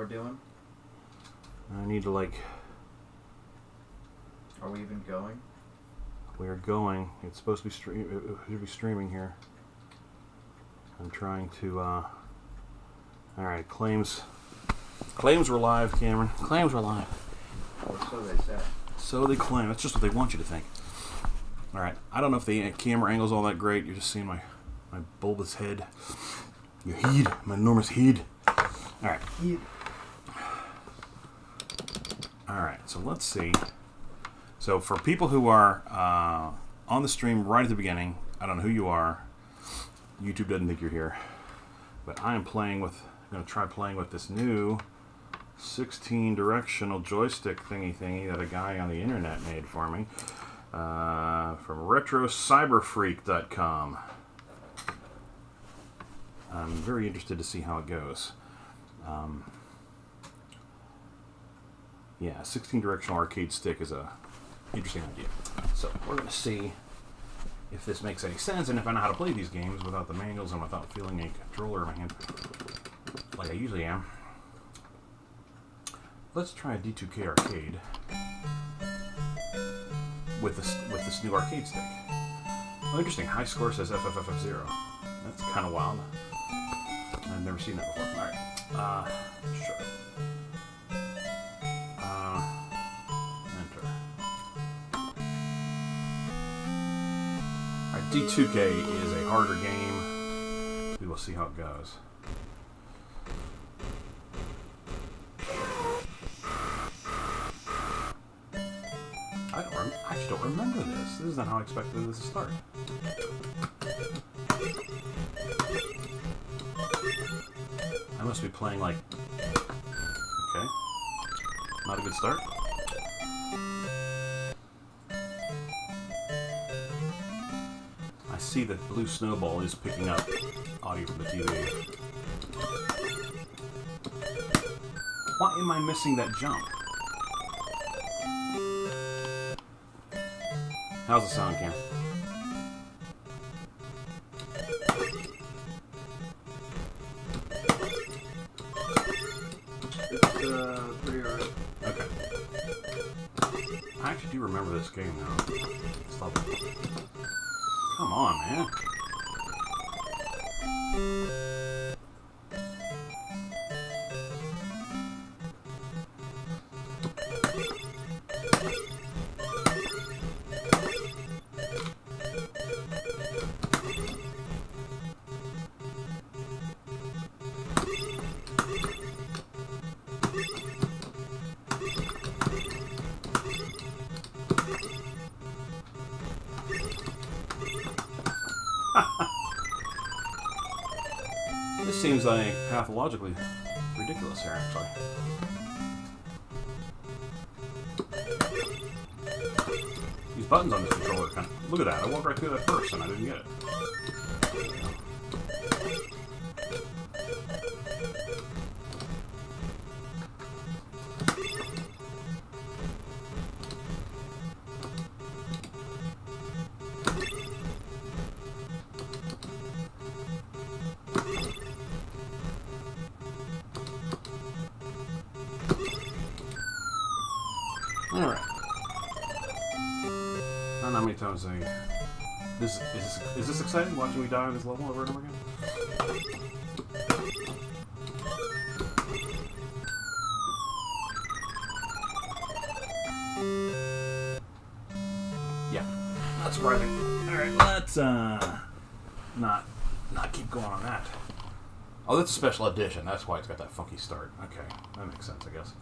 doing? I need to like... Are we even going? We are going. It's supposed to be streaming here. I'm trying to... Alright, claims. Claims were live, Cameron. Claims were live. Or so they say. So they claim. That's just what they want you to think. Alright, I don't know if the camera angle's all that great. You're just seeing my bulbous head. Your head. My enormous head. Alright. Alright, so let's see. So for people who are on the stream right at the beginning, I don't know who you are. YouTube doesn't think you're here. But I am playing with... I'm going to try playing with this new 16 directional joystick thingy that a guy on the internet made for me. From RetroCyberFreak.com. I'm very interested to see how it goes. Yeah, 16 directional arcade stick is a interesting idea. So we're going to see if this makes any sense and if I know how to play these games without the manuals and without feeling a controller in my hand like I usually am. Let's try a D2K arcade with this new arcade stick. Oh, interesting. High score says FFFF0. That's kind of wild. I've never seen that before. Alright. Sure. Enter. Alright, D2K is a harder game. We will see how it goes. I actually don't remember this. This is not how I expected this to start. I must be playing like... Okay. Not a good start. I see that Blue Snowball is picking up audio from the TV. Why am I missing that jump? How's the sound, Cam? It's pretty alright. Okay. I actually do remember this game now. It's lovely. Come on, man. This seems like pathologically ridiculous here, actually. These buttons on this controller kind of... Look at that, I walked right through that first and I didn't get it. Alright. I don't know how many times is this exciting, watching me die on this level over and over again? Yeah. Not surprising. Alright, let's not keep going on that. Oh, that's a special edition. That's why it's got that funky start. Okay, that makes sense, I guess.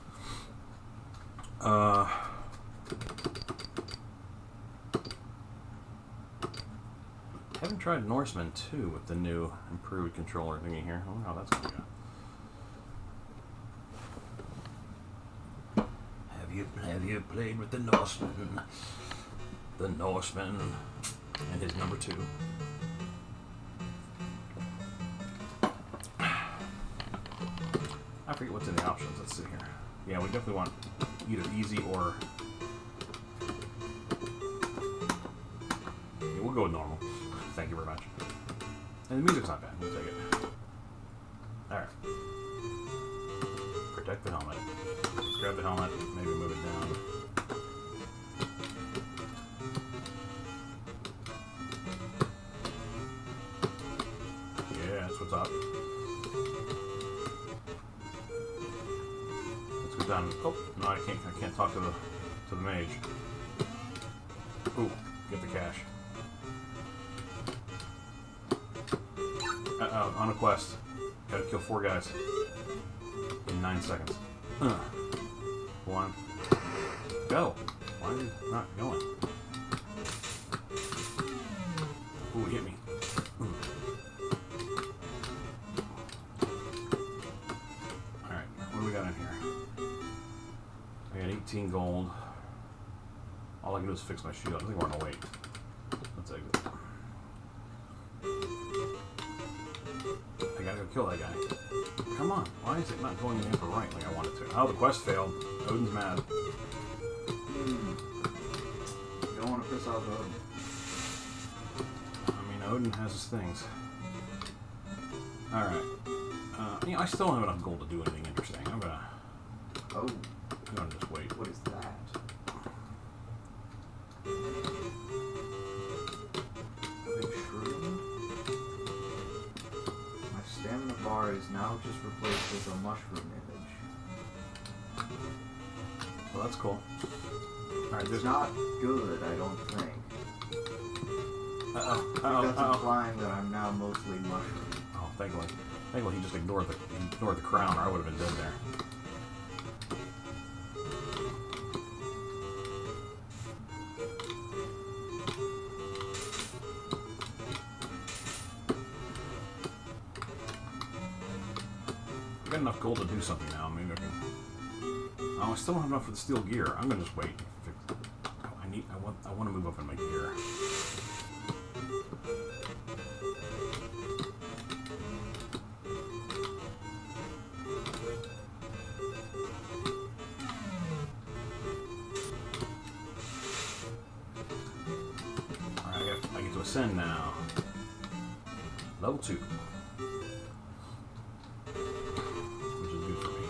Haven't tried Norseman 2 with the new improved controller thingy here. I wonder how that's going to go. Have you played with the Norseman? The Norseman and his number 2. I forget what's in the options. Let's see here. Yeah, we definitely want either easy or... Yeah, we'll go with normal. Thank you very much. And the music's not bad. We'll take it. Alright. Protect the helmet. Let's grab the helmet, maybe move it down. Yeah, that's what's up. Let's go down. Oh, no, I can't talk to the mage. Ooh, get the cash. On a quest. Gotta kill 4 guys. In 9 seconds. 1. Go! Why are you not going? Ooh, he hit me. Ooh. Alright, what do we got in here? I got 18 gold. All I can do is fix my shield. I think we're gonna wait. Let's exit. I gotta go kill that guy. Come on, why is it not going in for right like I wanted to? Oh, the quest failed. Odin's mad. You don't want to piss off Odin. I mean, Odin has his things. Alright. I still don't have enough gold to do anything interesting. I'm gonna just wait. What is that? A big shroom? My stamina bar is now just replaced with a mushroom image. Well, that's cool. Alright, It's not good, I don't think. That's implying that I'm now mostly mushroom. Oh, thankfully he just ignored the crown, or I would have been dead there. I got enough gold to do something now. Maybe I can. Oh, I still don't have enough for the steel gear. I'm gonna just wait. I want to move up in my gear. Alright, I get to ascend now. Level 2. Which is good for me.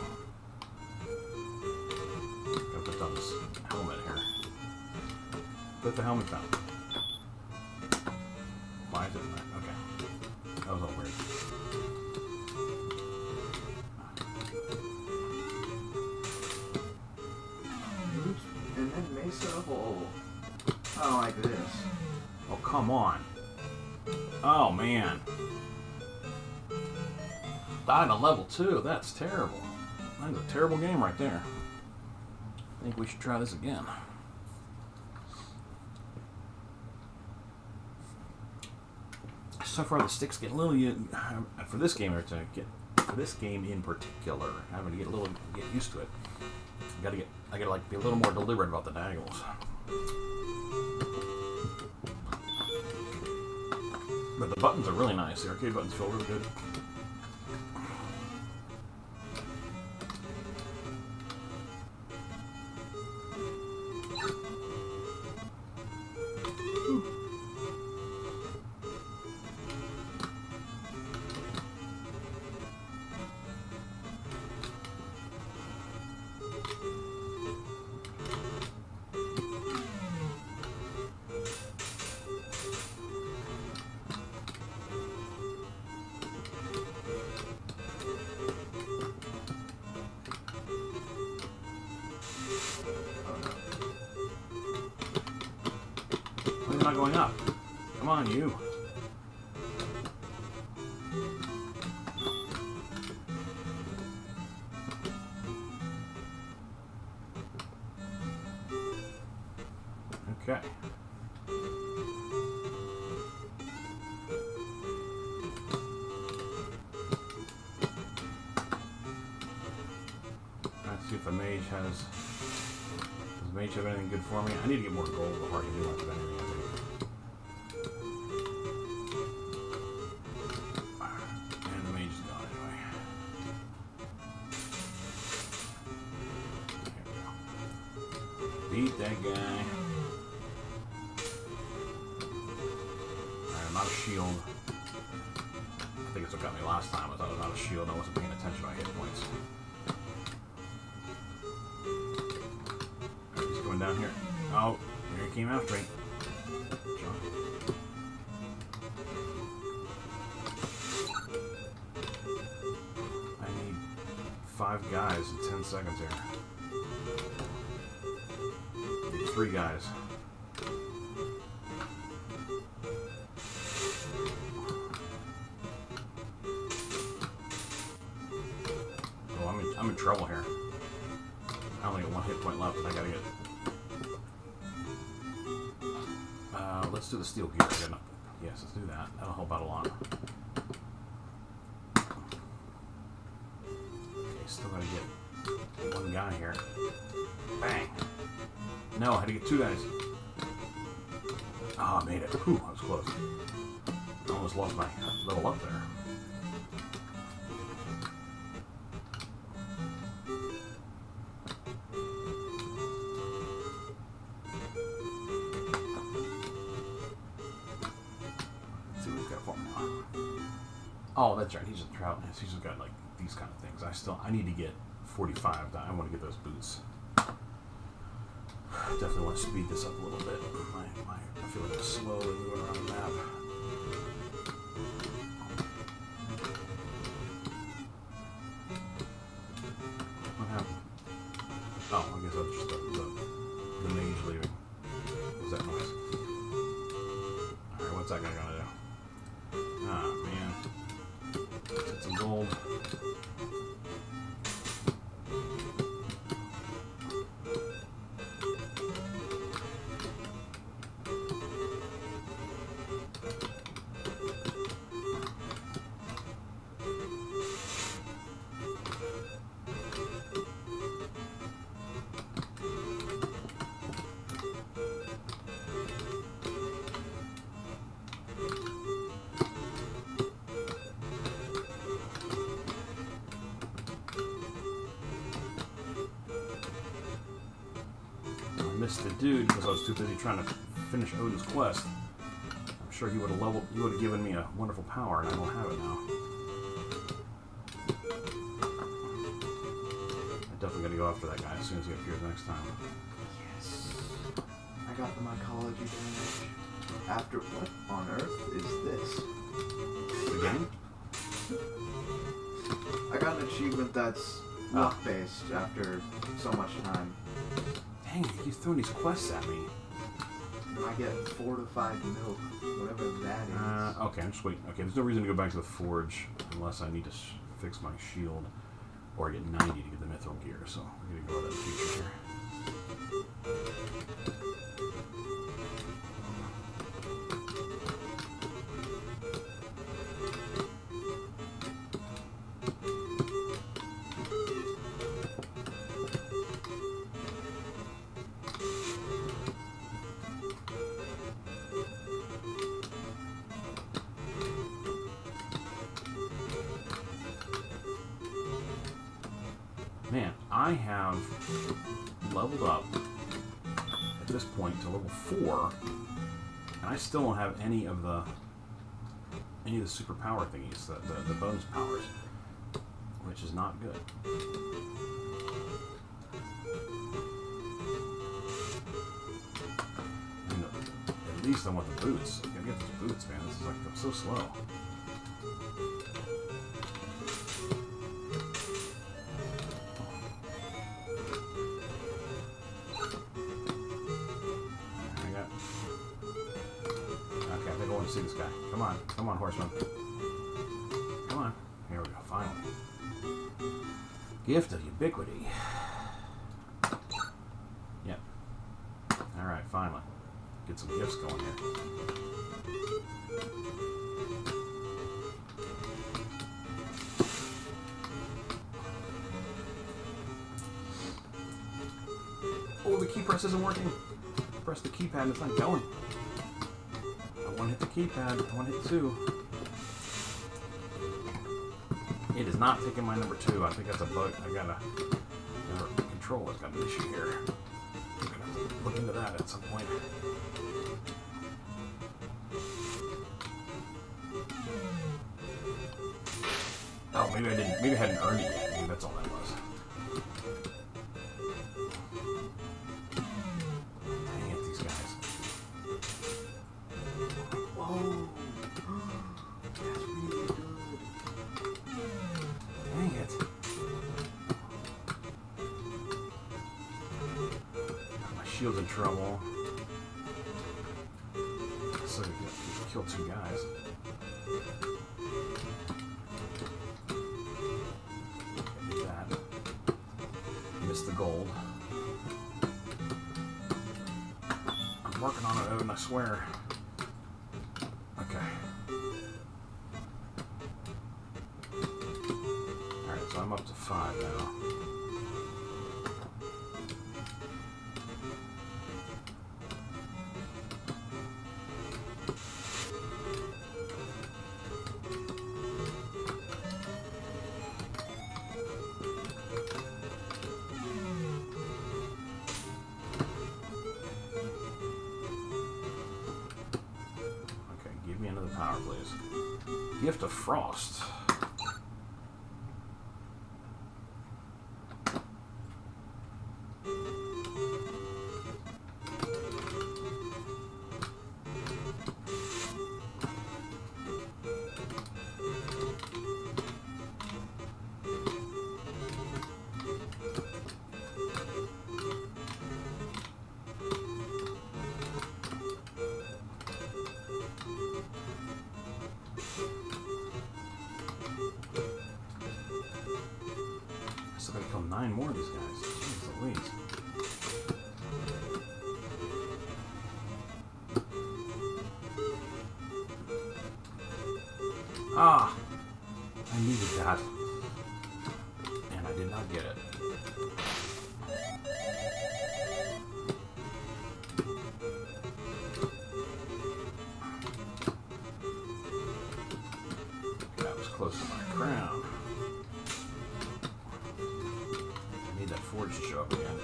Gotta put on this helmet here. Put the helmet down. Why is it not? Okay. That was all weird. And then Mesa, oh, I don't like this. Oh, come on. Oh, man. Died on level 2. That's terrible. That's a terrible game right there. I think we should try this again. So far, the sticks get a little for this game in particular. Having to get used to it. I gotta like be a little more deliberate about the diagonals. But the buttons are really nice. The arcade buttons feel really good. Not going up. Come on, you. Okay. Let's see if the mage has. Does the mage have anything good for me? I need to get more gold before I can do much of anything, I think. Beat that guy. Alright, I'm out of shield. I think it's what got me last time. I thought I was out of shield and I wasn't paying attention to my hit points. down here. Oh, here he came after me. Jump. I need 5 guys in 10 seconds here. Need 3 guys. Oh, I'm in trouble here. I only got 1 hit point left, and I gotta get. Let's do the steel gear again. Yes, let's do that. That'll help out a lot. Okay, still gotta get 1 guy here. Bang! No, I had to get 2 guys. Oh, I made it. Whew, I was close. I almost lost my level up there. Oh, that's right. He's a trout. He's just got like these kind of things. I need to get 45. I want to get those boots. Definitely want to speed this up a little bit. I feel like I'm slowly moving around the map. What happened? Oh, I guess that's just the mage leaving. What was that noise? Alright, what's that guy gonna do? Ah, man. Get some gold. Missed the dude because I was too busy trying to finish Odin's quest. I'm sure he would have given me a wonderful power, and I don't have it now. I definitely gotta go after that guy as soon as he appears next time. Yes. I got the mycology damage. After what on earth is this? The game? I got an achievement that's luck-based after so much time. Dang, he keeps throwing these quests at me. And I get fortified milk, whatever that is. Okay, I'm just waiting. Okay, there's no reason to go back to the forge unless I need to fix my shield or get 90 to get the mithril gear, so we're gonna go with that future here. Man, I have leveled up at this point to level 4, and I still don't have any of the super power thingies, the bonus powers, which is not good. And at least I want the boots. I gotta get those boots, man. This is like, I'm so slow. See this guy. Come on, horseman. Come on. Here we go, finally. Gift of ubiquity. Yep. Alright, finally. Get some gifts going here. Oh, the key press isn't working. Press the keypad and it's not going. One hit the keypad, 1 hit 2. It is not taking my number 2. I think that's a bug. I gotta controller's got an issue here. I'm gonna have to look into that at some point. Oh, maybe I didn't. Maybe I hadn't earned it yet. Maybe that's all that was. shield's in trouble. So we killed 2 guys. Get that. Missed the gold. I'm working on it, Odin, I swear. Okay. Alright, so I'm up to 5 now. Give me another power, please. Gift of Frost. Still gotta kill 9 more of these guys. Jeez Louise. Ah! I needed that. And I did not get it. That was close to my crown. Need that forge to show up again.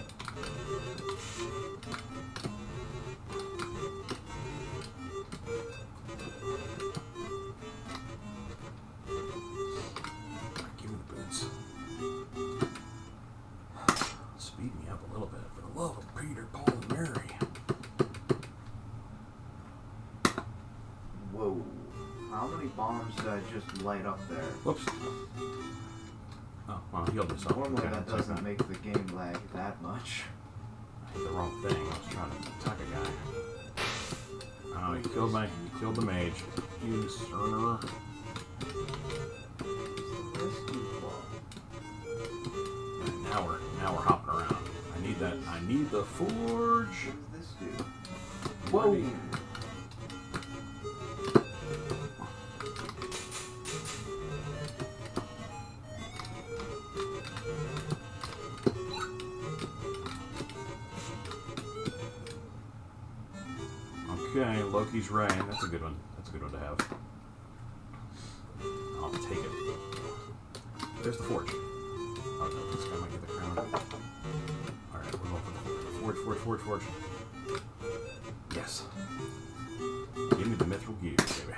Give me the boots. Speed me up a little bit for the love of Peter, Paul, and Mary. Whoa. How many bombs did I just light up there? Whoops. Oh, well, healed myself. Normally Okay, that I'll take doesn't make the game lag that much. I hit the wrong thing. I was trying to attack a guy. Oh, he killed the mage. You Cerner. Rescue claw. And now we're hopping around. I need that. I need the forge. What does this do? Whoa. Okay, Loki's Rain. That's a good one. That's a good one to have. I'll take it. There's the forge. Oh no, this guy might get the crown. Alright, we're going for the forge. Yes. Give me the mithril gear, baby.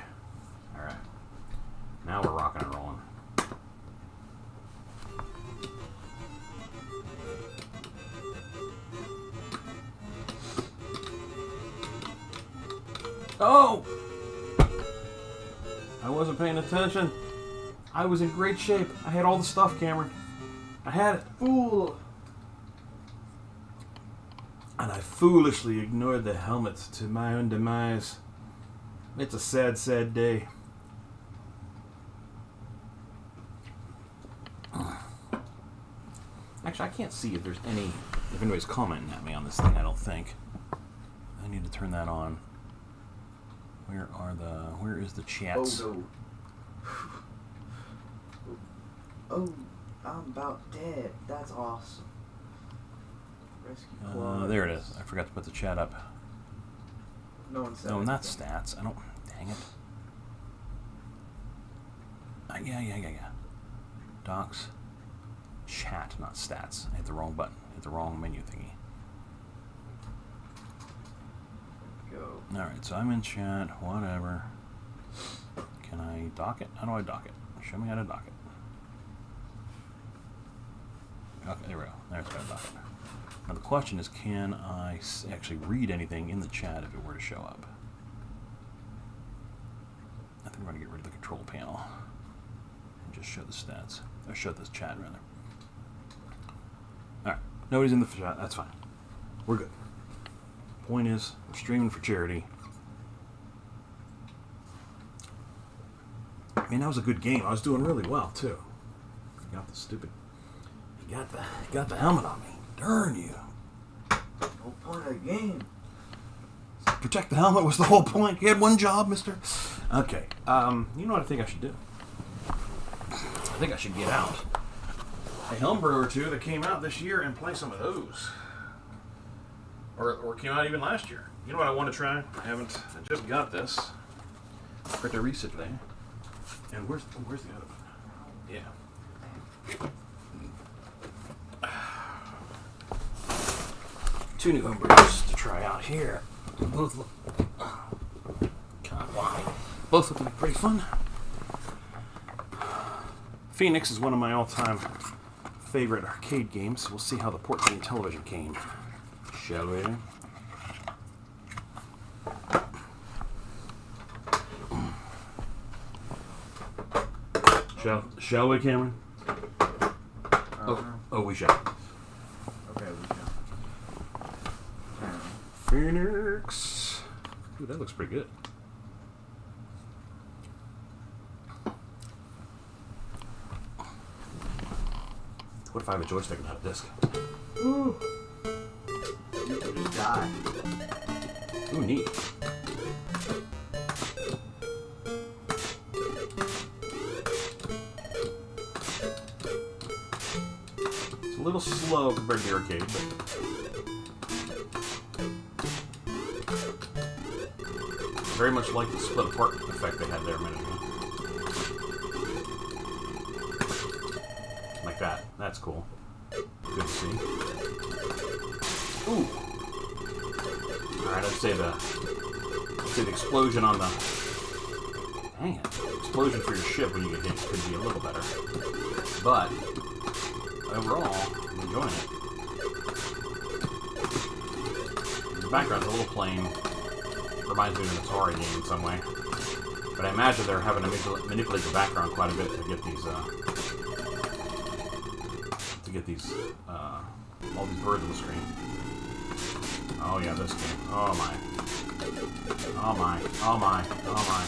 Alright. Now we're rocking and rolling. Oh! I wasn't paying attention. I was in great shape. I had all the stuff, Cameron. I had it. Fool! And I foolishly ignored the helmet to my own demise. It's a sad, sad day. Actually, I can't see if anybody's commenting at me on this thing, I don't think. I need to turn that on. Where is the chats? Oh no. Oh, I'm about dead. That's awesome. Rescue claw. There it is. I forgot to put the chat up. No one said No, anything. not stats. I don't. Dang it. Yeah. Docs. Chat, not stats. I hit the wrong button. Hit the wrong menu thingy. Go. Alright, so I'm in chat. Whatever. Can I dock it? How do I dock it? Show me how to dock it. Okay, there we go. There's how to dock it. Now the question is, can I actually read anything in the chat if it were to show up? I think we're going to get rid of the control panel and just show the stats. Or show this chat, rather. Alright, nobody's in the chat. That's fine. We're good. Point is, we're streaming for charity. I mean, that was a good game. I was doing really well too. You got the stupid. You got the helmet on me. Darn you! No point of the game. Protect the helmet was the whole point. You had one job, mister. Okay. You know what I think I should do? I think I should get out a homebrew or two that came out this year and play some of those. Or came out even last year. You know what I want to try? I just got this. Got the reset there. And where's the other one? Yeah. Two new homebrews to try out here. Both look kind of wide. Both look like pretty fun. Phoenix is one of my all-time favorite arcade games. We'll see how the port game television came. Shall we? Shall we, Cameron? Oh, we shall. Okay, we shall. Phoenix. Ooh, that looks pretty good. What if I have a joystick and not a disc? Ooh. You could just die. Ooh, neat. It's a little slow compared to the arcade, but very much like the split apart effect they had there a minute ago. Like that. That's cool. Good to see. Ooh. Alright, I'd say the explosion on the... Dang it. Explosion for your ship when you get hit could be a little better. But, overall, I'm enjoying it. The background's a little plain. Reminds me of an Atari game in some way. But I imagine they're having to manipulate the background quite a bit to get these, all these birds on the screen. Oh yeah, this game. Oh my. Oh my. Oh my. Oh my.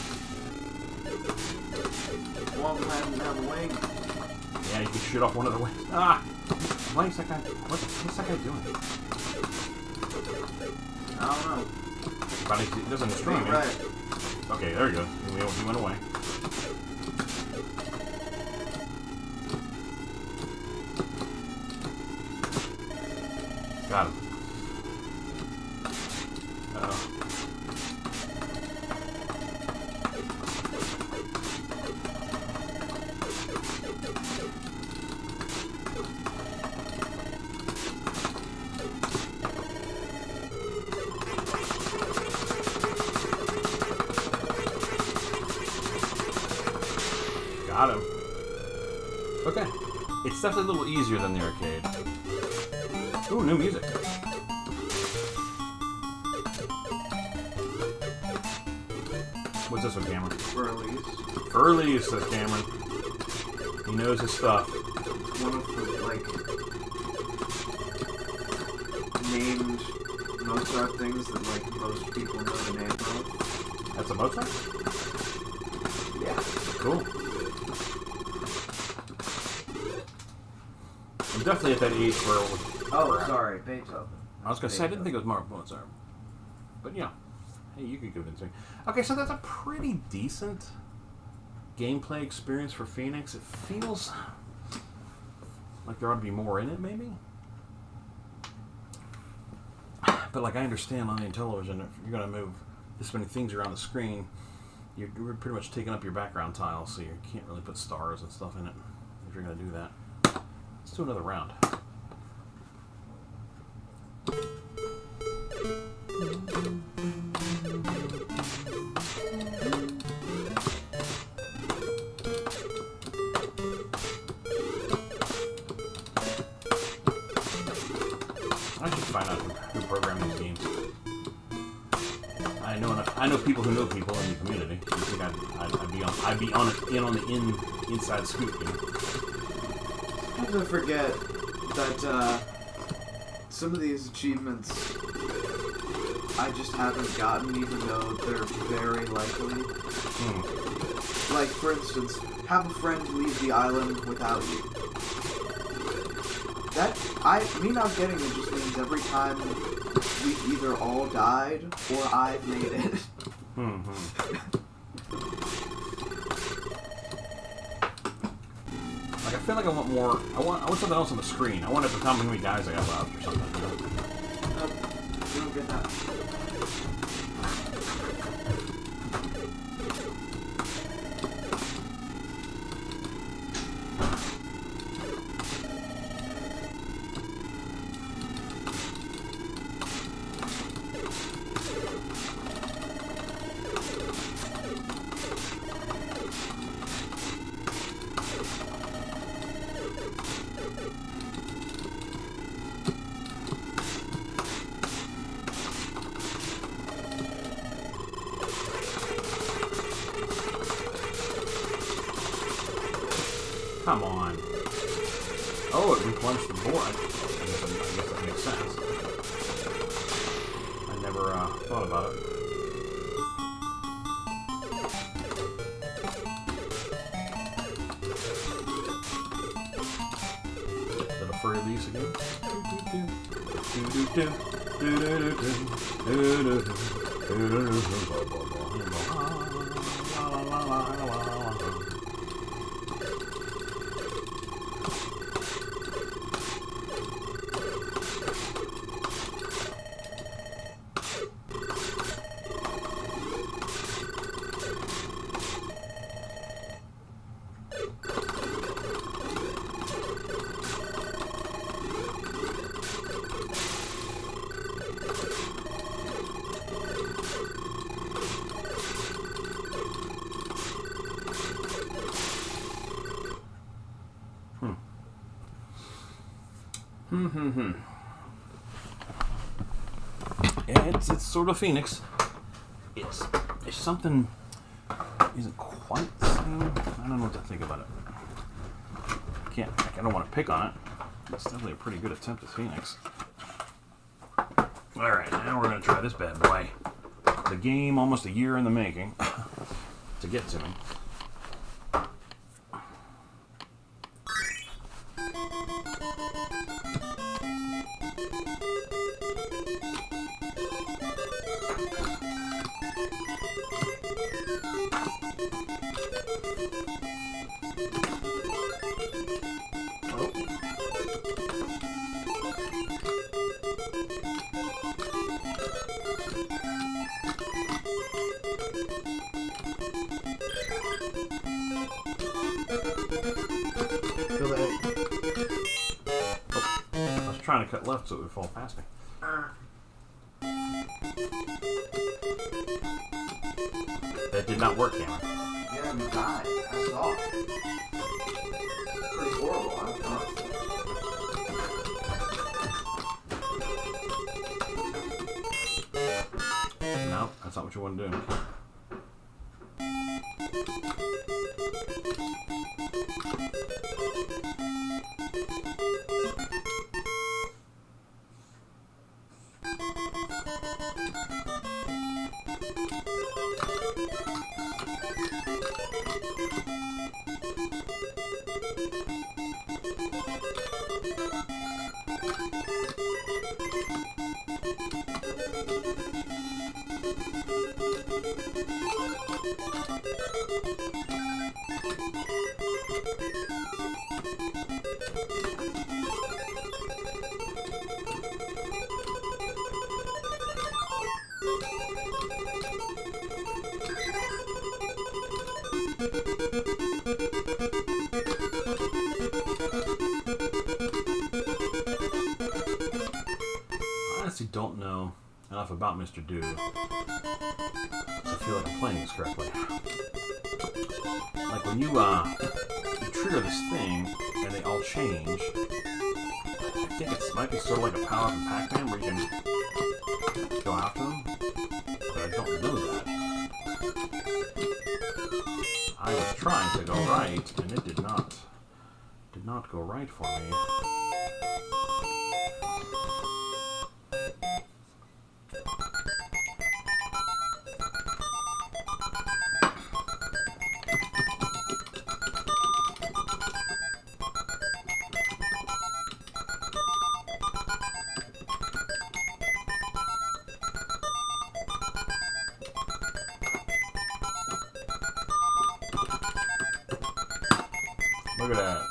One of them have a wing. Yeah, you can shoot off one of the wings. Ah! Why is that guy? What's that guy doing? I don't know. But he doesn't stream me. Right. Okay, there he goes. He went away. Got him. Uh-oh. Got him. Okay. It's definitely a little easier than the arcade. Ooh, new music. What's this one, Cameron? Furlies. Furlies, says Cameron. He knows his stuff. It's one of the, named Mozart things that, most people know the name of. That's a Mozart? Yeah. Cool. I'm definitely at that age where... Oh, sorry, Beethoven. I was going to say, I didn't think it was Mozart. But, yeah. Hey, you can convince me. Okay, so that's a pretty decent gameplay experience for Phoenix. It feels like there ought to be more in it, maybe? But, I understand on the television, if you're going to move this many things around the screen, you're pretty much taking up your background tiles, so you can't really put stars and stuff in it if you're going to do that. Let's do another round. I should find out who programmed these games. I know people who know people in the community. You think I'd be on the inside scoop, you know? Sometimes I forget that some of these achievements I just haven't gotten, even though they're very likely. Like, for instance, have a friend leave the island without you. Me not getting it just means every time we've either all died or I've made it. Like, I feel like I want more. I want something else on the screen. I want it to tell me how many guys I got left or something. You know? You don't get that. Come on. Oh, it replenished the board. I guess that makes sense. I never thought about it. Did a free release again? Yeah, it's sort of Phoenix. It's something isn't quite the same. I don't know what to think about it. I don't want to pick on it. It's definitely a pretty good attempt at Phoenix. Alright, now we're gonna try this bad boy. The game almost a year in the making to get to me. Trying to cut left so it would fall past me. That did not work, Cameron. Yeah, you died. I saw it. Pretty horrible, honestly. No, that's not what you want to do. Don't know enough about Mr. Do to feel like I'm playing this correctly. Like when you trigger this thing and they all change, I think it might be sort of like a power from Pac-Man where you can go after them, but I don't know that. I was trying to go right and it did not go right for me. Look at that.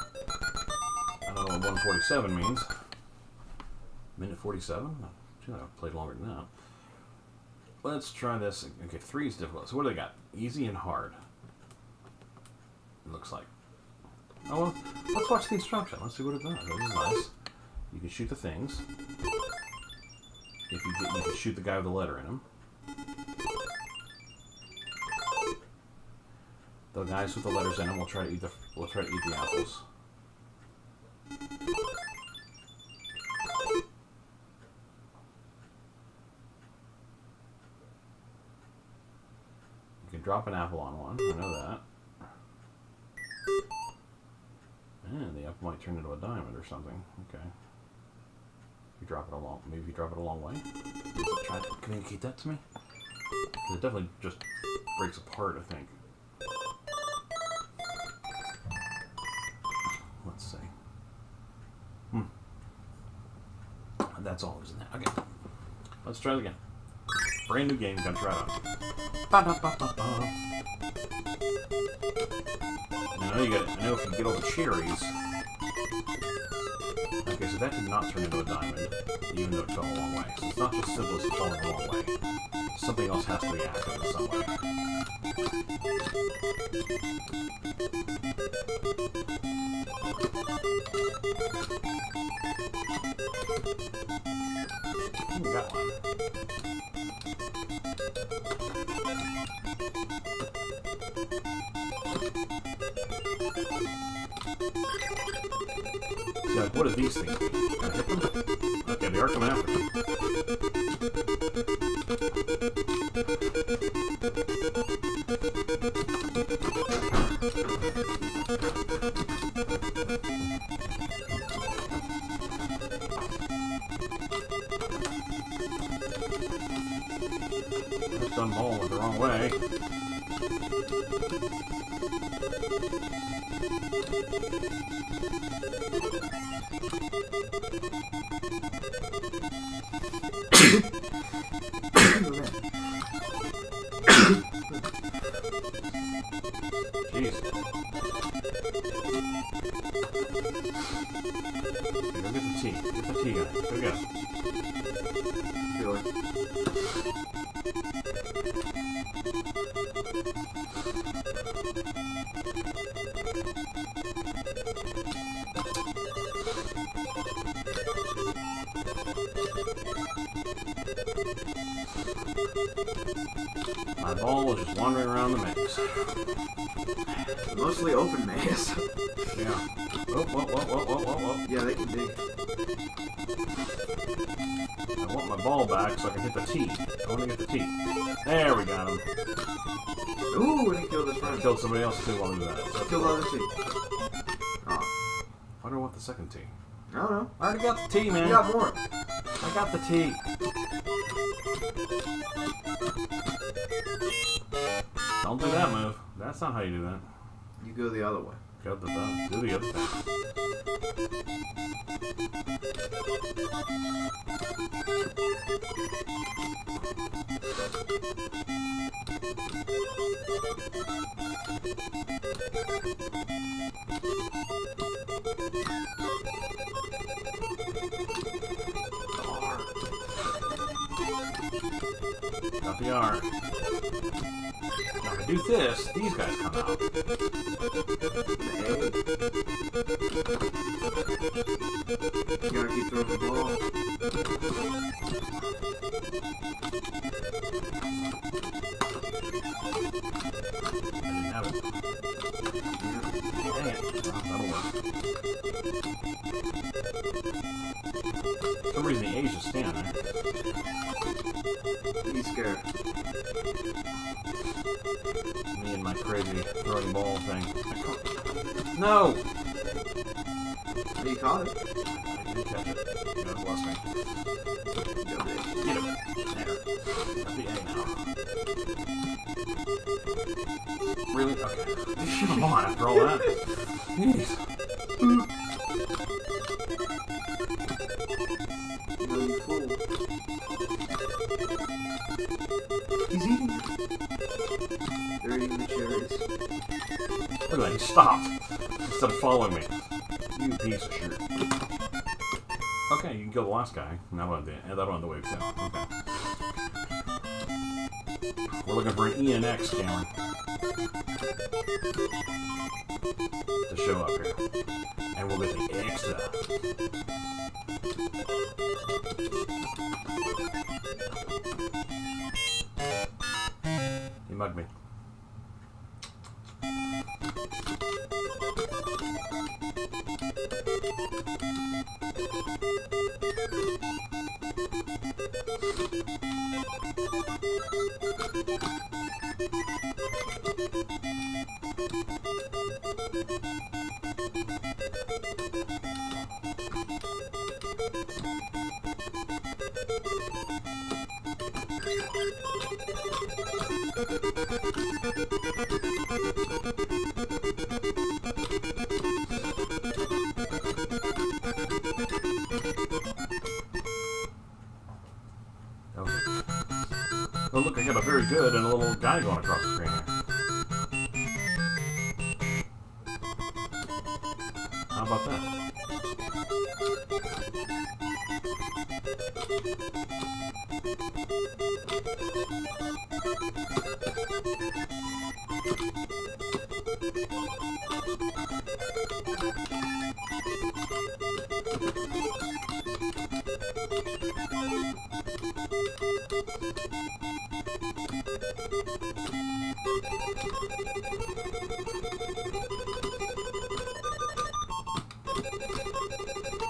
I don't know what 147 means. Minute 47? I played longer than that. Let's try this. Okay, 3 is difficult. So what do they got? Easy and hard. It looks like. Oh, well, let's watch the instruction. Let's see what it does. This is nice. You can shoot the things. If you can shoot the guy with the letter in him. The guys with the letters in them will try to eat the apples. You can drop an apple on one. I know that. And the apple might turn into a diamond or something. Okay. You drop it along. Maybe you drop it a long way. Does it try to communicate that to me? It definitely just breaks apart, I think. Let's see. That's all there's in there. Okay. Let's try it again. Brand new game, gonna try it out. Now I know if you get all the cherries. Okay, so that did not turn into a diamond, even though it fell a long way. So it's not just simple as falling a long way. Something else has to be active in some way. Got one. See, like, what are these things? Can I hit them? Okay, they are coming after me. I've done ball the wrong way. Jeez. Okay, go get the tea. Get the tea guy. Go get him. Really? My ball was just wandering around the maze. Mostly open maze. Yeah. Whoa. Yeah, they can dig. I want my ball back so I can hit the tee. I want to get the tee. There we got him. Ooh, and he killed his I friend. killed somebody else too while he was at it. So Killed the other team. Oh. why do I want the second tee? I don't know. I already got the tee, man. You got more. I got the tee. Don't do that move. That's not how you do that. You go the other way. Do the other thing. Got the R. Now if I do this, these guys come out. You gotta keep throwing the ball. I didn't have it. Dang it. Well, that'll work. For some reason the A's just stand there. He's scared. Me and my crazy throwing ball thing. No! You caught it. I didn't catch it. God bless me. Go dig. Get him. There. Got the A now. Really? Okay. Come on, after all that. Jeez. No, you fool. He's eating it. They're eating the cherries. Look at that, he stopped. instead of following me. You piece of shit. Okay, you can kill the last guy. That one on the wave too. Okay. We're looking for an ENX, Cameron. To show up here. And we'll get the extra. He mugged me. Oh, look, I got a very good and a little guy going across the screen here. How about that?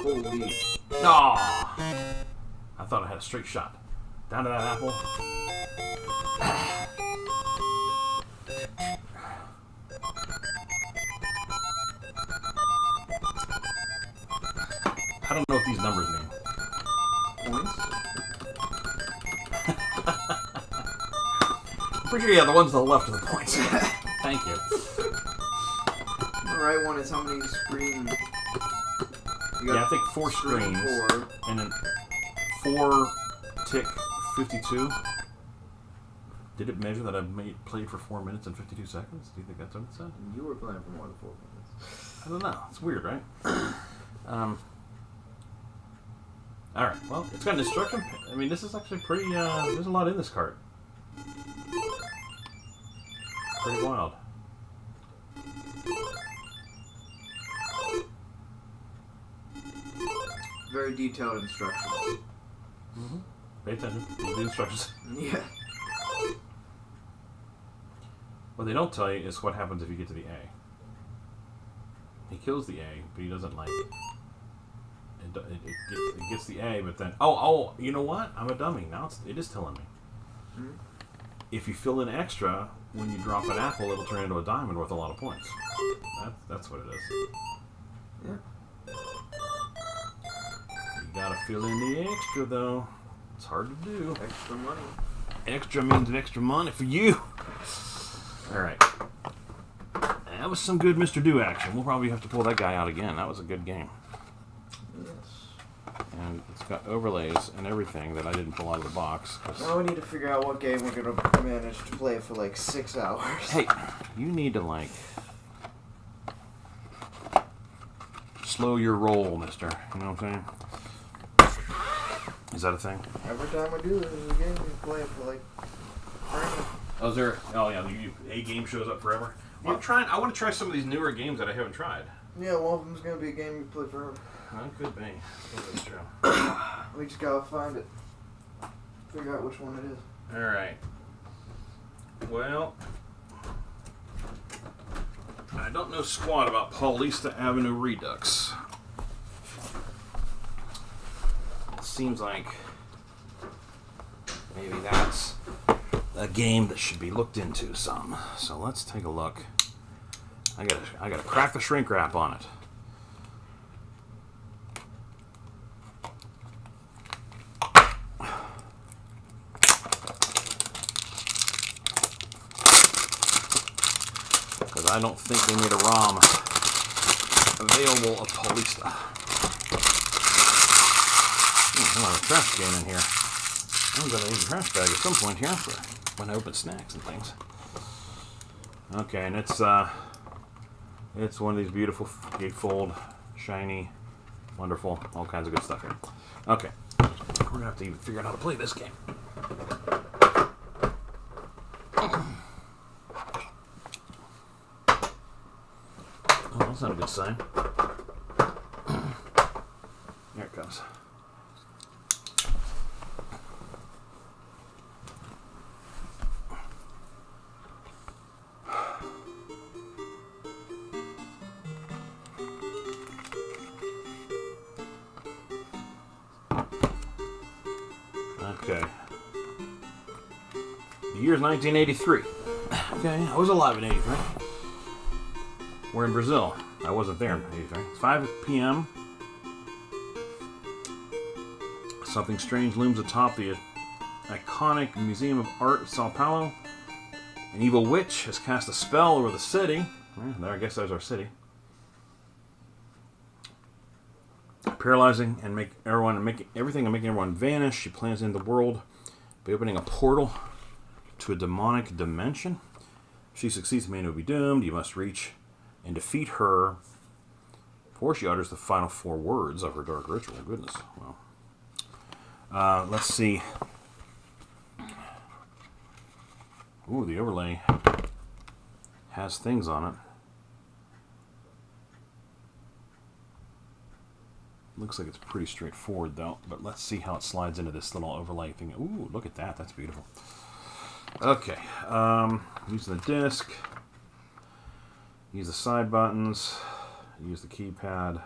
Holy. Aw! I thought I had a straight shot. Down to that apple. I don't know what these numbers mean. Points? I'm pretty sure, yeah, the ones to the left are the points. Thank you. The right one is how many screen... Yeah, I think 4 screens. 4. And then 4 tick 52. Did it measure that I played for 4 minutes and 52 seconds? Do you think that's what it said? You were playing for more than 4 minutes. I don't know. It's weird, right? Alright, well, it's got an instruction. I mean, this is actually pretty, there's a lot in this cart. Pretty wild. Very detailed instructions. Mm-hmm. Pay attention. Read the instructions. Yeah. What they don't tell you is what happens if you get to the A. He kills the A, but he doesn't like... It gets the A, but then... Oh, you know what? I'm a dummy. Now it is telling me. Mm-hmm. If you fill in extra, when you drop an apple, it'll turn into a diamond worth a lot of points. That's what it is. Yeah. You gotta fill in the extra, though. It's hard to do. Extra money. Extra means an extra money for you. Alright. That was some good Mr. Do action. We'll probably have to pull that guy out again. That was a good game. Yes. And it's got overlays and everything that I didn't pull out of the box. Now we need to figure out what game we're gonna manage to play for like 6 hours. Hey, you need to, like, slow your roll, mister. You know what I'm saying? Is that a thing? Every time I do this, there's a game we play for like forever. Oh, is there? Oh, yeah. A game shows up forever. Well, I want to try some of these newer games that I haven't tried. Yeah, one of them's gonna be a game you play forever. That could be. That's true. We just gotta find it. Figure out which one it is. All right. Well, I don't know squat about Paulista Avenue Redux. It seems like maybe that's a game that should be looked into some. So let's take a look. I gotta crack the shrink wrap on it. Because I don't think they made a ROM available of Paulista. A lot of trash can in here. I'm gonna need a trash bag at some point here for when I open snacks and things. Okay, and it's It's one of these beautiful gatefold, shiny, wonderful, all kinds of good stuff here. Okay, we're gonna have to even figure out how to play this game. Oh, that's not a good sign. There it comes. Okay. The year's 1983. Okay, I was alive in 83. We're in Brazil. I wasn't there in 83. It's 5 p.m. Something strange looms atop the iconic Museum of Art of Sao Paulo. An evil witch has cast a spell over the city. There, I guess there's our city. Paralyzing and making everyone vanish. She plans in the world by opening a portal to a demonic dimension. If she succeeds, man will be doomed. You must reach and defeat her before she utters the final 4 words of her dark ritual. Goodness. Well, let's see. Ooh, the overlay has things on it. Looks like it's pretty straightforward though, but let's see how it slides into this little overlay thing. Ooh, look at that. That's beautiful. Okay, using the disc, use the side buttons, use the keypad.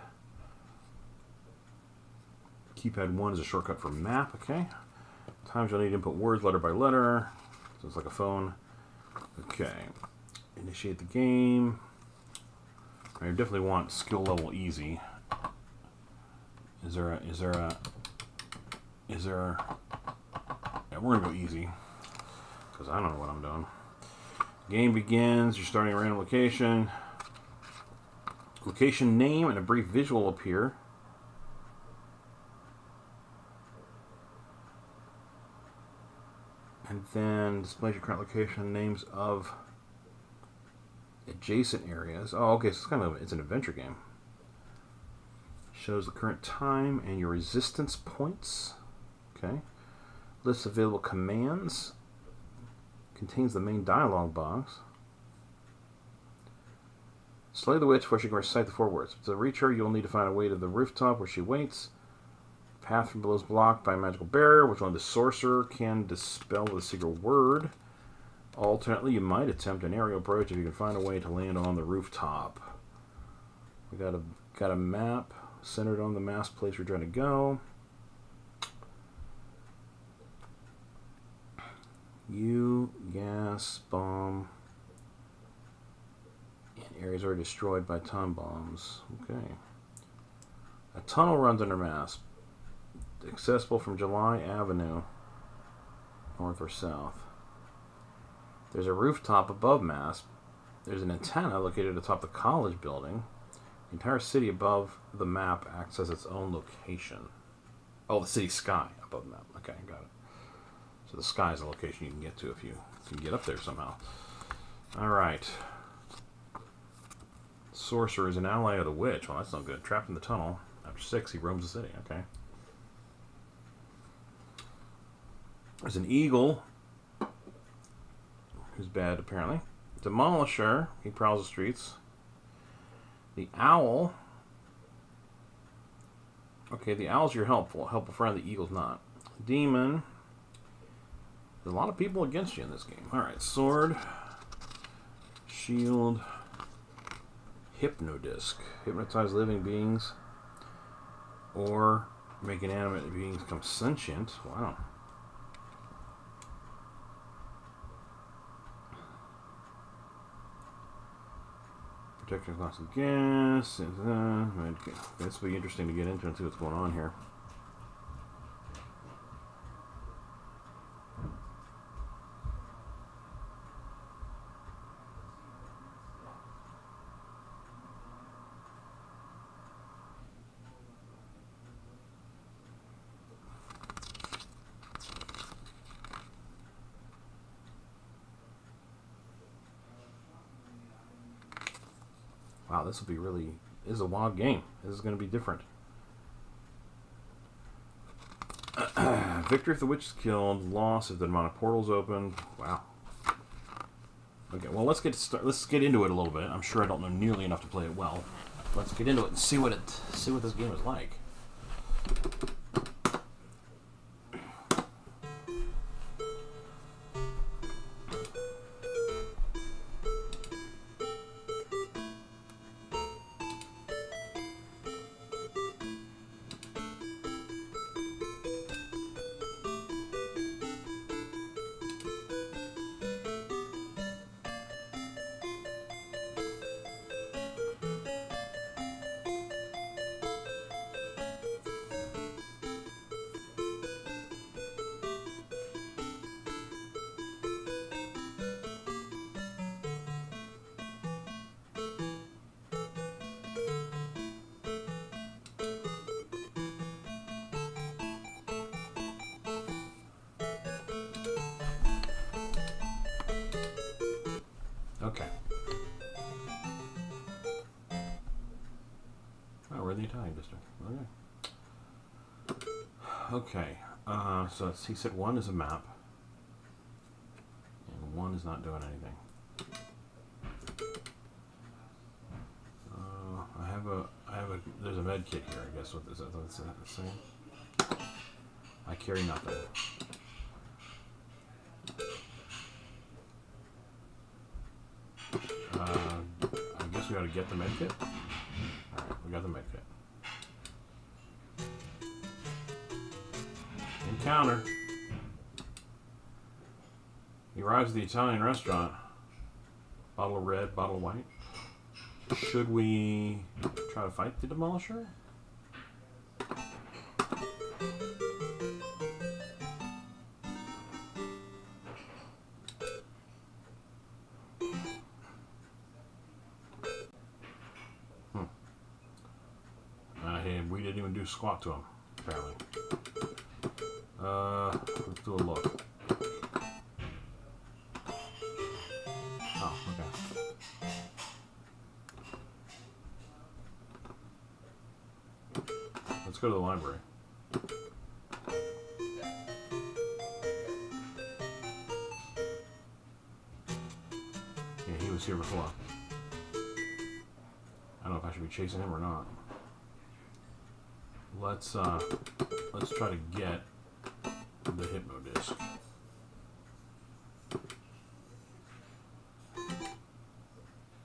Keypad 1 is a shortcut for map, okay. Times you'll need to input words letter by letter, so it's like a phone. Okay, initiate the game. I definitely want skill level easy. Yeah, we're gonna go easy because I don't know what I'm doing. Game begins. You're starting a random location. Location name and a brief visual appear. And then displays your current location, names of adjacent areas. Oh, okay, so it's an adventure game. Shows the current time and your resistance points. Okay. Lists available commands. Contains the main dialogue box. Slay the witch before she can recite the 4 words. To reach her, you'll need to find a way to the rooftop where she waits. Path from below is blocked by a magical barrier, which only the sorcerer can dispel with a secret word. Alternately, you might attempt an aerial approach if you can find a way to land on the rooftop. We got a map centered on the mass place we're trying to go. Gas bomb. And areas are destroyed by ton bombs. Okay. A tunnel runs under mass. Accessible from July Avenue, north or south. There's a rooftop above mass. There's an antenna located atop the college building. The entire city above the map acts as its own location. Oh, the city sky above the map. Okay, got it. So the sky is a location you can get to if you can get up there somehow. Alright. Sorcerer is an ally of the witch. Well, that's not good. Trapped in the tunnel. After 6, he roams the city. Okay. There's an eagle, who's bad apparently. Demolisher, he prowls the streets. The owl. Okay, the owl's your helpful friend. The eagle's not. Demon. There's a lot of people against you in this game. Alright, sword. Shield. Hypnodisc. Hypnotize living beings. Or make inanimate beings become sentient. Wow. Protection class of gas. This will be interesting to get into and see what's going on here. Wow, this will be really... This is a wild game. This is going to be different. Victory if the witch is killed. Loss if the demonic portal's open. Wow. Okay, well, let's get into it a little bit. I'm sure I don't know nearly enough to play it well. Let's get into it and see what this game is like. Okay. Oh, we're in the Italian district. Okay. Okay. So he said 1 is a map, and 1 is not doing anything. There's a med kit here. I guess what is that? What's that saying? I carry nothing. I guess we got to get the med kit. All right, we got the med kit. Encounter. He arrives at the Italian restaurant. Bottle of red, bottle of white. Should we try to fight the Demolisher? We didn't even do squat to him, apparently. Let's do a look. Oh, okay. Let's go to the library. Yeah, he was here before. I don't know if I should be chasing him or not. Let's try to get the Hypno Disc.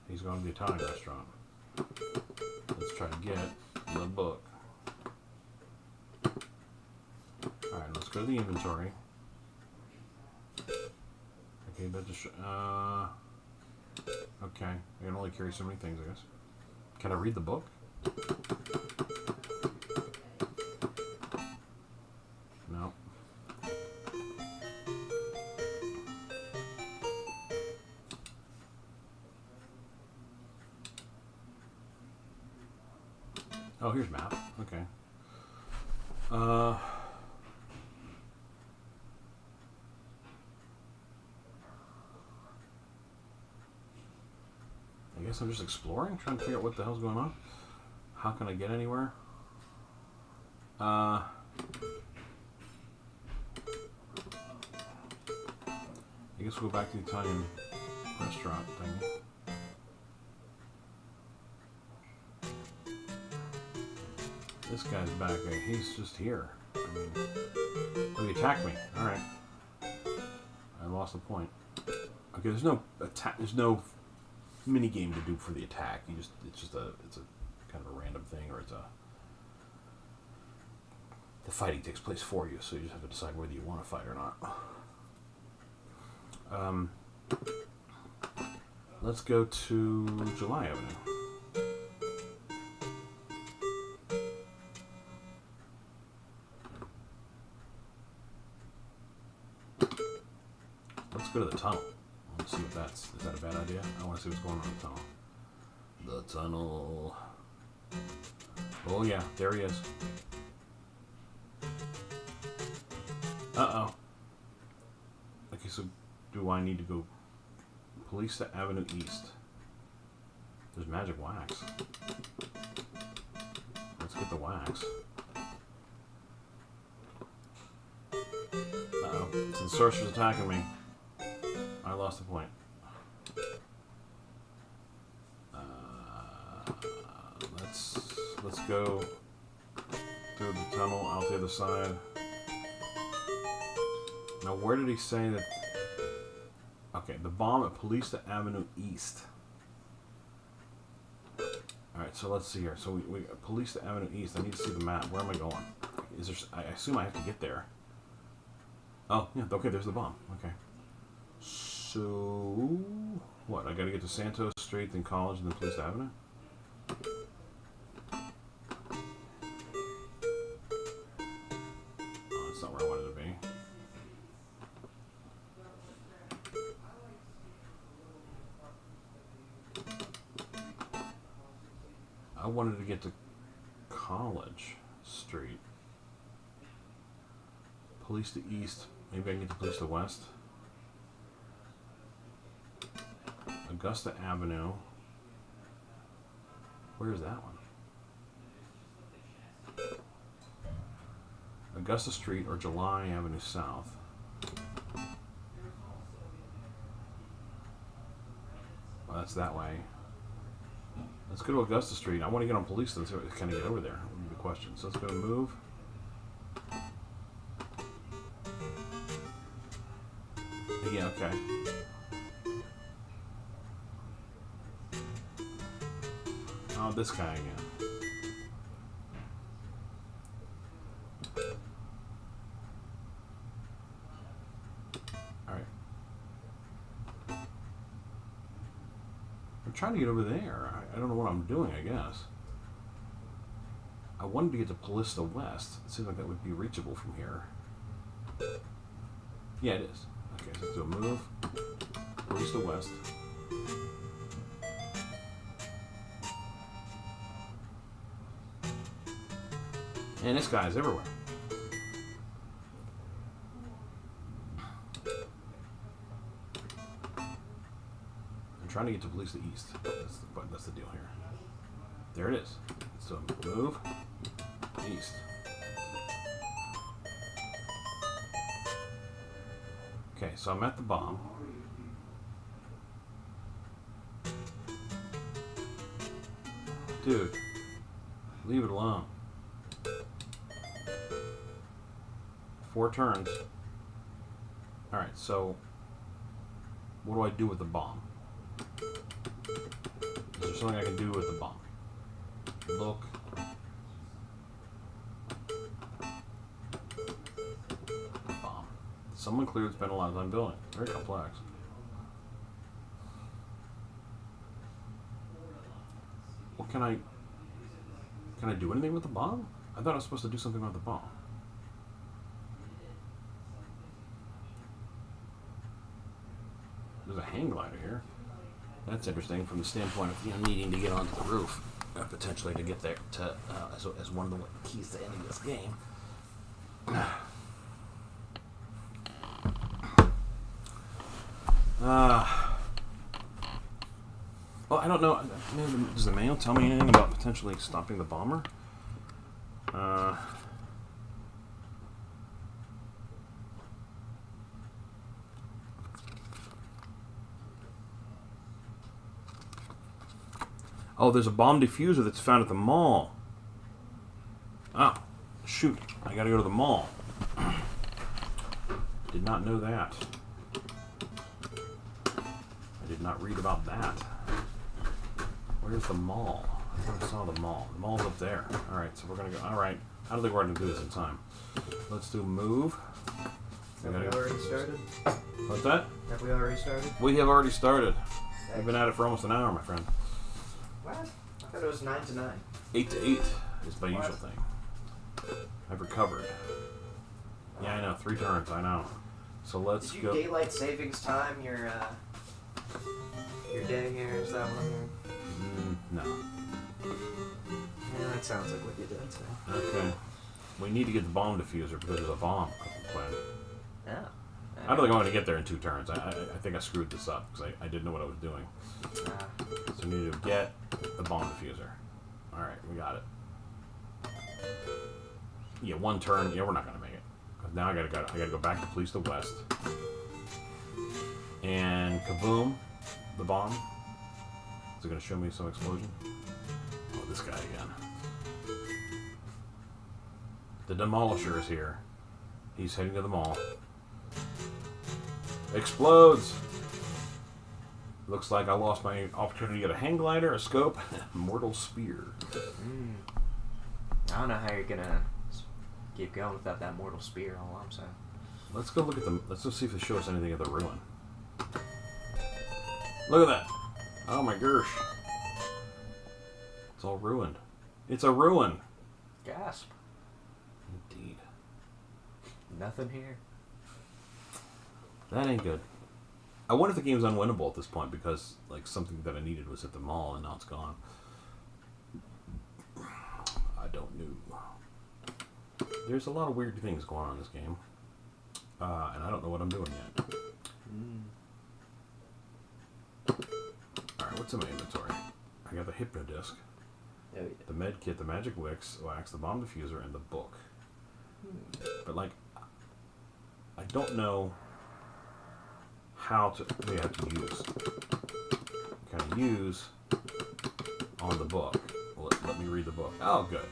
He's going to the Italian restaurant. Let's try to get the book. Alright, let's go to the inventory. Okay, that just okay. I can only carry so many things, I guess. Can I read the book? No. Oh, here's map. Okay. I guess I'm just exploring, trying to figure out what the hell's going on. How can I get anywhere? I guess we'll go back to the Italian restaurant thing. This guy's back. He's just here. I mean, oh, he attacked me. All right. I lost the point. Okay, there's no attack. There's no mini game to do for the attack. It's a kind of a random thing, or the fighting takes place for you, so you just have to decide whether you want to fight or not. Let's go to July Avenue. Let's go to the tunnel. Let's see what is that a bad idea? I want to see what's going on in the tunnel. The tunnel. Oh yeah, there he is. Uh-oh. Okay, so do I need to go Police Avenue East? There's magic wax. Let's get the wax. Uh-oh. Since sorcerer's attacking me, I lost a point. Let's go through the tunnel out the other side. Now, where did he say that? Okay, the bomb at Polista Avenue East. Alright, so let's see here. So we Polista Avenue East. I need to see the map. Where am I going? Is there? I assume I have to get there. Oh, yeah. Okay, there's the bomb. Okay. So what? I got to get to Santos Street, then College, and then Polista Avenue. Oh, that's not where I wanted to be. I wanted to get to College Street. Police to East. Maybe I can get to Police to West. Augusta Avenue. Where is that one? Augusta Street or July Avenue South. Well, that's that way. Let's go to Augusta Street. I want to get on Police to kind of get over there. Would be the question. So let's go to move. Yeah, okay. Oh, this guy again. Alright. I'm trying to get over there. I don't know what I'm doing, I guess. I wanted to get to Polista West. It seems like that would be reachable from here. Yeah, it is. Okay, so let's do a move. Polista West. And this guy's everywhere. I'm trying to get to Police to East. That's the deal here. There it is. So move east. Okay, so I'm at the bomb. Dude, leave it alone. 4 turns. Alright, so what do I do with the bomb? Is there something I can do with the bomb? Look. Bomb. Someone clearly spent a lot of time building. Very complex. What can I do anything with the bomb? I thought I was supposed to do something with the bomb. There's a hang glider here. That's interesting from the standpoint of needing to get onto the roof, potentially to get there to as one of the keys to ending this game. Well, I don't know. Does the manual tell me anything about potentially stopping the bomber? Oh, there's a bomb diffuser that's found at the mall. Oh, shoot. I gotta go to the mall. Did not know that. I did not read about that. Where's the mall? I never saw the mall. The mall's up there. Alright, so we're gonna go. Alright. I don't think we're gonna do this in time. Let's do move. Have we already started? What's that? Have we already started? We have already started. We've been at it for almost an hour, my friend. What? I thought it was 9 to 9. 8 to 8 is my usual thing. I've recovered. Yeah, I know. 3 turns. I know. So let's go. Did you daylight savings time your day here? Is that one? No. Yeah, that sounds like what you did. So. Okay. We need to get the bomb diffuser because there's a bomb plan. Yeah. I don't think I'm going to get there in 2 turns. I think I screwed this up because I didn't know what I was doing. So we need to get the bomb diffuser. Alright, we got it. Yeah, 1 turn. Yeah, we're not going to make it. Because now I gotta go back to Police the West. And kaboom, the bomb. Is it going to show me some explosion? Oh, this guy again. The Demolisher is here. He's heading to the mall. Explodes! Looks like I lost my opportunity to get a hang glider, a scope, mortal spear. I don't know how you're gonna keep going without that mortal spear, all I'm saying. Let's go look at them. Let's go see if they show us anything of the ruin. Look at that! Oh my gosh. It's all ruined. It's a ruin! Gasp. Indeed. Nothing here. That ain't good. I wonder if the game's unwinnable at this point because like something that I needed was at the mall and now it's gone. I don't know. There's a lot of weird things going on in this game. And I don't know what I'm doing yet. Alright, what's in my inventory? I got the Hypnodisc, Oh, yeah. the med kit, the magic wax, the bomb diffuser, and the book. But like, I don't know how to. We have to use. Kind of use on the book. Well, let me read the book. Oh, good.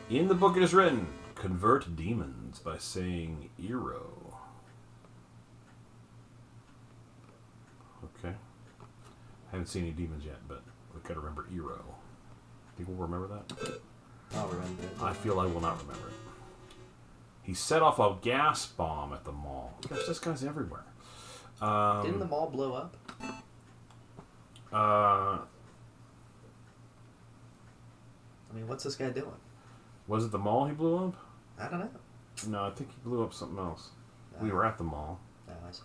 In the book it is written, convert demons by saying Eero. Okay. I haven't seen any demons yet, but we gotta remember Eero. People remember that? I'll remember it. I feel I will not remember it. He set off a gas bomb at the mall. Gosh, this guy's everywhere. Didn't the mall blow up? Uh, I mean, what's this guy doing? was it the mall he blew up? I don't know. No, I think he blew up something else. We were at the mall. Oh, I see.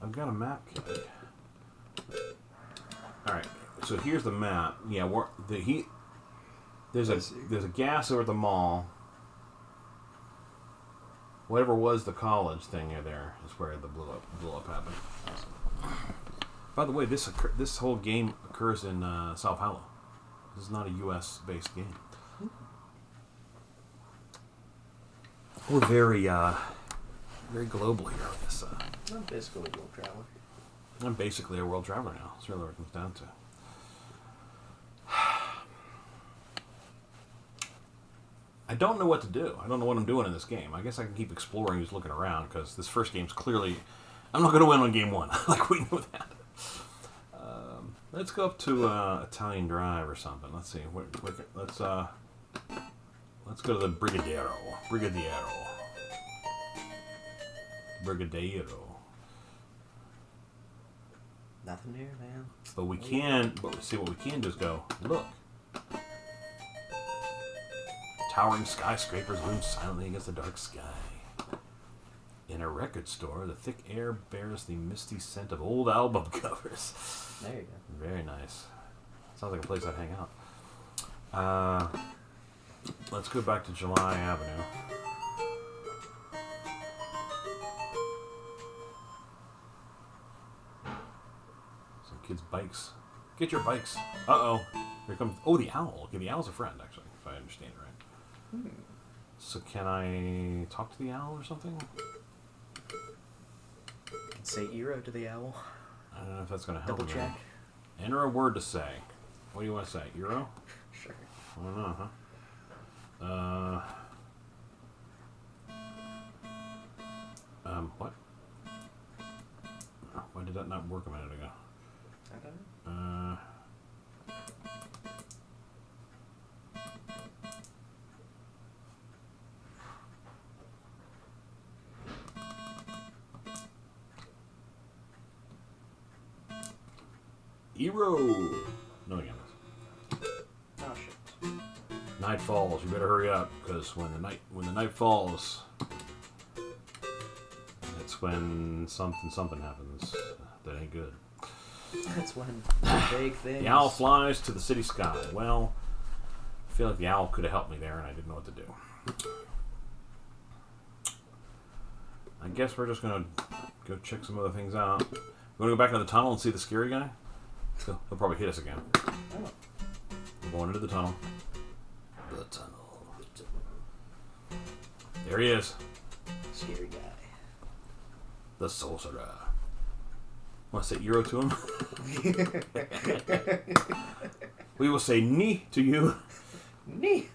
I've got a map kit. Alright, so here's the map. Yeah, there's a gas over at the mall. Whatever was the college thing there is where the blow up happened. By the way, this whole game occurs in Sao Paulo. This is not a U.S. based game. We're very global here with this. I'm basically a world traveler. I'm basically a world traveler now. That's really what it comes down to. I don't know what to do. I don't know what I'm doing in this game. I guess I can keep exploring, just looking around, because this first game's clearly... I'm not going to win on game 1. Like, we know that. Let's go up to Italian Drive or something. Let's see. Let's go to the Brigadero. Nothing here, man. But what we can do is go, look. Towering skyscrapers loom silently against the dark sky. In a record store, the thick air bears the misty scent of old album covers. There you go. Very nice. Sounds like a place I'd hang out. Let's go back to July Avenue. Some kids' bikes. Get your bikes. Uh-oh. Here comes... Oh, the owl. Okay, the owl's a friend, actually, if I understand it right. So can I talk to the owl or something? Say Eero to the owl. I don't know if that's going to help. Double check. Enter a word to say. What do you want to say? Eero? Sure. I don't know, huh? What? Why did that not work a minute ago? I don't know. Eero! No, again. Oh shit. Night falls. You better hurry up, because when the night falls, it's when something happens that ain't good. That's when big things. The owl flies to the city sky. Well, I feel like the owl could have helped me there, and I didn't know what to do. I guess we're just gonna go check some other things out. You wanna go back into the tunnel and see the scary guy? He'll probably hit us again. Oh. We're going into the tunnel. The tunnel. There he is. Scary guy. The sorcerer. Want to say Eero to him? We will say Ni to you. Neat.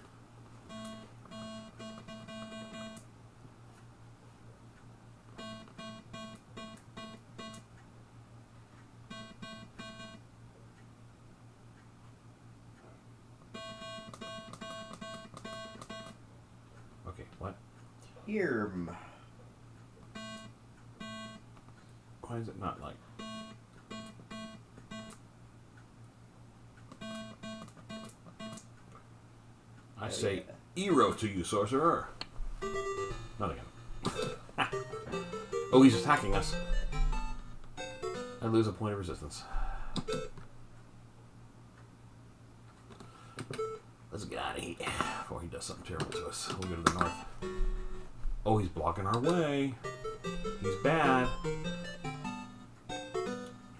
Okay, what? Irm. Why is it not like... I say Eero to you, sorcerer. Not again. Oh, he's attacking us. I lose a point of resistance. Let's get out of here before he does something terrible to us. We'll go to the north. Oh, he's blocking our way. He's bad.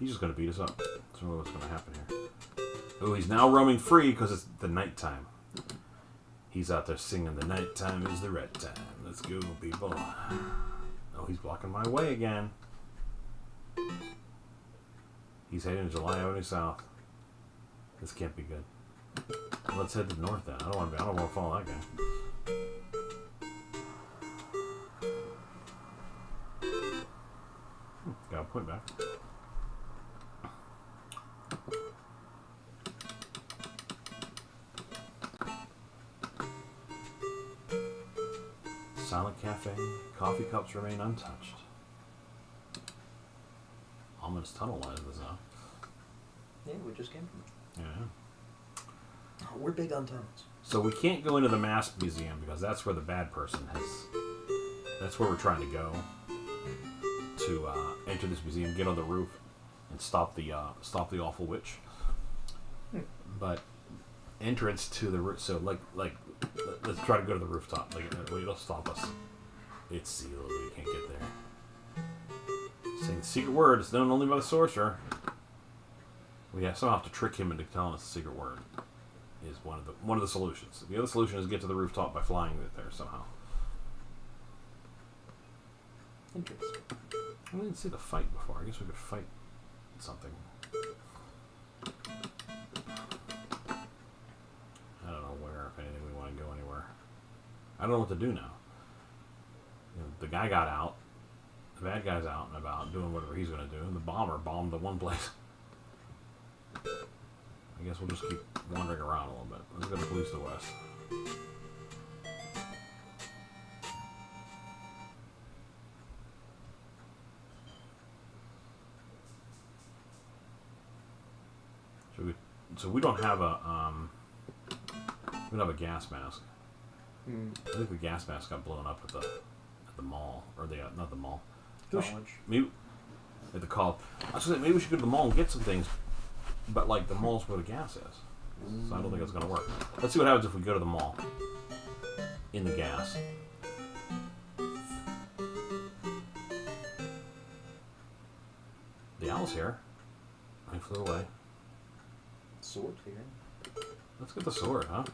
He's just going to beat us up. That's what's going to happen here. Oh, he's now roaming free because it's the nighttime. He's out there singing, the nighttime is the red time. Let's go, people. Oh, he's blocking my way again. He's heading to July Avenue South. This can't be good. Let's head to the north then. I don't want to follow that guy. Got a point back. Silent Cafe. Coffee cups remain untouched. Ominous tunnel lines this up. Yeah, we just came from it. Yeah. Oh, we're big on tunnels. So we can't go into the Mask Museum because that's where the bad person has. That's where we're trying to go to enter this museum, get on the roof, and stop the awful witch. But entrance to the roof. So let's try to go to the rooftop. It'll stop us. It's sealed. We can't get there. Saying the secret word is known only by the sorcerer. We somehow have to trick him into telling us the secret word. Is one of the solutions. The other solution is get to the rooftop by flying it there somehow. Interesting. I didn't see the fight before. I guess we could fight something. I don't know where, if anything, we want to go anywhere. I don't know what to do now. The guy got out. The bad guy's out and about doing whatever he's going to do. And the bomber bombed the one place. I guess we'll just keep wandering around a little bit. Let's go to Police to the West. So we don't have a we don't have a gas mask. I think the gas mask got blown up at the mall, or not the mall. College. Maybe at the college. I was gonna say maybe we should go to the mall and get some things, but like the mall's where the gas is, so I don't think it's gonna work. Let's see what happens if we go to the mall in the gas. The owl's here. He flew away. Sword here. Let's get the sword, huh?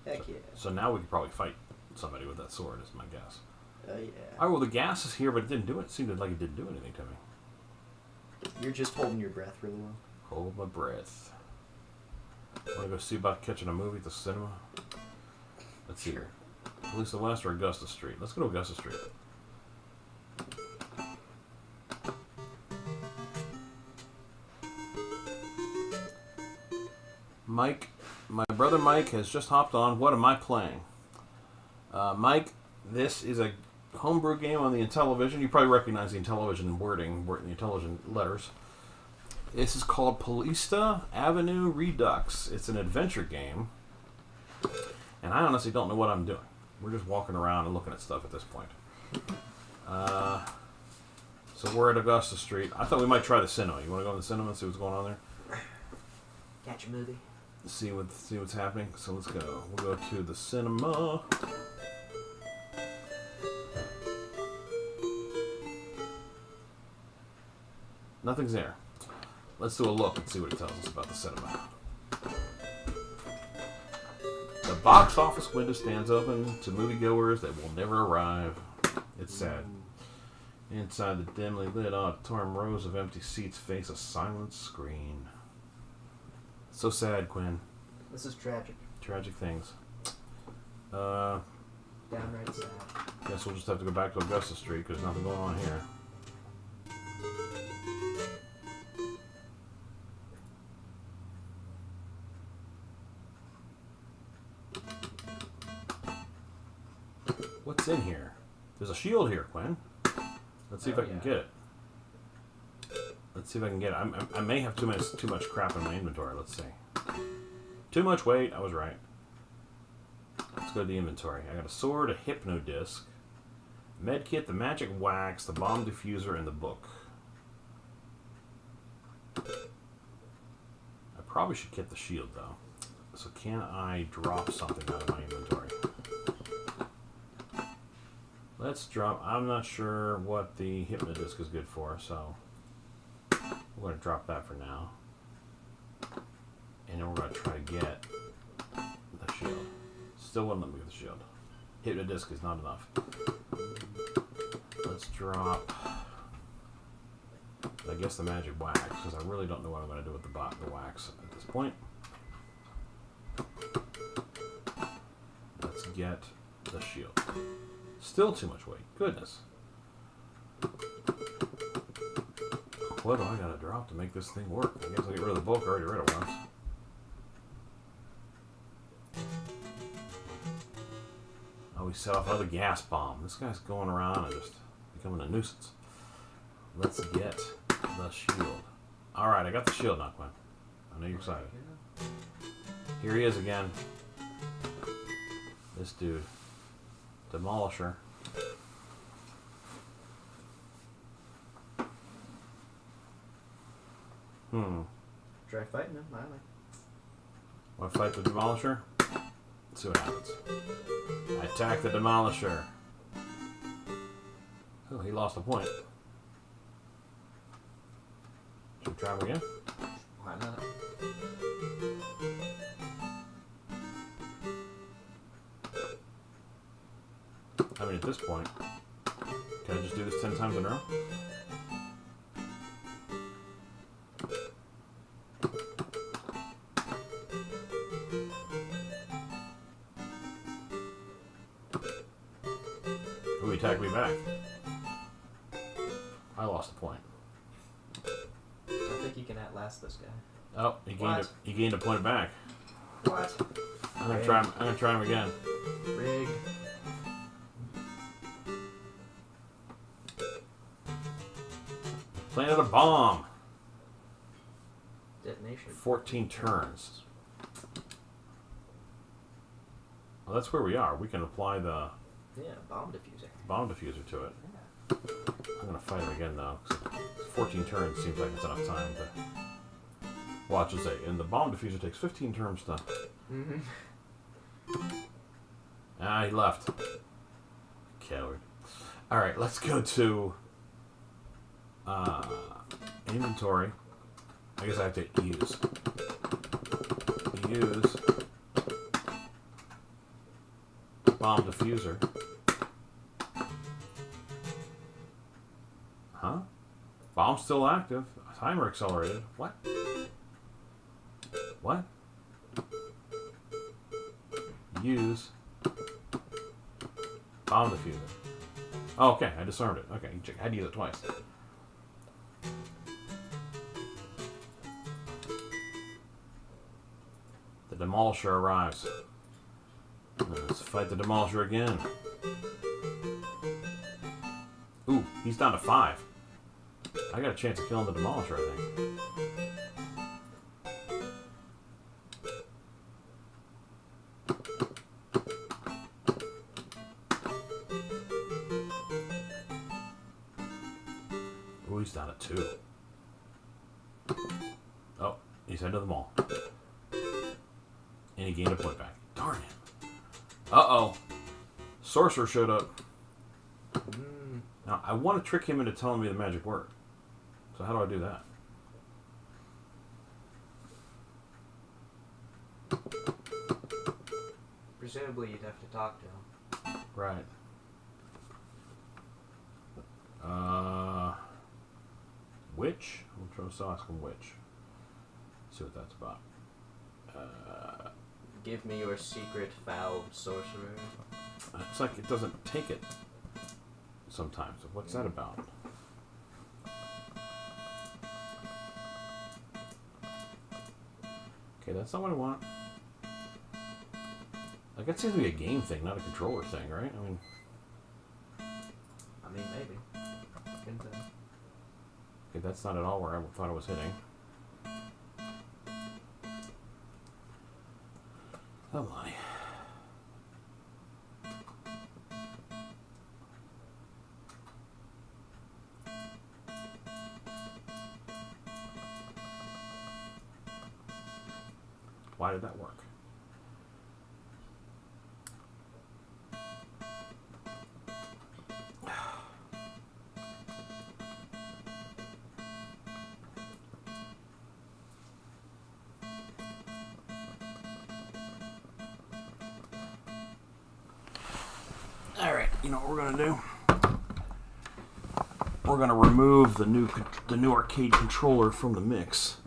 Heck yeah. So now we could probably fight somebody with that sword, is my guess. Yeah. Alright, well the gas is here, but it didn't do it. It seemed like it didn't do anything to me. You're just holding your breath really well. Hold my breath. Want to go see about catching a movie at the cinema? Let's see here. Police of the West or Augusta Street? Let's go to Augusta Street. Mike, my brother Mike has just hopped on. What am I playing? Mike, this is a homebrew game on the Intellivision. You probably recognize the Intellivision wording, the Intellivision letters. This is called Polista Avenue Redux. It's an adventure game, and I honestly don't know what I'm doing. We're just walking around and looking at stuff at this point. So we're at Augusta Street. I thought we might try the cinema. You want to go in the cinema and see what's going on there? Catch a movie. See what's happening. So let's go. We'll go to the cinema. Nothing's there. Let's do a look and see what it tells us about the cinema. The box office window stands open to moviegoers that will never arrive. It's sad. Inside the dimly lit auditorium, rows of empty seats face a silent screen. So sad, Quinn. This is tragic. Tragic things. Downright sad. Guess we'll just have to go back to Augusta Street because there's nothing going on here. What's in here? There's a shield here, Quinn. Let's see if I can get it. Let's see if I can get it. I may have too much crap in my inventory. Let's see. Too much weight. I was right. Let's go to the inventory. I got a sword, a hypno disc, medkit, the magic wax, the bomb diffuser, and the book. I probably should get the shield though. So can I drop something out of my inventory? Let's drop. I'm not sure what the hypno disc is good for, so we're going to drop that for now. And then we're going to try to get the shield. Still wouldn't let me get the shield. Hypno disc is not enough. Let's drop, I guess, the magic wax, because I really don't know what I'm going to do with the wax at this point. Let's get the shield. Still too much weight. Goodness. What do I gotta drop to make this thing work? I guess I'll get rid of the bulk. I already read it once. Oh, we set off another gas bomb. This guy's going around and just becoming a nuisance. Let's get the shield. Alright, I got the shield now, Quinn. I know you're excited. Here he is again. This dude. Demolisher. Try fighting him, finally. Want to fight the Demolisher? Let's see what happens. I attack the Demolisher. Oh, he lost a point. Should we try him again? Why not? I mean, at this point, can I just do this 10 times in a row? Who attacked me back? I lost a point. I think you can outlast this guy. Oh, he gained a point back. What? I'm gonna try him again. Rigged. Planted a bomb. Detonation. 14 turns. Well, that's where we are. We can apply the Yeah, bomb diffuser. bomb diffuser to it. Yeah. I'm gonna fight him again though. 14 turns seems like it's enough time to watch and say. And the bomb diffuser takes 15 turns to. Mm-hmm. Ah, he left. Coward. All right, let's go to inventory. I guess I have to use bomb diffuser. Huh? Bomb's still active. Timer accelerated. What? What? Use bomb diffuser. Oh, okay, I disarmed it. Okay, I had to use it twice. The Demolisher arrives. Let's fight the Demolisher again. Ooh, he's down to 5. I got a chance of killing the Demolisher, I think. Ooh, he's down at 2. Oh, he's heading to the mall. And he gained a point back. Darn it. Uh-oh. Sorcerer showed up. Now, I want to trick him into telling me the magic word. So how do I do that? Presumably, you'd have to talk to him. Right. Which? I'm trying to ask him which. See what that's about. Give me your secret foul sorcerer. It's like it doesn't take it sometimes. What's that about? Okay, that's not what I want. Like, that seems to be a game thing, not a controller thing, right? I mean, maybe. Couldn't tell. Okay, that's not at all where I thought I was hitting. Oh my. Why did that work? Alright, you know what we're gonna do? We're gonna remove the new arcade controller from the mix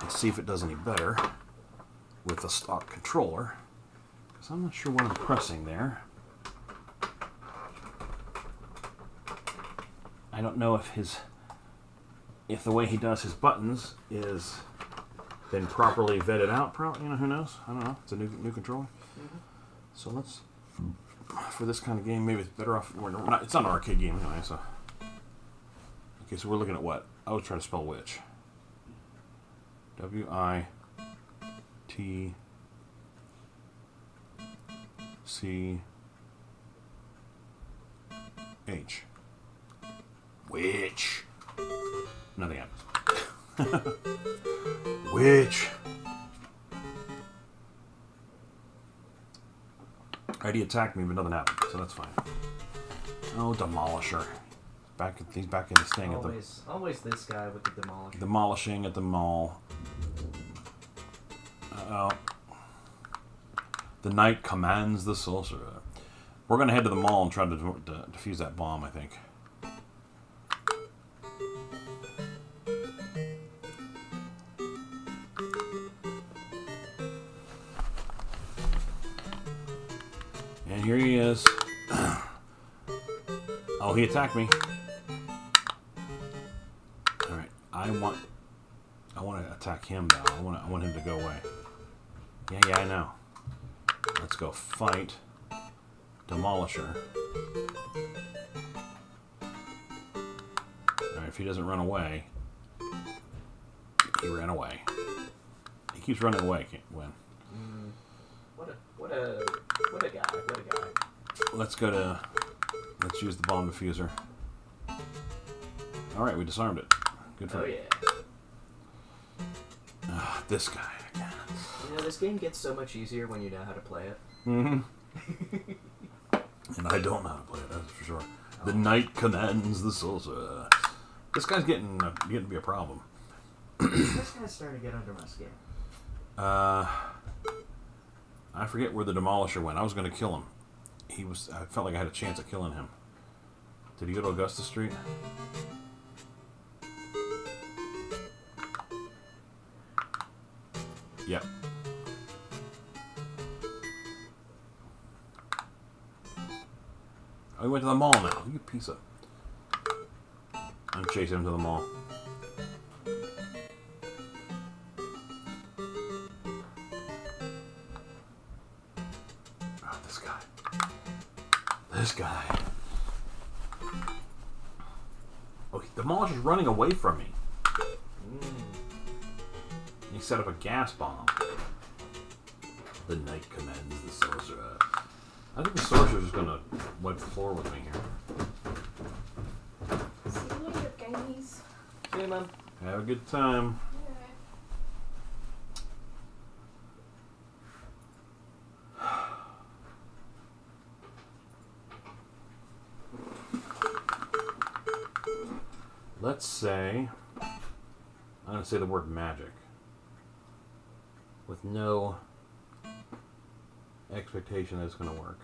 and see if it does any better with the stock controller, because I'm not sure what I'm pressing there. I don't know if the way he does his buttons is been properly vetted out. Probably, who knows? I don't know. It's a new controller. Mm-hmm. So let's, for this kind of game, maybe it's better off. It's not an arcade game anyway. So okay, so we're looking at what? I was trying to spell which. W-I-T-C-H. Which? Nothing happens. Which? Alright, he attacked me, but nothing happened, so that's fine. Oh, Demolisher. He's back in this thing. Always this guy with the Demolisher. Demolishing at the mall. Uh-oh. The knight commands the sorcerer. We're going to head to the mall and try to defuse that bomb, I think. And here he is. Oh, he attacked me. Alright, I want to attack him now. I want him to go away. Yeah, I know. Let's go fight Demolisher. Alright, if he doesn't run away. He ran away. He keeps running away, can't win. What a guy. Let's use the bomb diffuser. Alright, we disarmed it. Good for you. Yeah. This guy again. This game gets so much easier when you know how to play it. Mm-hmm. And I don't know how to play it, that's for sure. The knight commands the sorcerer. This guy's getting to be a problem. This guy's starting to get under my skin. I forget where the Demolisher went. I was going to kill him. I felt like I had a chance at killing him. Did he go to Augusta Street? Yep. Oh, he went to the mall now. You piece of... I'm chasing him to the mall. Oh, this guy. This guy. Oh, the Demolisher's running away from me. He set up a gas bomb. The knight commands the sorcerer. I think the sorcerer's just gonna wipe the floor with me here. See you later, guys. See you, Mom. Have a good time. Let's say I'm going to say the word magic. With no expectation that it's going to work.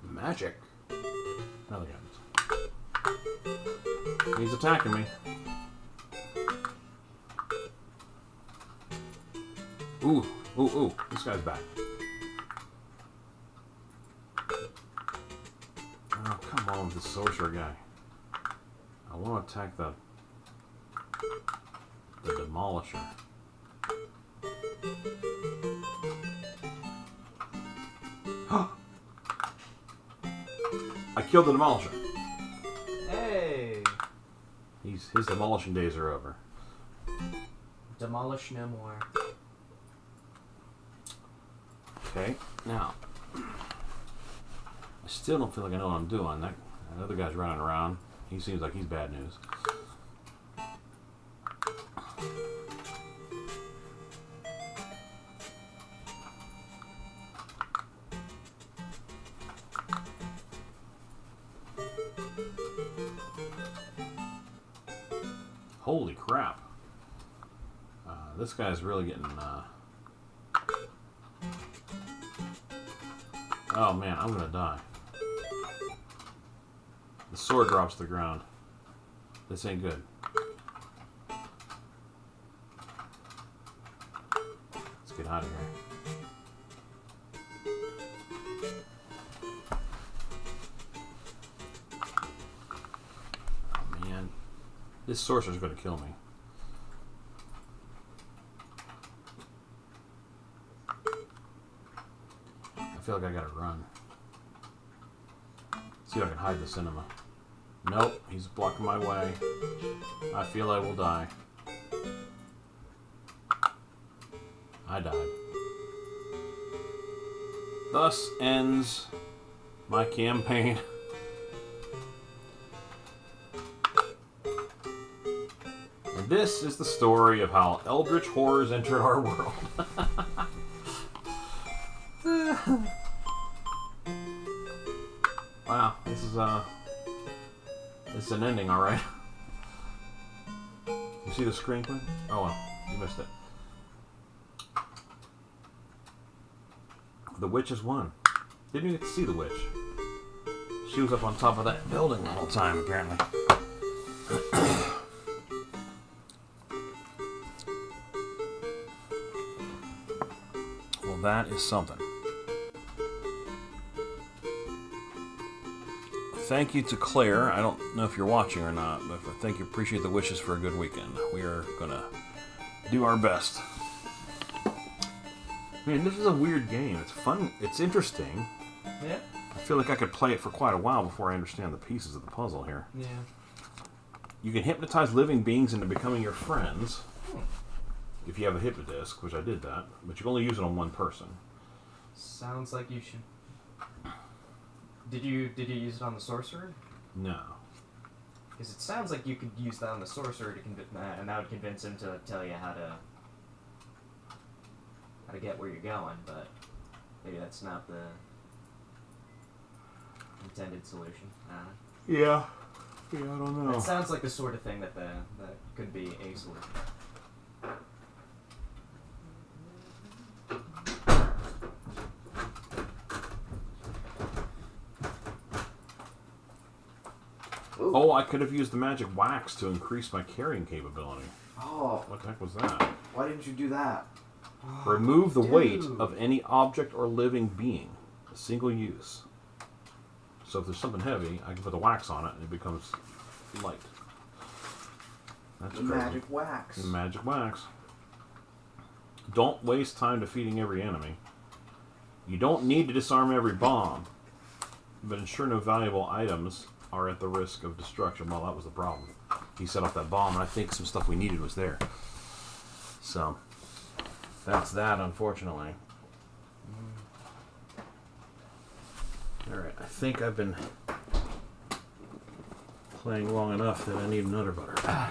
Magic. Nothing happens. He's attacking me. Ooh, ooh, ooh. This guy's back. Oh, come on with the sorcerer guy. I want to attack the demolisher. I killed the demolisher. Hey! His demolishing days are over. Demolish no more. Okay, now I still don't feel like I know what I'm doing. That other guy's running around. He seems like he's bad news. Holy crap. This guy's really getting... Oh man, I'm gonna die. The sword drops to the ground. This ain't good. Let's get out of here. Oh man. This sorcerer's gonna kill me. I feel like I gotta run. See if I can hide the cinema. Nope, he's blocking my way. I feel I will die. I died. Thus ends my campaign. And this is the story of how eldritch horrors entered our world. Wow, this is an ending, all right. You see the screen, Quinn? Oh well, you missed it. The witch has won. Didn't even get to see the witch. She was up on top of that building the whole time, apparently. Well, that is something. Thank you to Claire. I don't know if you're watching or not, but thank you. Appreciate the wishes for a good weekend. We are gonna do our best. Man, this is a weird game. It's fun. It's interesting. Yeah. I feel like I could play it for quite a while before I understand the pieces of the puzzle here. Yeah. You can hypnotize living beings into becoming your friends. If you have a hypnodisc, which I did that, but you can only use it on one person. Sounds like you should. Did you use it on the sorcerer? No. Because it sounds like you could use that on the sorcerer to and that would convince him to tell you how to get where you're going. But maybe that's not the intended solution. Yeah. Yeah, I don't know. It sounds like the sort of thing that could be a solution. Ooh. Oh, I could have used the magic wax to increase my carrying capability. Oh, What the heck was that? why didn't you do that? Remove the weight Dude. of any object or living being. A single use. So if there's something heavy, I can put the wax on it and it becomes light. That's The crazy. magic wax. Magic wax. Don't waste time defeating every enemy. You don't need to disarm every bomb, but ensure no valuable items are at the risk of destruction. Well, that was the problem. He set off that bomb, and I think some stuff we needed was there. So, that's that, unfortunately. Alright, I think I've been playing long enough that I need another butter. I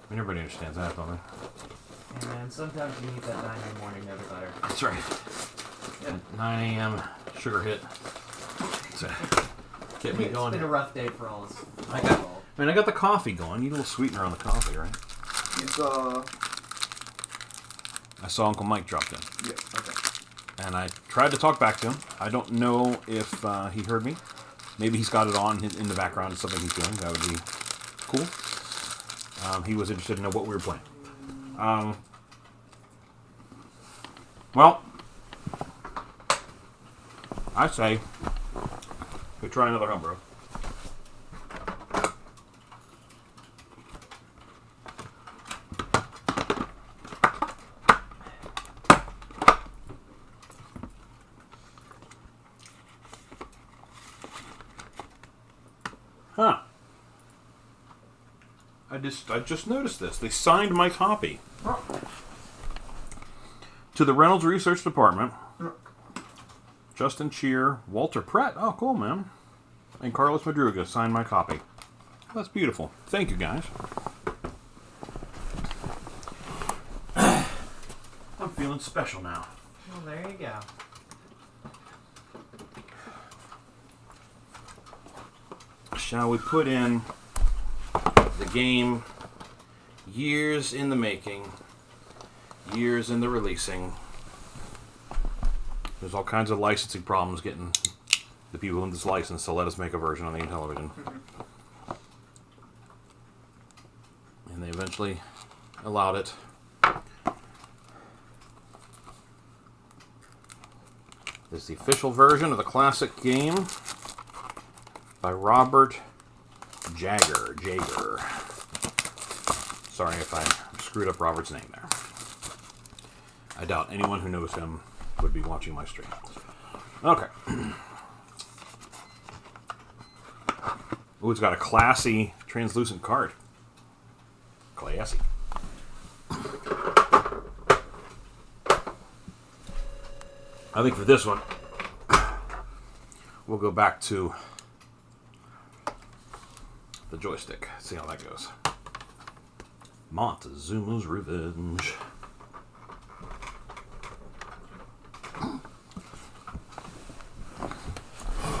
mean, everybody understands that, don't they? And sometimes you need that 9 in the morning never butter. That's right. At 9 a.m. sugar hit. To get me It's going. been a rough day for all of us. I got the coffee going. Need a little sweetener on the coffee, right? He's I saw Uncle Mike dropped in. yeah, okay. And I tried to talk back to him. I don't know if he heard me. Maybe he's got it on in the background. It's something he's doing. That would be cool. He was interested to know what we were playing. Well, I say we try another homebrew. Huh. I just noticed this. They signed my copy. To the Reynolds Research Department. Justin Cheer, Walter Pratt. Oh, cool, man. And Carlos Madruga signed my copy. That's beautiful. Thank you, guys. I'm feeling special now. Well, there you go. Shall we put in the game years in the making, years in the releasing. There's all kinds of licensing problems getting the people in this license to let us make a version on the Intellivision. And they eventually allowed it. This is the official version of the classic game by Robert Jager. Sorry if I screwed up Robert's name there. I doubt anyone who knows him would be watching my stream. Okay. Ooh, it's got a classy translucent card. Classy. I think for this one, we'll go back to the joystick. See how that goes. Montezuma's Revenge.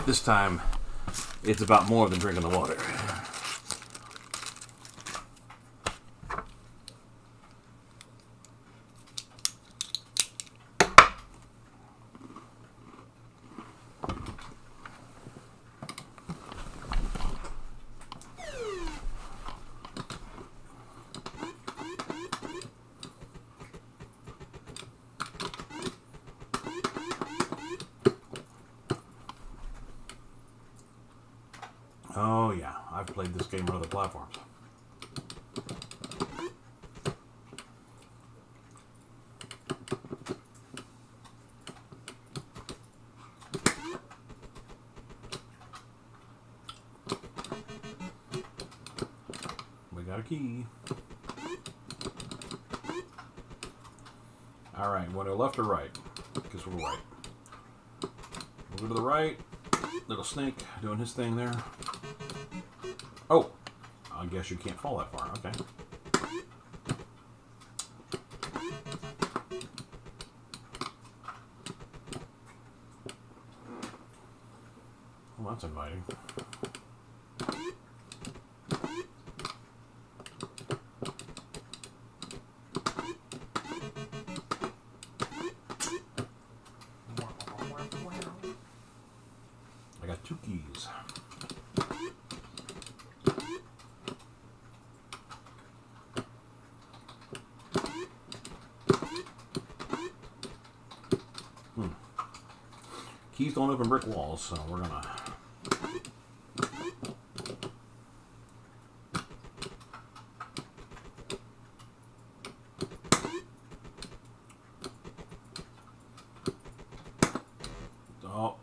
This time, it's about more than drinking the water. Oh yeah, I've played this game on other platforms. We got a key. Alright, want to left or right? Because we're right. We'll go to the right. Little snake doing his thing there. Oh, I guess you can't fall that far. Okay. Well, that's inviting. I got 2 keys. Keys don't open brick walls, so we're gonna... Oh.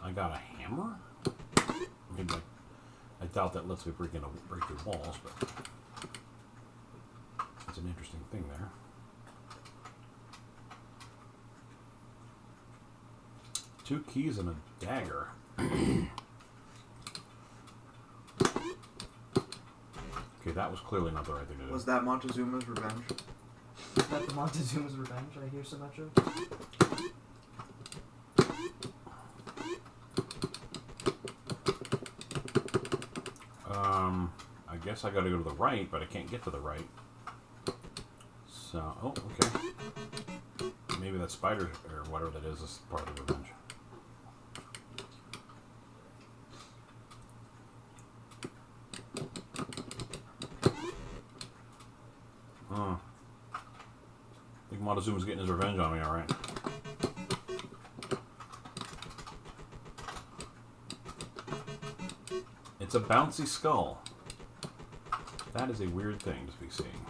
I got a hammer? I mean, like, I doubt that lets me break through walls, but... That's an interesting thing there. Two keys and a dagger. Okay, Okay, that was clearly not the right thing to do. Was that Montezuma's revenge? Is that the Montezuma's revenge I hear so much of? I guess I gotta go to the right, but I can't get to the right. So, oh, okay. Maybe that spider, or whatever that is part of the revenge. I think Montezuma's getting his revenge on me, alright. It's a bouncy skull. That is a weird thing to be seeing.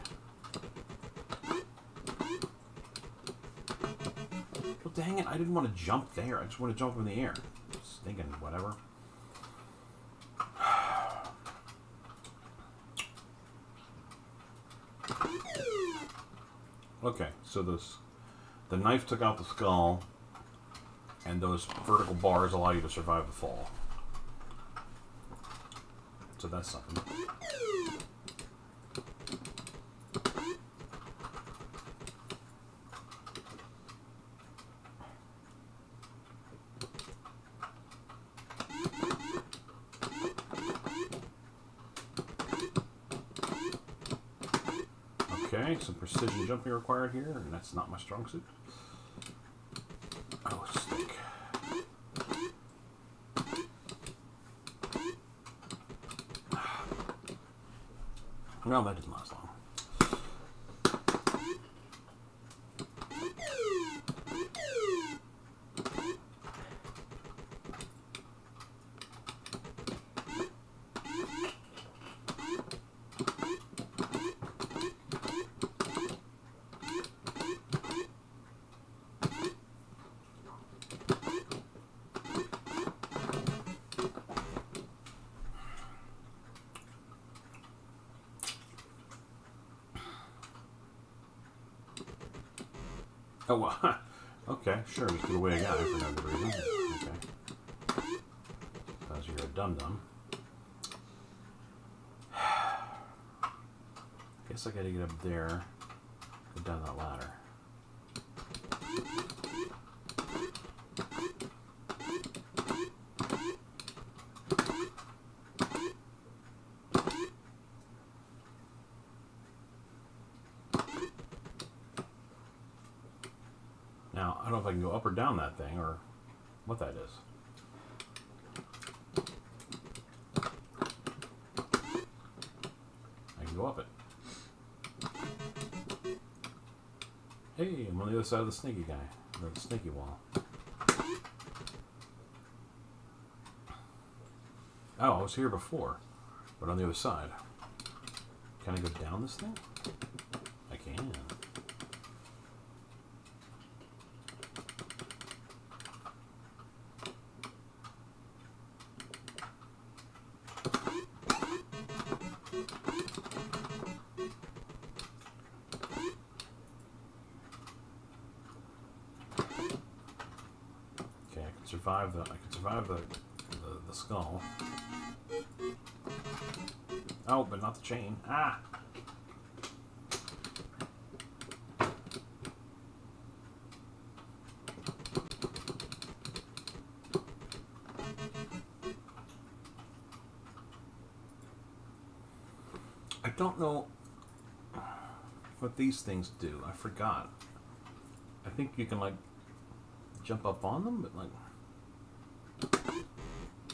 Well, dang it, I didn't want to jump there. I just want to jump in the air. Just thinking, whatever. Okay, so the knife took out the skull, and those vertical bars allow you to survive the fall. So that's something. Okay, some precision jumping required here, and that's not my strong suit. Oh, stick. Well, that didn't last long. Oh, well, okay, sure, just put away a guy for no good reason. Okay. Because you're a dum-dum. Guess I gotta get up there, go down that ladder. Now, I don't know if I can go up or down that thing, or what that is. I can go up it. Hey, I'm on the other side of the snaky guy, the snaky wall. Oh, I was here before, but on the other side. Can I go down this thing? I can. I can survive the skull. Oh, but not the chain. Ah! I don't know what these things do. I forgot. I think you can, like, jump up on them, but, like...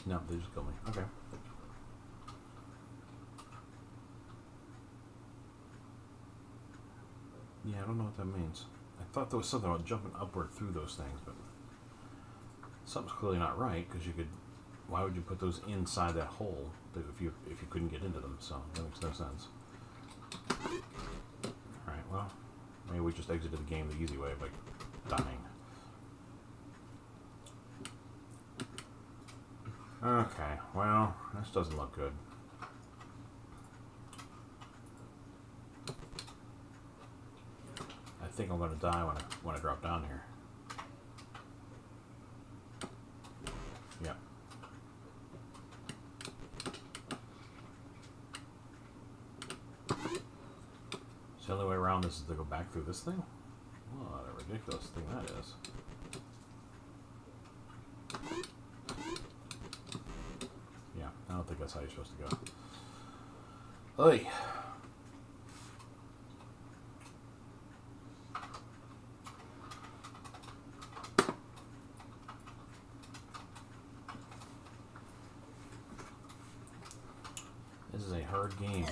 No, they just kill me. Okay. Yeah, I don't know what that means. I thought there was something about jumping upward through those things, but something's clearly not right, because you could... Why would you put those inside that hole if you couldn't get into them? So that makes no sense. Alright, well, maybe we just exited the game the easy way by dying. Okay, well, this doesn't look good. I think I'm going to die when I drop down here. Yep. The only way around this is to go back through this thing? What a ridiculous thing that is. Yeah, I don't think that's how you're supposed to go. Oy. This is a hard game.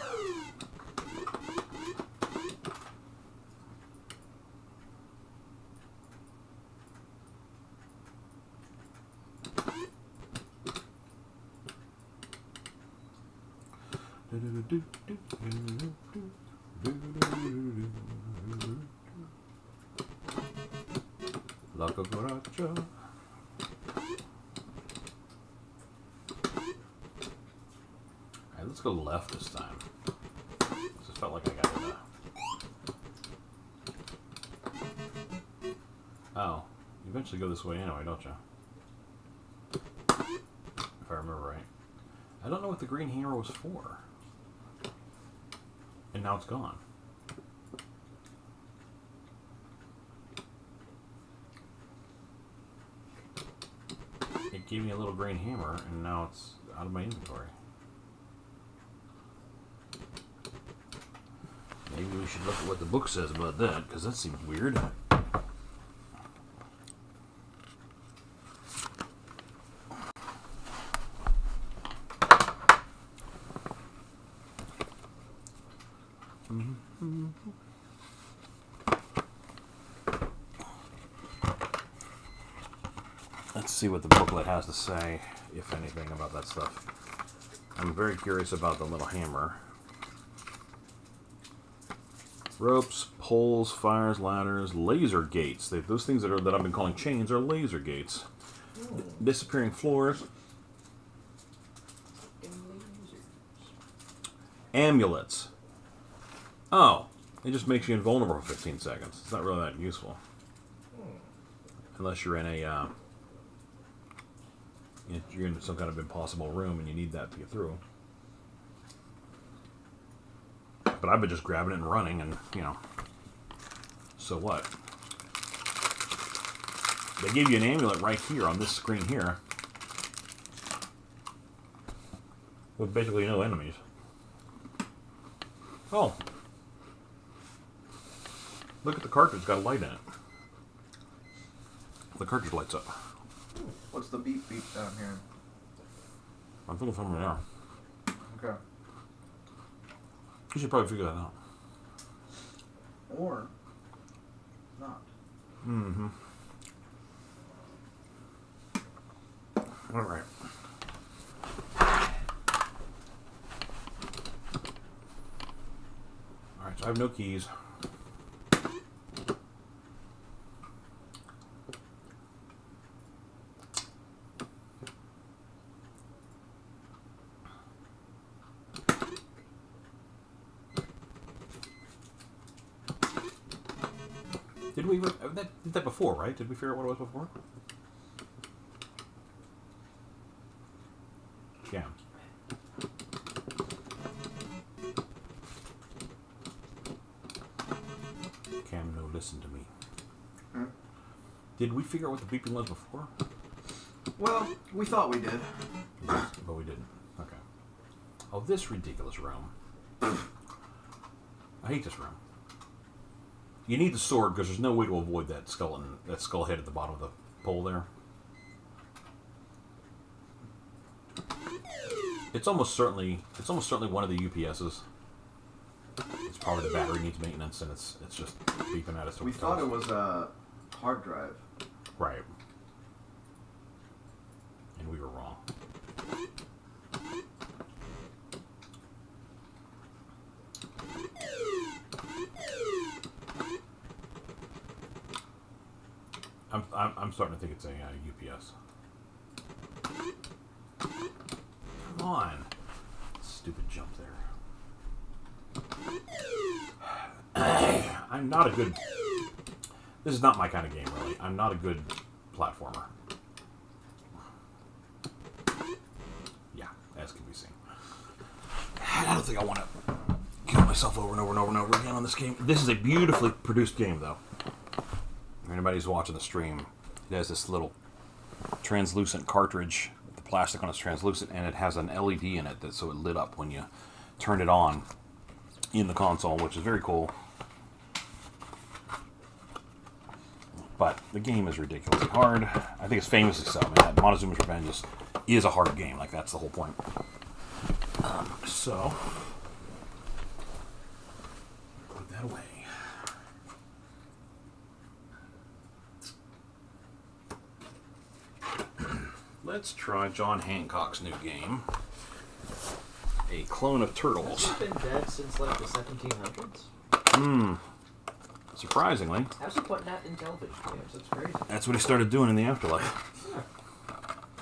La cucaracha. Alright, let's go left this time. Just felt like I got it. Oh, you eventually go this way anyway, don't you? If I remember right. I don't know what the green hammer was for. And now it's gone. It gave me a little green hammer, and now it's out of my inventory. Maybe we should look at what the book says about that, because that seems weird. Let's see what the booklet has to say, if anything, about that stuff. I'm very curious about the little hammer. Ropes, poles, fires, ladders, laser gates. Those things that I've been calling chains are laser gates. Disappearing floors. Amulets. Oh, it just makes you invulnerable for 15 seconds. It's not really that useful. Unless you're in a you're in some kind of impossible room and you need that to get through. But I've been just grabbing it and running, and so what? They gave you an amulet right here on this screen here with basically no enemies. Oh, look at the cartridge, it's got a light in it. The cartridge lights up. What's the beep beep down here? I'm thinking something there. Okay. You should probably figure that out. Or not. Mm-hmm. All right. All right, so I have no keys. Did we did that before, right? Did we figure out what it was before? Yeah. Cam, no, listen to me. Hmm? Did we figure out what the beeping was before? Well, we thought we did. But we didn't. Okay. Oh, this ridiculous room. I hate this room. You need the sword because there's no way to avoid that skull head at the bottom of the pole there. It's almost certainly one of the UPSs. It's probably the battery needs maintenance, and it's just beeping at us. We thought it was a hard drive. Right. And we were wrong. I'm starting to think it's a UPS. Come on. Stupid jump there. I'm not a good... This is not my kind of game, really. I'm not a good platformer. Yeah, as can be seen. I don't think I want to kill myself. myself over and over and over and over again on this game. This is a beautifully produced game, though. For anybody who's watching the stream, it has this little translucent cartridge. The plastic on it's translucent, and it has an LED in it, so it lit up when you turned it on in the console, which is very cool. But the game is ridiculously hard. I think it's famously so. I mean, that Montezuma's Revenge is a hard game. Like, that's the whole point. So, put that away. Let's try John Hancock's new game. A clone of Turtles. Has he been dead since like the 1700s? Surprisingly, How's he putting that in television games? That's crazy. that's what he started doing in the afterlife.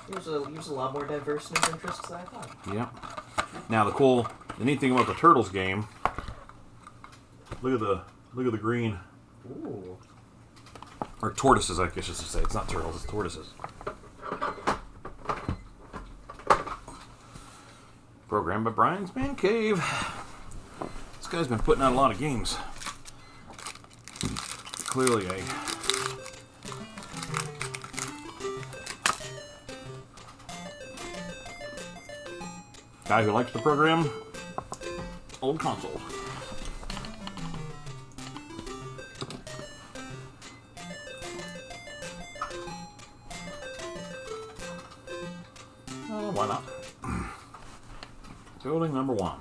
He was a lot more diverse in his interests than I thought. Yeah. Now the neat thing about the Turtles game. Look at the green, Ooh. or tortoises, I guess I should say. It's not turtles, it's tortoises. Programmed by Brian's Man Cave. This guy's been putting out a lot of games. Clearly a guy who likes to program old consoles. Oh, why not? Building number 1.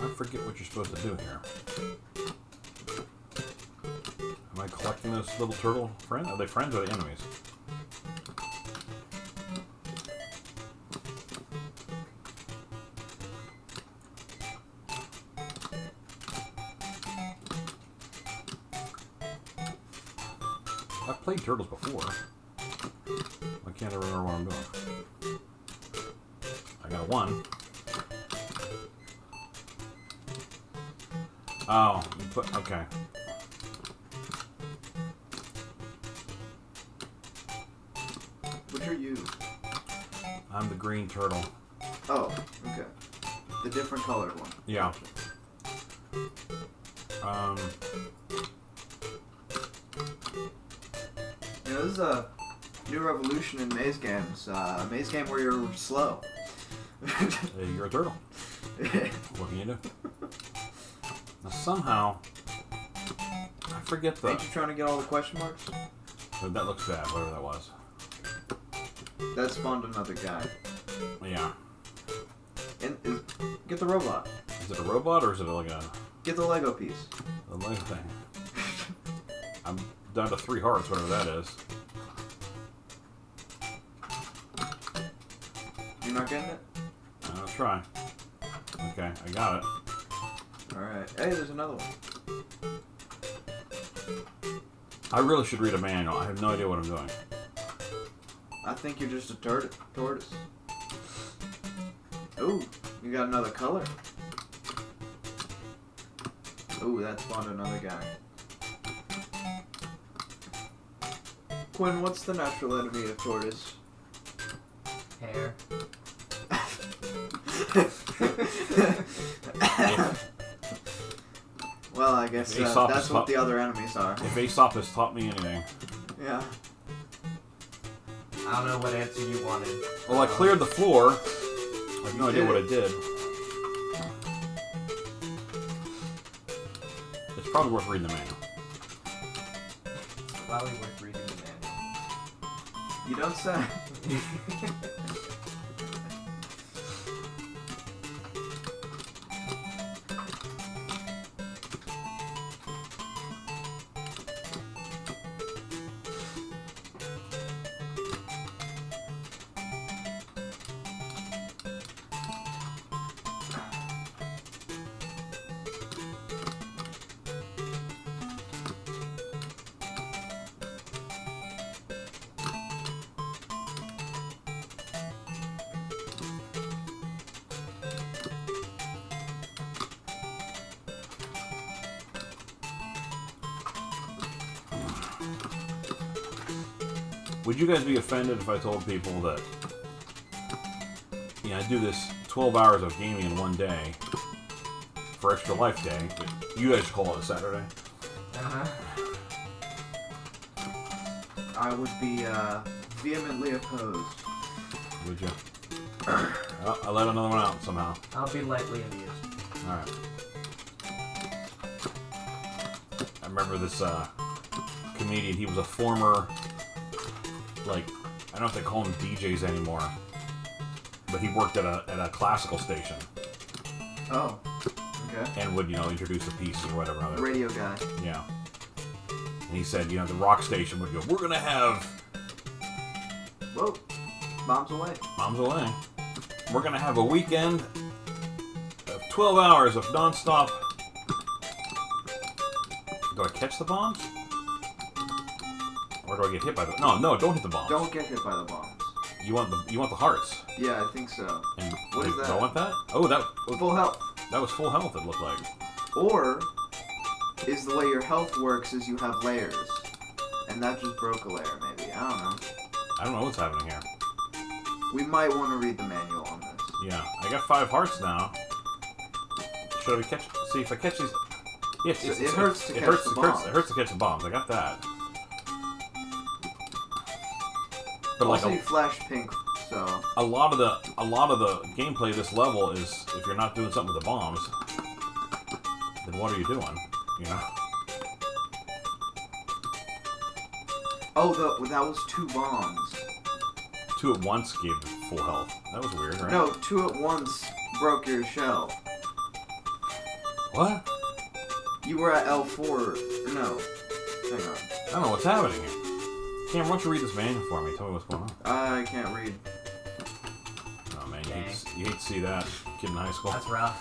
I forget what you're supposed to do here. Am I collecting this little turtle friend? Are they friends or are they enemies? I've played Turtles before. I can't remember what I'm doing. I got a 1. Oh, you put, okay. Which are you? I'm the green turtle. Oh, okay. The different colored one. Yeah. You know, this is a new revolution in maze games. A maze game where you're slow. You're a turtle. What can you do? Now somehow, I forget the. Ain't you trying to get all the question marks? That looks bad, whatever that was. That spawned another guy. Yeah. Get the robot. Is it a robot or is it like a Get the Lego piece. Lego thing? I'm down to 3 hearts, whatever that is. You're not getting it? I'll try. Okay, I got it. Alright. Hey, there's another one. I really should read a manual. I have no idea what I'm doing. I think you're just a tortoise. Ooh, you got another color. Ooh, that spawned another guy. Quinn, what's the natural enemy of tortoise? Hair. Well, I guess Aesop that's is what top- the other enemies are. If Aesop has taught me anything. Yeah. I don't know what answer you wanted. Well, I cleared the floor. I have no idea what I did. It's probably worth reading the manual. Probably worth reading the manual. You don't say. Would you guys be offended if I told people that, I do this 12 hours of gaming in one day for Extra Life Day? You guys call it a Saturday. Uh-huh. I would be vehemently opposed. Would you? Oh, I let another one out somehow. I'll be lightly amused. Alright. I remember this comedian, he was a former, like, I don't know if they call him DJs anymore, but he worked at a classical station. Oh, okay. And would, introduce a piece or whatever. Other. Radio guy. Yeah. And he said, the rock station would go, we're gonna have... Whoa. Bombs away. Bombs away. We're gonna have a weekend of 12 hours of non-stop... Do I catch the bombs? Or do I get hit by the... No, don't hit the bombs. Don't get hit by the bombs. You want the hearts. Yeah, I think so. And What is do that? I want that? Oh, that Full health. was full health, it looked like. Or is the way your health works is you have layers. And that just broke a layer, maybe. I don't know. I don't know what's happening here. We might want to read the manual on this. Yeah, I got 5 hearts now. Should I catch... See, if I catch these... Yes, It hurts to catch the bombs. It hurts to catch the bombs. I got that. But like Also, you flash pink, so... a lot of the gameplay of this level is if you're not doing something with the bombs, then what are you doing? Oh, that was 2 bombs. 2 at once gave full health. That was weird, right? No, 2 at once broke your shell. What? You were at L4. No. Hang on. I don't know what's happening here. Cam, why don't you read this manual for me? Tell me what's going on. I can't read. Oh man, Dang. you hate to see that kid in high school. That's rough.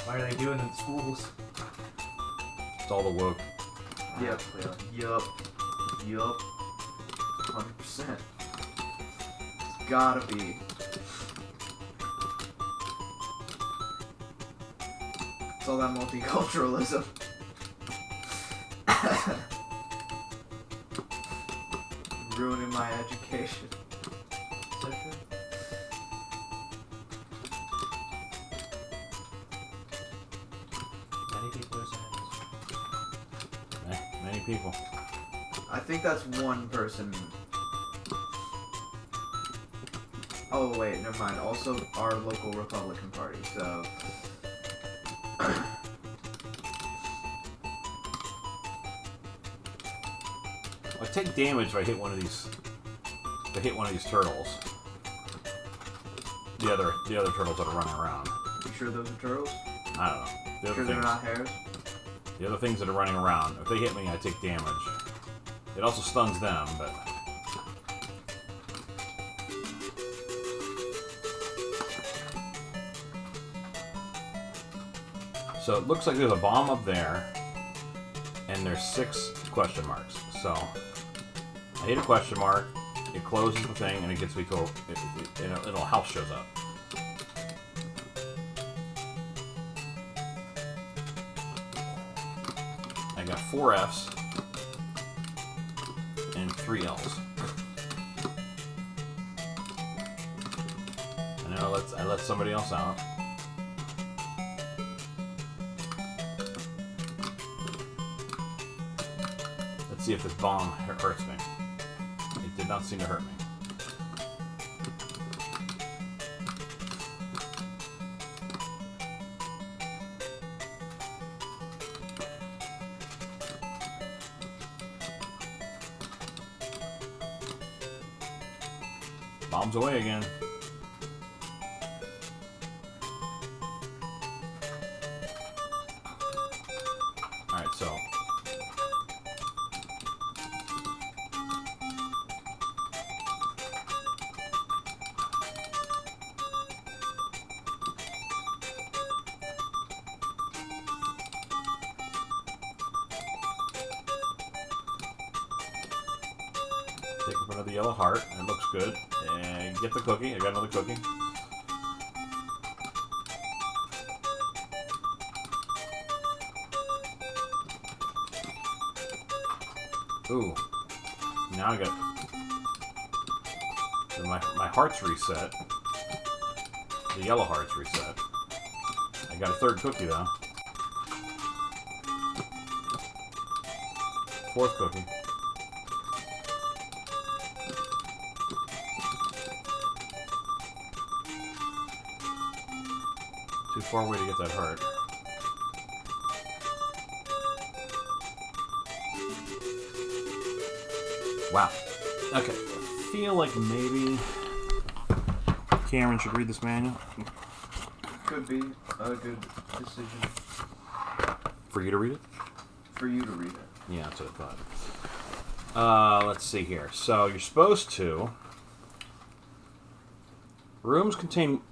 Why are they doing it in schools? It's all the woke. Yep. Yup. 100%. It's gotta be. It's all that multiculturalism. Ruining my education. Is that true? Many people are saying this. Many people. I think that's one person. Oh wait, never mind. Also, our local Republican Party. So, I take damage if I hit one of these. If I hit one of these turtles. The other turtles that are running around. you sure those are turtles? I don't know. The Sure other they're things, not hares? the other things that are running around. If they hit me, I take damage. It also stuns them, but. So it looks like there's a bomb up there, and there's 6 question marks. So I hit a question mark, it closes the thing, and it gets me to a house shows up. I got 4 Fs and 3 Ls. And then I let somebody else out. Let's see if this bomb hurts me. It did not seem to hurt me. Bombs away again. Alright, so take up another yellow heart. It looks good. And get the cookie. I got another cookie. Ooh. Now I got... So my heart's reset. The yellow heart's reset. I got a third cookie, though. Fourth cookie. Too far away to get that heart. Wow. Okay. I feel like maybe Cameron should read this manual. Could be a good decision For you to read it? for you to read it. Yeah, that's what I thought. Let's see here. So you're supposed to. Rooms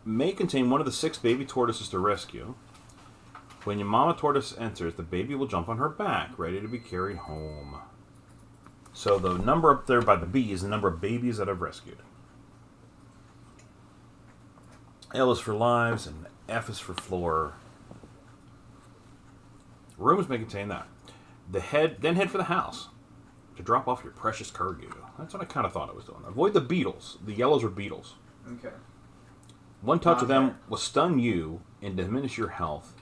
may contain one of the 6 baby tortoises to rescue. When your mama tortoise enters, the baby will jump on her back, ready to be carried home. So the number up there by the B is the number of babies that I've rescued. L is for lives, and F is for floor. Rooms may contain that. Then head for the house to drop off your precious cargo. That's what I kind of thought I was doing. Avoid the beetles. The yellows are beetles. Okay. One touch of them Okay. will stun you and diminish your health.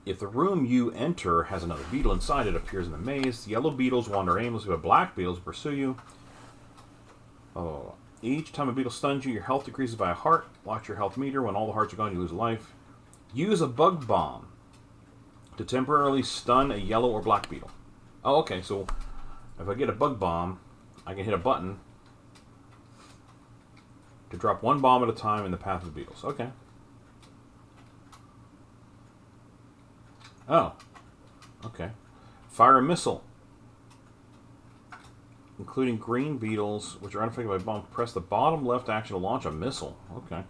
If the room you enter has another beetle inside, it appears in the maze. Yellow beetles wander aimlessly, but black beetles pursue you. Oh. Each time a beetle stuns you, your health decreases by a heart. Watch your health meter. When all the hearts are gone, you lose a life. Use a bug bomb to temporarily stun a yellow or black beetle. Oh, okay. So if I get a bug bomb, I can hit a button to drop one bomb at a time in the path of the beetles. Okay. Oh. Okay. Fire a missile, including green beetles, which are unaffected by bombs. Press the bottom left action to launch a missile. Okay.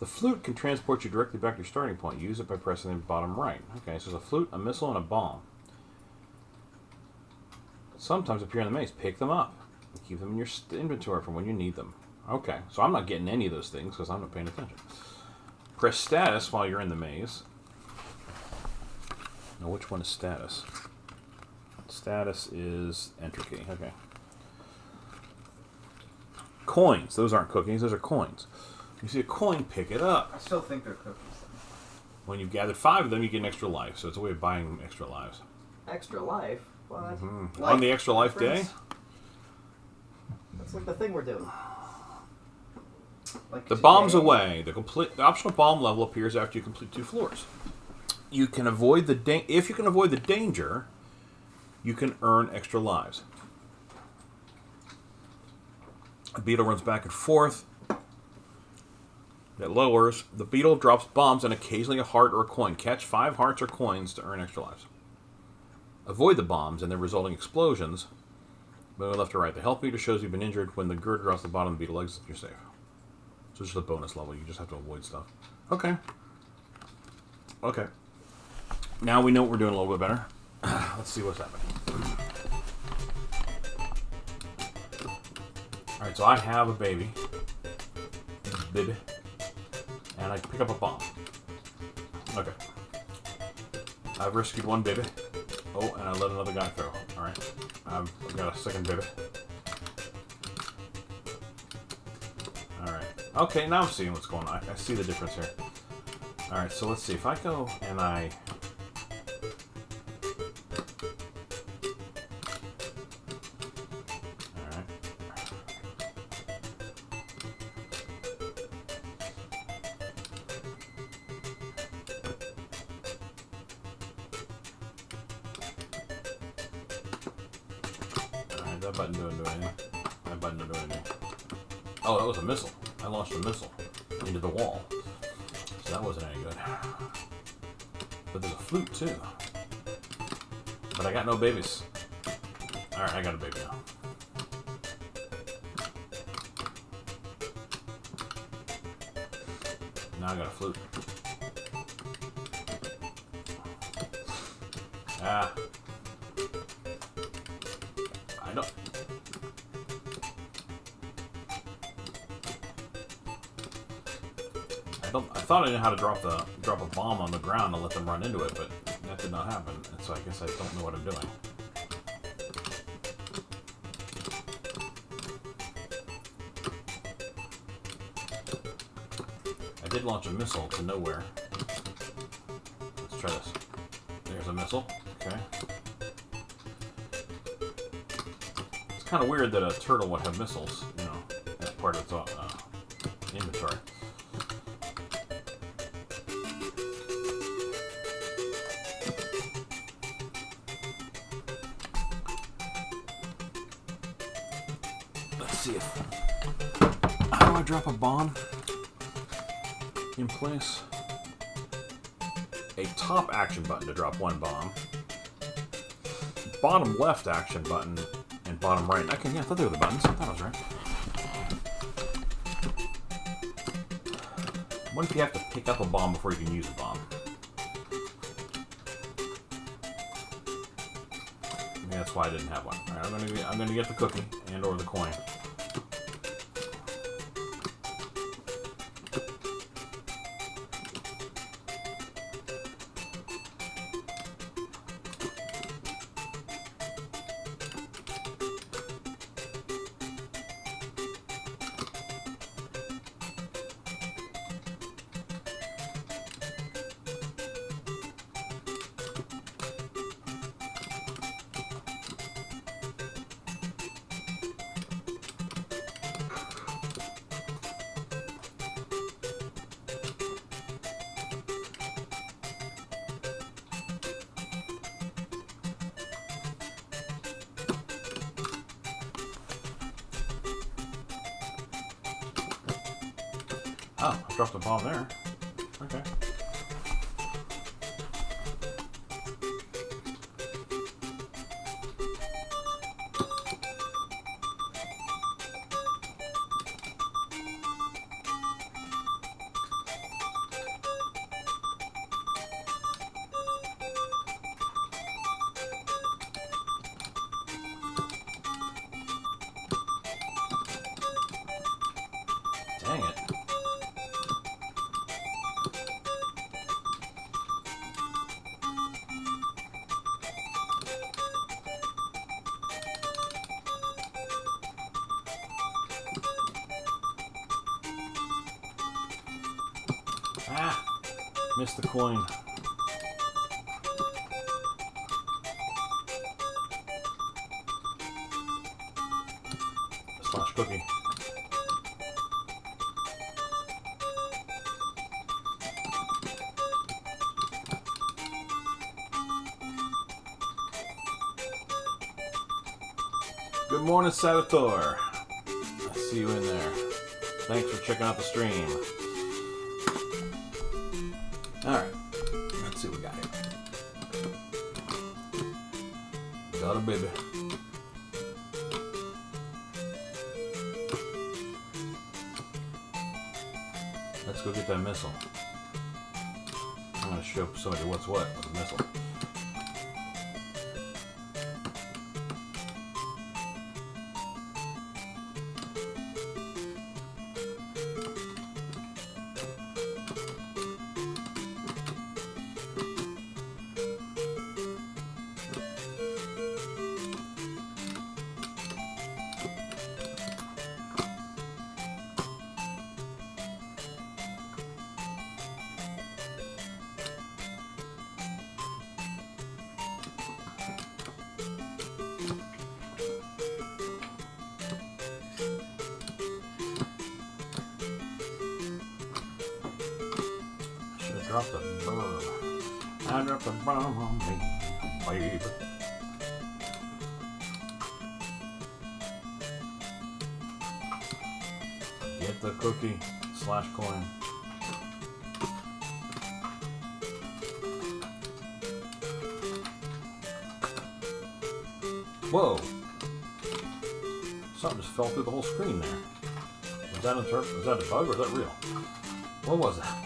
The flute can transport you directly back to your starting point. Use it by pressing the bottom right. Okay, so there's a flute, a missile, and a bomb. Sometimes appear in the maze. Pick them up and keep them in your inventory for when you need them. Okay, so I'm not getting any of those things because I'm not paying attention. Press status while you're in the maze. Now, which one is status? Status is enter key. Okay. Coins. Those aren't cookies. Those are coins. You see a coin, pick it up. I still think they're cookies. When you've gathered 5 of them, you get an extra life. So it's a way of buying extra lives. Extra life? What? On the extra life day? Difference? That's like the thing we're doing. Like The today. bomb's away. The optional bomb level appears after you complete 2 floors. You can avoid if you can avoid the danger, you can earn extra lives. A beetle runs back and forth. It lowers. The beetle drops bombs and occasionally a heart or a coin. Catch 5 hearts or coins to earn extra lives. Avoid the bombs and their resulting explosions. Moving left to right. The health meter shows you've been injured. When the girder across the bottom of the beetle exits, you're safe. So it's just a bonus level. You just have to avoid stuff. Okay. Okay. Now we know what we're doing a little bit better. Let's see what's happening. Alright, so I have a baby. And I pick up a bomb. Okay. I've rescued 1 baby. Oh, and I let another guy throw. Alright. I've got a second baby. Alright. Okay, now I'm seeing what's going on. I see the difference here. Alright, so let's see. If I go and I... Alright. Alright, that button doesn't do anything. That button doesn't do anything. Oh, that was a missile. I launched a missile into the wall. So that wasn't any good. But there's a flute too. But I got no babies. Alright, I got a baby now. Now I got a flute. Ah. I don't... I thought I knew how to drop a bomb on the ground and let them run into it, but that did not happen, and so I guess I don't know what I'm doing. did launch a missile to nowhere. Let's try this. There's a missile. Okay. It's kind of weird that a turtle would have missiles, you know, as part of its inventory. Let's see if... How do I drop a bomb in place? A top action button to drop one bomb. Bottom left action button and bottom right. Okay, yeah, I thought they were the buttons. I thought I was right. What if you have to pick up a bomb before you can use a bomb? Maybe that's why I didn't have one. All right, I'm gonna get the cookie and/or the coin. Oh, I dropped a bomb there. Okay. Dang it. Ah! Missed the coin. Slash cookie. Good morning, Saboteur. I see you in there. Thanks for checking out the stream. Alright, let's see what we got here. Got a baby. Let's go get that missile. I'm going to show somebody what's what with a missile. Dropped a bomb. I dropped a bomb on me, baby. Get the cookie slash coin. Whoa! Something just fell through the whole screen there. Was that a bug or is that real? What was that?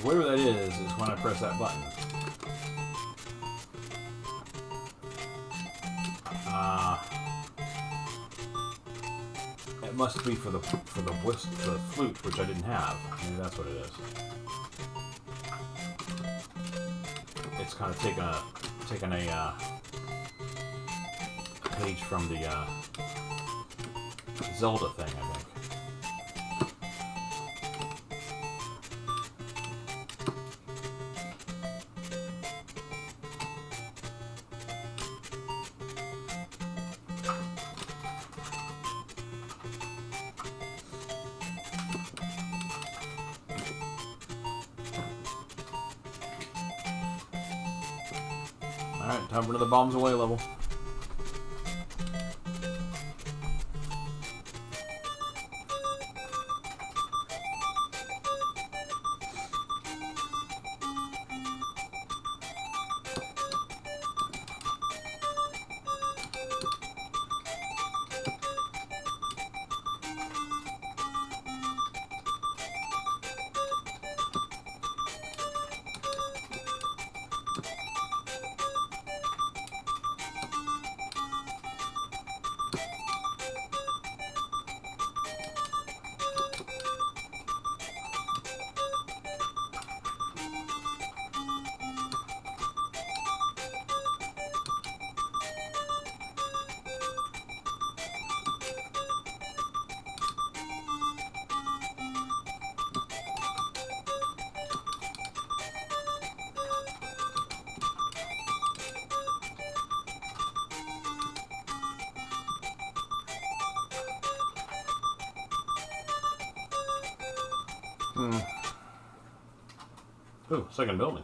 Whatever that is when I press that button. It must be for the flute, which I didn't have. Maybe that's what it is. It's kind of taken a page from the Zelda thing, I think. Alright, time for another bombs away level. Ooh, second building.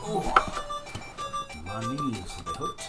My knees, they hurt.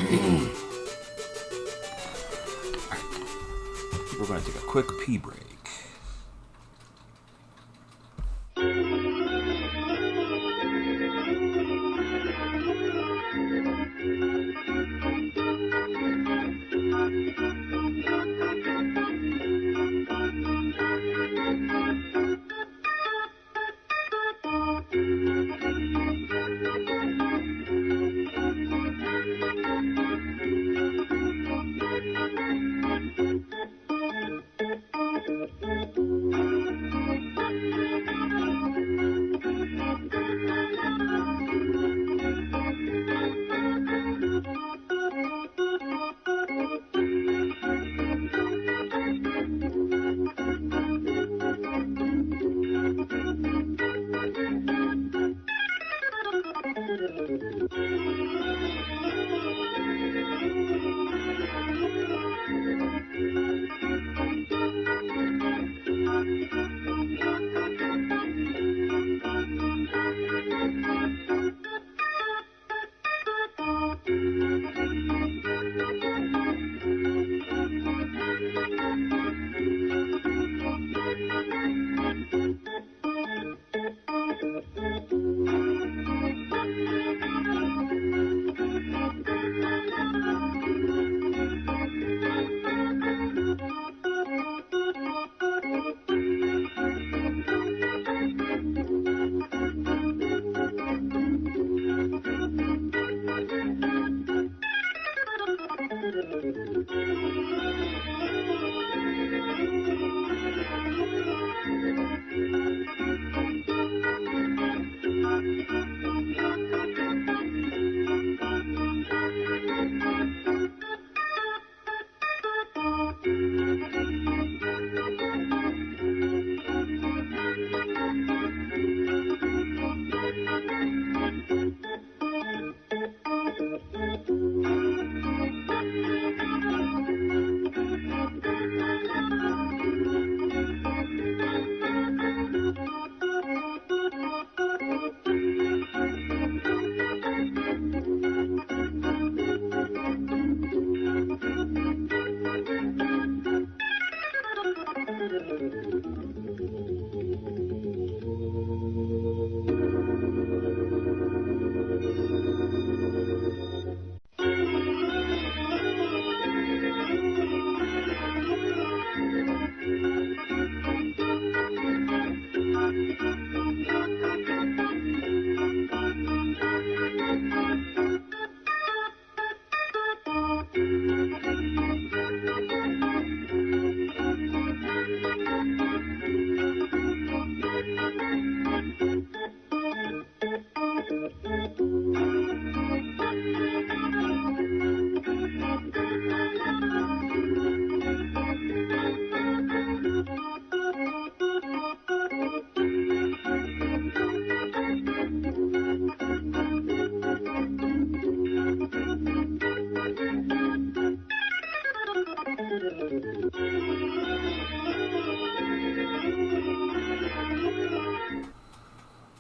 We're going to take a quick pee break.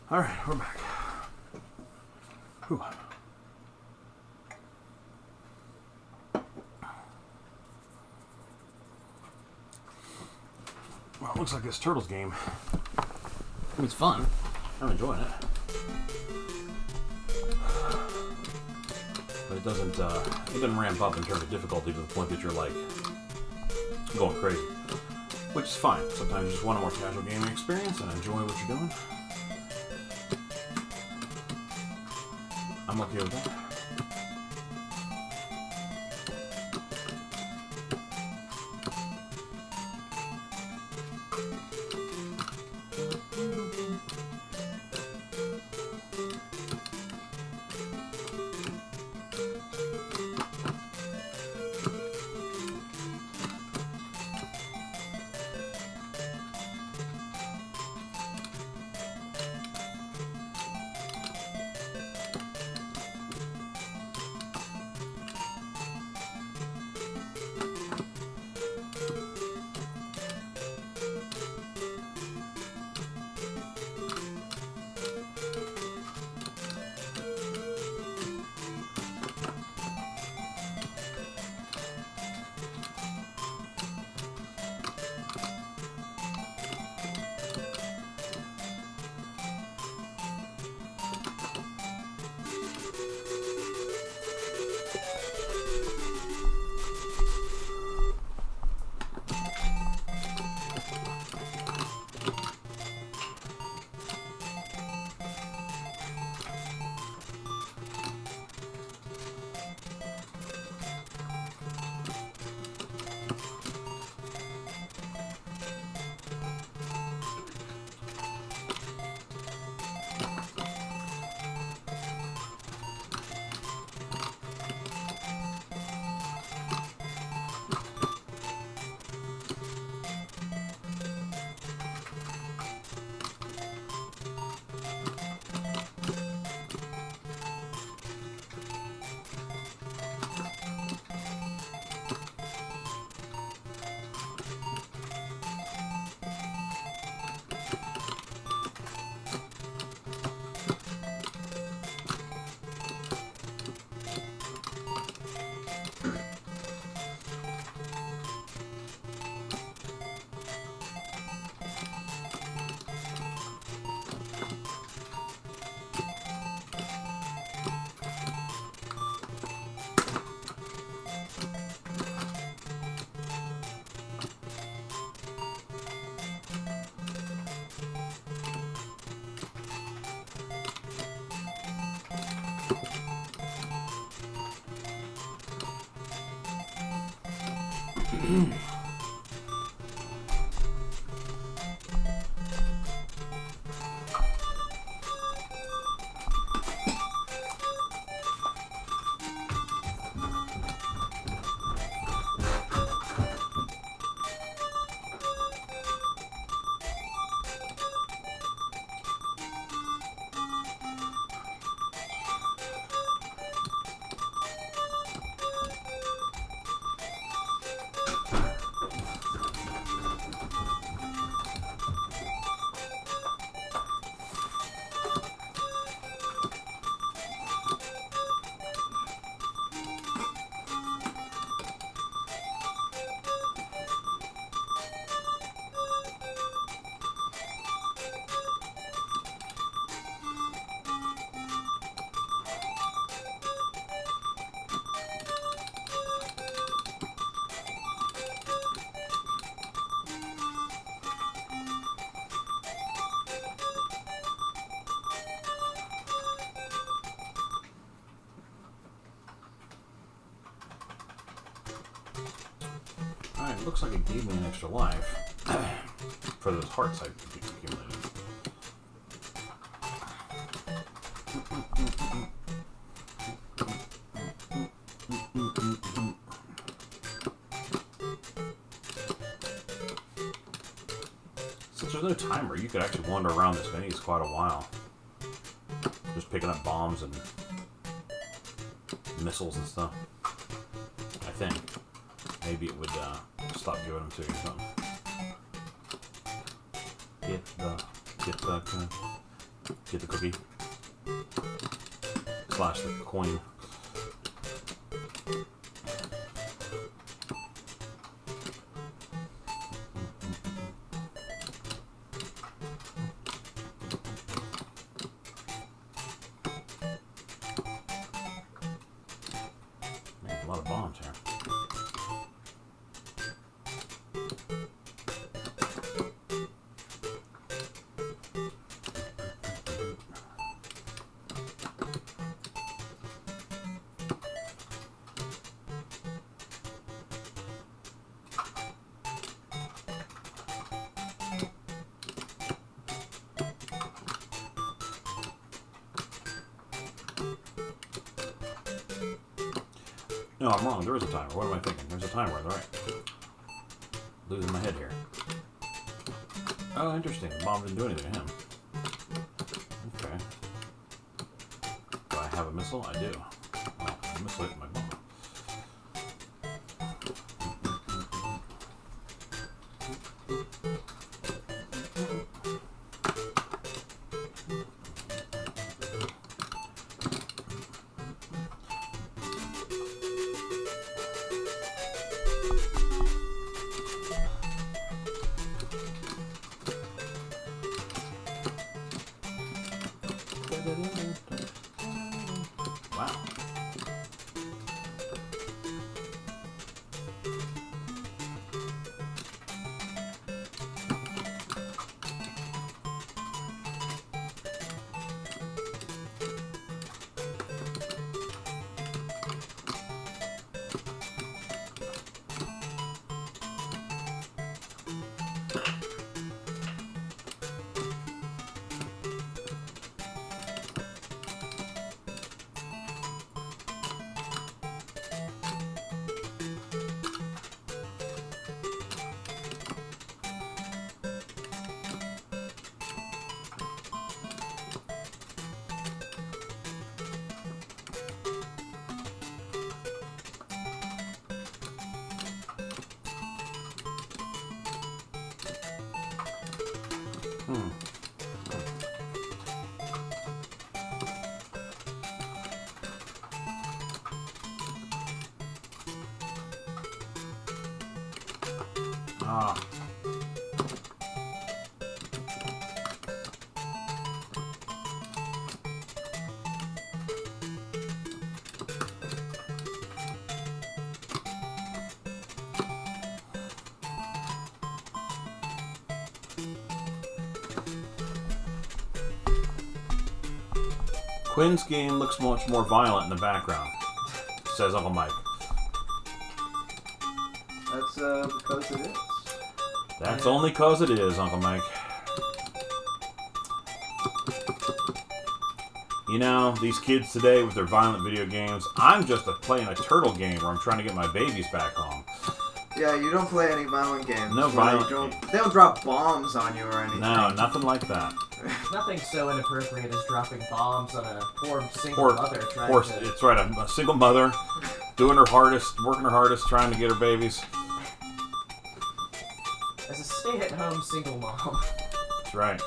All right, we're back. Whew. Well, it looks like this Turtles game. I mean, it's fun. I'm enjoying it. But it doesn't ramp up in terms of difficulty to the point that you're like going crazy. Which is fine. Sometimes you just want a more casual gaming experience and enjoy what you're doing. I'm okay with that. Alright, looks like it gave me an extra life for those hearts I accumulated. Since there's no timer, you could actually wander around this maze quite a while. Just picking up bombs and missiles and stuff. I think. Maybe it would stop giving them to you or something. Get the cookie. Slash the coin. Man, a lot of bombs here. No, I'm wrong. There is a timer. What am I thinking? There's a timer on the right. Losing my head here. Oh, interesting. The bomb didn't do anything to him. Okay. Do I have a missile? I do. Oh, the missile hit my bomb. Wow. Ah. Quinn's game looks much more violent in the background, says Uncle Mike. That's because it is. That's only cause it is, Uncle Mike. You know, these kids today with their violent video games, I'm just playing a turtle game where I'm trying to get my babies back home. Yeah, you don't play any violent games. No where violent they don't drop bombs on you or anything. No, nothing like that. Nothing so inappropriate as dropping bombs on a poor single mother trying to... It's right, a single mother doing her hardest, working her hardest, trying to get her babies. As a stay-at-home single mom. That's right.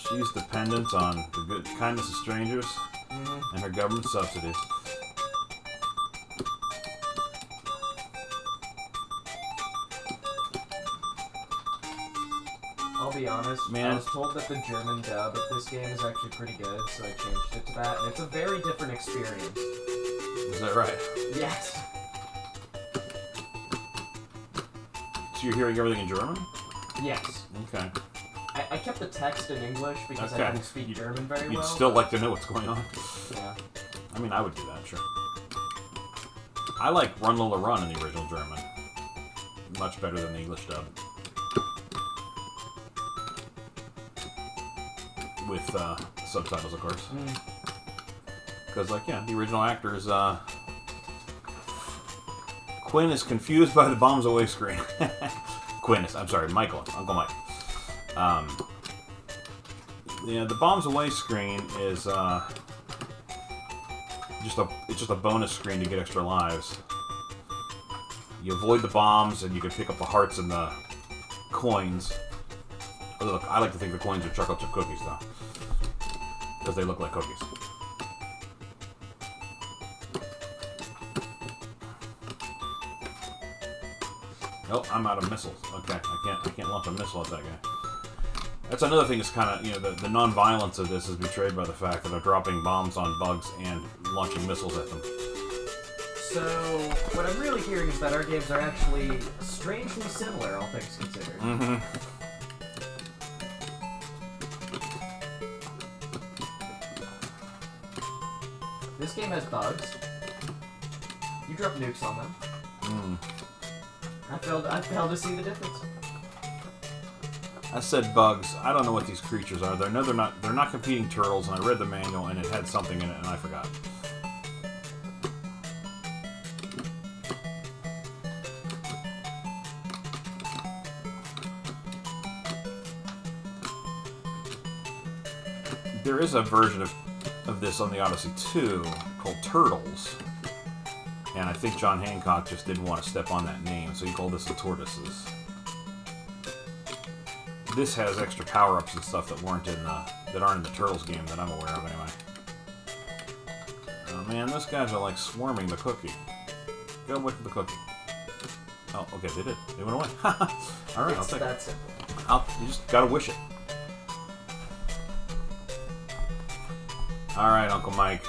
She's dependent on the good kindness of strangers and her government subsidies. I'll be honest, Man. I was told that the German dub of this game is actually pretty good, so I changed it to that, and it's a very different experience. Is that right? Yes. So you're hearing everything in German? Yes. Okay. I kept the text in English because Okay. I didn't speak German very well. You'd still like to know what's going on? Yeah. I mean, I would do that, sure. I like Run Lola Run in the original German. Much better than the English dub. With subtitles, of course. Because, like, yeah, the original actors, Quinn is confused by the bombs away screen. Uncle Mike. Yeah, the bombs away screen is, it's just a bonus screen to get extra lives. You avoid the bombs, and you can pick up the hearts and the coins. Although, I like to think the coins are chocolate chip cookies, though, because they look like cookies. Oh, I'm out of missiles. Okay, I can't launch a missile at that guy. That's another thing that's kind of, you know, the non-violence of this is betrayed by the fact that I'm dropping bombs on bugs and launching missiles at them. So, what I'm really hearing is that our games are actually strangely similar, all things considered. Mm-hmm. This game has bugs. You drop nukes on them. I failed to see the difference. I said bugs. I don't know what these creatures are. They're not competing turtles, and I read the manual and it had something in it and I forgot. There is a version of this on the Odyssey 2 called Turtles. And I think John Hancock just didn't want to step on that name, so he called this the Tortoises. This has extra power-ups and stuff that aren't in the Turtles game that I'm aware of, anyway. Oh man, those guys are like swarming the cookie. Go away from the cookie. Oh, okay, they did. They went away. All right, I'll take it. That's it. You just gotta wish it. All right, Uncle Mike.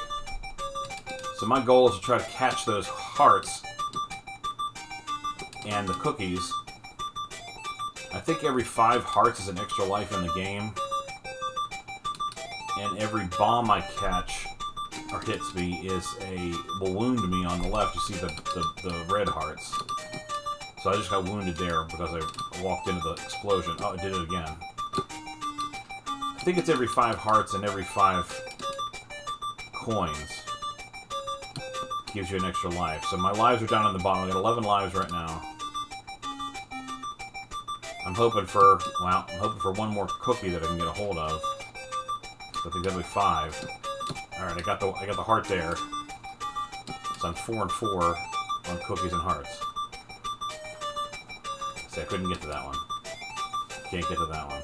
So my goal is to try to catch those hearts and the cookies. I think every 5 hearts is an extra life in the game. And every bomb I catch or hits me will wound me on the left. You see the red hearts. So I just got wounded there because I walked into the explosion. Oh, I did it again. I think it's every 5 hearts and every 5 coins. Gives you an extra life. So my lives are down on the bottom. I got 11 lives right now. I'm hoping for one more cookie that I can get a hold of. So I think that'll be 5. All right, I got the heart there. So I'm 4 and 4 on cookies and hearts. See, I couldn't get to that one. Can't get to that one.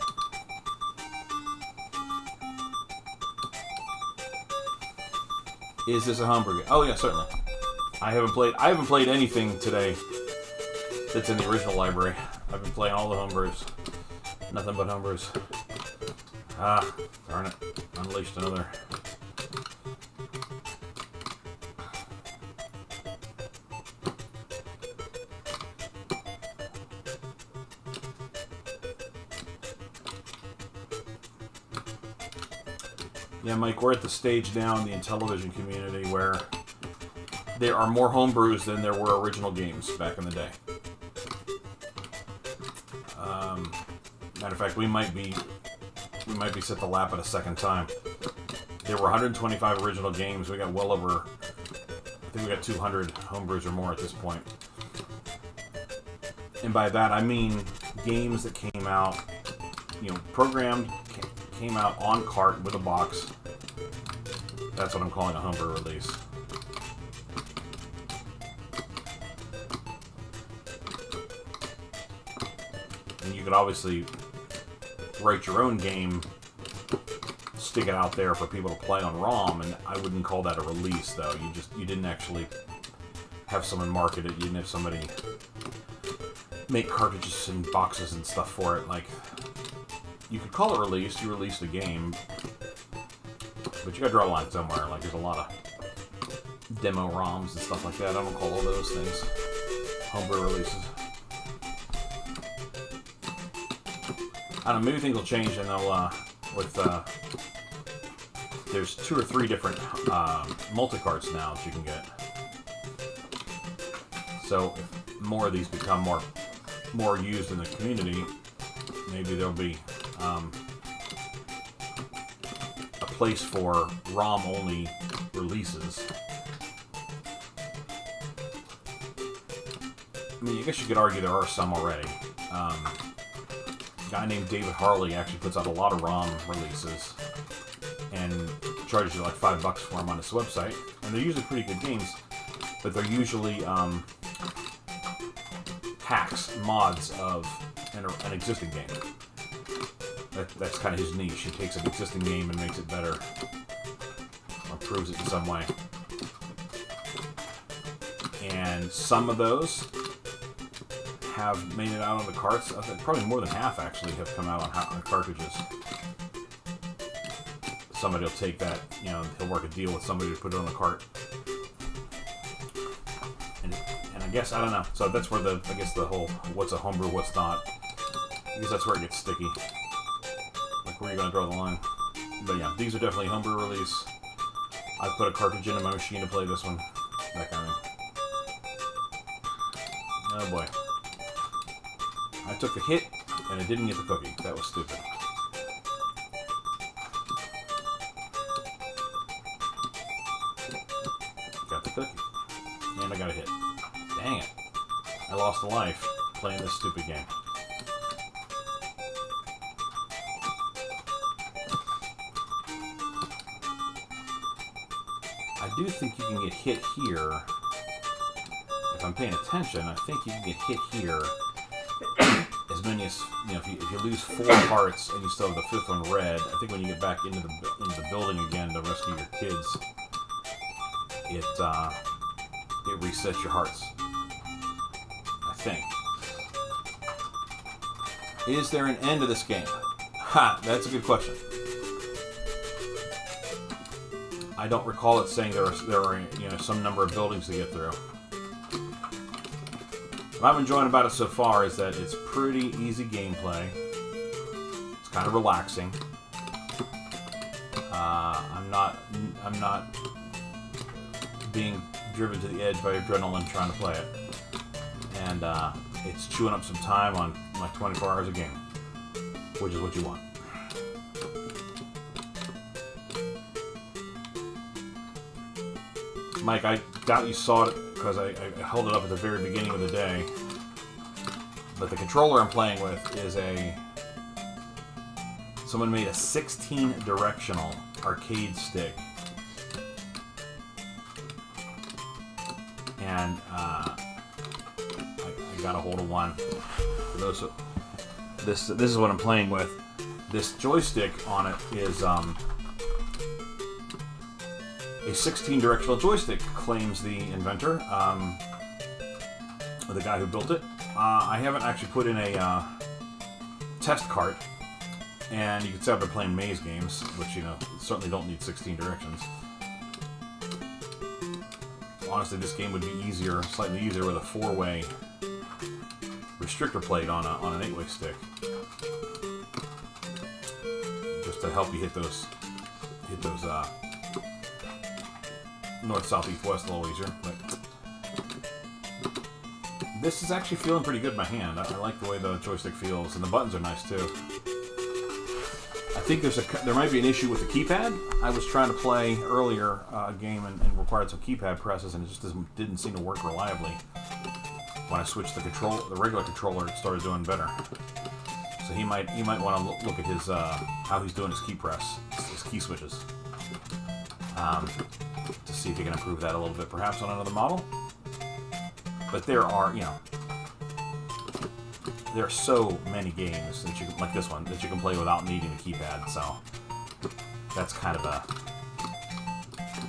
Is this a homebrew game? Oh yeah, certainly. I haven't played anything today that's in the original library. I've been playing all the homebrews. Nothing but homebrews. Ah, darn it. Unleashed another. Yeah, Mike, we're at the stage now in the Intellivision community where there are more homebrews than there were original games back in the day. Matter of fact, we might be set to lap it a second time. There were 125 original games. We got well over, I think we got 200 homebrews or more at this point. And by that I mean games that came out, programmed, came out on cart with a box. That's what I'm calling a homebrew release. And you could obviously write your own game, stick it out there for people to play on ROM, and I wouldn't call that a release, though. You didn't actually have someone market it. You didn't have somebody make cartridges and boxes and stuff for it. Like, you could call it release. You released a game, but you gotta draw a line somewhere. Like, there's a lot of demo ROMs and stuff like that. I don't call all those things homebrew releases. I don't know, maybe things will change, and they'll, there's 2 or 3 different multi-carts now that you can get. So if more of these become more used in the community, maybe there'll be a place for ROM-only releases. I mean, I guess you could argue there are some already. A guy named David Harley actually puts out a lot of ROM releases and charges you like $5 for them on his website. And they're usually pretty good games, but they're usually hacks, mods of an existing game. That's kind of his niche. He takes an existing game and makes it better, or improves it in some way. And some of those have made it out on the carts. I think probably more than half actually have come out on cartridges. Somebody will take that, he'll work a deal with somebody to put it on the cart. And I guess, I don't know. So that's where the whole what's a homebrew, what's not. I guess that's where it gets sticky. Like, where are you going to draw the line? But yeah, these are definitely homebrew release. I put a cartridge into my machine to play this one. That kind of thing. Oh boy. I took the hit, and it didn't get the cookie. That was stupid. Got the cookie. And I got a hit. Dang it. I lost a life playing this stupid game. I do think you can get hit here. If I'm paying attention, I think you can get hit here. As many as, if you lose 4 hearts and you still have the 5th one red, I think when you get back into the building again to rescue your kids, it resets your hearts. I think. Is there an end to this game? Ha! That's a good question. I don't recall it saying there are some number of buildings to get through. What I'm enjoying about it so far is that it's pretty easy gameplay. It's kind of relaxing. I'm not being driven to the edge by adrenaline trying to play it. And it's chewing up some time on like 24 hours a game, which is what you want. Mike, I doubt you saw it because I held it up at the very beginning of the day. But the controller I'm playing with is someone made a 16-directional arcade stick. And I got a hold of one. For those, this is what I'm playing with. This joystick on it is a 16-directional joystick, claims the inventor, the guy who built it. I haven't actually put in a test cart, and you can see I've been playing maze games, which certainly don't need 16 directions. Honestly, this game would be slightly easier with a 4-way restrictor plate on an 8-way stick, just to help you hit those hit those north, south, east, west a little easier. But this is actually feeling pretty good in my hand. I like the way the joystick feels, and the buttons are nice too. I think there might be an issue with the keypad. I was trying to play earlier a game and required some keypad presses, and it just didn't seem to work reliably. When I switched the regular controller, it started doing better. So he might want to look at his how he's doing his key press, his key switches, to see if he can improve that a little bit, perhaps on another model. But there are, there are so many games that you like this one that you can play without needing a keypad. So that's kind of a.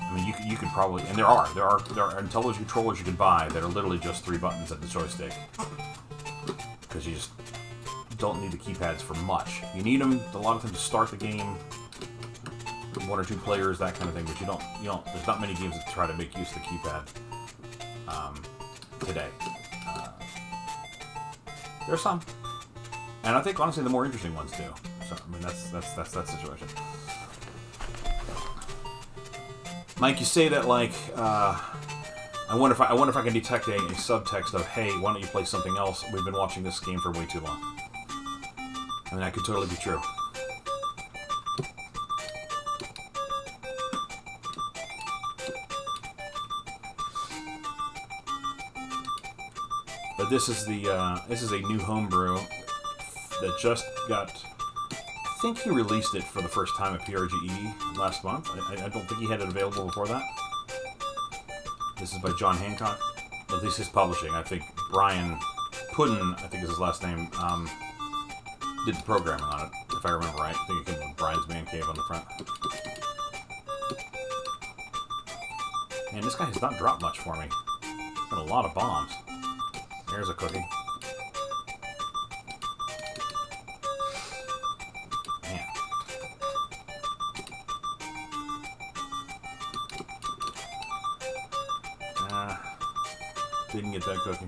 I mean, you could probably, and there are Intellivision controllers you can buy that are literally just 3 buttons at the joystick, because you just don't need the keypads for much. You need them a lot of times to start the game, 1 or 2 players, that kind of thing. But you don't. There's not many games that try to make use of the keypad today. There's some, and I think honestly the more interesting ones do. So I mean that's that situation. Mike, you say that like I wonder if I can detect a subtext of, hey, why don't you play something else? We've been watching this game for way too long. I mean, that could totally be true. But this is a new homebrew that just got. I think he released it for the first time at PRGE last month. I don't think he had it available before that. This is by John Hancock. At least his publishing. I think Brian Puddin, I think is his last name, did the programming on it, if I remember right. I think it came with Brian's Man Cave on the front. Man, this guy has not dropped much for me. Got a lot of bombs. There's a cookie. Man. Didn't get that cookie.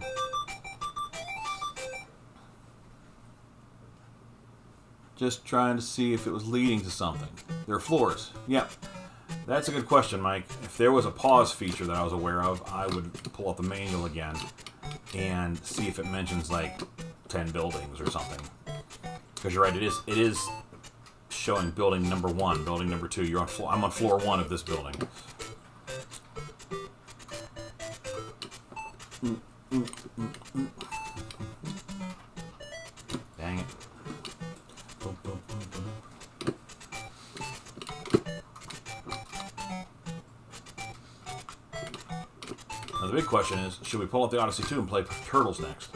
Just trying to see if it was leading to something. There are floors. Yep. That's a good question, Mike. If there was a pause feature that I was aware of, I would pull up the manual again and see if it mentions like 10 buildings or something. Because you're right, it is showing building number 1, building number 2. I'm on floor 1 of this building. Dang it. Now the big question is, should we pull up the Odyssey 2 and play Turtles next?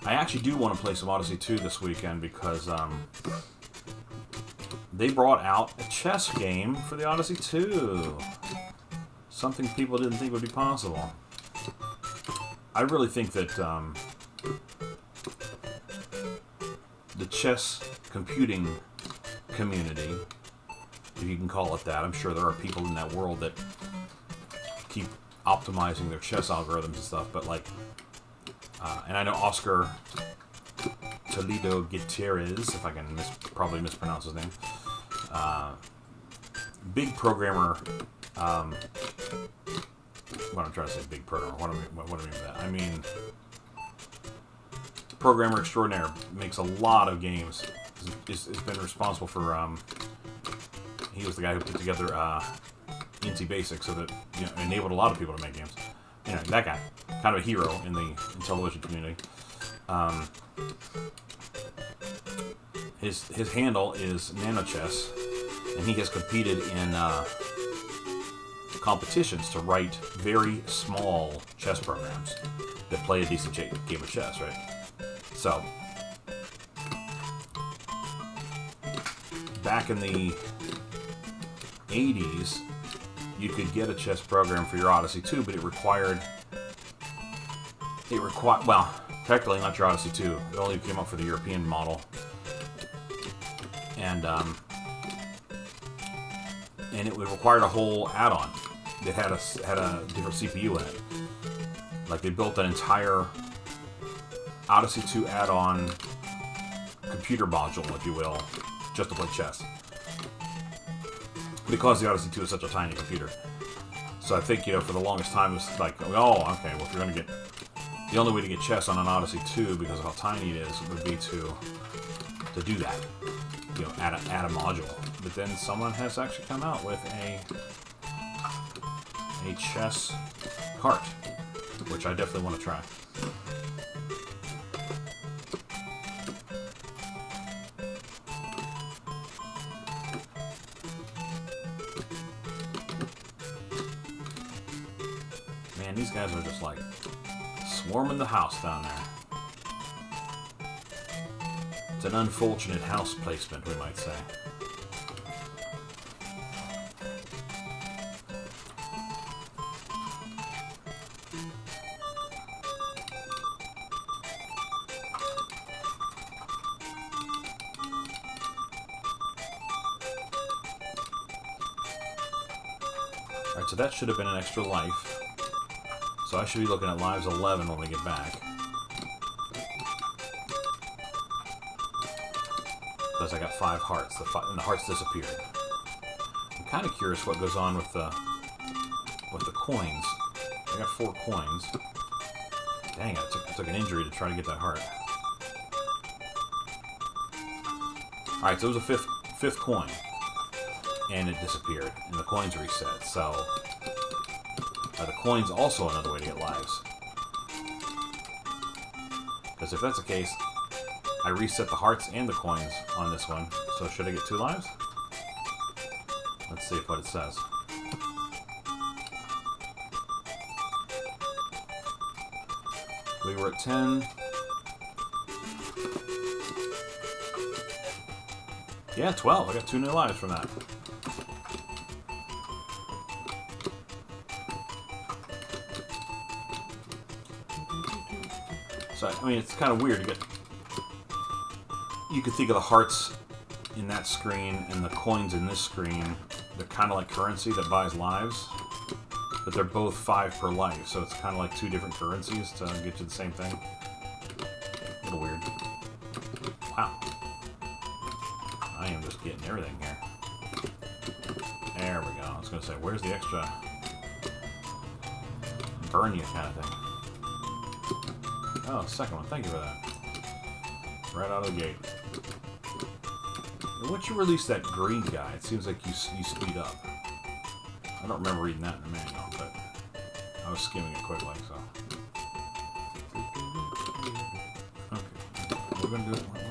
I actually do want to play some Odyssey 2 this weekend because they brought out a chess game for the Odyssey 2. Something people didn't think would be possible. I really think that the chess computing community, if you can call it that, I'm sure there are people in that world that keep optimizing their chess algorithms and stuff, but like, and I know Oscar Toledo Gutierrez, if I can probably mispronounce his name, big programmer. What I'm trying to say, big programmer. What do I mean by that? I mean, programmer extraordinaire, makes a lot of games. Has been responsible for. He was the guy who put together Inti Basic, so that enabled a lot of people to make games. That guy, kind of a hero in the Intellivision community. His handle is NanoChess, and he has competed in competitions to write very small chess programs that play a decent game of chess, right? So, back in the 80s, you could get a chess program for your Odyssey 2, but it required, well, technically not your Odyssey 2. It only came up for the European model. And it required a whole add-on that had a different CPU in it. Like, they built an entire Odyssey 2 add-on computer module, if you will, just to play chess. Because the Odyssey 2 is such a tiny computer. So I think, for the longest time, it was like, oh, okay, well, if you're going to get... The only way to get chess on an Odyssey 2, because of how tiny it is, would be to do that. Add a module. But then someone has actually come out with a chess cart, which I definitely want to try. Man, these guys are just like swarming the house down there. It's an unfortunate house placement, we might say. Alright, so that should have been an extra life. So I should be looking at lives 11 when we get back. Because I got 5 hearts, and the hearts disappeared. I'm kind of curious what goes on with the coins. I got 4 coins. Dang it, I took an injury to try to get that heart. Alright, so it was a fifth coin. And it disappeared, and the coins reset, so... the coin's also another way to get lives. Because if that's the case, I reset the hearts and the coins on this one, so should I get 2 lives? Let's see what it says. We were at 10. Yeah, 12. I got 2 new lives from that. So, I mean, it's kind of weird to get... You could think of the hearts in that screen and the coins in this screen. They're kind of like currency that buys lives. But they're both 5 per life, so it's kind of like 2 different currencies to get you the same thing. A little weird. Wow. I am just getting everything here. There we go. I was going to say, where's the extra burn you kind of thing? Oh, second one. Thank you for that. Right out of the gate. And once you release that green guy, it seems like you speed up. I don't remember reading that in the manual, but I was skimming it quickly, so. Okay. We're going to do it one more.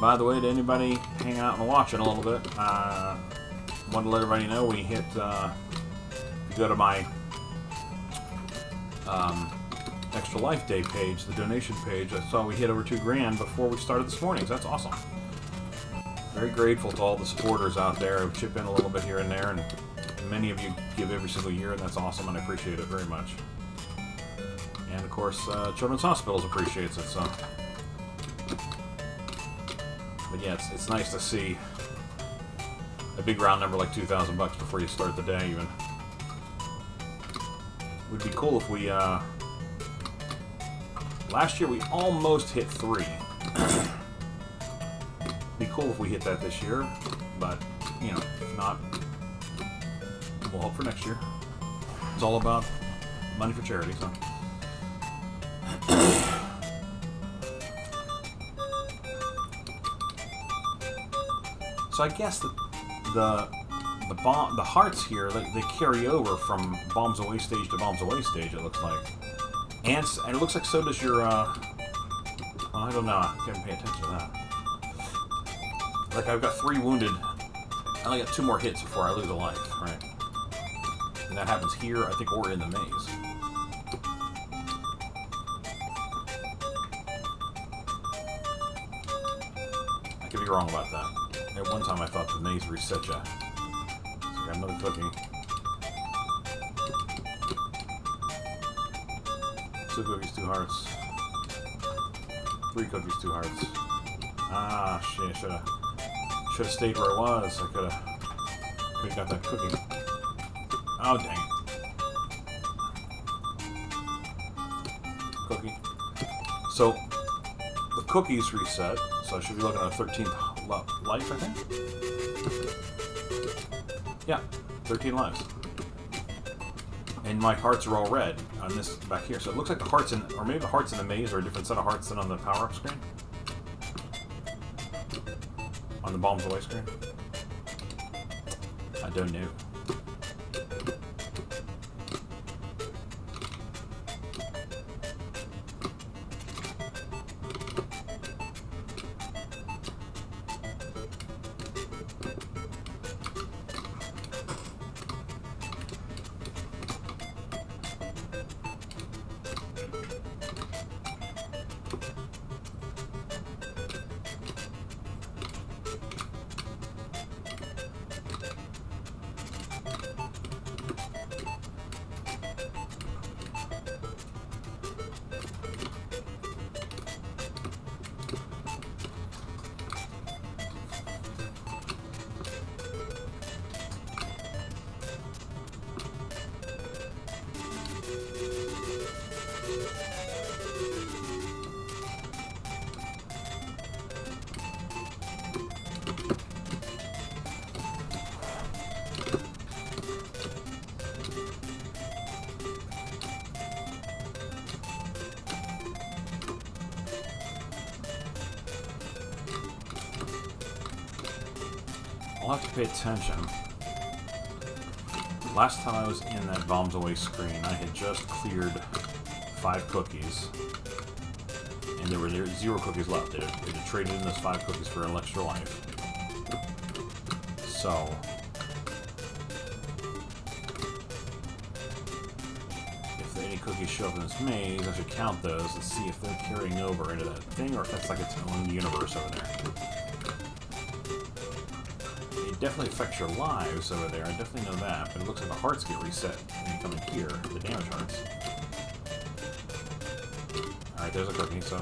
By the way, to anybody hanging out and watching a little bit, wanted to let everybody know we hit, if you go to my Extra Life Day page, the donation page, I saw we hit over $2,000 before we started this morning, so that's awesome. Very grateful to all the supporters out there who chip in a little bit here and there, and many of you give every single year, and that's awesome, and I appreciate it very much. And of course, Children's Hospitals appreciates it, so... But yeah, it's nice to see a big round number like $2,000 before you start the day, even. Would be cool if we, last year we almost hit 3. Be cool if we hit that this year, but, if not, we'll hope for next year. It's all about money for charity, so. So I guess the hearts here, they carry over from Bombs Away stage to Bombs Away stage, it looks like. And it looks like so does your, well, I don't know. I can't pay attention to that. Like, I've got 3 wounded. I only got 2 more hits before I lose a life, right? And that happens here, I think, or in the maze. I could be wrong about that. At one time I thought the maze reset ya. So I got another cookie. 2 cookies, 2 hearts. 3 cookies, 2 hearts. Ah, shit, should've stayed where I was. I could've got that cookie. Oh, dang it. Cookie. So, the cookies reset, so I should be looking at a 13th life, I think? Yeah, 13 lives. And my hearts are all red on this back here. So it looks like the hearts or maybe the hearts in the maze are a different set of hearts than on the power-up screen. On the bombs away screen. I don't know. I'll have to pay attention. Last time I was in that bombs away screen, I had just cleared 5 cookies, and there were 0 cookies left. It had traded in those 5 cookies for an extra life. So, if any cookies show up in this maze, I should count those and see if they're carrying over into that thing, or if that's like its own universe over there. Definitely affects your lives over there, I definitely know that, but it looks like the hearts get reset when you come in here, the damage hearts. Alright, there's a cookie, so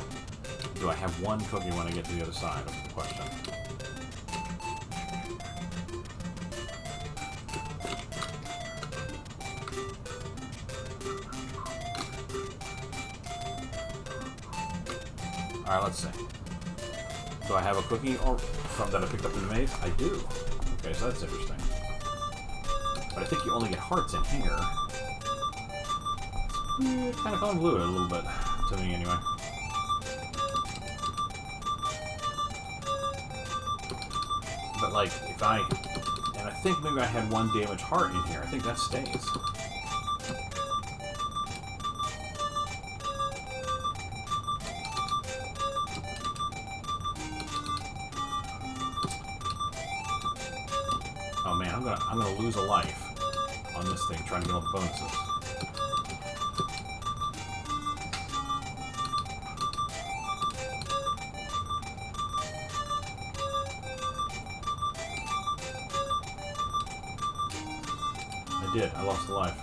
do I have 1 cookie when I get to the other side? That's the question. Alright, let's see. Do I have a cookie from that I picked up in the maze? I do. Okay, so that's interesting. But I think you only get hearts in here. It's kind of convoluted a little bit, to me anyway. But like, if I... And I think maybe I had 1 damaged heart in here. I think that stays. Oh man, I'm gonna lose a life on this thing trying to get all the bonuses. I did. I lost a life.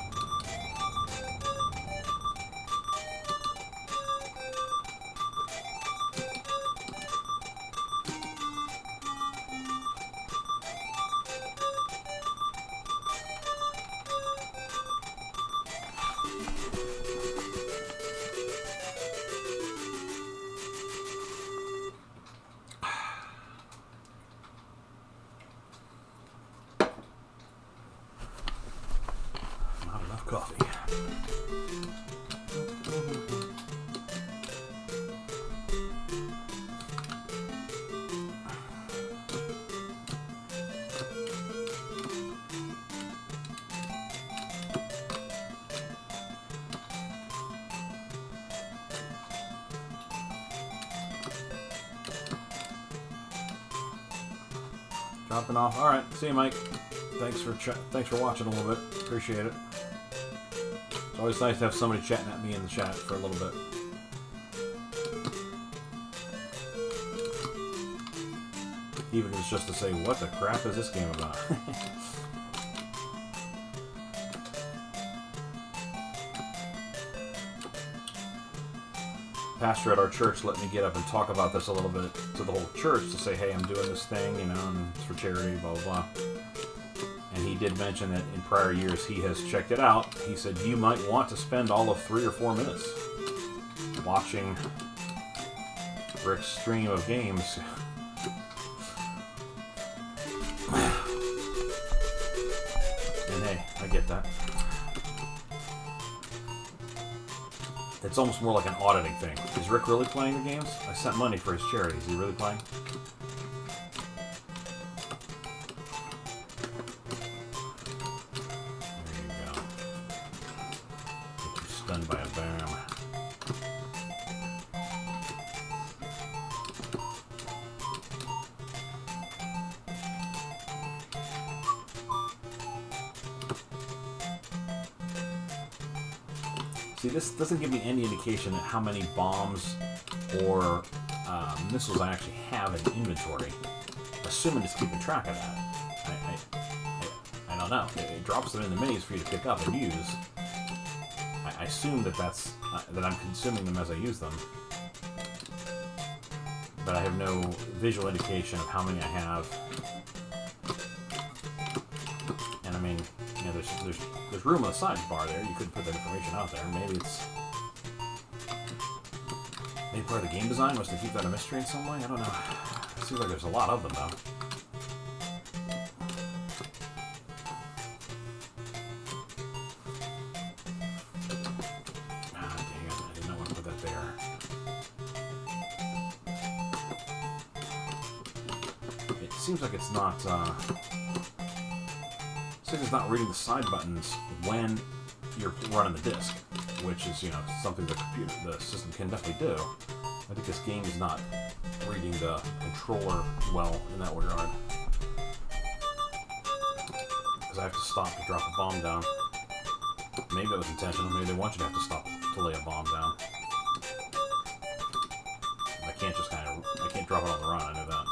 Coffee. Dropping off. All right. See you, Mike. Thanks for watching a little bit. Appreciate it. It's always nice to have somebody chatting at me in the chat for a little bit. Even if it's just to say, what the crap is this game about? Pastor at our church let me get up and talk about this a little bit to the whole church to say, hey, I'm doing this thing, you know, and it's for charity, blah, blah, blah. And he did mention that in prior years he has checked it out. He said, you might want to spend all of 3 or 4 minutes watching Rick's stream of games. And hey, I get that. It's almost more like an auditing thing. Is Rick really playing the games? I sent money for his charity. Is he really playing? There you go. Get you stunned by a BAM. See, this doesn't give me any indication of how many bombs or missiles I actually have in inventory. Assuming it's keeping track of that. I don't know. It drops them in the minis for you to pick up and use. I assume that that I'm consuming them as I use them. But I have no visual indication of how many I have. And I mean, you know, there's room on the sidebar there. You could put that information out there. Maybe it's part of the game design was to keep that a mystery in some way. I don't know. It seems like there's a lot of them though. Ah, dang it! I did not want to put that there. It seems like it's not. It's not reading the side buttons when you're running the disk, which is, you know, something the system can definitely do. I think this game is not reading the controller well in that regard. Because I have to stop to drop a bomb down. Maybe that was intentional. Maybe they want you to have to stop to lay a bomb down. I can't just I can't drop it on the run. I know that.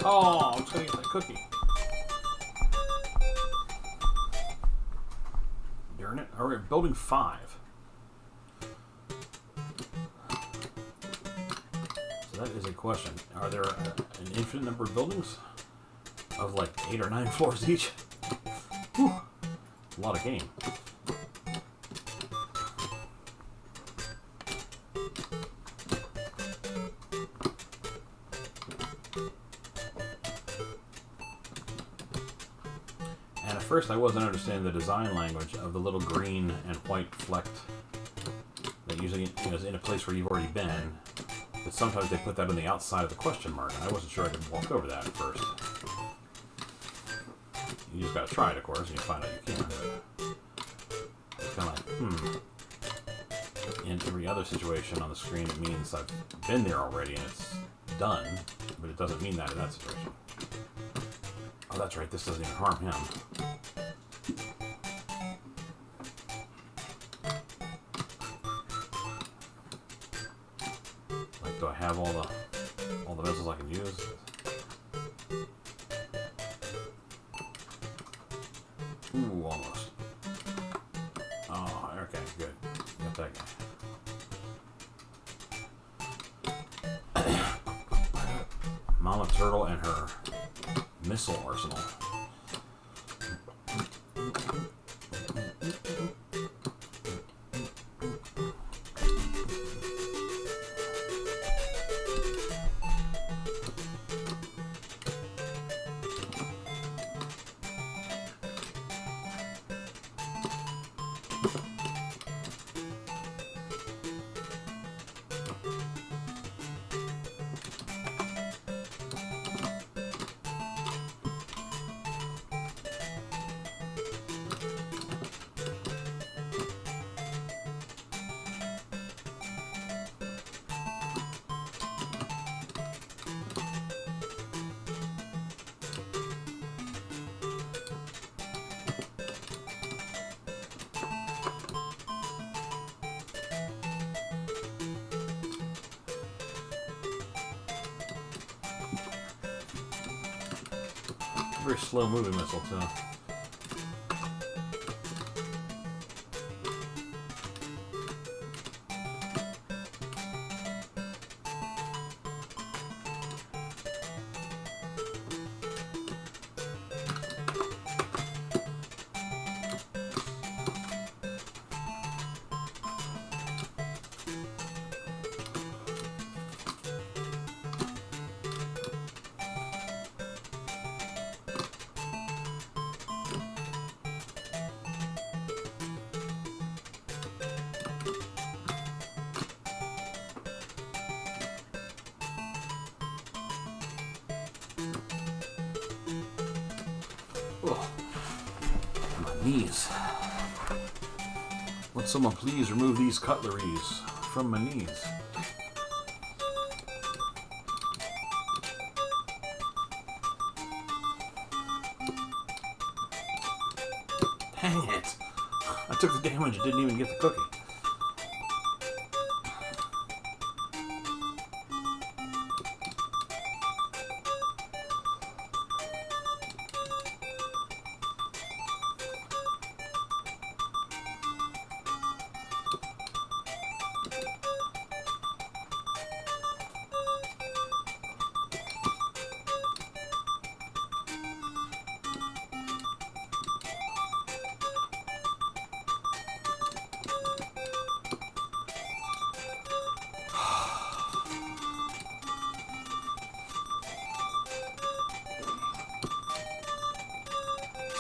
Oh, I'm just gonna get that cookie. Darn it. Alright, building 5. So that is a question. Are there an infinite number of buildings? Of like 8 or 9 floors each? Whew. A lot of game. First, I wasn't understanding the design language of the little green and white flecked that usually is in a place where you've already been. But sometimes they put that on the outside of the question mark, and I wasn't sure I could walk over that at first. You just gotta try it, of course, and you find out you can. But it's kind of like, In every other situation on the screen, it means I've been there already and it's done, but it doesn't mean that in that situation. Oh, that's right, this doesn't even harm him. Like, do I have all the missiles I can use? Ooh, almost. Oh, okay, good. Got that guy. Mama Turtle and her missile arsenal. Very slow moving missile too. Oh, my knees. Would someone please remove these cutleries from my knees? Dang it! I took the damage and didn't even get the cookie.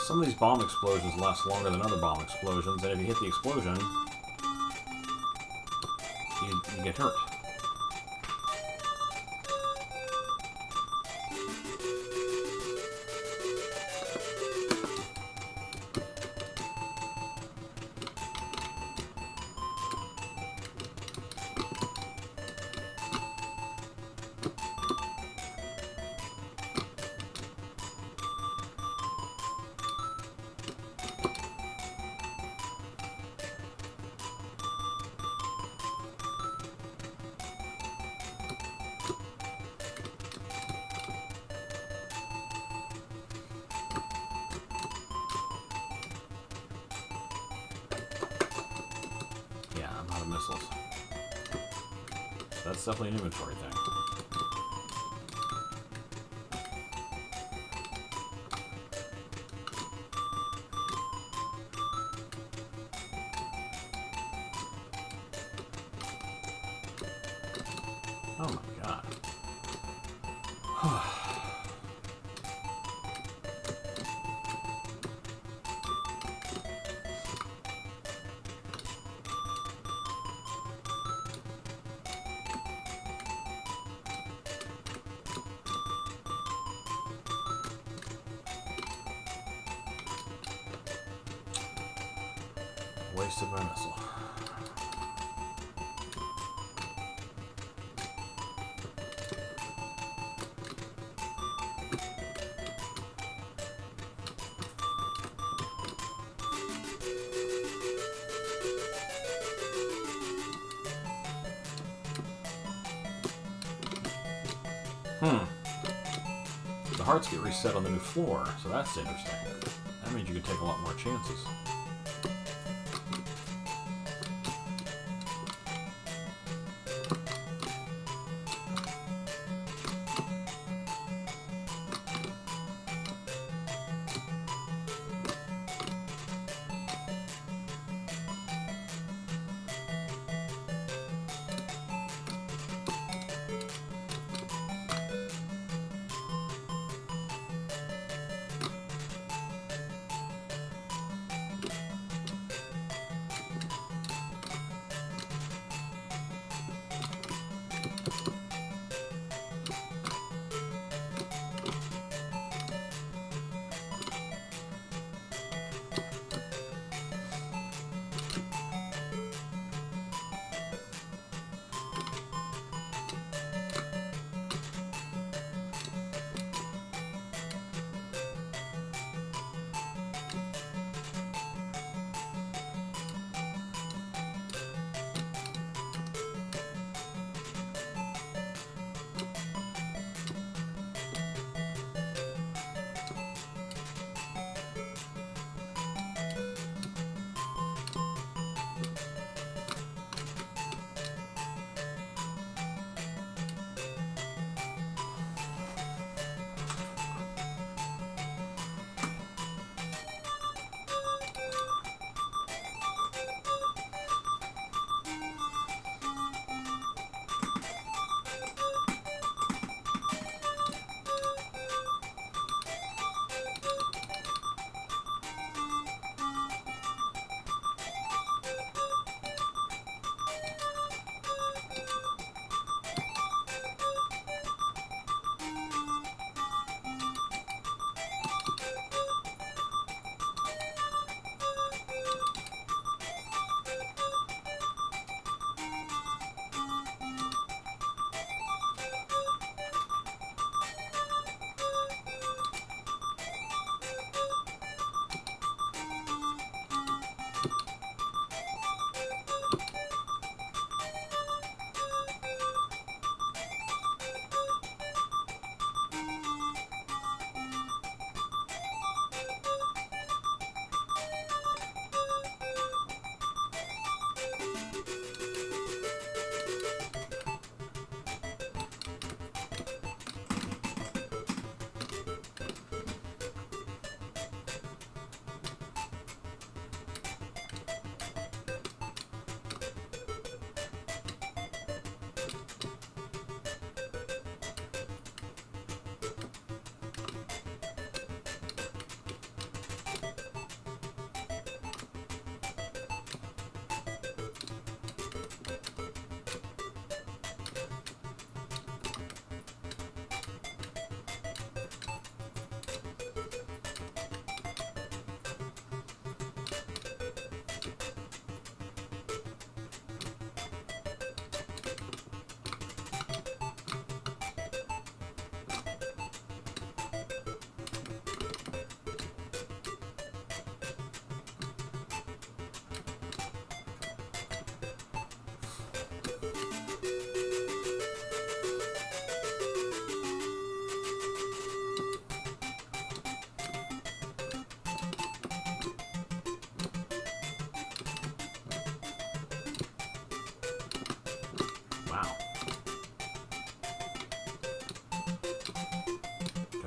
Some of these bomb explosions last longer than other bomb explosions, and if you hit the explosion, you get hurt. Yeah, I'm out of missiles. So that's definitely an inventory thing. Oh my god. Wasted my missile. The hearts get reset on the new floor, so that's interesting. That means you can take a lot more chances.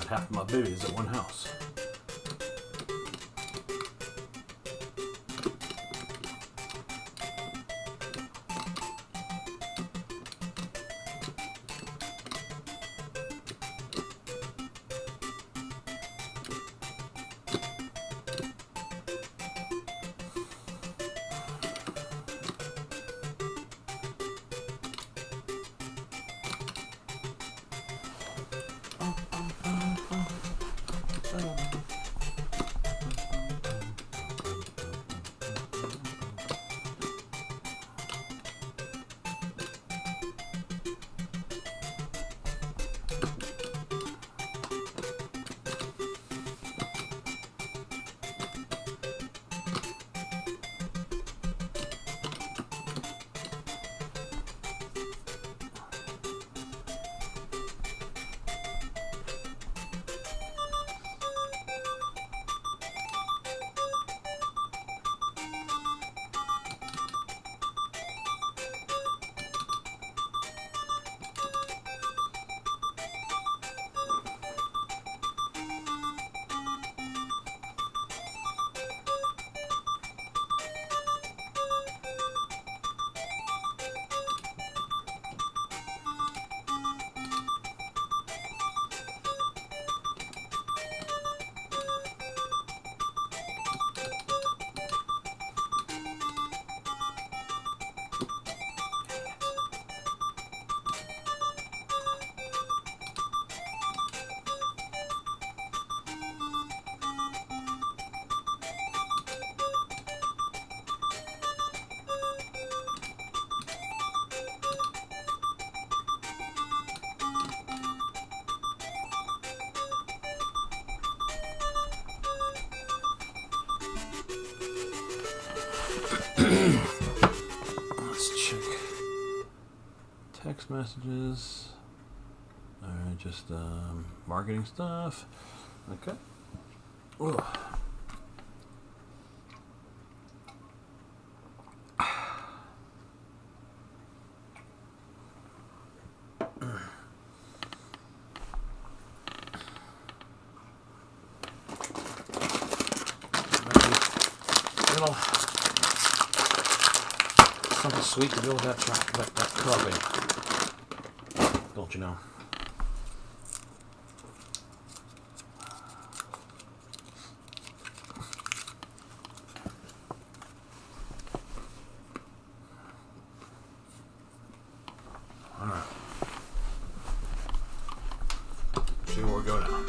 But half of my babies at one house. Let's check text messages. Alright, just marketing stuff. Okay. Ugh. Little something sweet to go with that coffee. Don't you know? All right. See where we go now.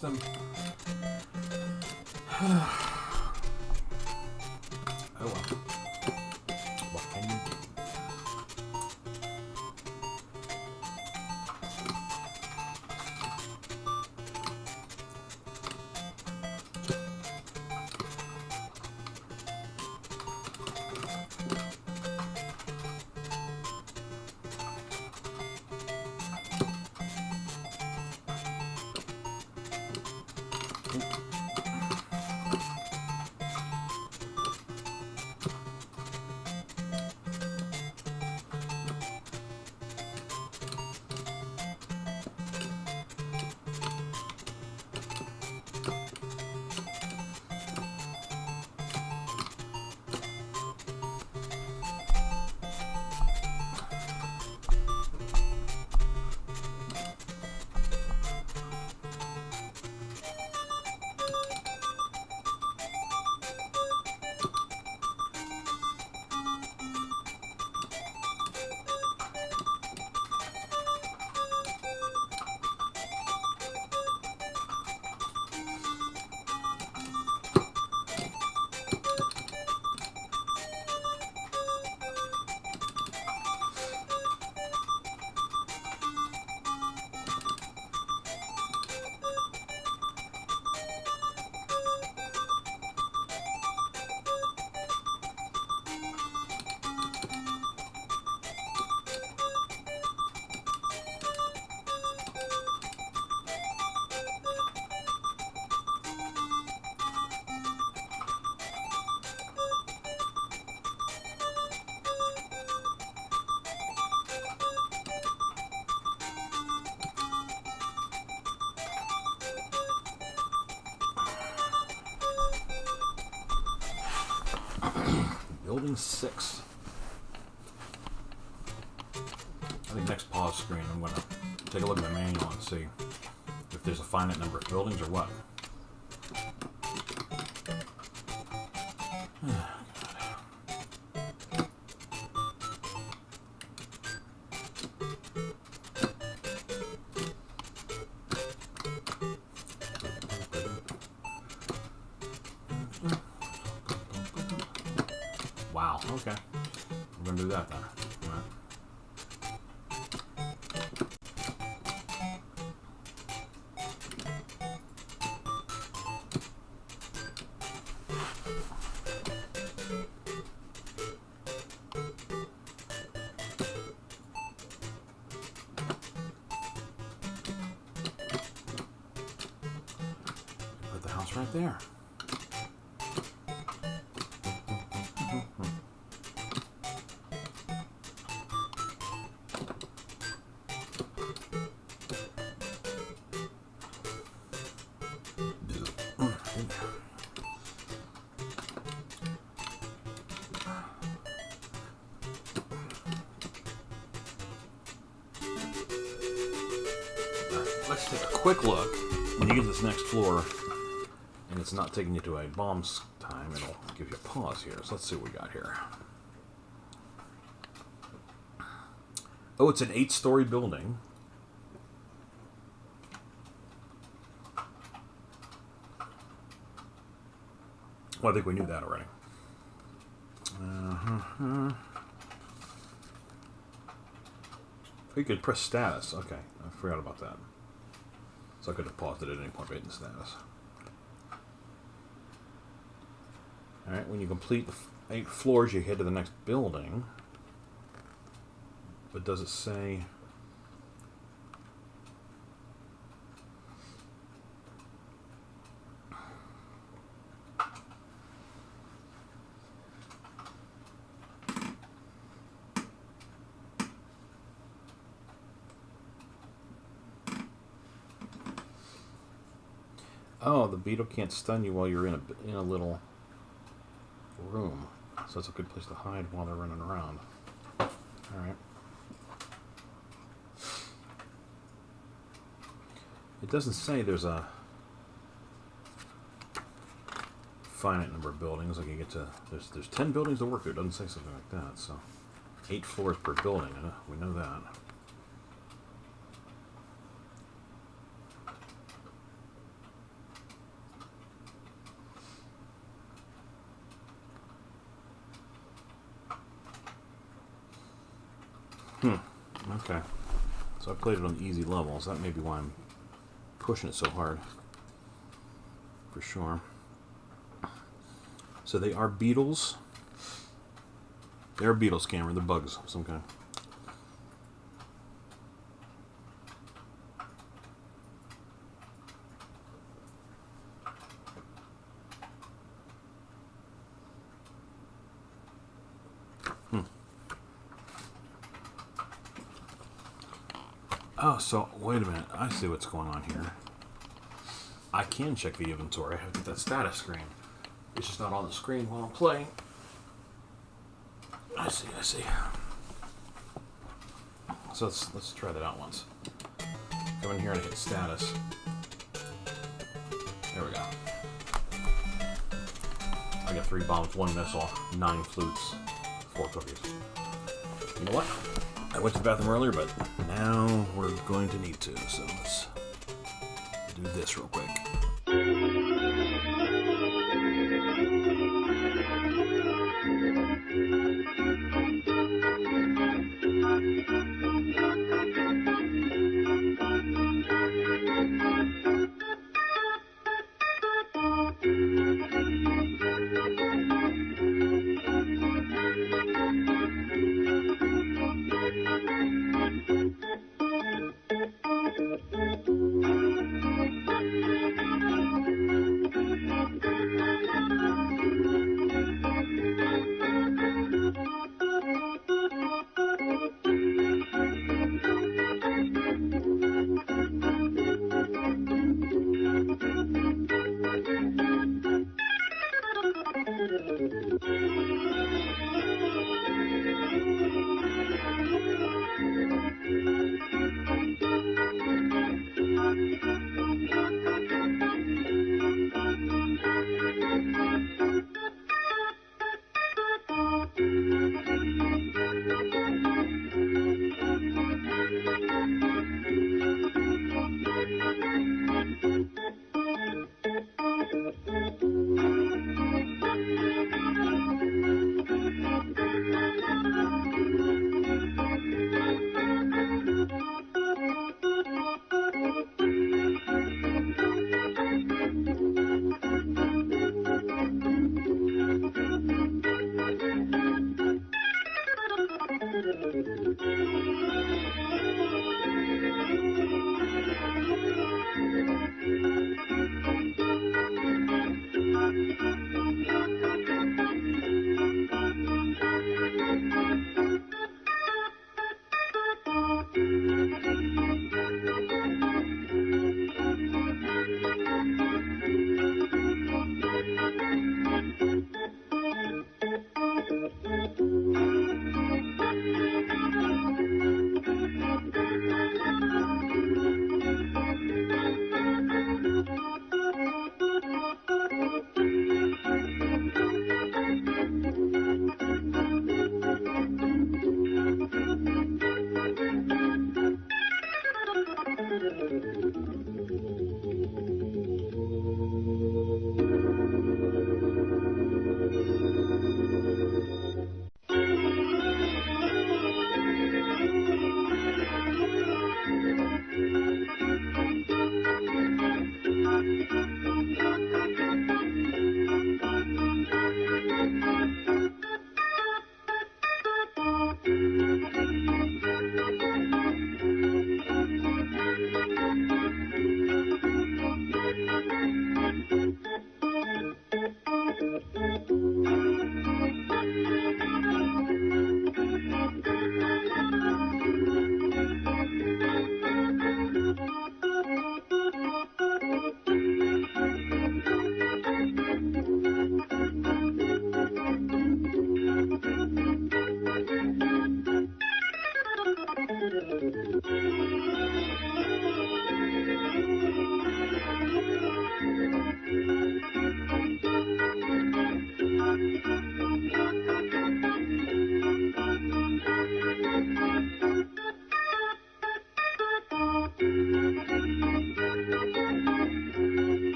Them. Oh well. What can you do? Building 6. I think next pause screen I'm going to take a look at the manual and see if there's a finite number of buildings or what. Wow, okay. We're going to do that then. All right. Put the house right there. Let's take a quick look. When you get to this next floor, and it's not taking you to a bombs time, it'll give you a pause here. So let's see what we got here. Oh, it's an 8-story building. Well, I think we knew that already. You could press status. Okay, I forgot about that. So I could have paused it at any point by hitting status. Alright, when you complete the 8 floors, you head to the next building. But does it say... Oh, the beetle can't stun you while you're in a little room. So that's a good place to hide while they're running around. Alright. It doesn't say there's a finite number of buildings. Like you get to there's 10 buildings to work through. It doesn't say something like that. So 8 floors per building. We know that. Okay. So I played it on the easy levels. That may be why I'm pushing it so hard. For sure. So they are beetles. They're beetles, Cameron. They're bugs of some kind. Oh, so wait a minute. I see what's going on here. I can check the inventory. I have to get that status screen. It's just not on the screen while I'm playing. I see. So let's try that out once. Come in here and hit status. There we go. I got 3 bombs, 1 missile, 9 flutes, 4 cookies. You know what? I went to the bathroom earlier, but now we're going to need to, so let's do this real quick.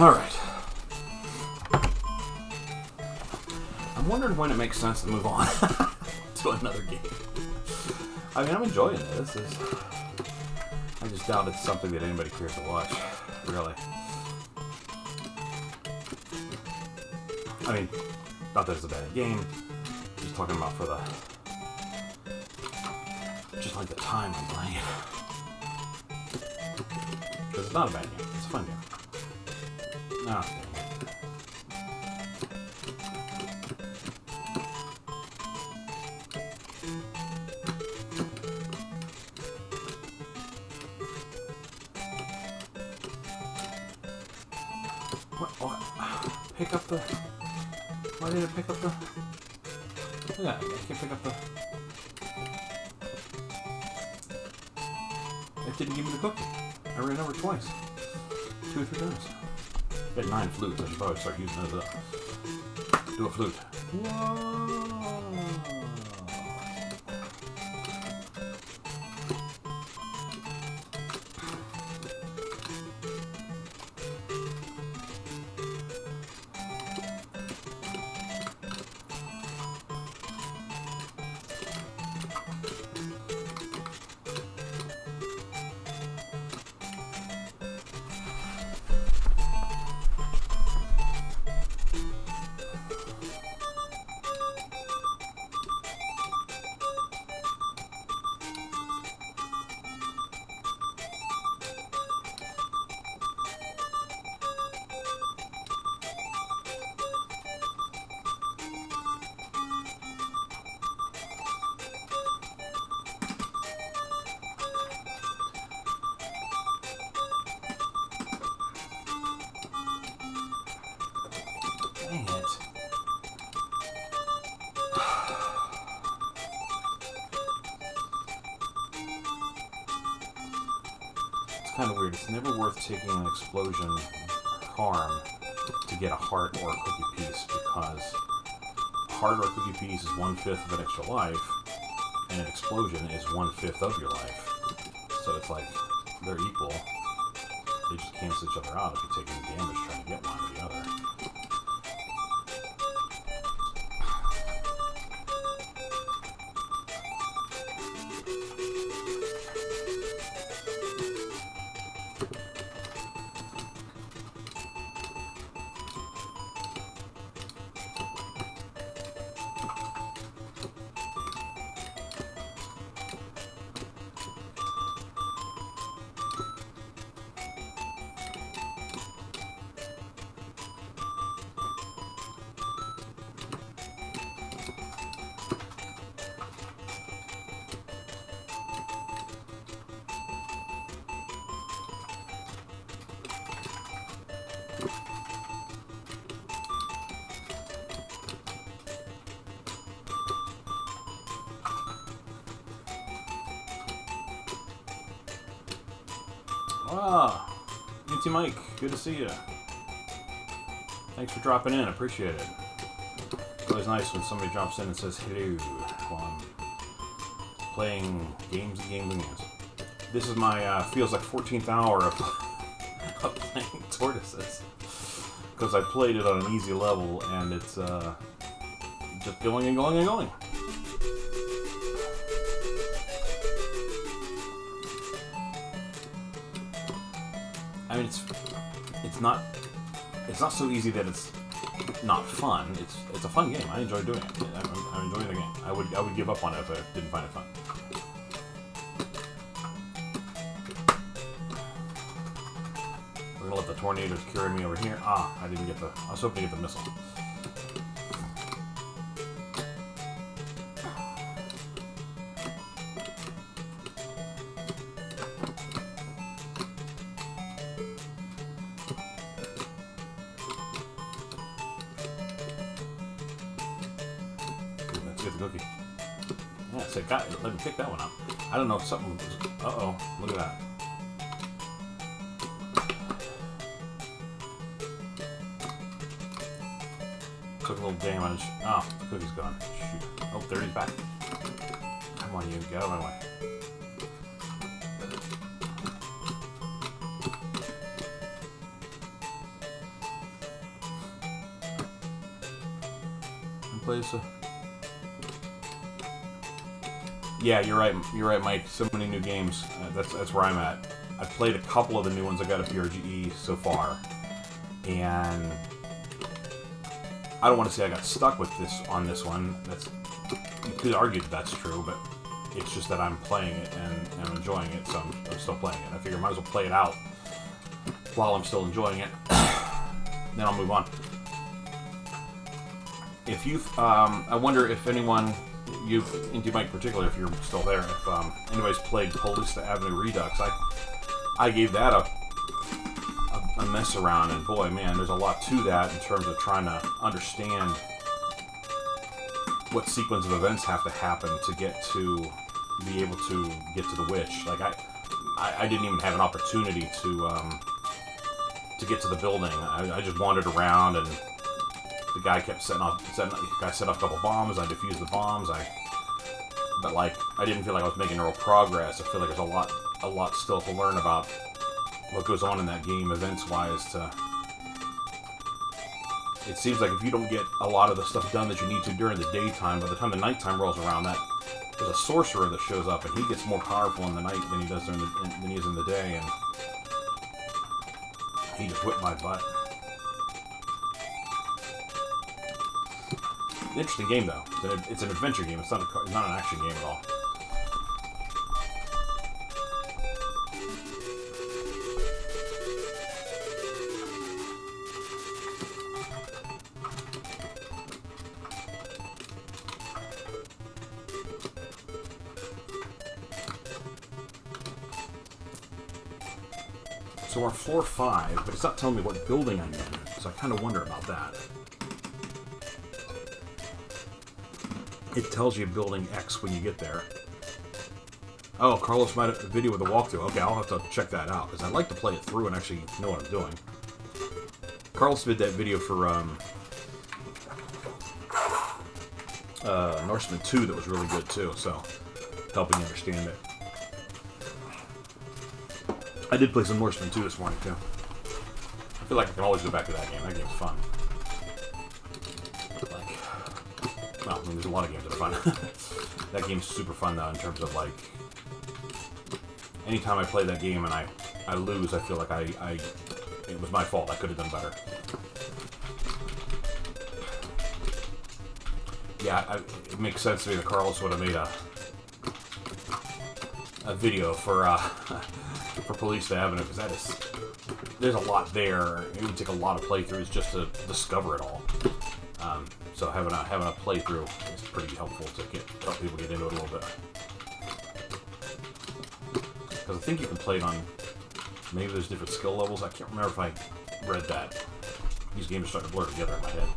Alright. I'm wondering when it makes sense to move on to another game. I mean, I'm enjoying this. I just doubt it's something that anybody cares to watch, really. I mean, not that it's a bad game. Just talking about for the... just like the time I'm playing it. Because it's not a bad game. It's a fun game. Ah, dang it. What? Pick up the... Why didn't it pick up the... Yeah, I can't pick up the... It didn't give me the cookie. I ran over twice. 2 or 3 times. I had 9 flutes. I should probably start using those up. Do a flute. Whoa. Dang it. It's kind of weird. It's never worth taking an explosion harm to get a heart or a cookie piece, because a heart or a cookie piece is 1/5 of an extra life, and an explosion is 1/5 of your life. So it's like they're equal. They just cancel each other out if you take any damage trying to get one or the other. Auntie Mike, good to see you. Thanks for dropping in. Appreciate it. It's always nice when somebody drops in and says hello while I'm playing games and games and games. This is my feels like 14th hour of playing Tortoises, because I played it on an easy level and it's just going and going and going. I mean, it's not so easy that it's not fun. It's a fun game. I enjoy doing it. I'm enjoying the game. I would give up on it if I didn't find it fun. We're gonna let the tornadoes carry me over here. Ah, I didn't get the. I was hoping to get the missile. Cookie. Yeah, say, God, let me pick that one up. I don't know if something was. Uh-oh, look at that. Took a little damage. Oh, the cookie's gone. Shoot. Oh, there he's back. Come on, you. Get out of my way. Place. Yeah, you're right, Mike. So many new games. That's where I'm at. I've played a couple of the new ones I got at PRGE so far, and I don't want to say I got stuck with this one. You could argue that that's true, but it's just that I'm playing it and I'm enjoying it, so I'm still playing it. I figure I might as well play it out while I'm still enjoying it. Then I'll move on. If I wonder if anyone. You, Indy Mike particularly, if you're still there, if anybody's played Police to Avenue Redux, I gave that a mess around, and boy, man, there's a lot to that in terms of trying to understand what sequence of events have to happen to be able to get to the witch. Like I didn't even have an opportunity to get to the building. I just wandered around and. The guy kept set off a couple bombs. I defused the bombs. But like, I didn't feel like I was making real progress. I feel like there's a lot still to learn about what goes on in that game, events-wise. It seems like if you don't get a lot of the stuff done that you need to during the daytime, by the time the nighttime rolls around, there's a sorcerer that shows up, and he gets more powerful in the night than he does than he is in the day, and he just whipped my butt. Interesting game though. It's an adventure game. It's not an action game at all. So we're floor 5, but it's not telling me what building I'm in. So I kind of wonder about that. It tells you building X when you get there. Oh, Carlos made a video with a walkthrough. Okay, I'll have to check that out, because I like to play it through and actually know what I'm doing. Carlos did that video for Norseman 2 that was really good too, so helping you understand it. I did play some Norseman 2 this morning too. I feel like I can always go back to that game. That game's fun. Well, I mean, there's a lot of games that are fun. That game's super fun, though, in terms of, like... Anytime I play that game and I lose, I feel like it was my fault. I could have done better. Yeah, it makes sense to me that Carlos would have made a video for Police to Avenue, because there's a lot there. It would take a lot of playthroughs just to discover it all. So having a playthrough is pretty helpful to help people get into it a little bit. Because I think you can play it on, maybe there's different skill levels. I can't remember if I read that. These games are starting to blur together in my head.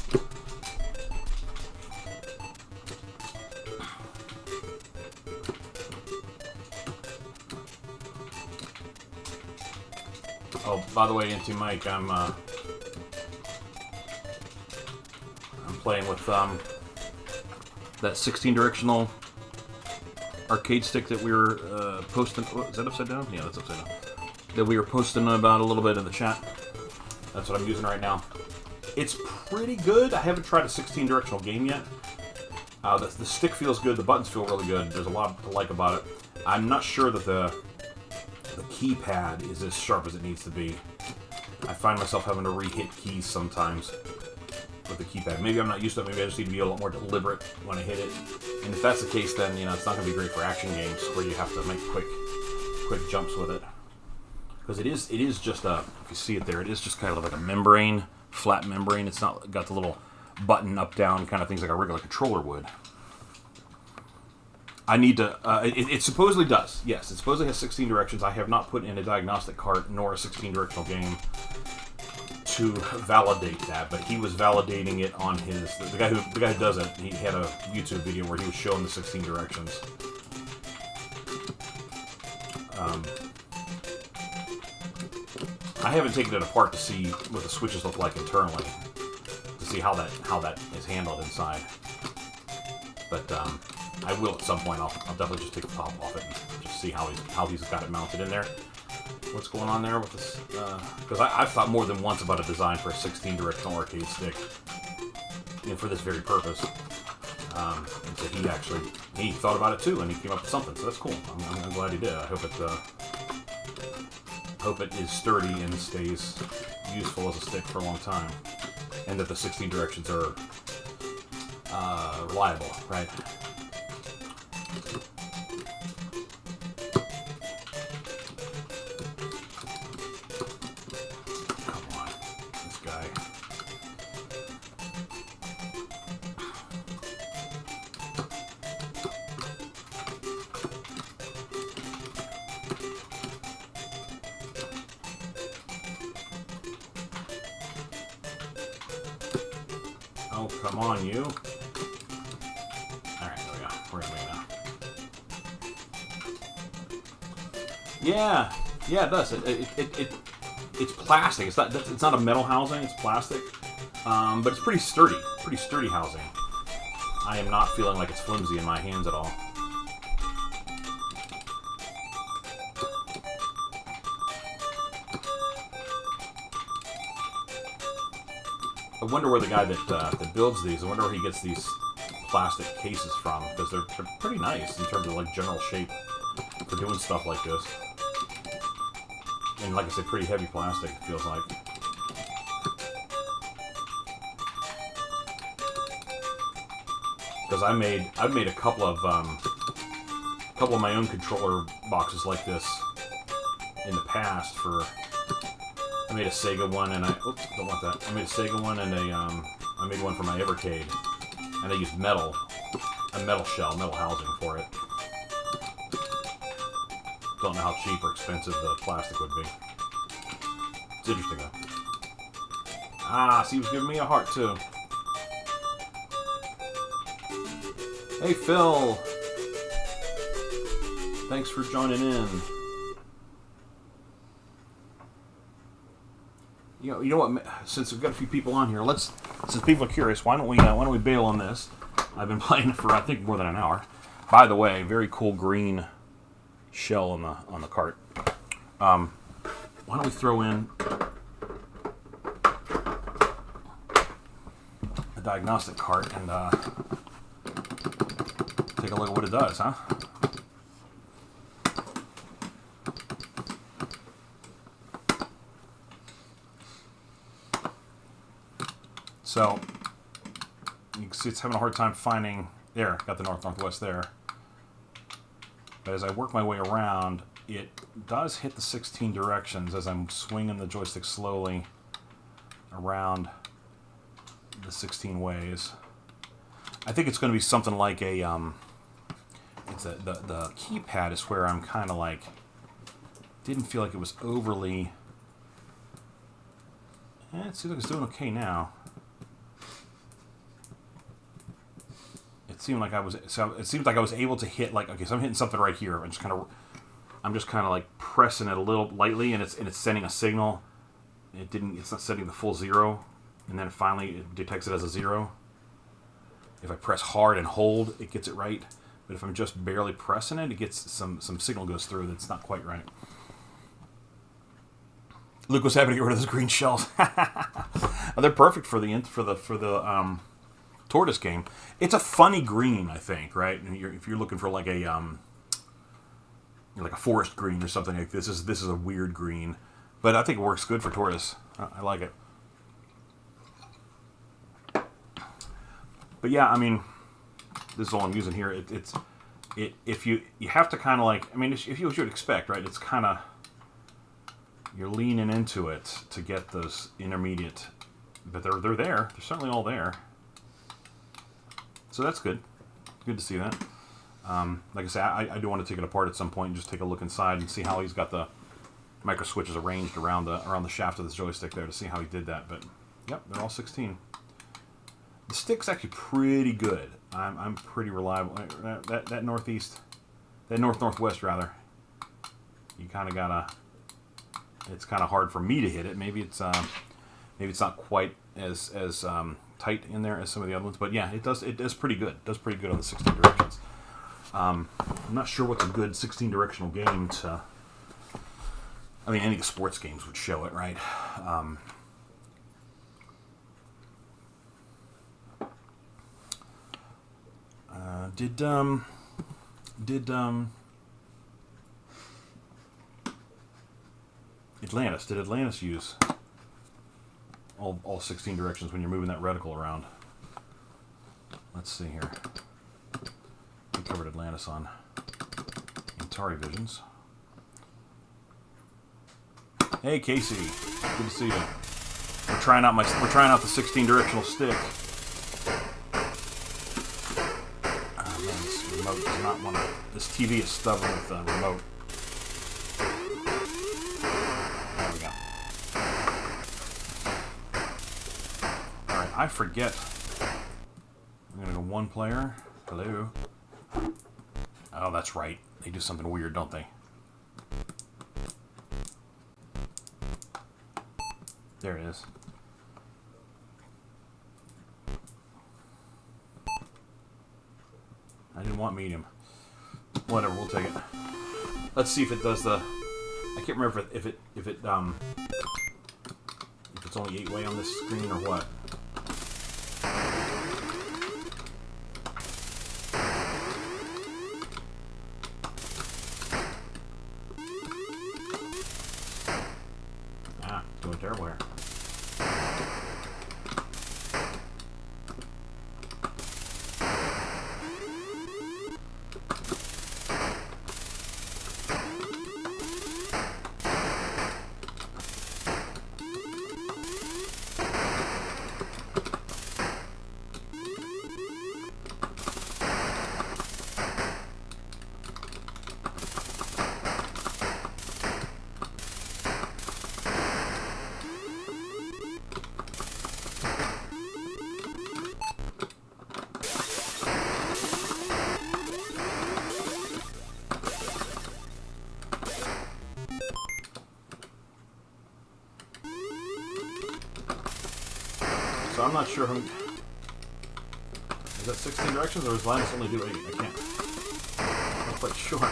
Oh, by the way, into Mike, I'm playing with that 16 directional arcade stick that we were posting. Oh, is that upside down? Yeah, that's upside down. That we were posting about a little bit in the chat. That's what I'm using right now. It's pretty good. I haven't tried a 16 directional game yet. The stick feels good. The buttons feel really good. There's a lot to like about it. I'm not sure that the keypad is as sharp as it needs to be. I find myself having to re-hit keys sometimes with the keypad. Maybe I'm not used to it. Maybe I just need to be a lot more deliberate when I hit it. And if that's the case, then it's not going to be great for action games where you have to make quick jumps with it. Because it is just a, if you see it there, it is just kind of like a membrane, flat membrane. It's not got the little button up down kind of things like a regular controller would. I need to, it supposedly does. Yes, it supposedly has 16 directions. I have not put in a diagnostic cart nor a 16 directional game to validate that, but he was validating it on his, the guy who does it, he had a YouTube video where he was showing the 16 directions. I haven't taken it apart to see what the switches look like internally, to see how that is handled inside. But I will at some point. I'll definitely just take the top off it and just see how he's got it mounted in there. What's going on there with this? Because I've thought more than once about a design for a 16 directional arcade stick, for this very purpose. And so he thought about it too, and he came up with something. So that's cool. I'm glad he did. I hope it is sturdy and stays useful as a stick for a long time, and that the 16 directions are reliable, right? Come on, this guy. Oh, come on, you. Alright, there we go. We're gonna make it now. Yeah, it does. It's plastic. It's not a metal housing, it's plastic. But it's pretty sturdy housing. I am not feeling like it's flimsy in my hands at all. I wonder where the guy that builds these, I wonder where he gets these plastic cases from, because they're pretty nice in terms of like general shape for doing stuff like this. And like I said, pretty heavy plastic, it feels like. Because I've made a couple of my own controller boxes like this in the past for. I made a Sega one, and don't want that. I made a Sega one, and I made one for my Evercade, and I used a metal housing for it. Don't know how cheap or expensive the plastic would be. It's interesting though. Ah, see, he was giving me a heart too. Hey Phil, thanks for joining in. You know what? Since we've got a few people on here, since people are curious, why don't we bail on this? I've been playing for I think more than an hour. By the way, very cool green shell on the cart. Why don't we throw in a diagnostic cart and take a look at what it does, huh? So, you can see it's having a hard time finding, there, got the north-northwest there. But as I work my way around, it does hit the 16 directions as I'm swinging the joystick slowly around the 16 ways. I think it's going to be something like the keypad is where I'm kind of like, didn't feel like it was overly, it seems like it's doing okay now. It seemed like I was able to hit, like, okay, so I'm hitting something right here. I'm just kind of like pressing it a little lightly, and it's sending a signal it's not setting the full 0, and then finally it detects it as a 0. If I press hard and hold, it gets it right. But if I'm just barely pressing it, it gets some signal goes through that's not quite right. Luke was happy to get rid of those green shells. They're perfect for the tortoise game. It's a funny green, I think, right? And if you're looking for like a forest green or something like this is a weird green, but I think it works good for tortoise. I like it. But yeah, I mean, this is all I'm using here. If you have to kind of like, I mean, if you what you would expect, right? It's kind of, you're leaning into it to get those intermediate, but they're there. They're certainly all there. So that's good. Good to see that. Like I say, I do want to take it apart at some point and just take a look inside and see how he's got the micro switches arranged around the shaft of the joystick there to see how he did that. But yep, they're all 16. The stick's actually pretty good. I'm pretty reliable. That northeast, that northwest rather. You kind of gotta. It's kind of hard for me to hit it. Maybe it's not quite as tight in there as some of the other ones. But yeah, it does pretty good. It does pretty good on the 16 directions. I'm not sure what's a good 16 directional game to. I mean, any of the sports games would show it, right? Did Atlantis use all 16 directions when you're moving that reticle around? Let's see here. We covered Atlantis on Atari Visions. Hey Casey, good to see you. We're trying out the 16 directional stick. This remote does not want to. This TV is stubborn with the remote. There we go. All right, I forget. I'm gonna go one player. Hello. Oh, that's right. They do something weird, don't they? There it is. I didn't want medium. Whatever, we'll take it. Let's see if it does the. I can't remember if it's only 8-way on this screen or what. Doing terrible here. So I'm not sure who. Is that 16 directions or does Linus only do 8? I can't. I'm not quite sure.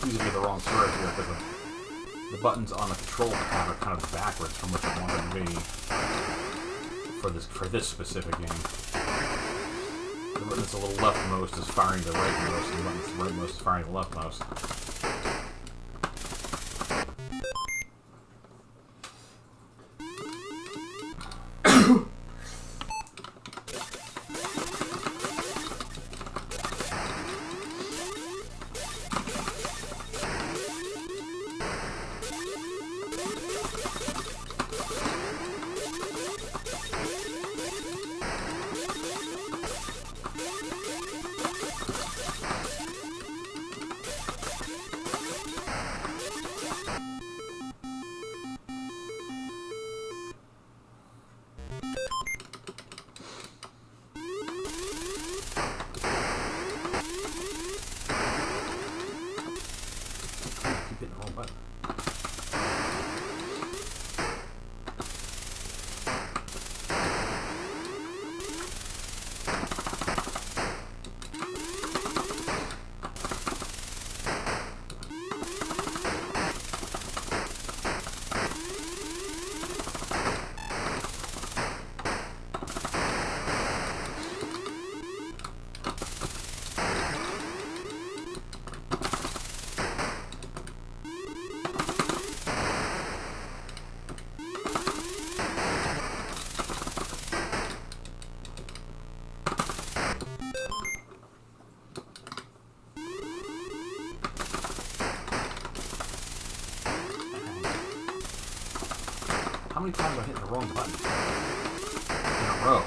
Easy to get the wrong sword here because the buttons on the control pad are kind of backwards from what I want them to be for this specific game. The button that's a little leftmost is firing the rightmost, and the button that's rightmost is firing the leftmost. wrong button. How many times have I hit the wrong button in a row?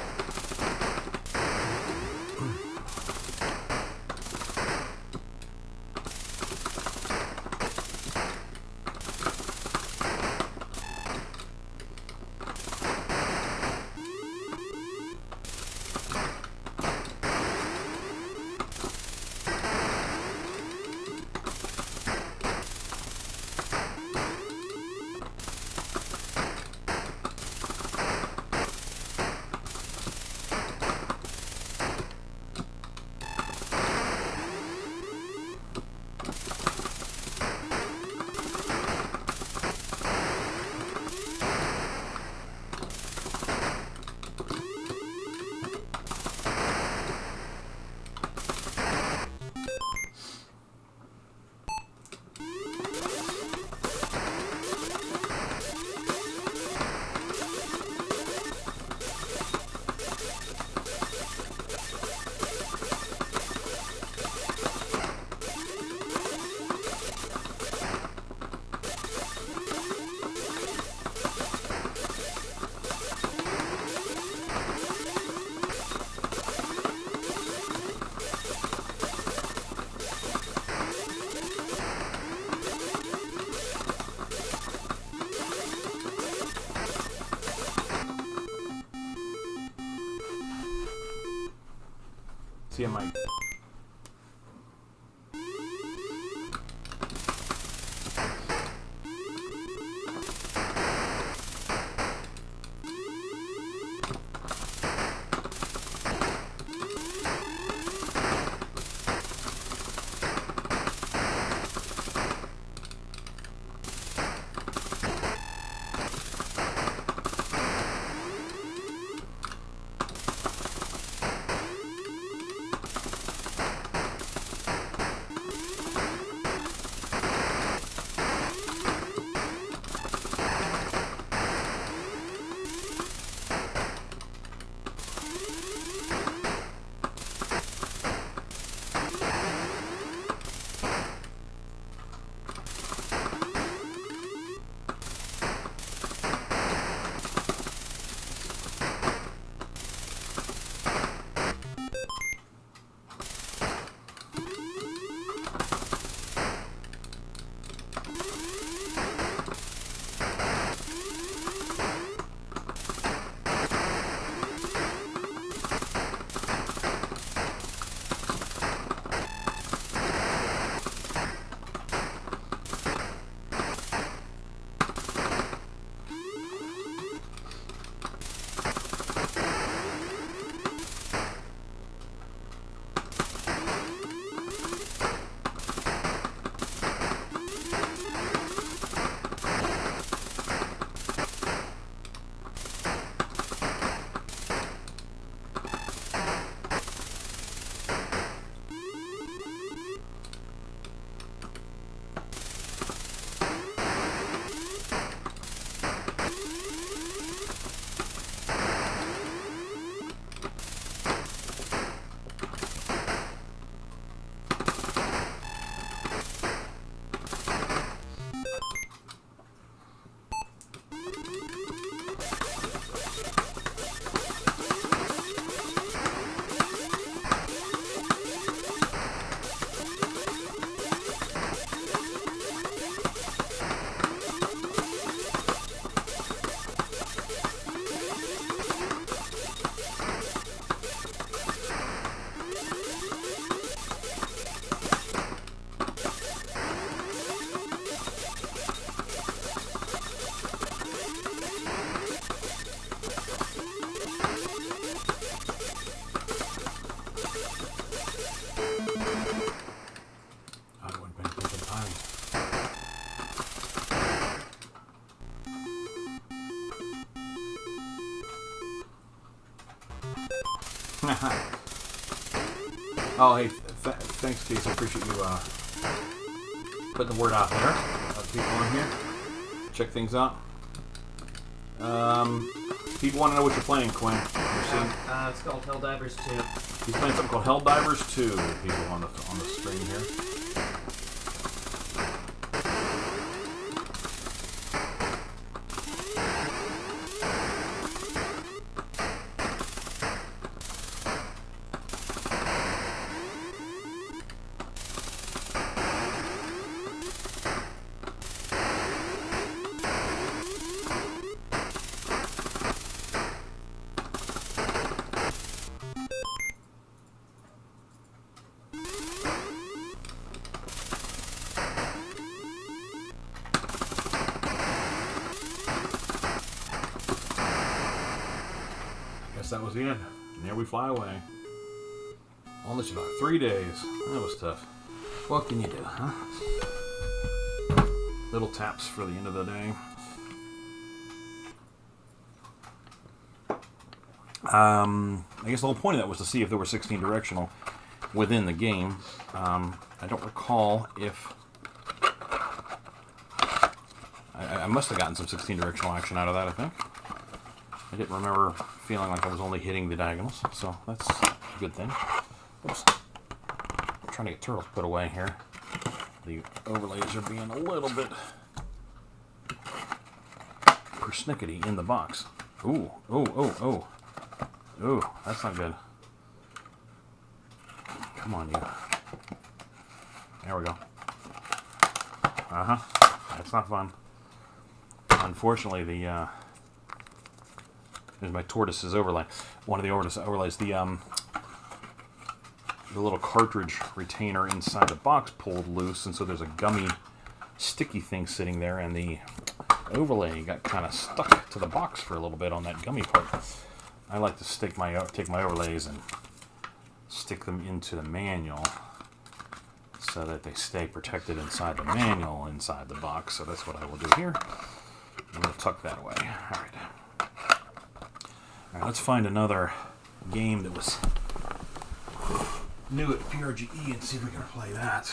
See, I might. Oh, hey, thanks, Casey. I appreciate you putting the word out there. Other people on here. Check things out. People want to know what you're playing, Quinn. It's called Helldivers 2. He's playing something called Helldivers 2. People on the stream here. That was the end. And there we fly away. Only survived 3 days. That was tough. What can you do, huh? Little taps for the end of the day. I guess the whole point of that was to see if there were 16 directional within the game. I don't recall if... I must have gotten some 16 directional action out of that, I think. I didn't remember feeling like I was only hitting the diagonals, so that's a good thing. Oops. I'm trying to get turtles put away here. The overlays are being a little bit persnickety in the box. Ooh, ooh, that's not good. Come on, you. There we go. That's not fun. Unfortunately, there's my tortoise's overlay. One of the overlays, the little cartridge retainer inside the box pulled loose, and so there's a gummy, sticky thing sitting there, and the overlay got kind of stuck to the box for a little bit on that gummy part. I like to take my overlays and stick them into the manual so that they stay protected inside the manual inside the box. So that's what I will do here. I'm going to tuck that away. All right. Alright, let's find another game that was new at PRGE and see if we can play that.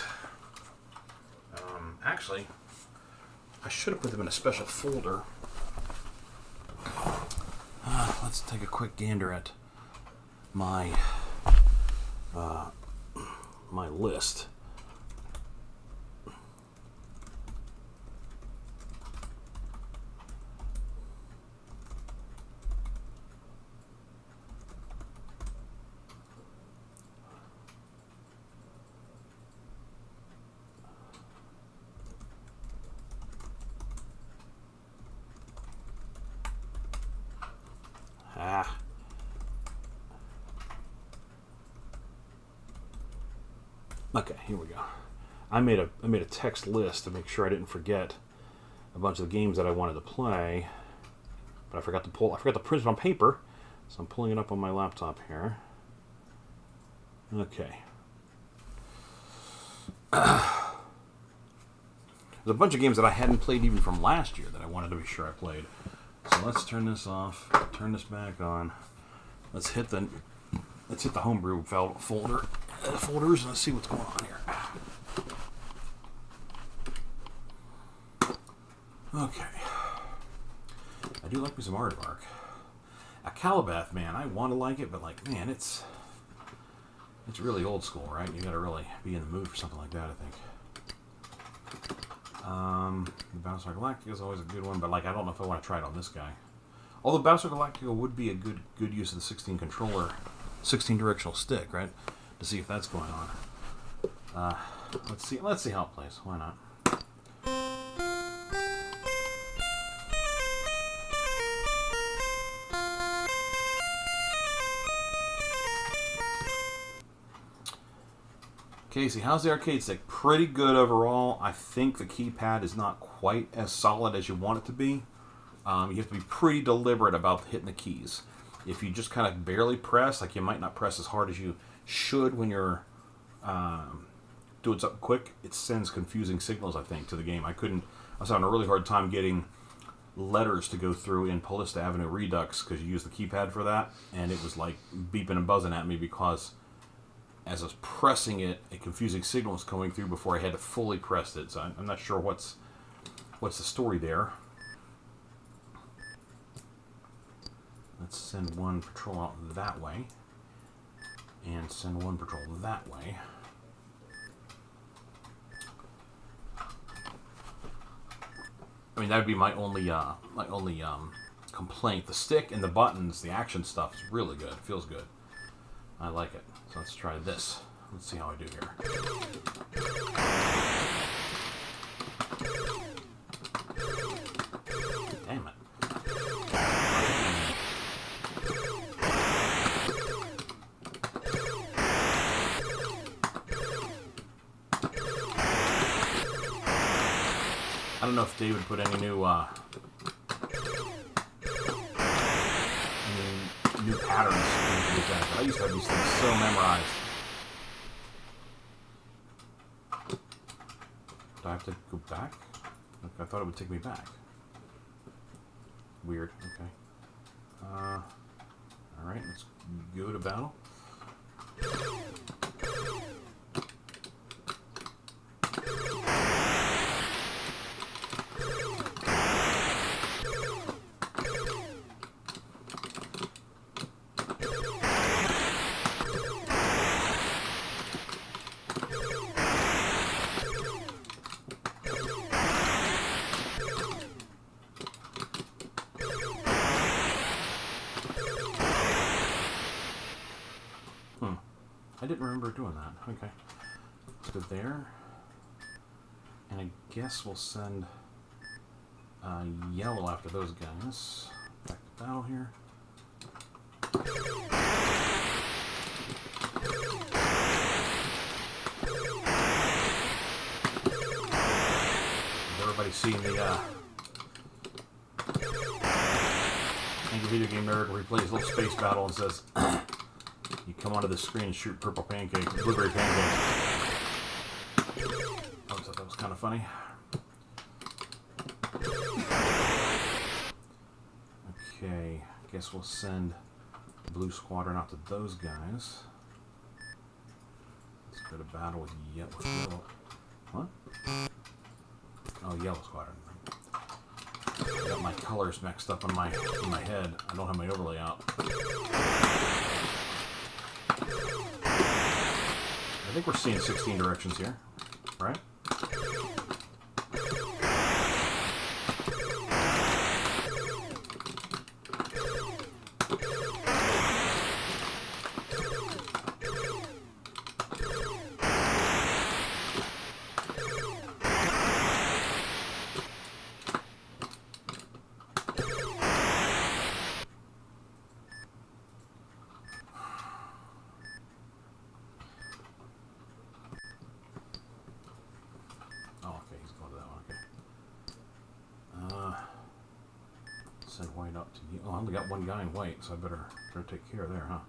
Actually, I should have put them in a special folder. Let's take a quick gander at my my list. Okay, here we go. I made a text list to make sure I didn't forget a bunch of the games that I wanted to play, but I forgot to print it on paper, so I'm pulling it up on my laptop here. Okay. There's a bunch of games that I hadn't played even from last year that I wanted to be sure I played. So let's turn this off, turn this back on. Let's hit the homebrew folders and let's see what's going on here. Okay. I do like me some Aardvark. A Calibath, man, I want to like it, but like, man, it's really old school, right? You gotta really be in the mood for something like that, I think. The Battlestar Galactica is always a good one, but like, I don't know if I want to try it on this guy. Although Battlestar Galactica would be a good use of the 16 directional stick, right? To see if that's going on. Let's see how it plays. Why not? Casey, how's the arcade stick? Pretty good overall. I think the keypad is not quite as solid as you want it to be. You have to be pretty deliberate about hitting the keys. If you just kind of barely press, like you might not press as hard as you should when you're doing something quick, it sends confusing signals, I think, to the game. I was having a really hard time getting letters to go through in Polysta Avenue Redux because you use the keypad for that, and it was like beeping and buzzing at me because as I was pressing it, a confusing signal was coming through before I had to fully press it. So I'm not sure what's the story there. Let's send one patrol out that way, and send one patrol that way. I mean, that would be my only complaint. The stick and the buttons, the action stuff is really good. It feels good. I like it. So let's try this. Let's see how I do here. Damn it. I don't know if David put any new patterns into these guys. I used to have these things so memorized. Do I have to go back? Look, I thought it would take me back. Weird. Okay. Alright, let's go to battle. I didn't remember doing that. Okay. Let's go there. And I guess we'll send yellow after those guys. Back to battle here. Is everybody seeing the Angry Video Game Nerd where he plays a little space battle and says you come onto the screen and shoot purple pancakes, blueberry pancakes. I thought that was kind of funny. Okay, guess we'll send Blue Squadron out to those guys. Let's go to battle with yellow. What? Oh, Yellow Squadron. I got my colors mixed up in my head. I don't have my overlay out. I think we're seeing 16 directions here, right? Send white up to you. Oh, I only got one guy in white, so I better take care of there, huh?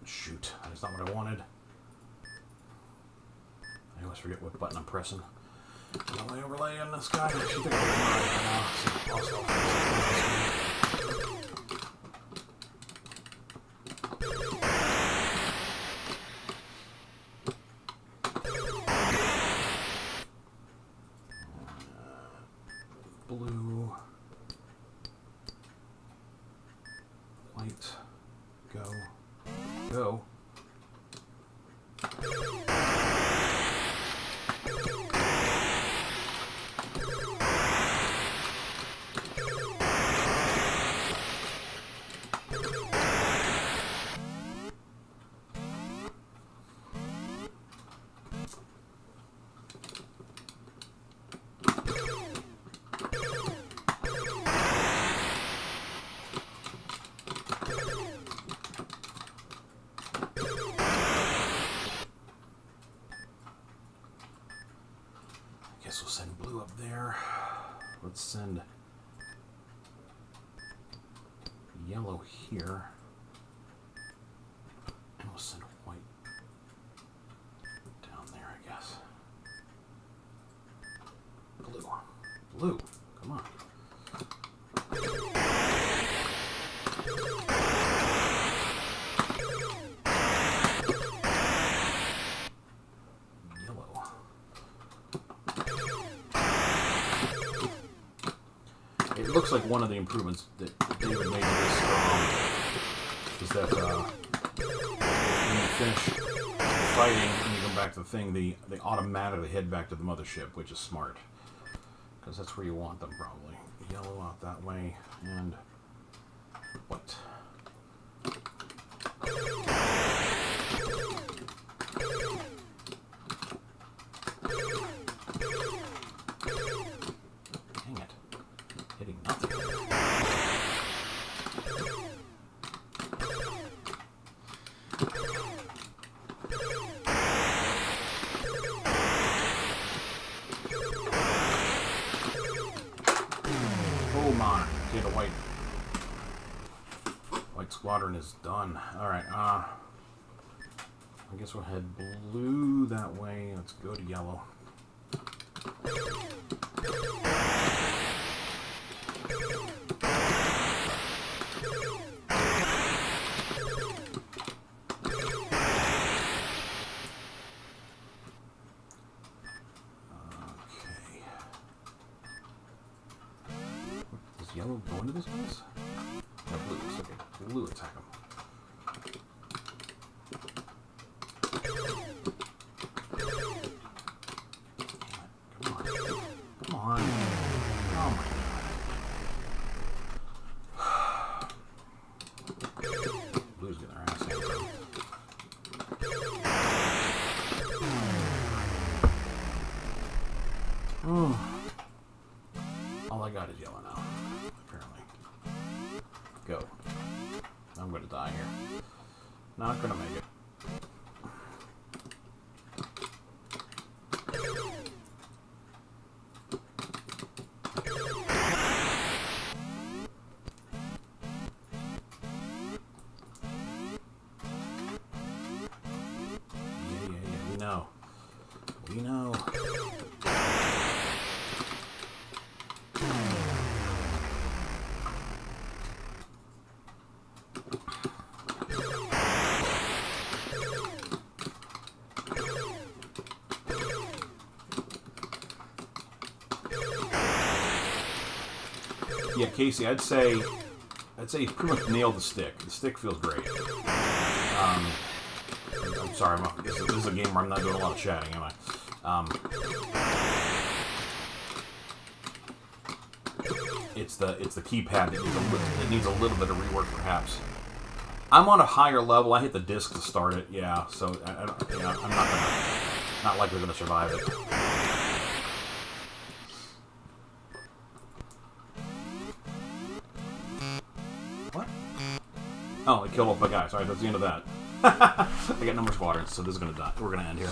Shoot, that's not what I wanted. I always forget what button I'm pressing. Am I overlay on this guy? I should think I would have blue, white, go. guess we'll send blue up there. Let's send yellow here. And we'll send white down there, I guess. Blue. Blue. Come on. Yellow. It looks like one of the improvements that David made to this is that when you finish fighting and you come back to the thing, they automatically head back to the mothership, which is smart. Because that's where you want them, probably. Yellow out that way, and white. Dang it. Hitting nothing. Oh my, get a white squadron is done. Alright, I guess we'll head blue that way. Let's go to yellow. Does yellow go into this place? No, blue. Okay, blue attack him. Come on. Come on. Oh my god. Blue's getting their ass handed. All I got is yellow now, apparently. Go. I'm gonna die here. Not gonna make it. Yeah, we know. We know. Yeah, Casey, I'd say you pretty much nailed the stick. The stick feels great. I'm sorry, this is a game where I'm not doing a lot of chatting, am I? It's the keypad that needs a little bit of rework, perhaps. I'm on a higher level. I hit the disc to start it. Yeah, so I'm not likely gonna survive it. What? Oh, it killed off my guy. Sorry, that's the end of that. I got no more squadrons, so this is gonna die. We're gonna end here.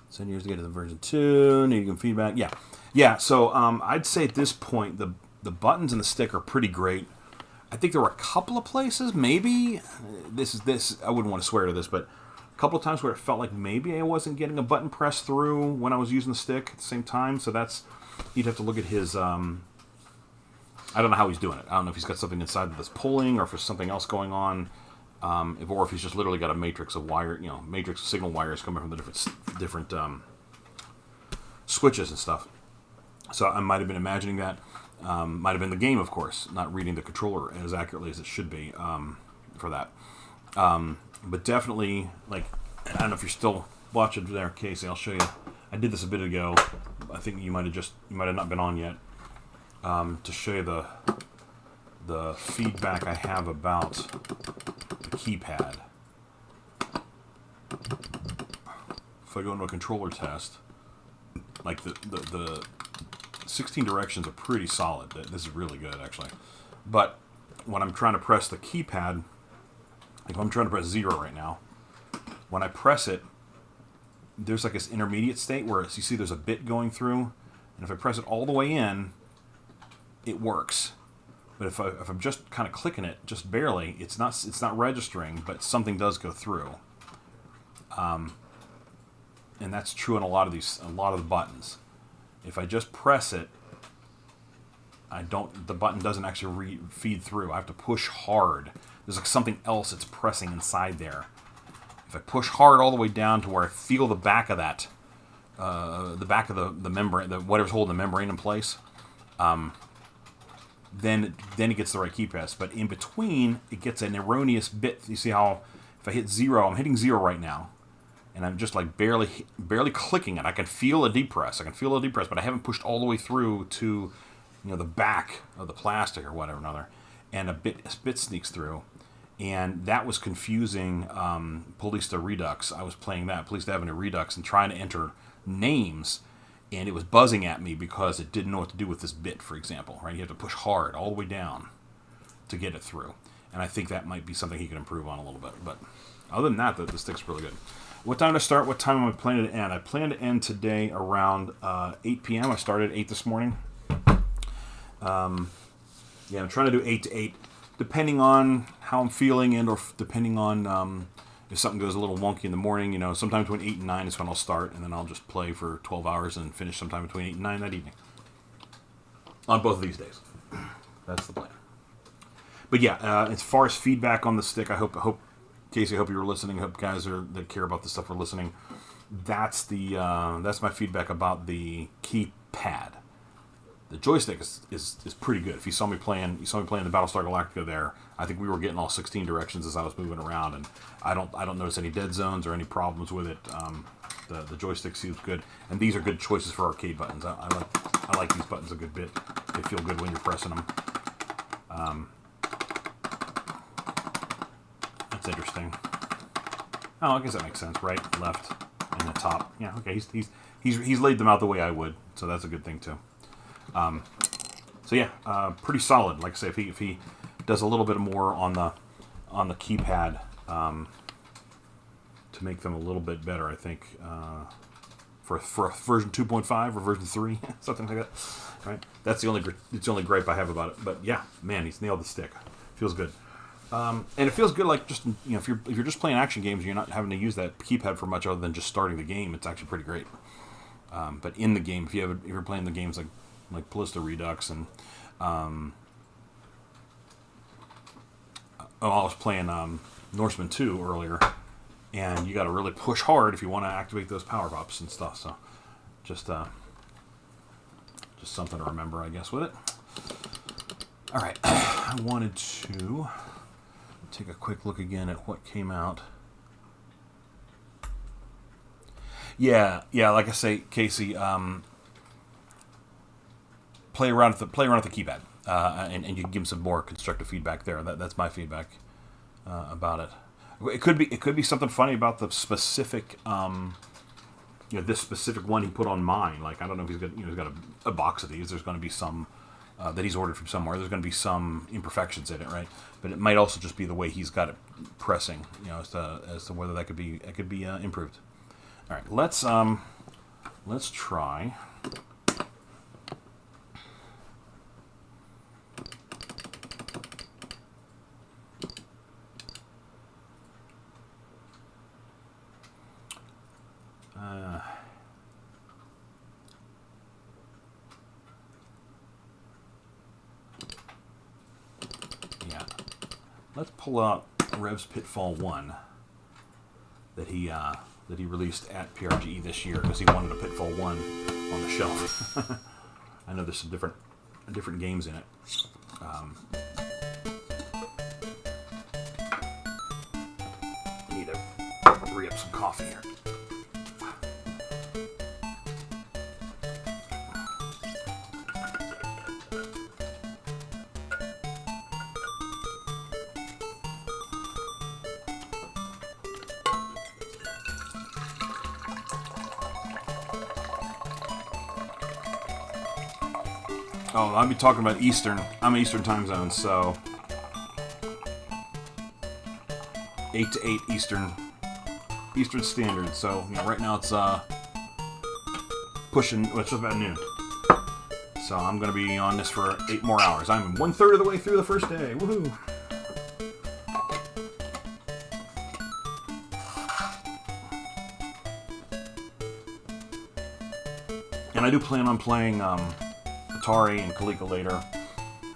Send yours to get to the version 2. Needing feedback. Yeah. So I'd say at this point the buttons and the stick are pretty great. I think there were a couple of places, maybe this. I wouldn't want to swear to this, but a couple of times where it felt like maybe I wasn't getting a button pressed through when I was using the stick at the same time. So that's, you'd have to look at his. I don't know how he's doing it. I don't know if he's got something inside that's pulling, or if there's something else going on. Or if he's just literally got a matrix of matrix of signal wires coming from the different switches and stuff. So I might have been imagining that. Might have been the game, of course, not reading the controller as accurately as it should be for that. But definitely, like, I don't know if you're still watching there, Casey. I'll show you. I did this a bit ago. I think you might have not been on yet. To show you the feedback I have about the keypad. If I go into a controller test, like the 16 directions are pretty solid. This is really good, actually. But when I'm trying to press the keypad, like I'm trying to press 0 right now, when I press it, there's like this intermediate state where you see there's a bit going through, and if I press it all the way in, it works. But if I'm just kind of clicking it, just barely, it's not registering, but something does go through. And that's true in a lot of the buttons. If I just press it, the button doesn't actually feed through. I have to push hard. There's like something else that's pressing inside there. If I push hard all the way down to where I feel the back of that, the back of the membrane, whatever's holding the membrane in place, then it gets the right key press. But in between, it gets an erroneous bit. You see how if I hit 0, I'm hitting 0 right now, and I'm just like barely clicking it. I can feel a depress. But I haven't pushed all the way through to, the back of the plastic or whatever another, and a bit sneaks through. And that was confusing Police to Redux. I was playing that, Police to Avenue Redux, and trying to enter names, and it was buzzing at me because it didn't know what to do with this bit, for example. Right? You have to push hard all the way down to get it through. And I think that might be something he can improve on a little bit. But other than that, the stick's really good. What time to start? What time am I planning to end? I plan to end today around 8 p.m. I started at 8 this morning. I'm trying to do 8 to 8. Depending on how I'm feeling and or depending on if something goes a little wonky in the morning, sometime between 8 and 9 is when I'll start, and then I'll just play for 12 hours and finish sometime between 8 and 9 that evening. On both of these days. That's the plan. But yeah, as far as feedback on the stick, I hope Casey, I hope you were listening. I hope guys that care about this stuff are listening. That's my feedback about the keypad. The joystick is pretty good. If you saw me playing the Battlestar Galactica there, I think we were getting all 16 directions as I was moving around, and I don't notice any dead zones or any problems with it. The joystick seems good, and these are good choices for arcade buttons. I like these buttons a good bit. They feel good when you're pressing them. That's interesting. Oh, I guess that makes sense. Right, left, and the top. Yeah, okay. He's laid them out the way I would, so that's a good thing too. Pretty solid. Like I say, if he does a little bit more on the keypad to make them a little bit better, I think for version 2.5 or version 3, something like that. Right? It's the only gripe I have about it. But yeah, man, he's nailed the stick. Feels good. And it feels good, like just if you're just playing action games, and you're not having to use that keypad for much other than just starting the game. It's actually pretty great. But in the game, if you're playing the games like Police to Redux and I was playing Norseman 2 earlier, and you got to really push hard if you want to activate those power ups and stuff. So just something to remember, I guess, with it. All right, I wanted to take a quick look again at what came out. Yeah, like I say, Casey, play around with the keypad, and you can give him some more constructive feedback there. That's my feedback about it. It could be something funny about the specific, this specific one he put on mine. Like I don't know if he's got a box of these. There's going to be some that he's ordered from somewhere. There's going to be some imperfections in it, right? But it might also just be the way he's got it pressing, as to whether that could be improved. All right, let's try. Let's pull out Rev's Pitfall 1 that he released at PRGE this year because he wanted a Pitfall 1 on the shelf. I know there's some different games in it. Need to re-up some coffee here. Oh, I'll be talking about Eastern. I'm Eastern time zone, so 8 to 8 Eastern Standard. So right now it's pushing. Well, it's just about noon. So I'm gonna be on this for 8 more hours. I'm 1/3 of the way through the first day. Woohoo! And I do plan on playing Atari and Kalika later,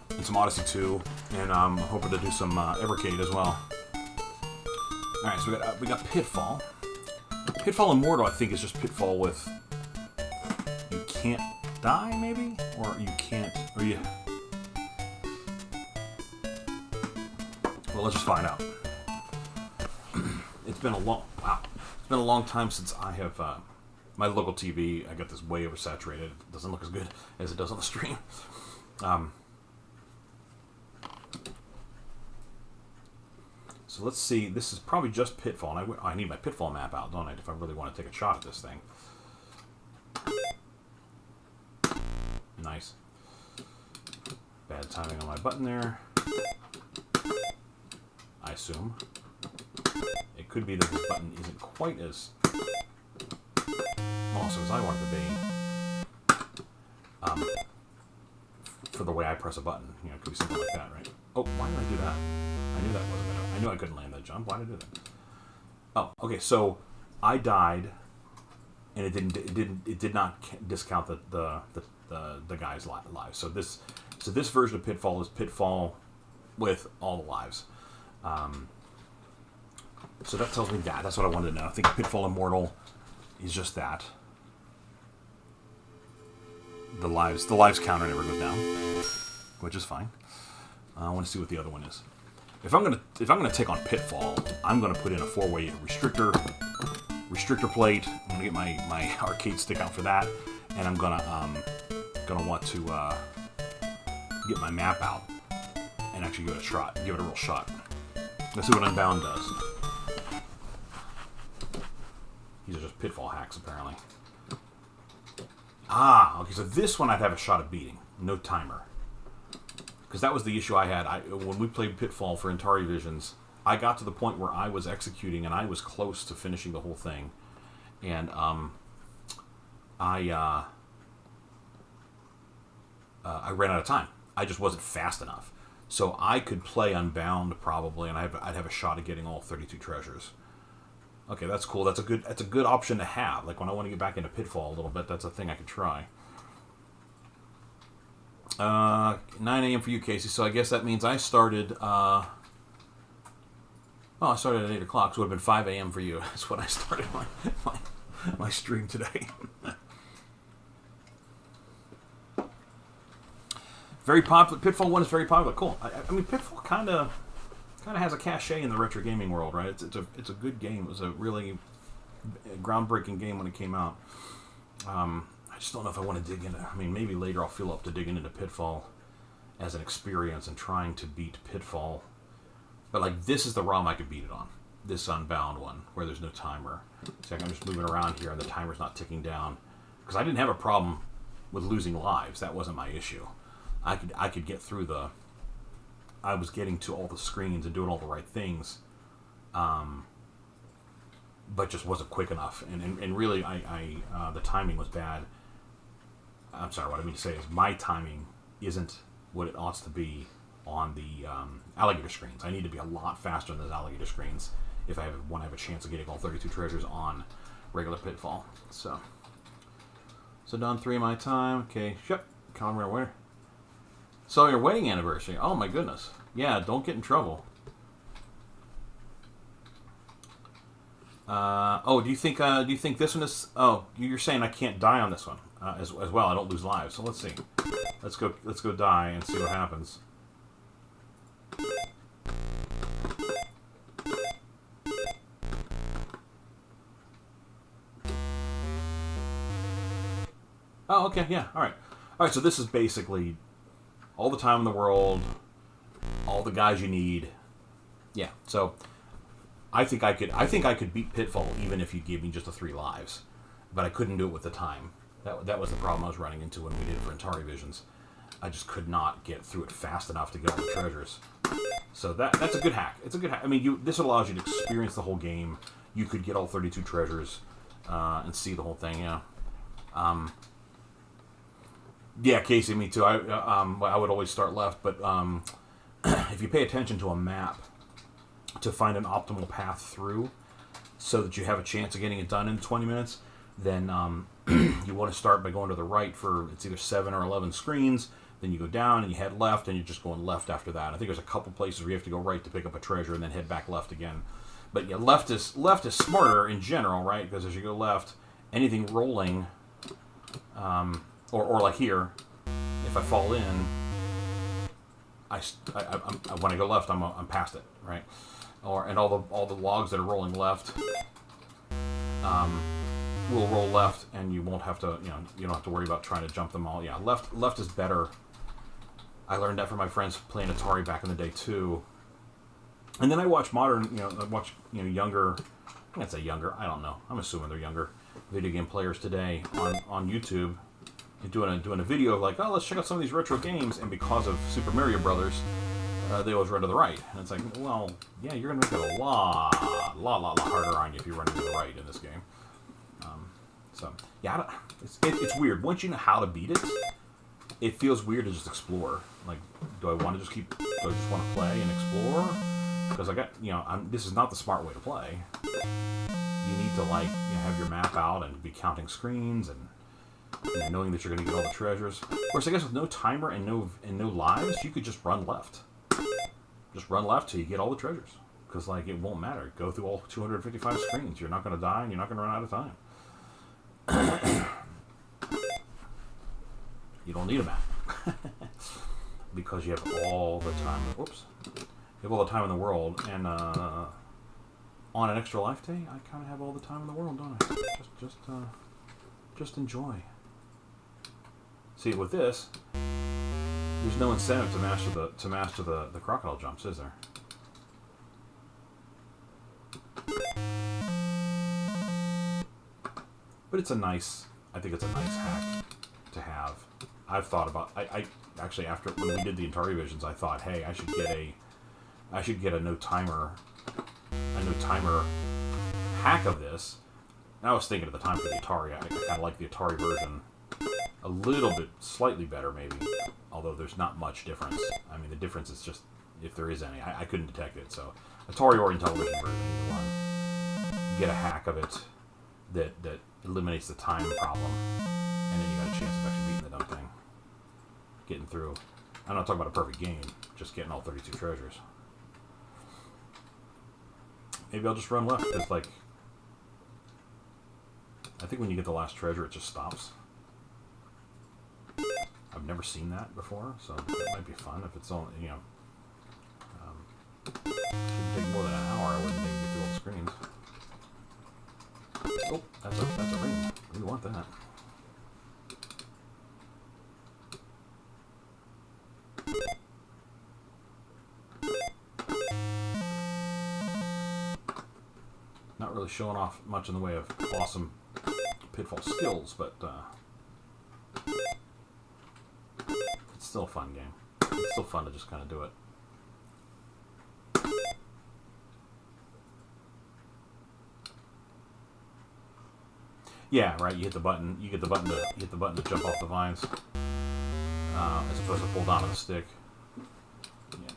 and some Odyssey 2, and I'm hoping to do some Evercade as well. All right, so we got Pitfall. Pitfall Immortal, I think, is just Pitfall with you can't die, maybe, or you can't, or you. Well, let's just find out. It's been a long time since I have. My local TV, I got this way oversaturated. It doesn't look as good as it does on the stream. So let's see. This is probably just Pitfall, and I need my Pitfall map out, don't I, if I really want to take a shot at this thing. Nice. Bad timing on my button there. I assume. It could be that this button isn't quite as awesome as I want it to be. For the way I press a button. You know, it could be something like that, right? Oh, why did I do that? I knew that wasn't gonna. I knew I couldn't land that jump. Why did I do that? Oh, okay. So I died, and it did not discount the guy's lives. So this version of Pitfall is Pitfall with all the lives. So that tells me that. That's what I wanted to know. I think Pitfall Immortal is just that. The lives counter never goes down, which is fine. I want to see what the other one is. If I'm gonna take on Pitfall, I'm gonna put in a 4-way restrictor plate. I'm gonna get my arcade stick out for that, and I'm gonna want to get my map out and actually give it a shot. Give it a real shot. Let's see what Unbound does. These are just Pitfall hacks, apparently. Ah, okay, so this one I'd have a shot at beating. No timer. Because that was the issue I had. When we played Pitfall for Atari Visions, I got to the point where I was executing and I was close to finishing the whole thing. And I ran out of time. I just wasn't fast enough. So I could play Unbound probably, and I'd have a shot at getting all 32 treasures. Okay, that's cool. That's a good option to have. Like when I want to get back into Pitfall a little bit, that's a thing I could try. 9 a.m. for you, Casey. So I guess that means I started. I started at 8 o'clock, so it would have been 5 a.m. for you. That's when I started my stream today. Very popular. Pitfall 1 is very popular. Cool. I mean, Pitfall kind of has a cachet in the retro gaming world, right? It's a good game. It was a really groundbreaking game when it came out. I just don't know if I want to dig into. I mean, maybe later I'll feel up to digging into Pitfall as an experience and trying to beat Pitfall. But like, this is the ROM I could beat it on. This Unbound one, where there's no timer. So I'm just moving around here and the timer's not ticking down. Because I didn't have a problem with losing lives. That wasn't my issue. I could get through the. I was getting to all the screens and doing all the right things, but just wasn't quick enough. And really, the timing was bad. I'm sorry, what I mean to say is my timing isn't what it ought to be on the alligator screens. I need to be a lot faster than those alligator screens if I want to have a chance of getting all 32 treasures on regular Pitfall. So done 3 of my time. Okay, yep. Calendar where? So your wedding anniversary. Oh my goodness. Yeah, don't get in trouble. Do you think this one is? Oh, you're saying I can't die on this one as well. I don't lose lives. So let's see. Let's go die and see what happens. Oh, okay, yeah, all right. So this is basically all the time in the world, all the guys you need. Yeah, so I think I could beat Pitfall even if you gave me just the 3 lives, but I couldn't do it with the time. That was the problem I was running into when we did it for Atari Visions. I just could not get through it fast enough to get all the treasures. So that's a good hack. It's a good hack. I mean, this allows you to experience the whole game. You could get all 32 treasures and see the whole thing. Yeah. Yeah, Casey, me too. I would always start left, but if you pay attention to a map to find an optimal path through, so that you have a chance of getting it done in 20 minutes, then you want to start by going to the right for it's either 7 or 11 screens. Then you go down and you head left, and you're just going left after that. I think there's a couple places where you have to go right to pick up a treasure, and then head back left again. But yeah, left is smarter in general, right? Because as you go left, anything rolling, or like here, if I fall in, when I go left, I'm past it, right? And all the logs that are rolling left, will roll left, and you won't have to, you don't have to worry about trying to jump them all. Yeah, left is better. I learned that from my friends playing Atari back in the day too. And then I watch modern, younger, I can't say younger, I don't know. I'm assuming they're younger video game players today on YouTube doing a video of like, oh, let's check out some of these retro games, and because of Super Mario Brothers, they always run to the right. And it's like, well, yeah, you're going to make it a lot harder on you if you run to the right in this game. So, yeah, it's weird. Once you know how to beat it, it feels weird to just explore. Like, do I just want to play and explore? Because this is not the smart way to play. You need to have your map out and be counting screens and knowing that you're going to get all the treasures. Of course, I guess with no timer and no lives, you could just run left. Just run left till you get all the treasures. Because it won't matter. Go through all 255 screens. You're not going to die, and you're not going to run out of time. You don't need a map. Because you have all the time. Whoops. You have all the time in the world, and on an extra life day, I kind of have all the time in the world, don't I? Just enjoy. See, with this, there's no incentive to master the crocodile jumps, is there? But I think it's a nice hack to have. I've thought about, I actually, after when we did the Atari Visions, I thought, hey, I should get a no timer hack of this. And I was thinking at the time for the Atari, I kind of like the Atari version a little bit, slightly better maybe, although there's not much difference. I mean, the difference is just, if there is any, I couldn't detect it. So Atari or Intellivision version, either one, get a hack of it that eliminates the time problem, and then you got a chance of actually beating the dumb thing, getting through. I'm not talking about a perfect game, just getting all 32 treasures. Maybe I'll just run left, because I think when you get the last treasure, it just stops. I've never seen that before, so that might be fun if it's only, shouldn't take more than an hour. I wouldn't think to get through all the screens. Oh, that's a ring. We want that. Not really showing off much in the way of awesome Pitfall skills, but it's still a fun game. It's still fun to just kind of do it. Yeah, right. You hit the button. You get the button to jump off the vines, as opposed to pull down on the stick. Yeah.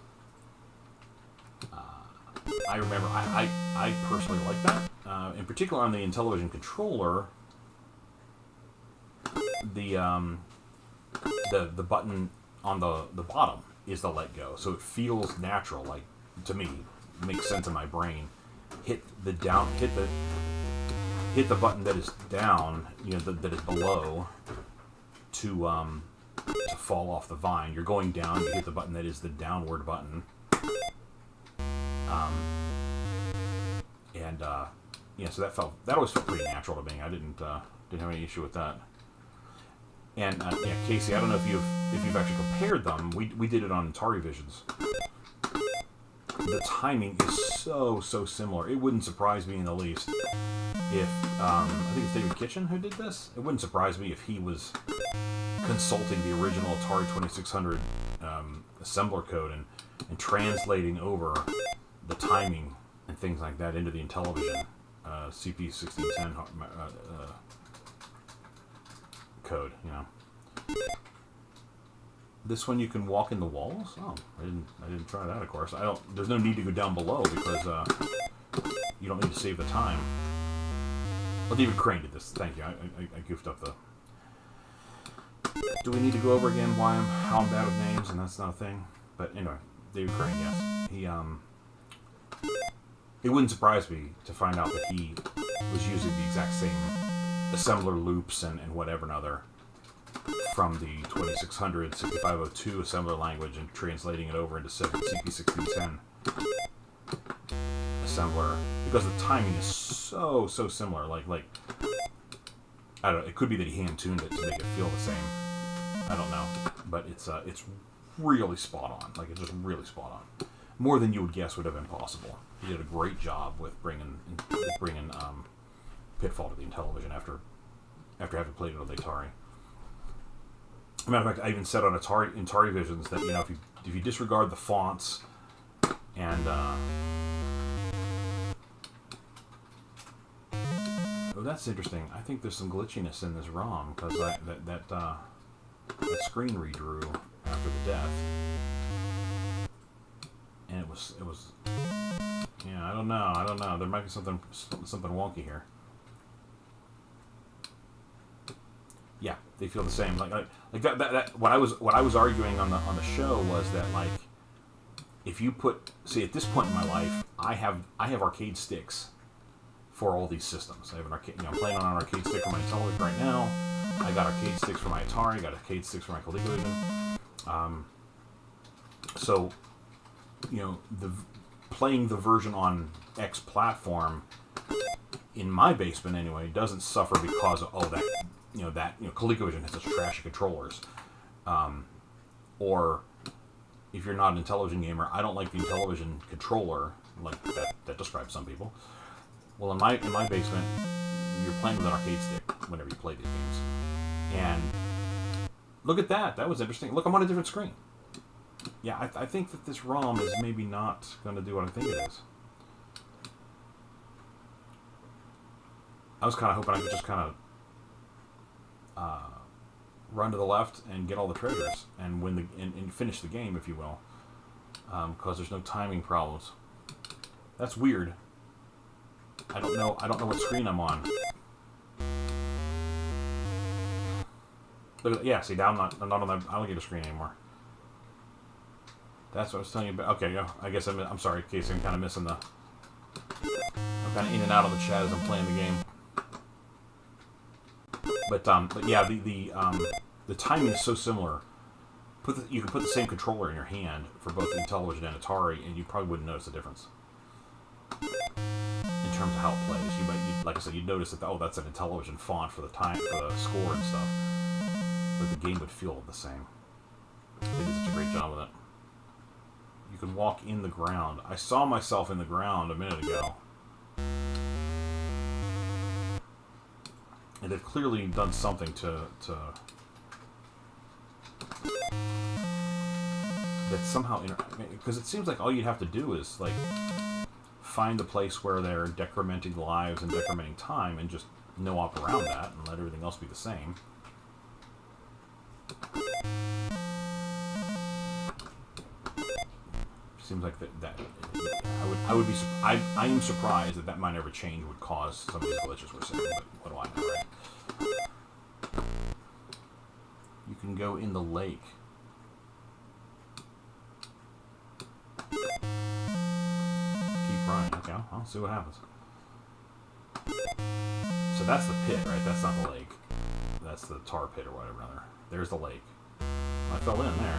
I remember. I personally like that. In particular, on the Intellivision controller, the button on the bottom is the let go, so it feels natural. Like, to me, it makes sense in my brain. Hit the button that is down, that is below, to fall off the vine. You're going down, you hit the button that is the downward button. So that always felt pretty natural to me. I didn't have any issue with that. And Casey, I don't know if you've actually compared them. We did it on Atari Visions. The timing is so similar. It wouldn't surprise me in the least if I think it's David Kitchen who did this. It wouldn't surprise me if he was consulting the original Atari 2600 assembler code and translating over the timing and things like that into the Intellivision CP1610 code. You know, this one you can walk in the walls. Oh, I didn't try that. Of course, I don't. There's no need to go down below because you don't need to save the time. Well, David Crane did this. Thank you. I goofed up the. Do we need to go over again how I'm bad with names and that's not a thing? But anyway, David Crane, yes. He it wouldn't surprise me to find out that he was using the exact same assembler loops and whatever another from the 2600 6502 assembler language and translating it over into CP1610 assembler because the timing is so similar. Like I don't know, it could be that he hand tuned it to make it feel the same. I don't know, but it's really spot on. Like, it's just really spot on. More than you would guess would have been possible. He did a great job with bringing Pitfall to the Intellivision after having played it on the Atari. As a matter of fact, I even said on Atari Visions that, you know, if you disregard the fonts and oh, that's interesting. I think there's some glitchiness in this ROM because that screen redrew after the death, and it was yeah. I don't know. There might be something wonky here. Yeah, they feel the same. Like that. What I was arguing on the show was that, like, if you at this point in my life, I have arcade sticks for all these systems. I have an arcade. You know, I'm playing on an arcade stick for my Intellivision right now. I got arcade sticks for my Atari. I got arcade sticks for my ColecoVision. So, you know, playing the version on X platform in my basement anyway doesn't suffer because of ColecoVision has such trashy controllers. Or if you're not an Intellivision gamer, I don't like the Intellivision controller, like that describes some people. Well, in my basement, you're playing with an arcade stick whenever you play these games. And look at that. That was interesting. Look, I'm on a different screen. Yeah, I think that this ROM is maybe not going to do what I think it is. I was kind of hoping I could just kind of run to the left and get all the treasures and win and finish the game, if you will, because there's no timing problems. That's weird. I don't know what screen I'm on. Look at that. Yeah, see, now I'm not on the alligator screen anymore. That's what I was telling you about. Okay, yeah, I guess I'm sorry, Casey, I'm kind of missing I'm kind of in and out of the chat as I'm playing the game. But yeah, the timing is so similar. You can put the same controller in your hand for both Intellivision and Atari, and you probably wouldn't notice the difference in terms of how it plays. Like I said, you'd notice that that's an Intellivision font for the score and stuff, but the game would feel the same. They did such a great job with it. You can walk in the ground. I saw myself in the ground a minute ago. And they've clearly done something to that somehow, because it seems like all you'd have to do is, like, find the place where they're decrementing lives and decrementing time and just no op around that and let everything else be the same. Seems like that I am surprised that might never change would cause some of these glitches we're seeing, but what do I know, right? You can go in the lake. Keep running. Okay, I'll see what happens. So that's the pit, right? That's not the lake. That's the tar pit or whatever. There's the lake. I fell in there.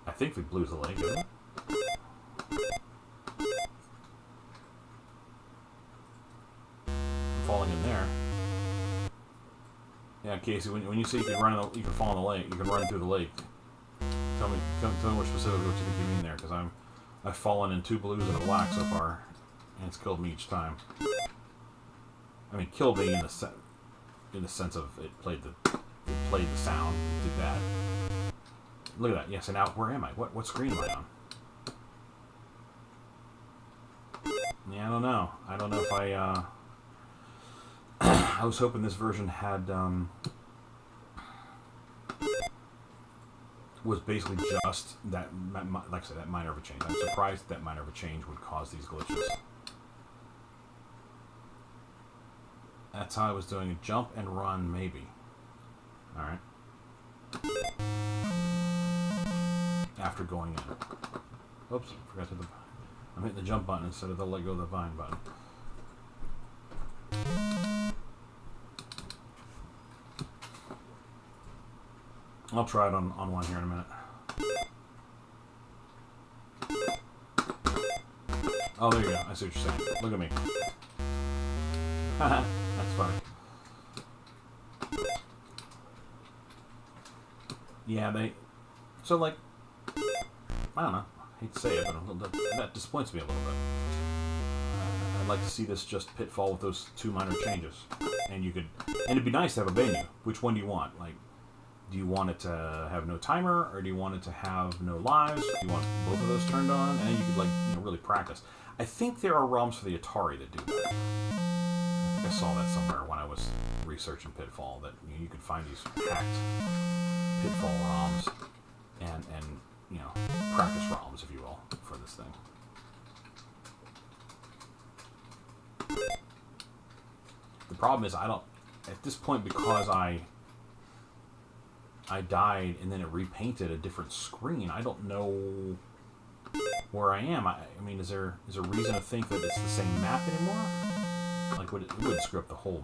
I think we blew the lake, isn't it? I'm falling in there. Yeah, Casey, when you say you can fall in the lake, you can run through the lake. Tell me more specifically what you think you mean there, because I've fallen in 2 blues and a black so far, and it's killed me each time. I mean, killed me in the sense of it played the played the sound, it did that. Look at that. Yeah, so now where am I? What screen am I on? Yeah, I don't know. I don't know if I I was hoping this version had was basically just that, like I said, that minor of a change. I'm surprised that minor of a change would cause these glitches. That's how I was doing it. Jump and run, maybe. Alright. After going in. Oops, forgot to I'm hitting the jump button instead of the let go of the vine button. I'll try it on one here in a minute. Oh, there you go. I see what you're saying. Look at me. That's funny. Yeah, so, like, I don't know. I hate to say it, but that disappoints me a little bit. I'd like to see this just Pitfall with those 2 minor changes. And it'd be nice to have a menu. Which one do you want? Like, do you want it to have no timer, or do you want it to have no lives? Do you want both of those turned on? And you could, like, really practice. I think there are ROMs for the Atari that do that. I think I saw that somewhere when I was researching Pitfall, that you could find these hacked Pitfall ROMs and practice ROMs, if you will, for this thing. The problem is at this point, because I died and then it repainted a different screen, I don't know where I am. I mean, is there a reason to think that it's the same map anymore? Like, it wouldn't screw up the whole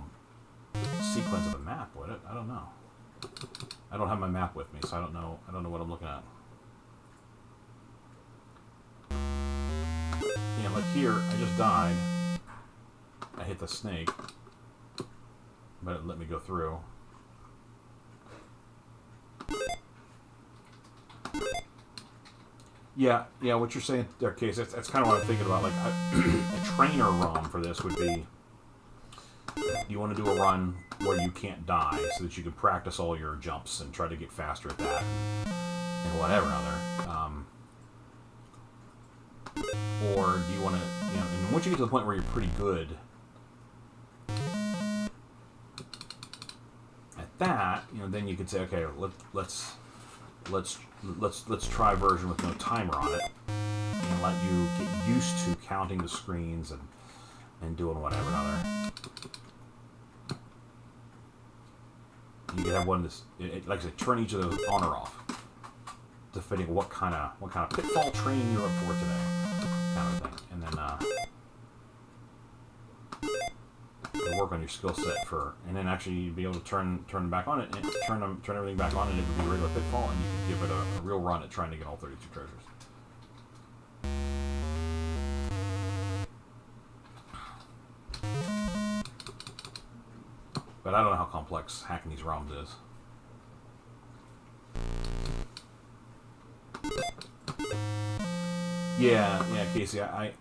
sequence of the map, would it? I don't know. I don't have my map with me, so I don't know what I'm looking at. Yeah, like here, I just died. I hit the snake, but it let me go through. Yeah, what you're saying there, Case, that's kind of what I'm thinking about. Like, a trainer ROM for this would be, you want to do a run where you can't die so that you can practice all your jumps and try to get faster at that and whatever other. Or do you want to, and once you get to the point where you're pretty good at that, then you could say, okay, let's try a version with no timer on it and let you get used to counting the screens and doing whatever other. You can have one that's, like I said, turn each of those on or off, depending what kind of pitfall training you're up for today, kind of thing. And then work on your skill set and then actually you'd be able to turn them back on it, and turn everything back on, and it would be regular pitfall, and you could give it a real run at trying to get all 32 treasures. But I don't know how complex hacking these ROMs is. Yeah, Casey. I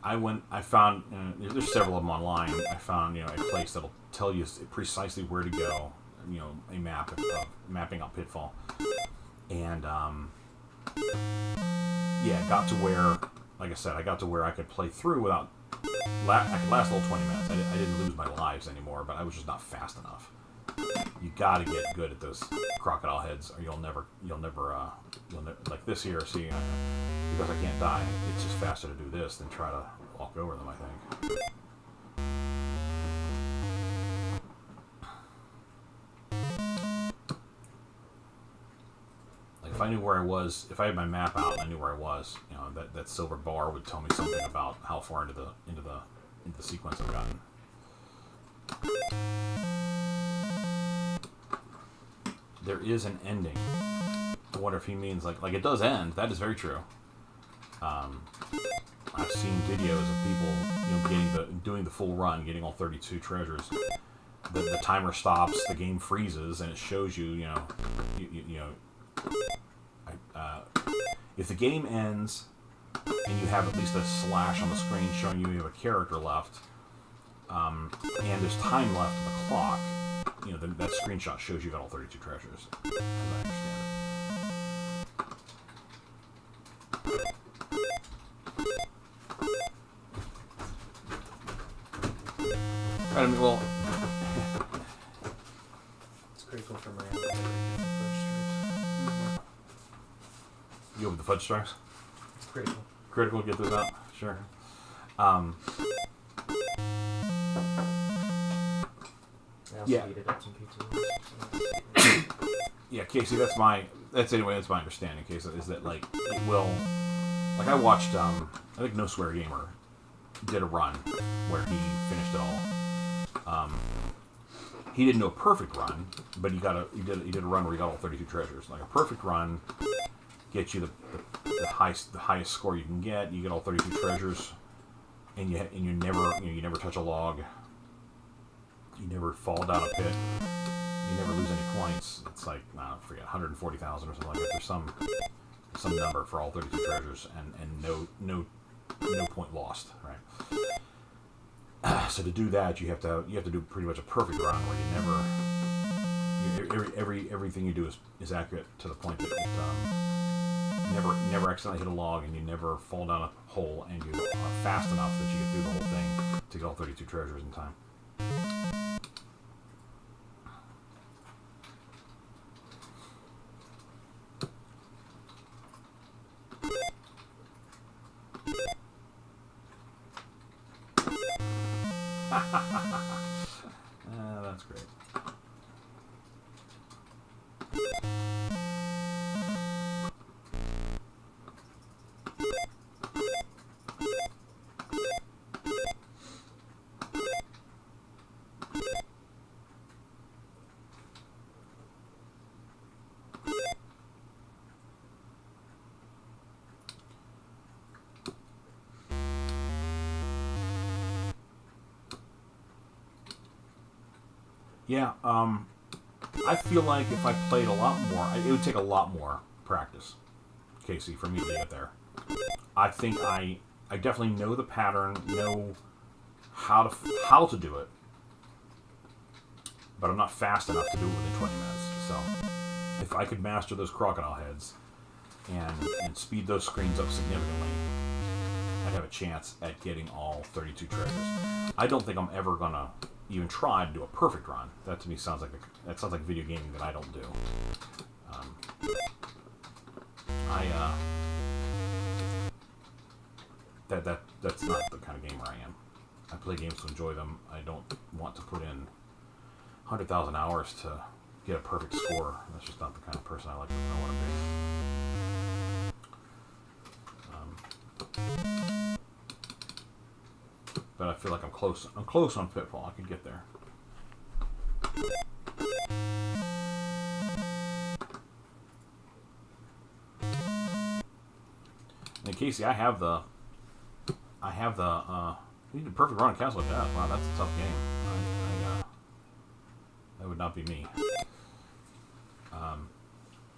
found there's several of them online. I found a place that'll tell you precisely where to go. A map of mapping out Pitfall, and got to where, like I said, I got to where I could play through without. I could last a little 20 minutes. I didn't lose my lives anymore, but I was just not fast enough. You got to get good at those crocodile heads, or you'll never like this here. See, because I can't die, it's just faster to do this than try to walk over them, I think. Like, if I knew where I was, if I had my map out and I knew where I was, that silver bar would tell me something about how far into the sequence I've gotten. There is an ending. I wonder if he means like it does end. That is very true. I've seen videos of people, doing the full run, getting all 32 treasures. The timer stops, the game freezes, and it shows you, if the game ends and you have at least a slash on the screen showing you have a character left, and there's time left on the clock, that screenshot shows you got all 32 treasures, as I understand it. I mean, well, It's critical for Miranda. you open the fudge stripes. It's critical. Critical, get those out. Sure. I also Yeah. heated up some pizza rolls. Yeah, Casey, that's my understanding, Casey, is that like it will, like I watched I think No Swear Gamer did a run where he finished it all. He didn't do a perfect run, but he did a run where he got all 32 treasures. Like a perfect run gets you the highest score you can get. You get all 32 treasures, and you never touch a log. You never fall down a pit. You never lose any points. It's like, I forget, 140,000 or something like that. There's some number for all 32 treasures, and no point lost, right? So to do that, you have to do pretty much a perfect run where you everything you do is accurate to the point that it never accidentally hit a log, and you never fall down a hole, and you are fast enough that you get through the whole thing to get all 32 treasures in time. That's great. Yeah, I feel like if I played a lot more, it would take a lot more practice, Casey, for me to get there. I think I definitely know the pattern, know how to do it, but I'm not fast enough to do it within 20 minutes. So, if I could master those crocodile heads and speed those screens up significantly, I'd have a chance at getting all 32 treasures. I don't think I'm ever gonna even try to do a perfect run. That to me sounds like video gaming that I don't do. That's not the kind of gamer I am. I play games to enjoy them. I don't want to put in 100,000 hours to get a perfect score. That's just not the kind of person I want to be. But I feel like I'm close. I'm close on Pitfall. I could get there. And Casey, I have the. You need a perfect run of Castle of Death. Wow, that's a tough game. That would not be me.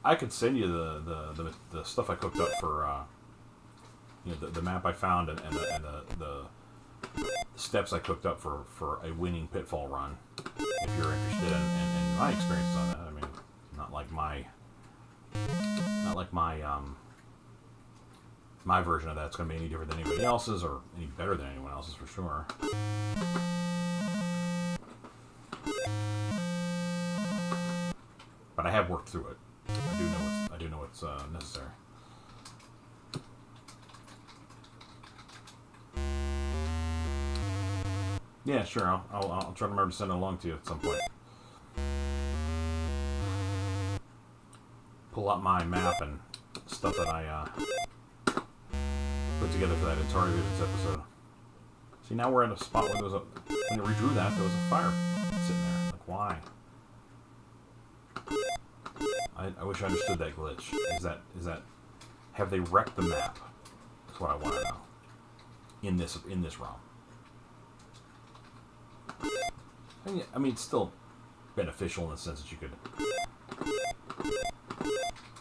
I could send you the stuff I cooked up for. The map I found and the steps I cooked up for a winning Pitfall run. If you're interested in my experiences on that, I mean, not like my my version of that's going to be any different than anybody else's or any better than anyone else's for sure. But I have worked through it. I do know what's necessary. Yeah, sure. I'll try to remember to send it along to you at some point. Pull up my map and stuff that I put together for that Atari Vivids episode. See, now we're at a spot where when it redrew that, there was a fire sitting there. Like, why? I wish I understood that glitch. Is that have they wrecked the map? That's what I want to know. In this realm. I mean, it's still beneficial in the sense that you could.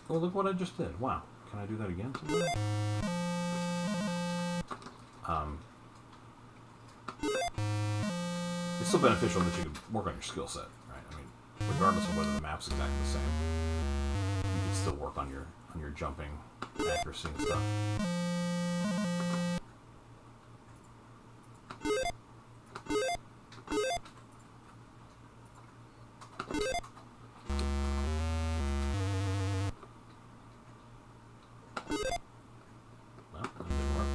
Oh, look what I just did! Wow, can I do that again sometime? It's still beneficial that you can work on your skill set, right? I mean, regardless of whether the map's exactly the same. You can still work on your jumping accuracy and stuff. Well, that didn't work.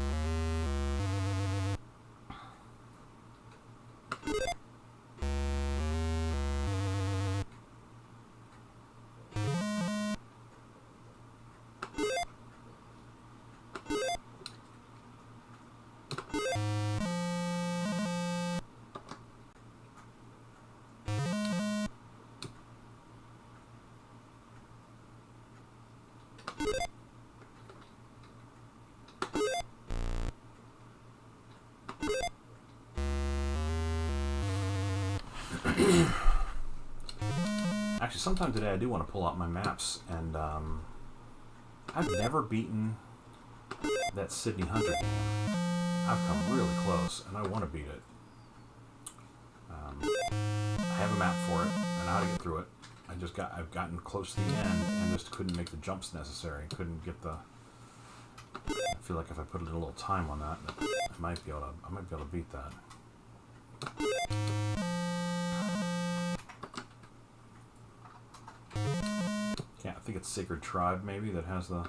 Actually, sometime today I do want to pull out my maps, and I've never beaten that Sydney Hunter game. I've come really close, and I want to beat it. I have a map for it. I know how to get through it. I've gotten close to the end and just couldn't make the jumps necessary. Couldn't get the. I feel like if I put a little time on that, I might be able to beat that. Yeah, I think it's Sacred Tribe maybe that has the.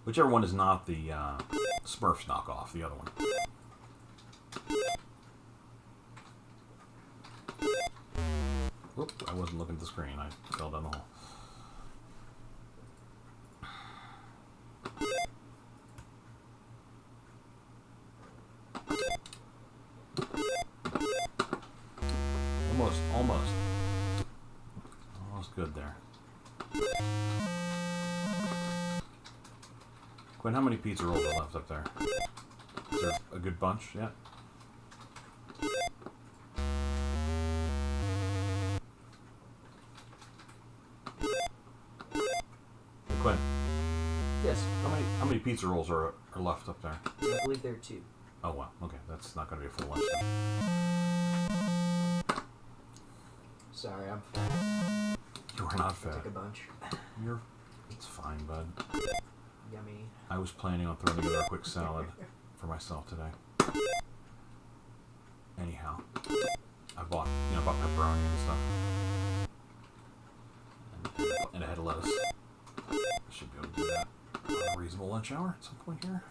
Whichever one is not the Smurfs knockoff, the other one. Whoop, I wasn't looking at the screen. I fell down the hole. Almost good there. Quinn, how many pizza rolls are left up there? Is there a good bunch yet? Hey, Quinn, Yes, how many pizza rolls are left up there? I believe there are 2. Oh wow, okay, that's not going to be a full lunch then. Sorry, I'm fat. You are not I fat. took a bunch. It's fine, bud. Yummy. I was planning on throwing together a quick salad for myself today. Anyhow, I bought pepperoni and stuff, and a head of lettuce. I should be able to do that on a reasonable lunch hour at some point here.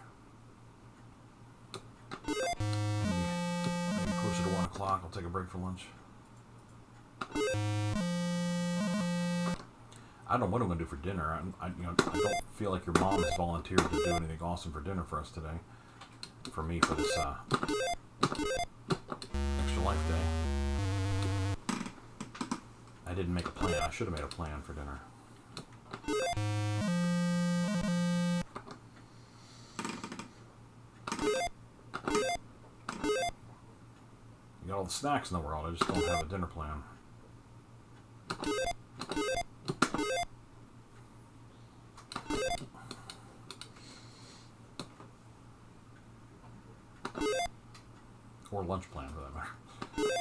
Maybe closer to 1 o'clock. I'll take a break for lunch. I don't know what I'm going to do for dinner. I don't feel like your mom has volunteered to do anything awesome for dinner for us today. For me, for this extra life day. I didn't make a plan. I should have made a plan for dinner. You got all the snacks in the world. I just don't have a dinner plan. Or lunch plan, for that matter.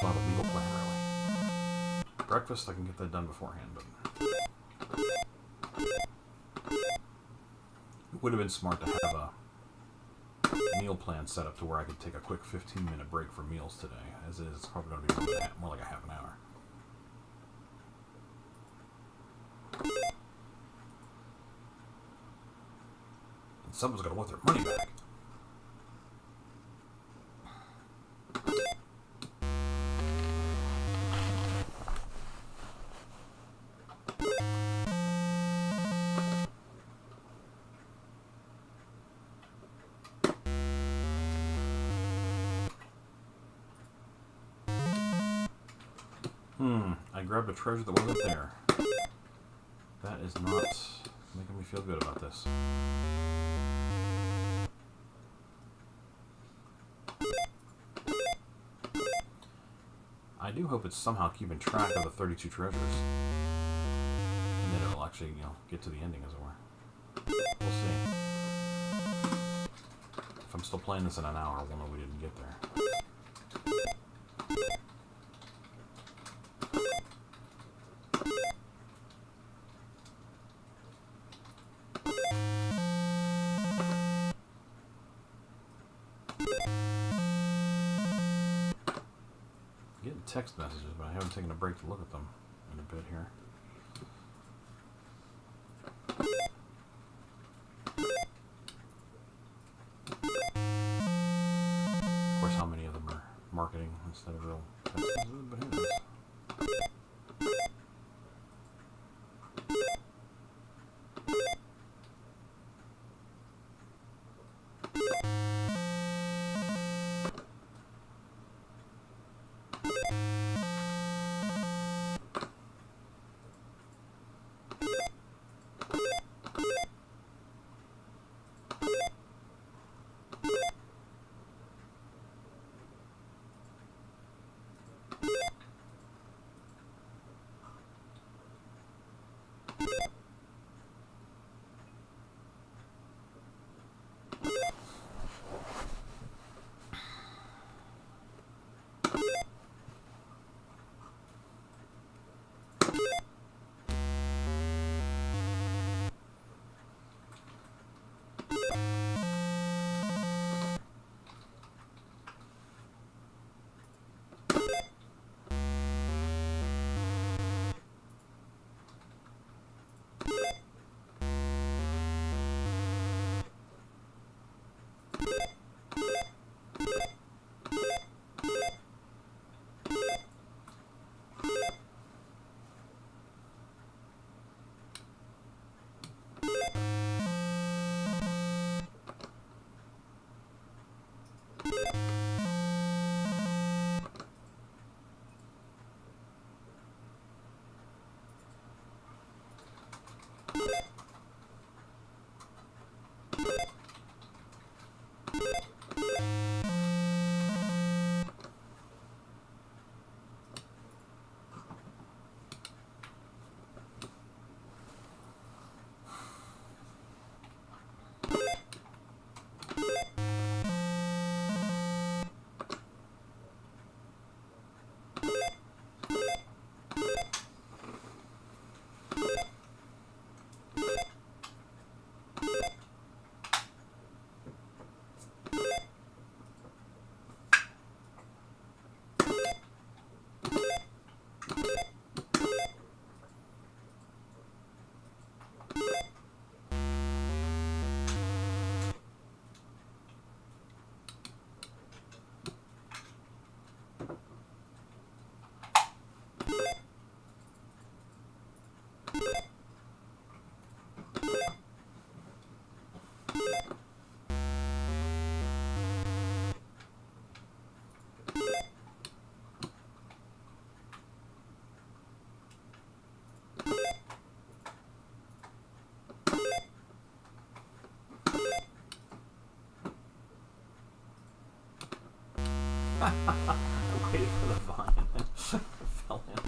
Not a meal plan, really. Breakfast, I can get that done beforehand, but it would have been smart to have a meal plan set up to where I could take a quick 15-minute break for meals today. As it is, it's probably going to be more like a half an hour. And someone's going to want their money back. I grabbed a treasure that wasn't there. That is not making me feel good about this. I do hope it's somehow keeping track of the 32 treasures. And then it'll actually, get to the ending, as it were. We'll see. If I'm still playing this in an hour, we'll know we didn't get there. Getting text messages, but I haven't taken a break to look at them in a bit here. Of course, how many of them are marketing instead of real text messages, but who knows? I waited for the vine. It fell in.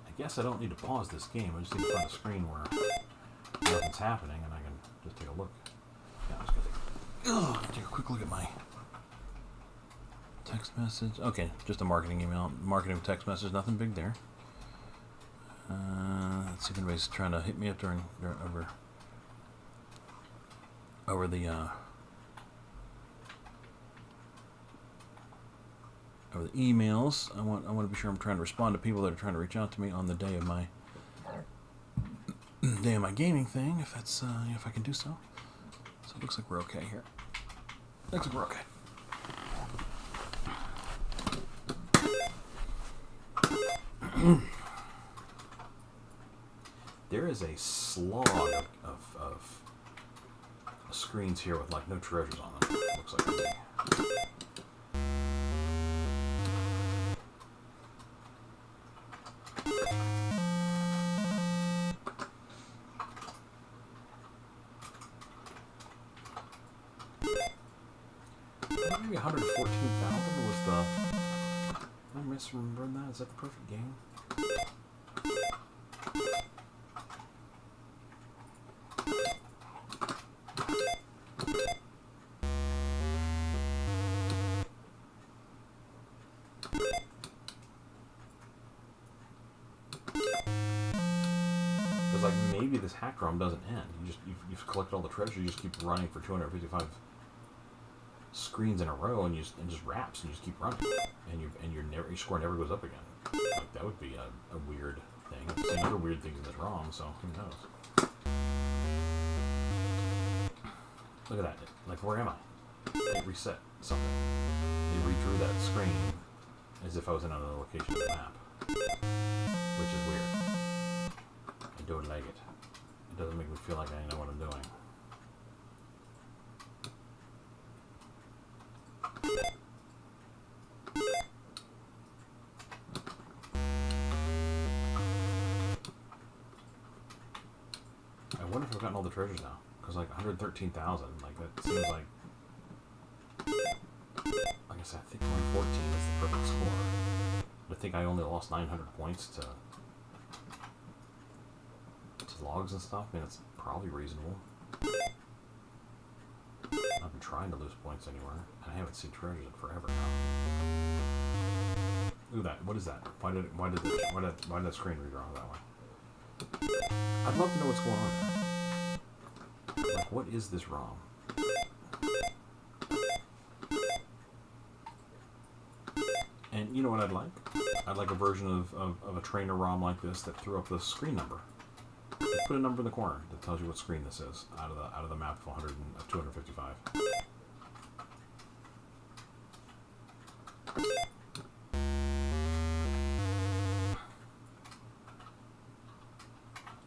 I guess I don't need to pause this game. I just need to find a screen where nothing's happening and I can just take a look. Yeah, I'm just gonna take a quick look at my text message. Okay, just a marketing email. Marketing text message, nothing big there. Let's see if anybody's trying to hit me up during over the emails. I want to be sure I'm trying to respond to people that are trying to reach out to me on the day of my gaming thing, if that's if I can do so. So it looks like we're okay here. Looks like we're okay. There is a slog of screens here with like no treasures on them. Looks like to me. maybe 114,000 was the... Am I misremembering that? Is that the perfect game? Because like maybe this hack ROM doesn't end. You've collected all the treasure. You just keep running for 255 screens in a row, and just wraps, and you just keep running, and your score never goes up again. Like that would be a weird thing. I've seen other weird things in this ROM, so who knows? Look at that. Like, where am I? It reset something. It redrew that screen as if I was in another location of the map, which is weird. I don't like it. It doesn't make me feel like I know what I'm doing. I wonder if I've gotten all the treasures now. Because, like, 113,000, like, that seems like... Like I said, I think 114 is the perfect score. I think I only lost 900 points to logs and stuff. I mean, it's probably reasonable. I've been trying to lose points anywhere, and I haven't seen treasures in forever now. Look at that. What is that? Why did that screen redraw that way? I'd love to know what's going on there. Like, what is this ROM? And you know what I'd like? I'd like a version of a trainer ROM like this that threw up the screen number. Put a number in the corner that tells you what screen this is out of the map of 255.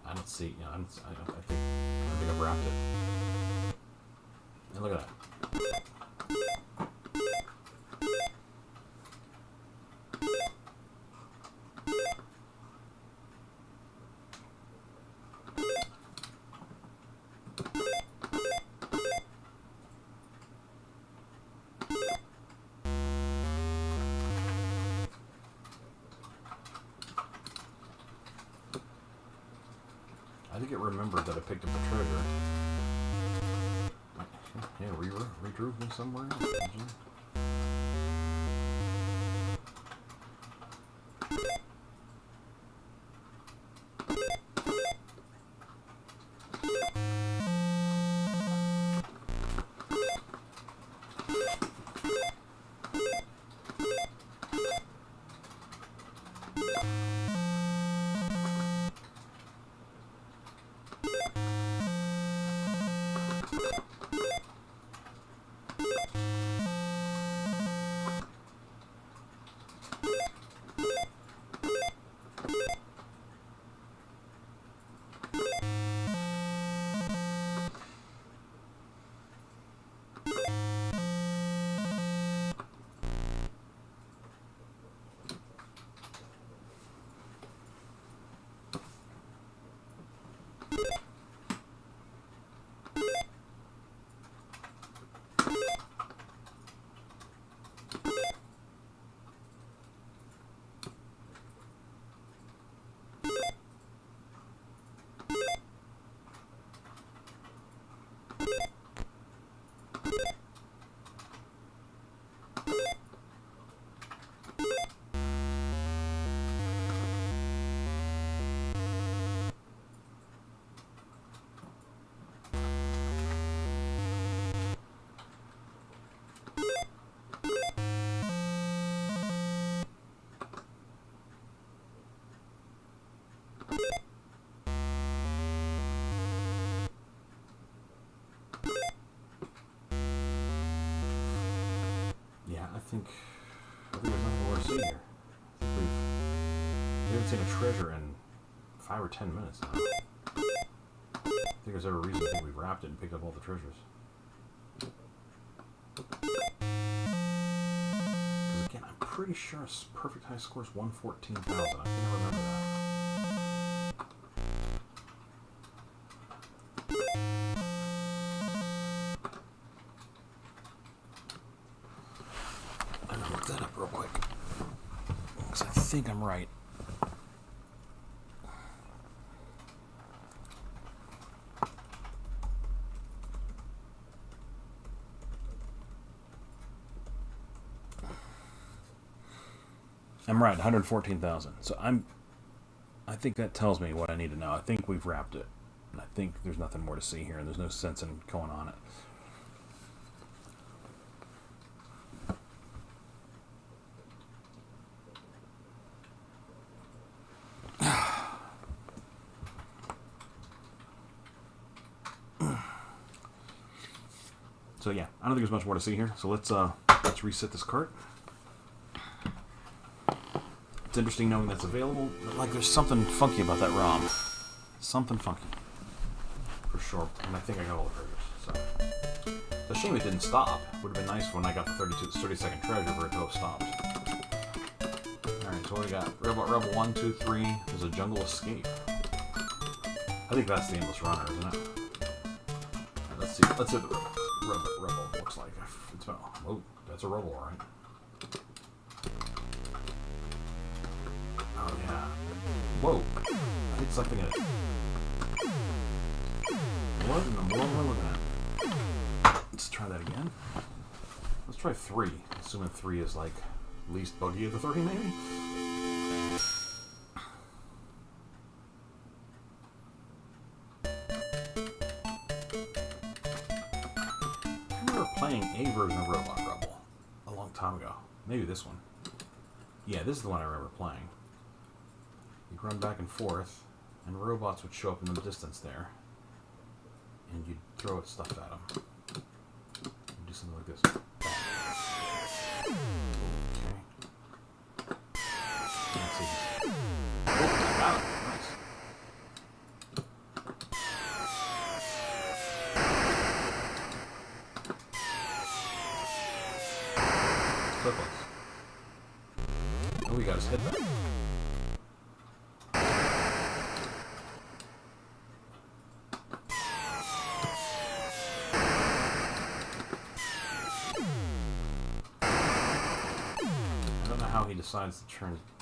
I don't see. I think I've wrapped it. And look at that. I think it remembered that I picked up the treasure. Yeah, redrew me somewhere. I think there's nothing more to see here. I think we haven't seen a treasure in 5 or 10 minutes now. I think there's every reason to think we've wrapped it and picked up all the treasures. Because again, I'm pretty sure a perfect high score is 114,000. I think I remember that. think I'm right. I'm right, 114,000. So I think that tells me what I need to know. I think we've wrapped it. And I think there's nothing more to see here, and there's no sense in going on it. So yeah, I don't think there's much more to see here. So let's reset this cart. It's interesting knowing that's available, but like there's something funky about that ROM. Something funky. For sure. And I think I got all the triggers. So it's a shame it didn't stop. Would have been nice when I got the 30-second treasure for it to have stopped. Alright, so what do we got? Rebel 1, 2, 3. There's a jungle escape. I think that's the endless runner, isn't it? Right, let's see what the rebel looks like. It's oh, that's a rebel, alright. Oh yeah. Whoa! I hit something in it. What in the world am I looking at? Let's try that again. Let's try 3. Assuming 3 is like least buggy of the 3, maybe? I remember playing a version of Robot Rebel a long time ago. Maybe this one. Yeah, this is the one I remember playing. You'd run back and forth, and robots would show up in the distance there, and you'd throw stuff at them. You'd do something like this. Okay. Let's see. Oh, I got it. Nice. So close. Oh, we got his head back. He decides to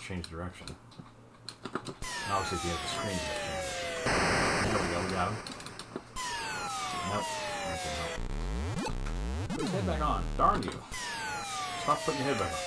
change direction. And obviously, if you have the screen, you change it. There we go, we got him. Nope. Okay, nope. Put his head back on. Darn you. Stop putting your head back on.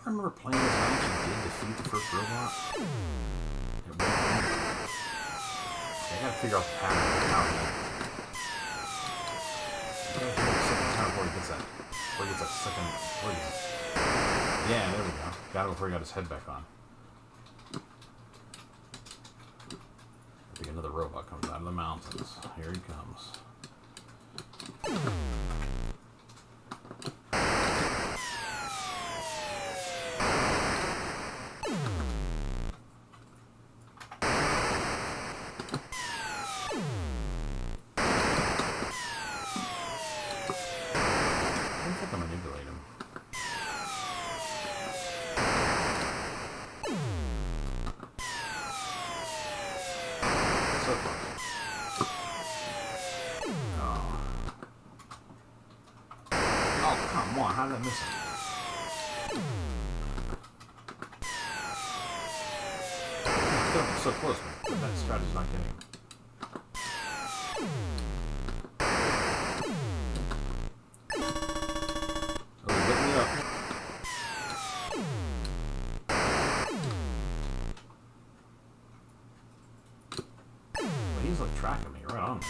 I remember playing this and I actually did defeat the first robot. I gotta figure out the pattern of how he... Before he gets that second... Where is it? Yeah, there we go. Got him before he got his head back on. I think another robot comes out of the mountains. Here he comes. How did I miss it? I feel like I'm so close, but that strategy's not getting. Oh, he's getting me up. But he's like tracking me right on.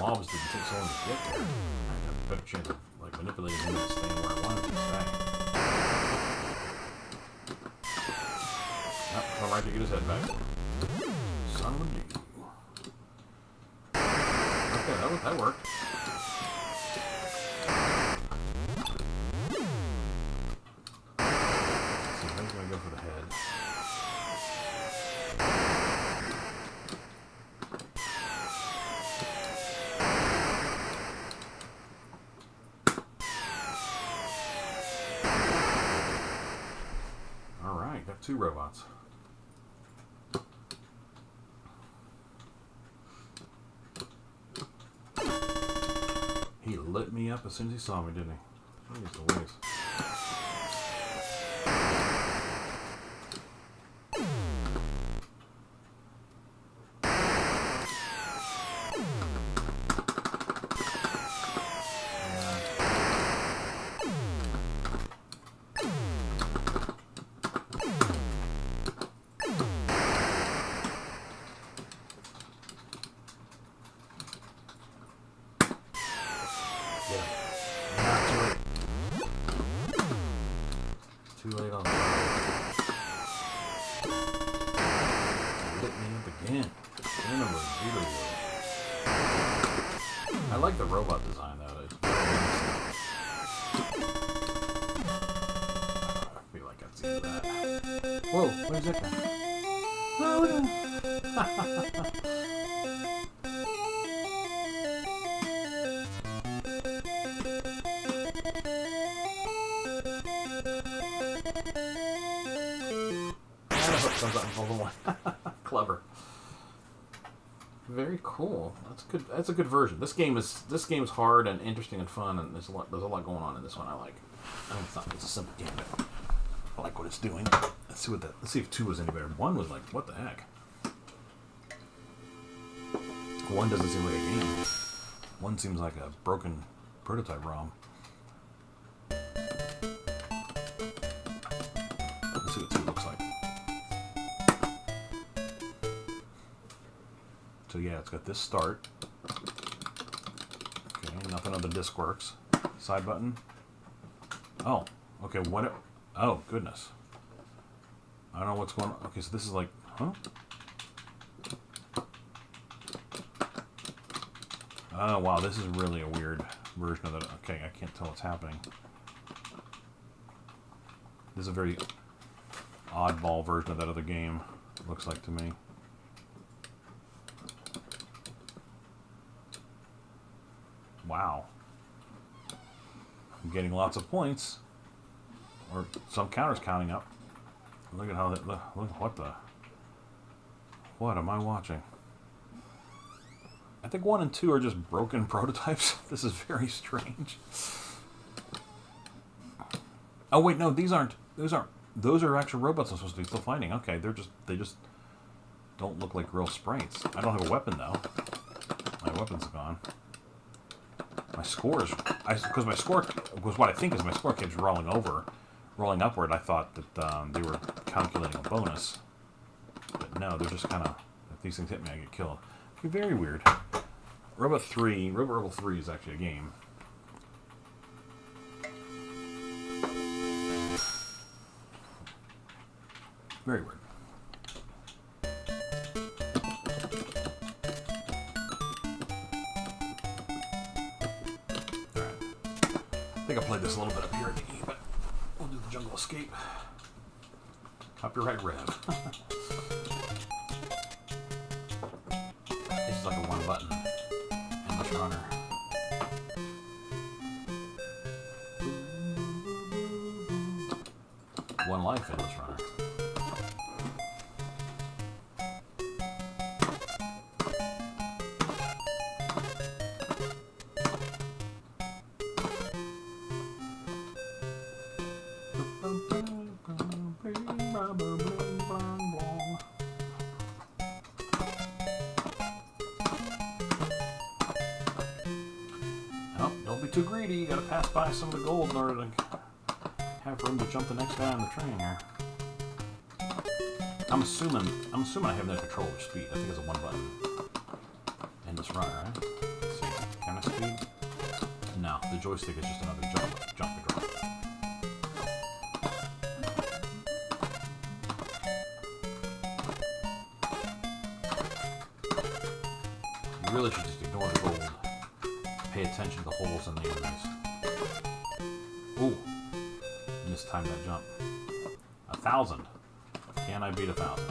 Mobs didn't take so long to get there. I have a better chance of like manipulating him and staying where I wanted to stay. Yep, come right to get his head back. Son of a dude. Okay, that worked. Let's see, he's gonna go for the head. got 2 robots. He lit me up as soon as he saw me, didn't he? Jeez Louise. Too late on that. Lit me up again. I like the robot design though. It's very nice. I feel like I've seen that. Whoa, where's that guy? Oh, look at him. Clever. Very cool. That's good. That's a good version. This game is hard and interesting and fun, and there's a lot going on in this one. I like. I mean, it's a simple game, but I like what it's doing. Let's see if 2 was any better. 1 was like, what the heck? 1 doesn't seem like a game. 1 seems like a broken prototype ROM. Let's see what 2 looks like. So yeah, it's got this start. Okay, nothing on the disc works. Side button. Oh, okay, what? Oh, goodness. I don't know what's going on. Okay, so this is like, huh? Oh, wow, this is really a weird version of it. Okay, I can't tell what's happening. This is a very oddball version of that other game, it looks like to me. Wow. I'm getting lots of points. Or some counters counting up. Look at how that... Look, what the... What am I watching? I think 1 and 2 are just broken prototypes. This is very strange. Oh wait, no, these aren't... Those are actual robots I'm supposed to be still fighting. Okay, they just don't look like real sprites. I don't have a weapon though. My weapon's gone. My scores, because my score was what I think is my score keeps rolling upward. I thought that they were calculating a bonus, but no, they're just kind of, if these things hit me, I get killed. Okay, very weird. Robot Rebel 3 is actually a game. Very weird. I think I played this a little bit up here at the E, but we'll do the Jungle Escape. Copyright Rev. This is like a 1 button endless runner. One life endless runner. Oh, don't be too greedy. You gotta pass by some of the gold in order to have room to jump the next guy on the train here. I'm assuming I have no control over speed. I think it's a 1 button endless runner, right? Let's see. Can I speed? No, the joystick is just another jump control. You really should just ignore the gold. Pay attention to the holes in the enemies. Ooh. Mistimed that jump. 1,000. Can I beat 1,000?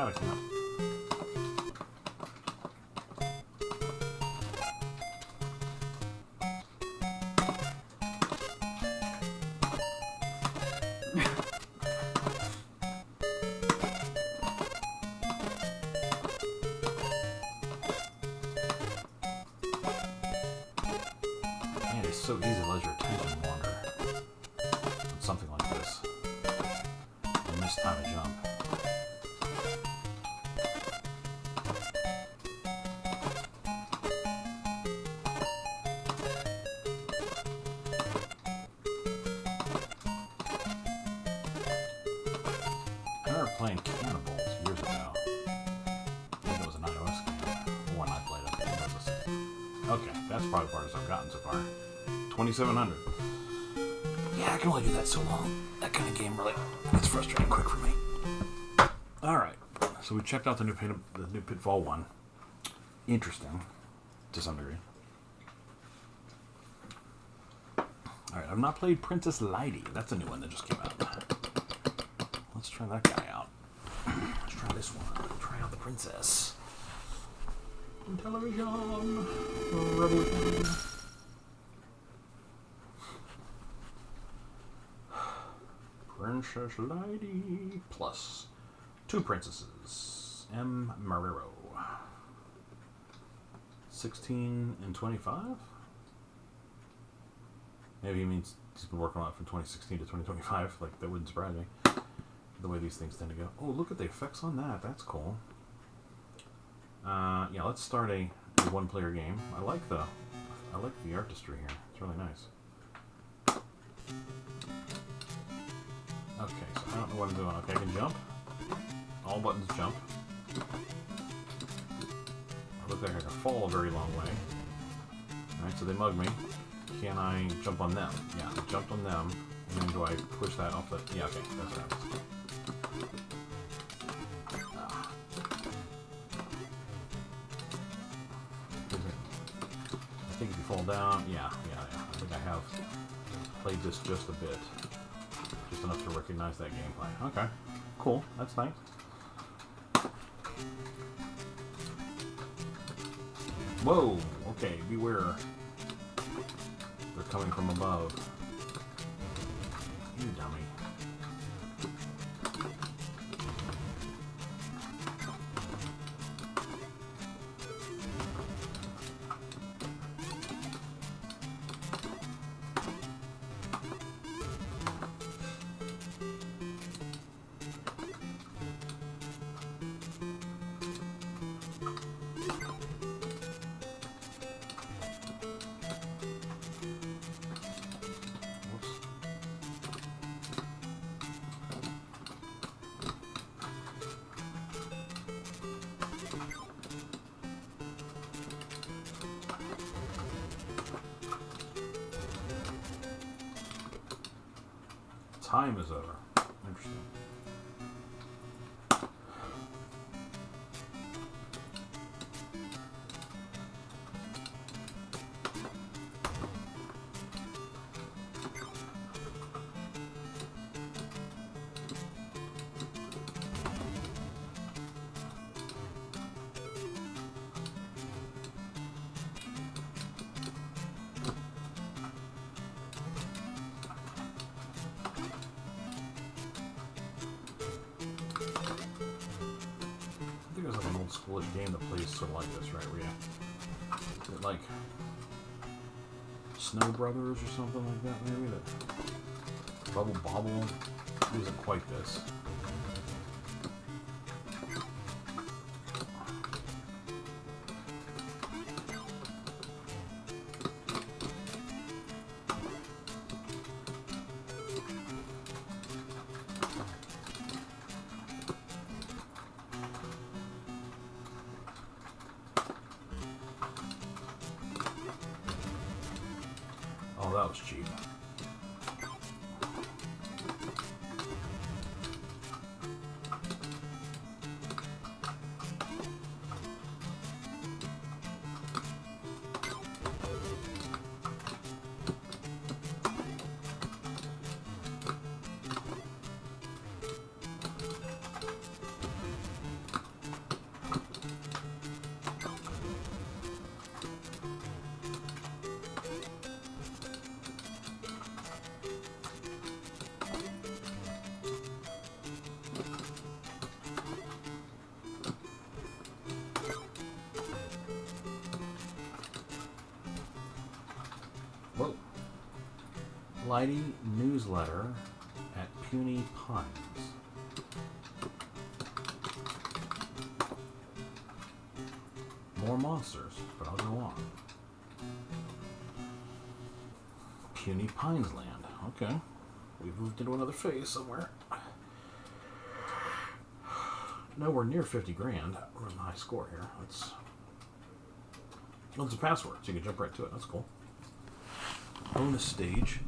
that account. Man, it's so easy to let your attention wander. With something like this. And miss time to jump. I remember playing Cannibals years ago. I think it was an iOS game. Or when I played it. It was a- Okay, that's probably the farthest I've gotten so far. 2,700. Yeah, I can only do that so long. That kind of game really gets frustrating quick for me. Alright, so we checked out the new Pitfall 1. Interesting, to some degree. Alright, I've not played Princess Lady. That's a new one that just came out. Let's try that guy out. Let's try this one. Try out the princess. Television. Revolution. Princess Lady plus 2 princesses. M. Marrero. 16 and 25? Maybe he means he's been working on it from 2016 to 2025. Like, that wouldn't surprise me. The way these things tend to go. Oh, look at the effects on that. That's cool. Yeah, let's start a one-player game. I like the artistry here. It's really nice. Okay, so I don't know what I'm doing. Okay, I can jump. All buttons jump. I look like I can fall a very long way. Alright, so they mug me. Can I jump on them? Yeah, I jumped on them. And then do I push that off the... Yeah, okay, that's what happens. I think if you fall down... Yeah. I think I have played this just a bit. Just enough to recognize that gameplay. Okay, cool. That's nice. Whoa! Okay, beware. They're coming from above. You dummy. Time is over. Interesting. I think it was like an old schoolish game that plays sort of like this, right? Where you, is it like Snow Brothers or something like that, maybe? That Bubble Bobble isn't quite this. Oh, that was cheap. Flighty newsletter at Puny Pines. More monsters, but I'll go on. Puny Pines Land. Okay. We've moved into another phase somewhere. Nowhere near 50 grand. We're in a high score here. Let's. Oh, it's a password, so you can jump right to it. That's cool. Bonus stage.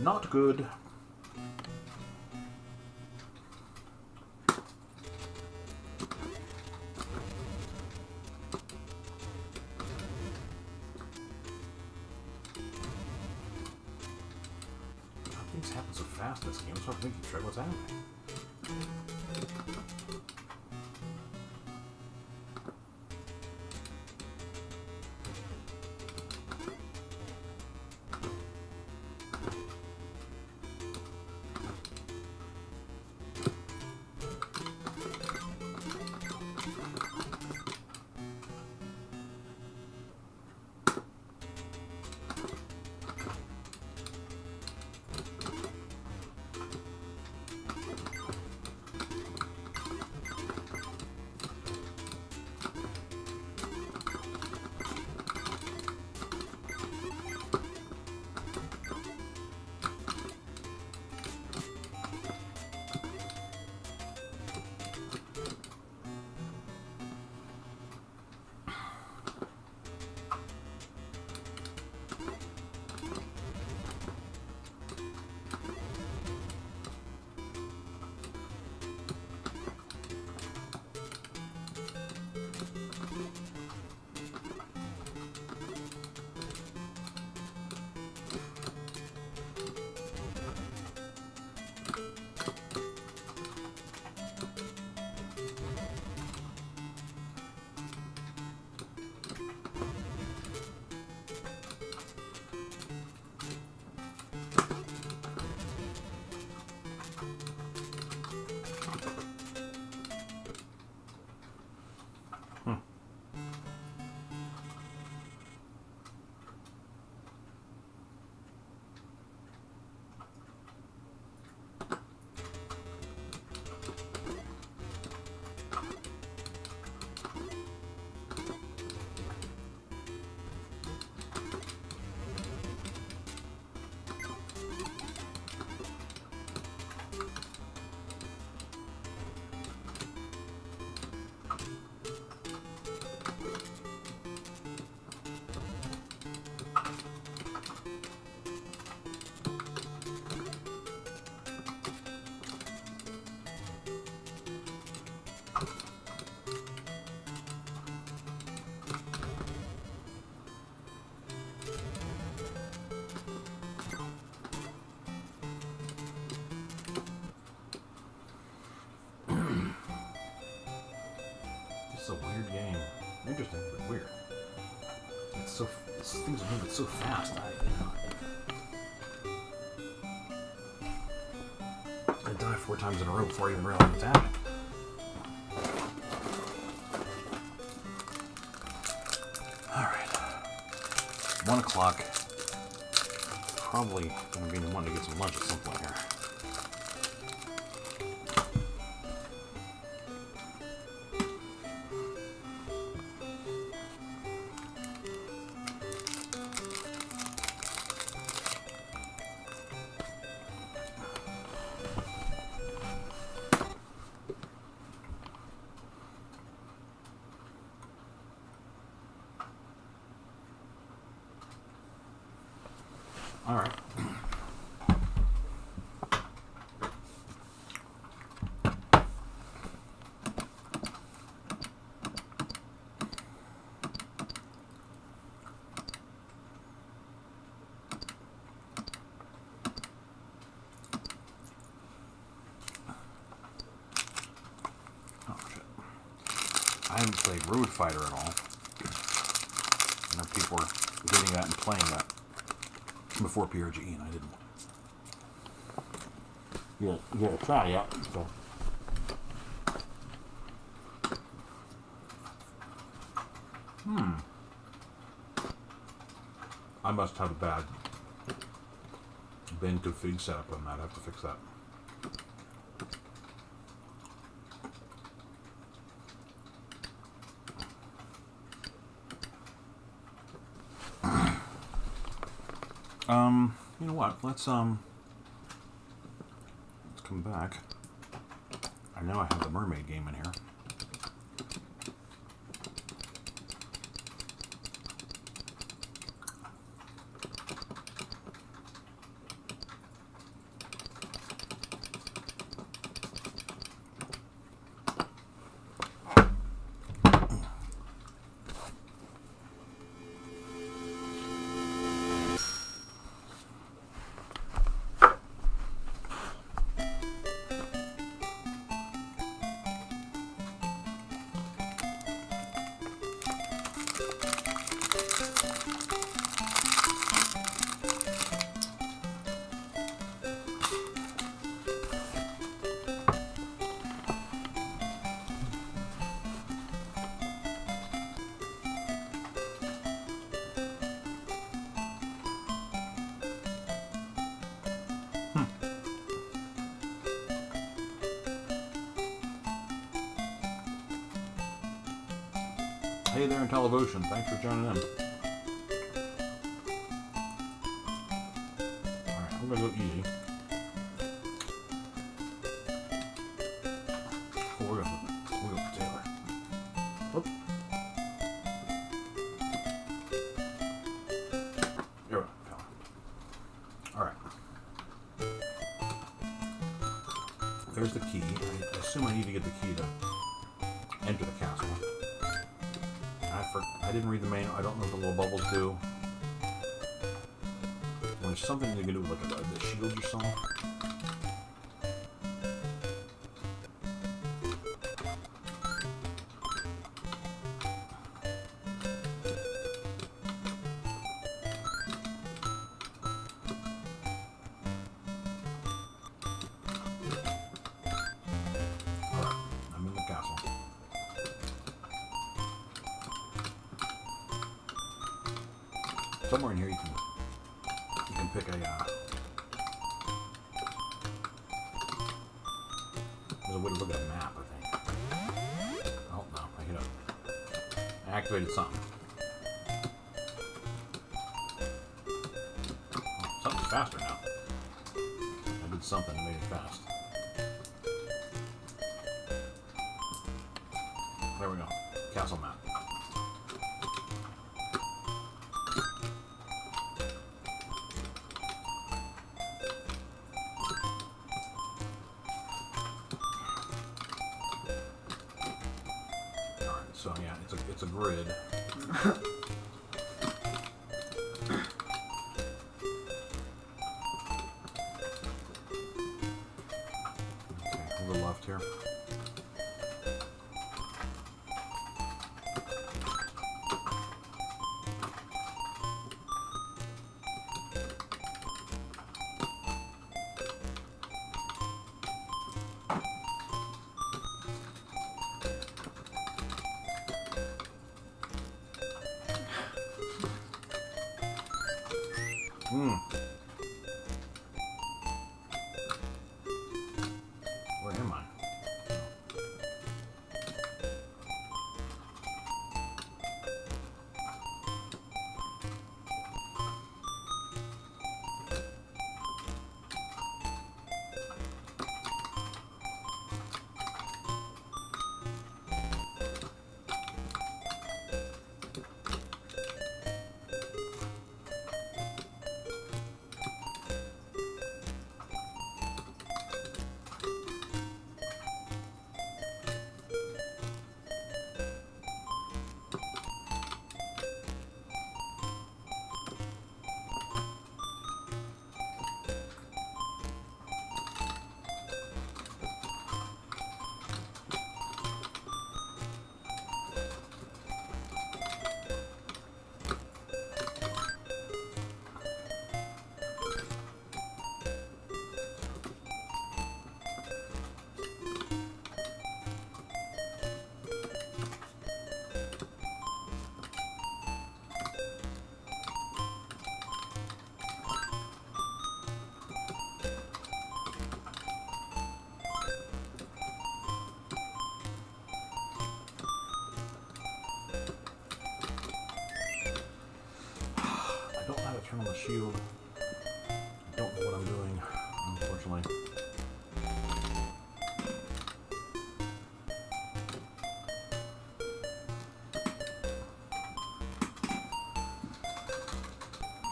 Not good. Things happen so fast in this game. I'm starting to think you what's happening. A weird game. Interesting, but weird. It's so things are moving so fast. I die 4 times in a row before I even realize what's happening. All right, 1 o'clock. Probably gonna be wanting to get some lunch at some point here. All right. Oh shit! I haven't played Road Fighter at all. I know people are getting that and playing that before PRGE, and I didn't. Yeah, try it out. So. I must have a bad bin config setup on that. I have to fix that. You know what? Let's come back. I know I have the mermaid game in here. Hey there in Televotion, thanks for joining in. Alright, I'm gonna go easy. Oh, we're going for Taylor. Whoop. There we go, Taylor. Alright. There's the key. I assume I need to get the key to enter the castle. I didn't read the manual. I don't know what the little bubbles do. There's something you can do with like the shield you saw. Alright, I'm in the castle. Somewhere in here you can pick a there's a way to look at a map, I think. Oh no, I hit up. I activated something. Oh, something's faster now. I did something and made it fast. There we go. Castle map. So yeah, it's a grid. Okay, a little left here. Where am I? gotta turn on the shield. I don't know what I'm doing, unfortunately.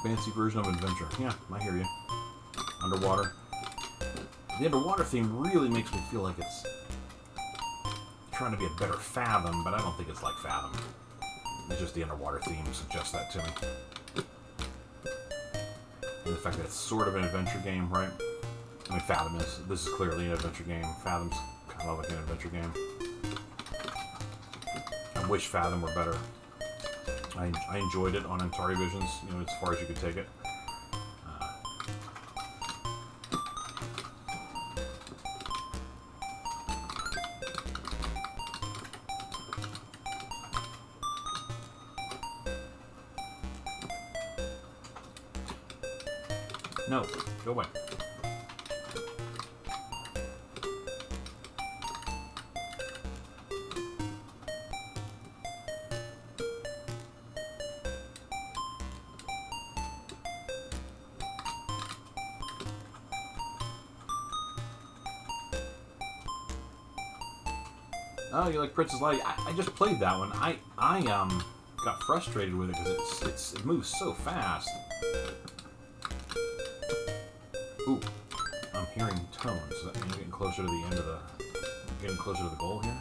Fancy version of adventure. Yeah, I hear you. Underwater. The underwater theme really makes me feel like it's trying to be a better Fathom, but I don't think it's like Fathom. It's just the underwater theme suggests that to me. And the fact that it's sort of an adventure game, right? I mean, Fathom is. This is clearly an adventure game. Fathom's kind of like an adventure game. I wish Fathom were better. I enjoyed it on Atari Visions, you know, as far as you could take it. No, go away. Oh, you like Princess Light? I just played that one. I got frustrated with it because it moves so fast. Ooh, I'm hearing tones. Does that mean you're getting closer to the end of getting closer to the goal here?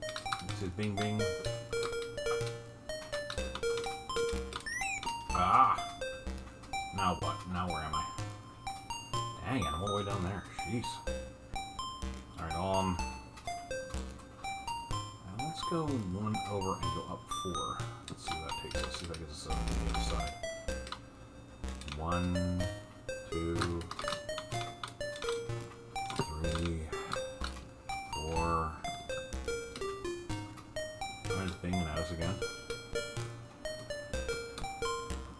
It says bing bing. Ah! Now what? Now where am I? Dang it, I'm all the way down there. Jeez. Alright, now let's go 1 over and go up 4. Let's see what that takes us. See if that gets us on the other side. 1, 2, 3, 4. It's binging at us again.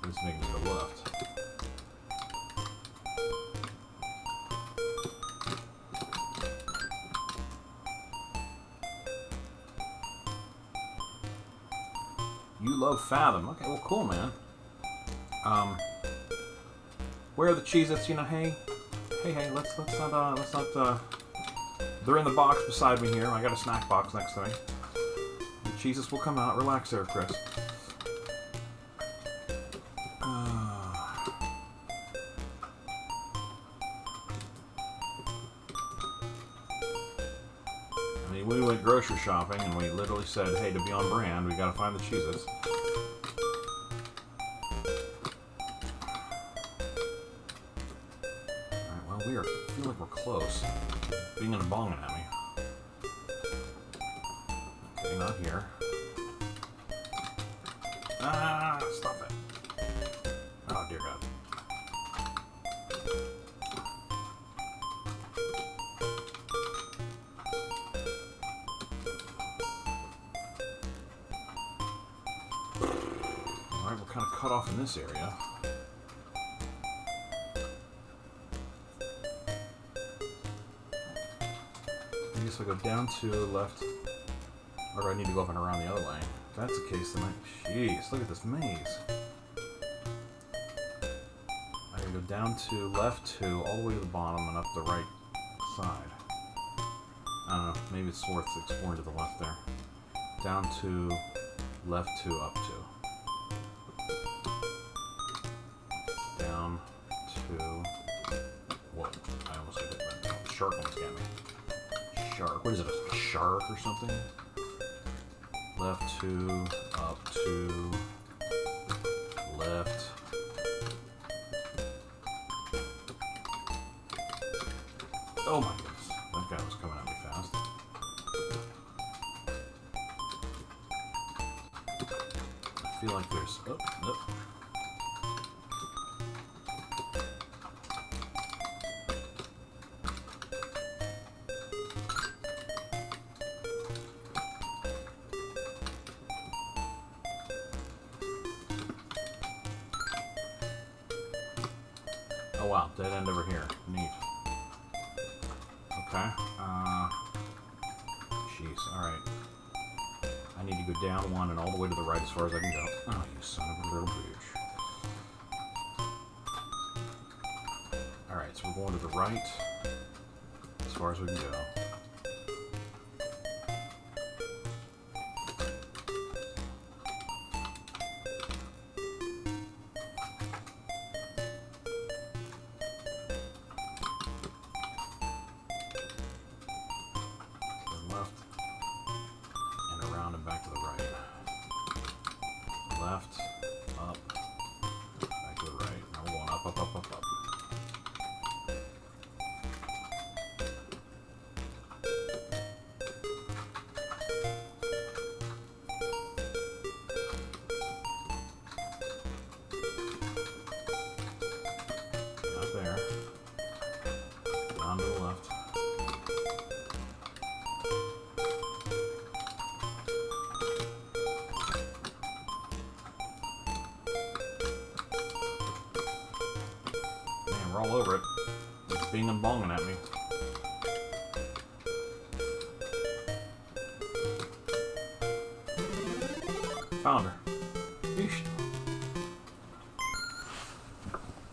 Let's make it go left. You love Fathom. Okay, well, cool, man. Where are the Cheez-Its? You know, hey, let's not, they're in the box beside me here. I got a snack box next to me. The Cheez-Its will come out. Relax there, Chris. I mean, we went grocery shopping and we literally said, hey, to be on brand, we gotta find the Cheez-Its. I feel like we're close. Being and bonging at me. Okay, not here. Ah, stop it. Oh, dear God. Alright, we're kind of cut off in this area. I go down to left, or do I need to go up and around the other way? If that's the case, then jeez, look at this maze. I gotta go down to left 2, all the way to the bottom, and up the right side. I don't know, maybe it's worth exploring to the left there. Down 2, left 2, up 2. Down 2. Whoa, I almost got hit by the shark almost got me. Shark. What is it? A shark or something? Left 2, up 2, left. Oh my goodness. That guy was coming at me fast. I feel like there's... Oh, nope. Oh wow, dead end over here. Neat. Okay. Jeez, alright. I need to go down one and all the way to the right as far as I can go. Oh, you son of a little bitch. Alright, so we're going to the right as far as we can go. Left, up, back to the right. Now we're going up, up, up, up, up. Not there. Down to the left. We're all over it. It's bing and bonging at me. Found her. Yeesh.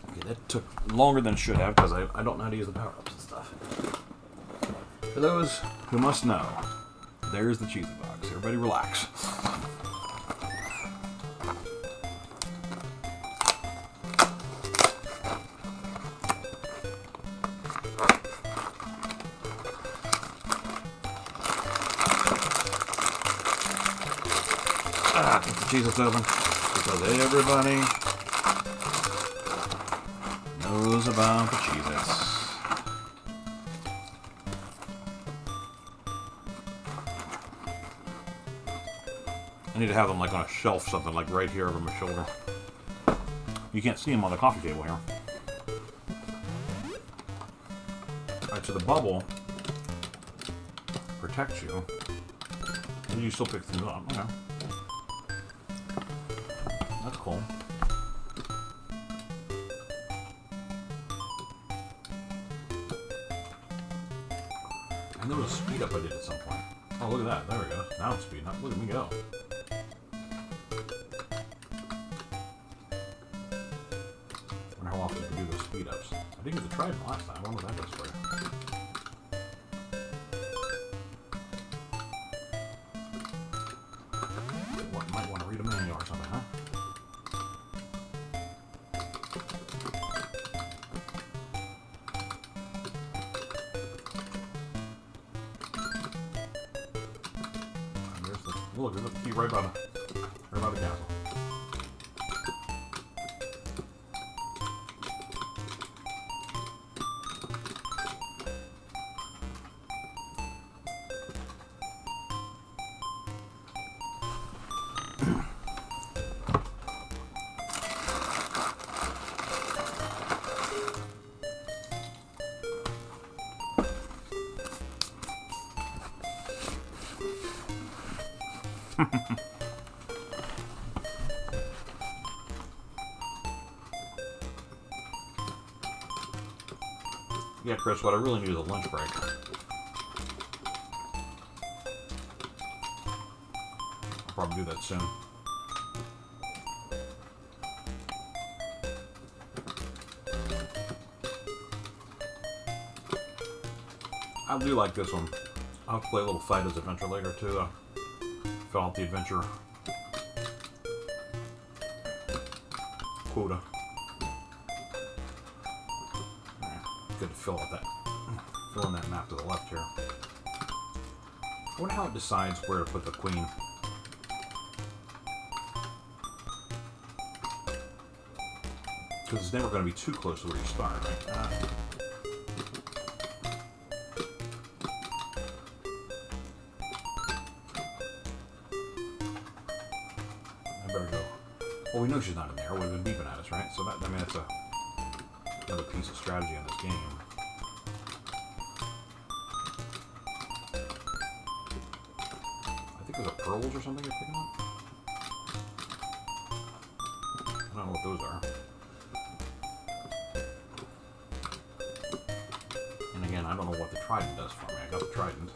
Okay, that took longer than it should have because I don't know how to use the power-ups and stuff. For those who must know, there's the cheesy box. Everybody relax. Put the Jesus oven because everybody knows about the Cheez-Its. I need to have them like on a shelf, something like right here over my shoulder. You can't see them on the coffee table here. Alright, so the bubble protects you, and you still pick things up. Okay. That's cool. And there was a speed up I did at some point. Oh, look at that. There we go. Now I'm speeding up. Look at me go. Wonder how often you can do those speed ups. I didn't get the trident last time. I wonder what that does for you. Might want to read a manual or something, huh? Look, there's the key right by the castle. Yeah, Chris, what I really need is a lunch break. I'll probably do that soon. I do like this one. I'll play a little Fido's Adventure later too. Fill out the adventure quota. Good to fill in that map to the left here. I wonder how it decides where to put the queen. Because it's never going to be too close to where you start, right? I better go. Well, we know she's not in there. Would have been beeping at us, right? So that, I mean, that's another piece of strategy in this game. I think there's a pearls or something you're picking up. I don't know what those are. And again, I don't know what the trident does for me. I got the trident.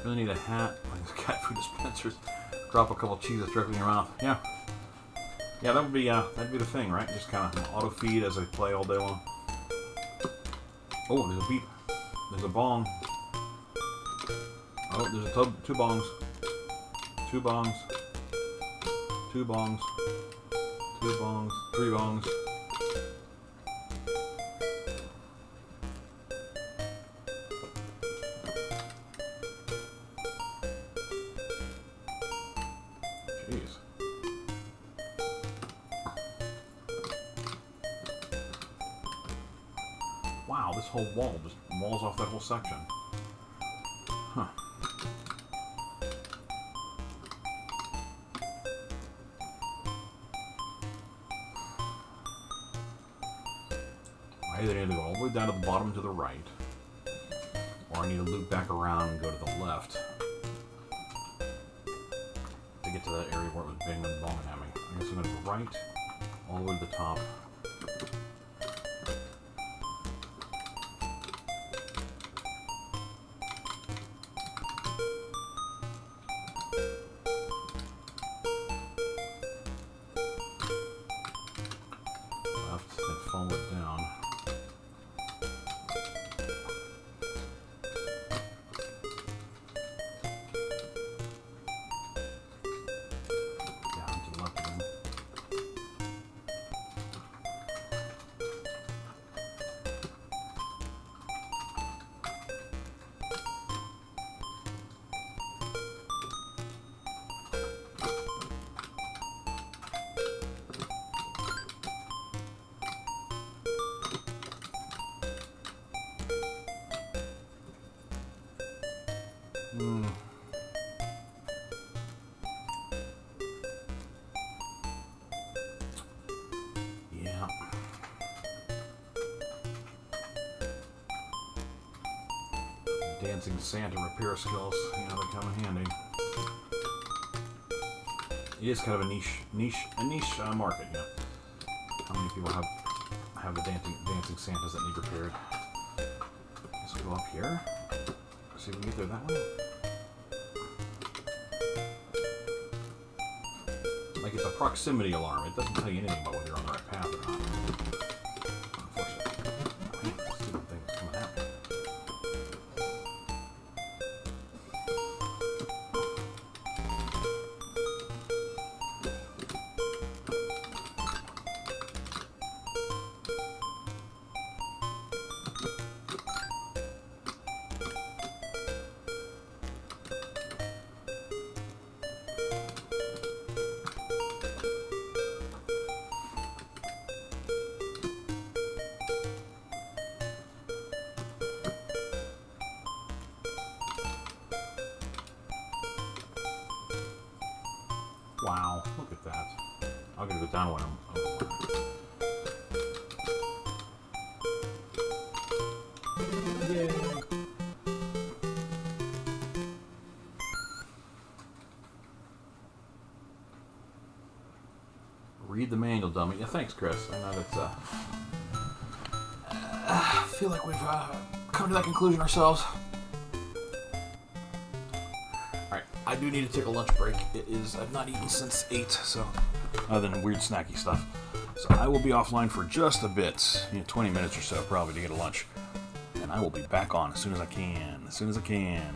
Really need a hat. Like cat food dispensers. Drop a couple cheeses directly in your mouth. Yeah. Yeah, that'd be the thing, right? Just kind of auto feed as I play all day long. Oh, there's a beep. There's a bong. Oh, there's a two bongs. Two bongs. Two bongs. Two bongs. Three bongs. Jeez. Wow, this whole wall just walls off that whole section. Huh. I either need to go all the way down to the bottom to the right, or I need to loop back around and go to the left to get to that area where it was banging and bombing at me. I guess I'm going to go right, all the way to the top. Left, then follow it down. Down to the left again. Hmm. Yeah. Dancing Santa repair skills, you know, they come in handy. It is kind of a niche market, you know. How many people have the dancing Santas that need repaired? Let's go up here. See if we can get there that way. Like it's a proximity alarm. It doesn't tell you anything about whether you're on the right path or not. Unfortunately. Man, stupid things coming at me. Wow, look at that. I'm gonna go down when I'm over. Yay. Read the manual, dummy. Yeah, thanks, Chris. I know that's, I feel like we've come to that conclusion ourselves. Alright, I do need to take a lunch break. I've not eaten since 8, so, other than weird snacky stuff. So I will be offline for just a bit, 20 minutes or so probably to get a lunch. And I will be back on as soon as I can. As soon as I can.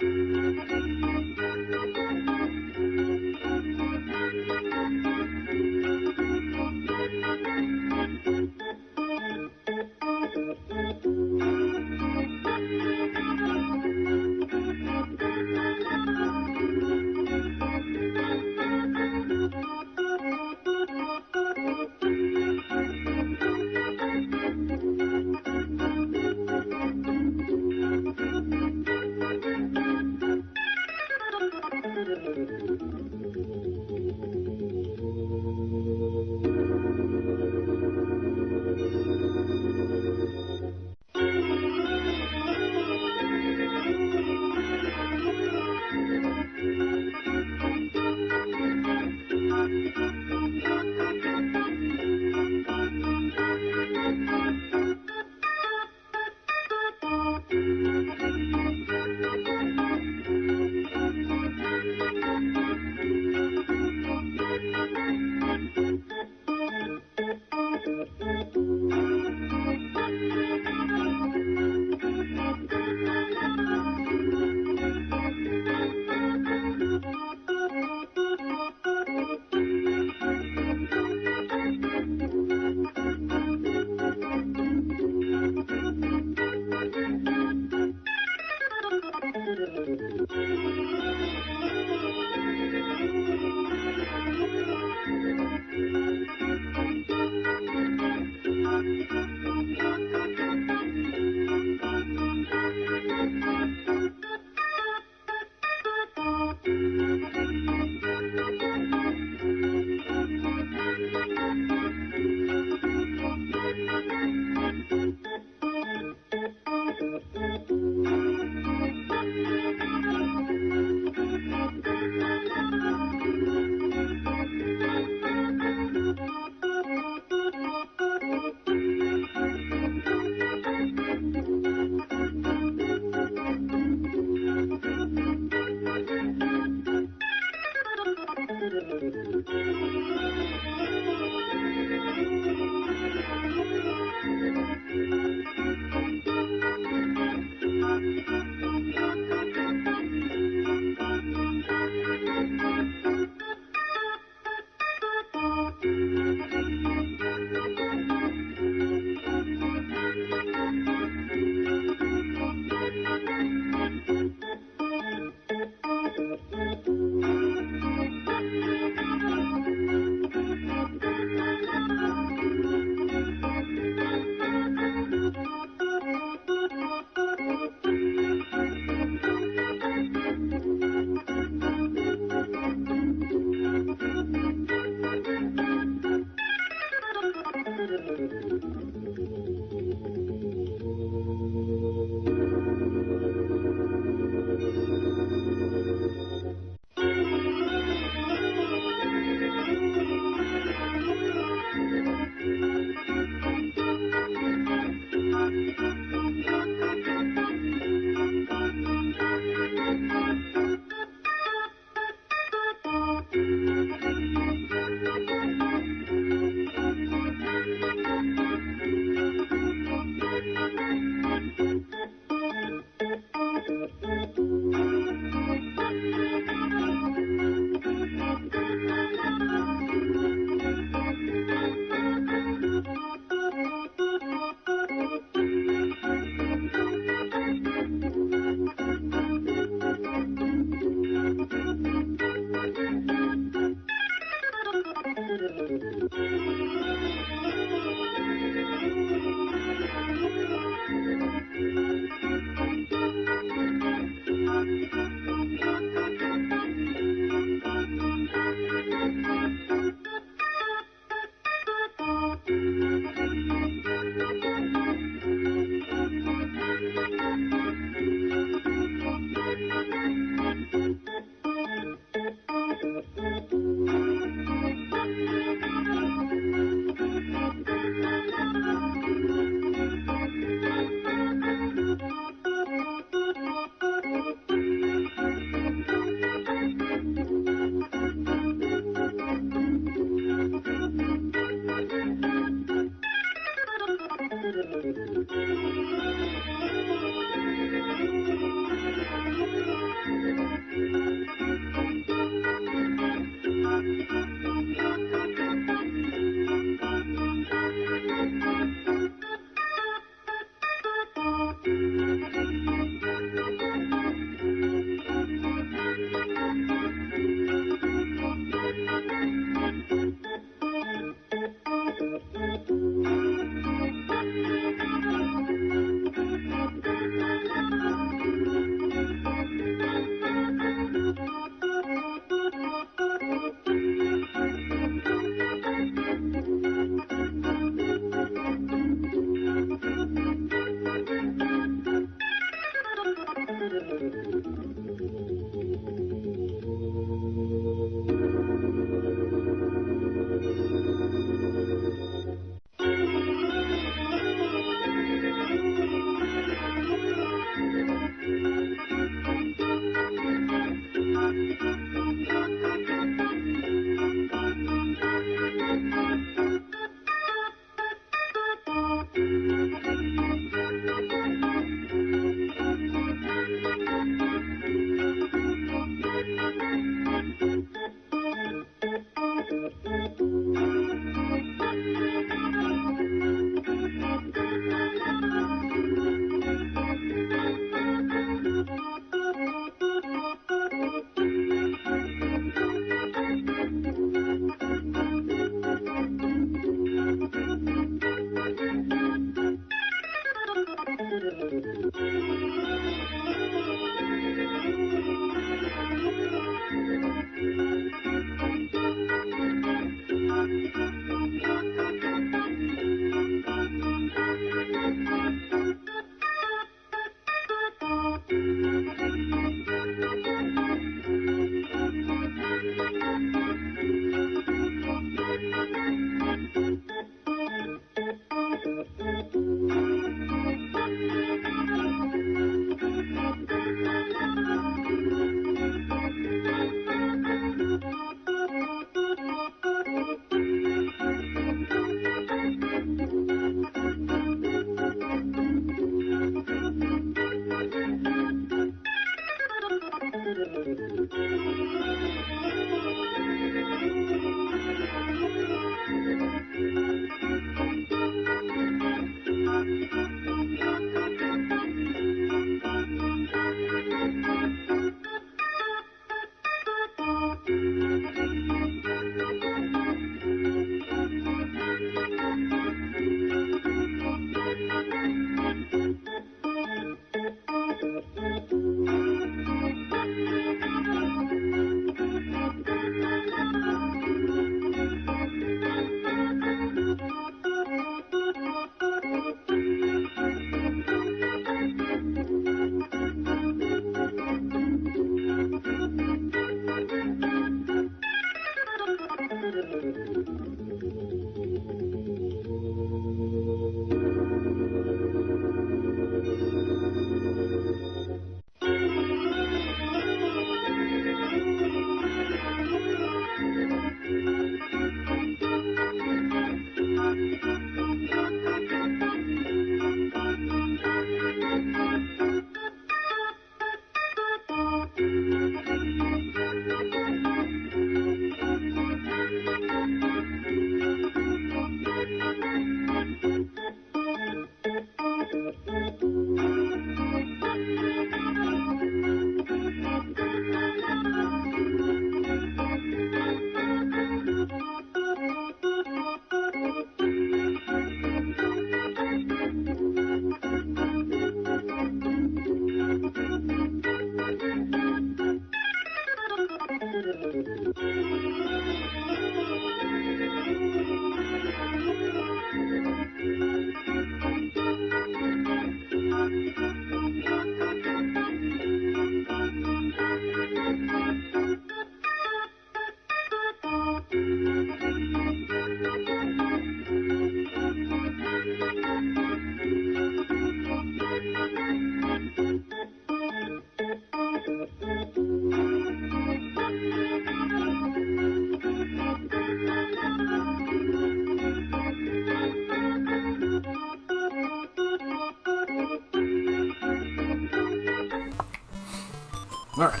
All right.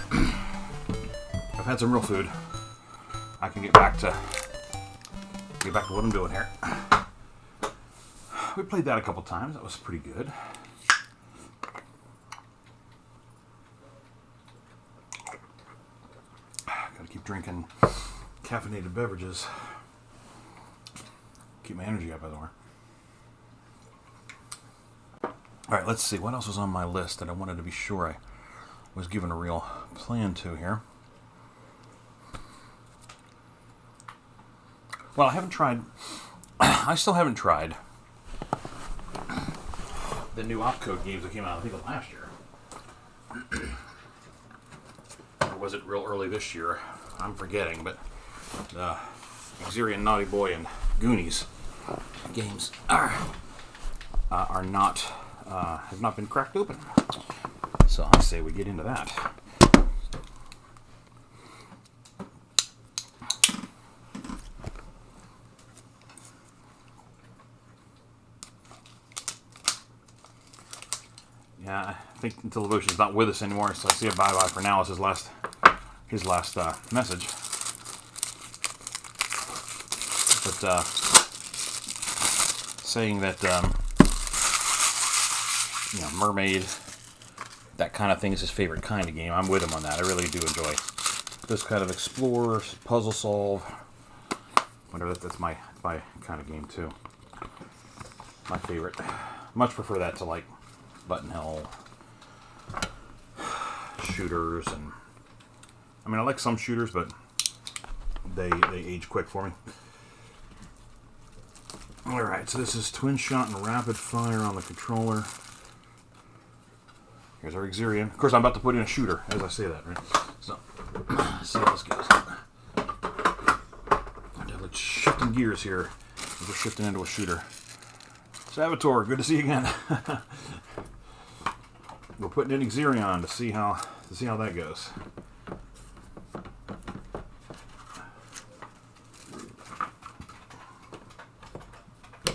I've had some real food. I can get back to what I'm doing here. We played that a couple times. That was pretty good. Gotta keep drinking caffeinated beverages. Keep my energy up, by the way. All right, let's see. What else was on my list that I wanted to be sure I was given a real plan to here? Well, I haven't tried... I still haven't tried the new Opcode games that came out, I think, last year. Or was it real early this year? I'm forgetting, but Xerion, Naughty Boy, and Goonies games are not have not been cracked open. So I say we get into that. Yeah, I think Until Devotion's not with us anymore, so I see a bye-bye for now as his last message. But saying that Mermaid, that kind of thing is his favorite kind of game. I'm with him on that. I really do enjoy this kind of explore, puzzle solve, whatever. That's my kind of game too. My favorite. Much prefer that to like button hell shooters, and I mean I like some shooters, but they age quick for me. Alright, so this is twin shot and rapid fire on the controller. Here's our Xerion. Of course I'm about to put in a shooter as I say that, right? So let's see how this goes. I'm definitely shifting gears here. We're shifting into a shooter. Saboteur, good to see you again. We're putting in Xerion to see how that goes.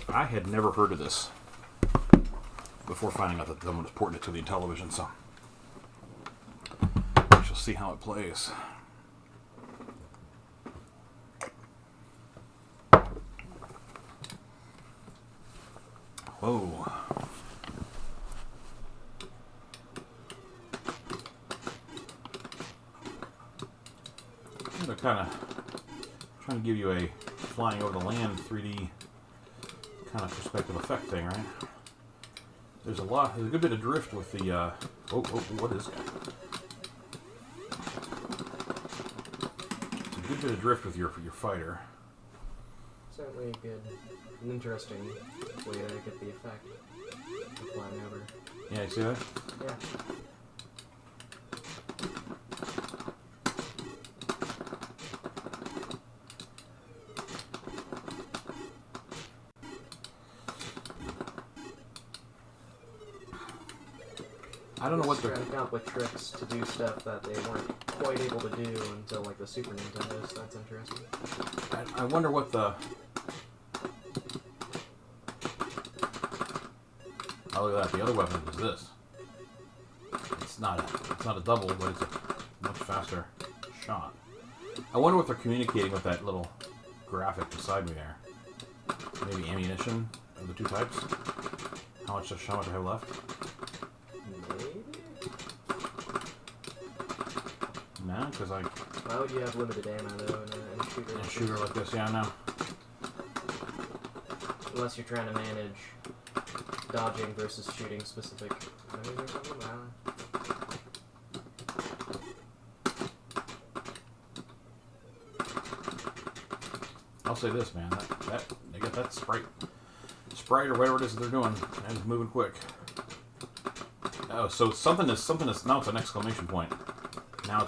I had never heard of this before finding out that someone was porting it to the Intellivision, so we shall see how it plays. Whoa. They're kind of trying to give you a flying over the land 3D kind of perspective effect thing, right? There's a good bit of drift with the, what is that? It's a good bit of drift with your fighter. Certainly an interesting way to get the effect of flying over. Yeah, you see that? Yeah. I don't know what they're... trying to come up with tricks to do stuff that they weren't quite able to do until like the Super Nintendo, so that's interesting. I wonder what the... Oh, look at that. The other weapon is this. It's not a double, but it's a much faster shot. I wonder what they're communicating with that little graphic beside me there. Maybe ammunition of the two types. How much I have left? Maybe? No, because I... Why would you have limited ammo though in a shooter? A shooter like this, yeah, I know. Unless you're trying to manage dodging versus shooting specific enemies or something, I don't know. I'll say this, man. That they got that sprite or whatever it is that they're doing, and it's moving quick. Oh, so something is now it's an exclamation point. Now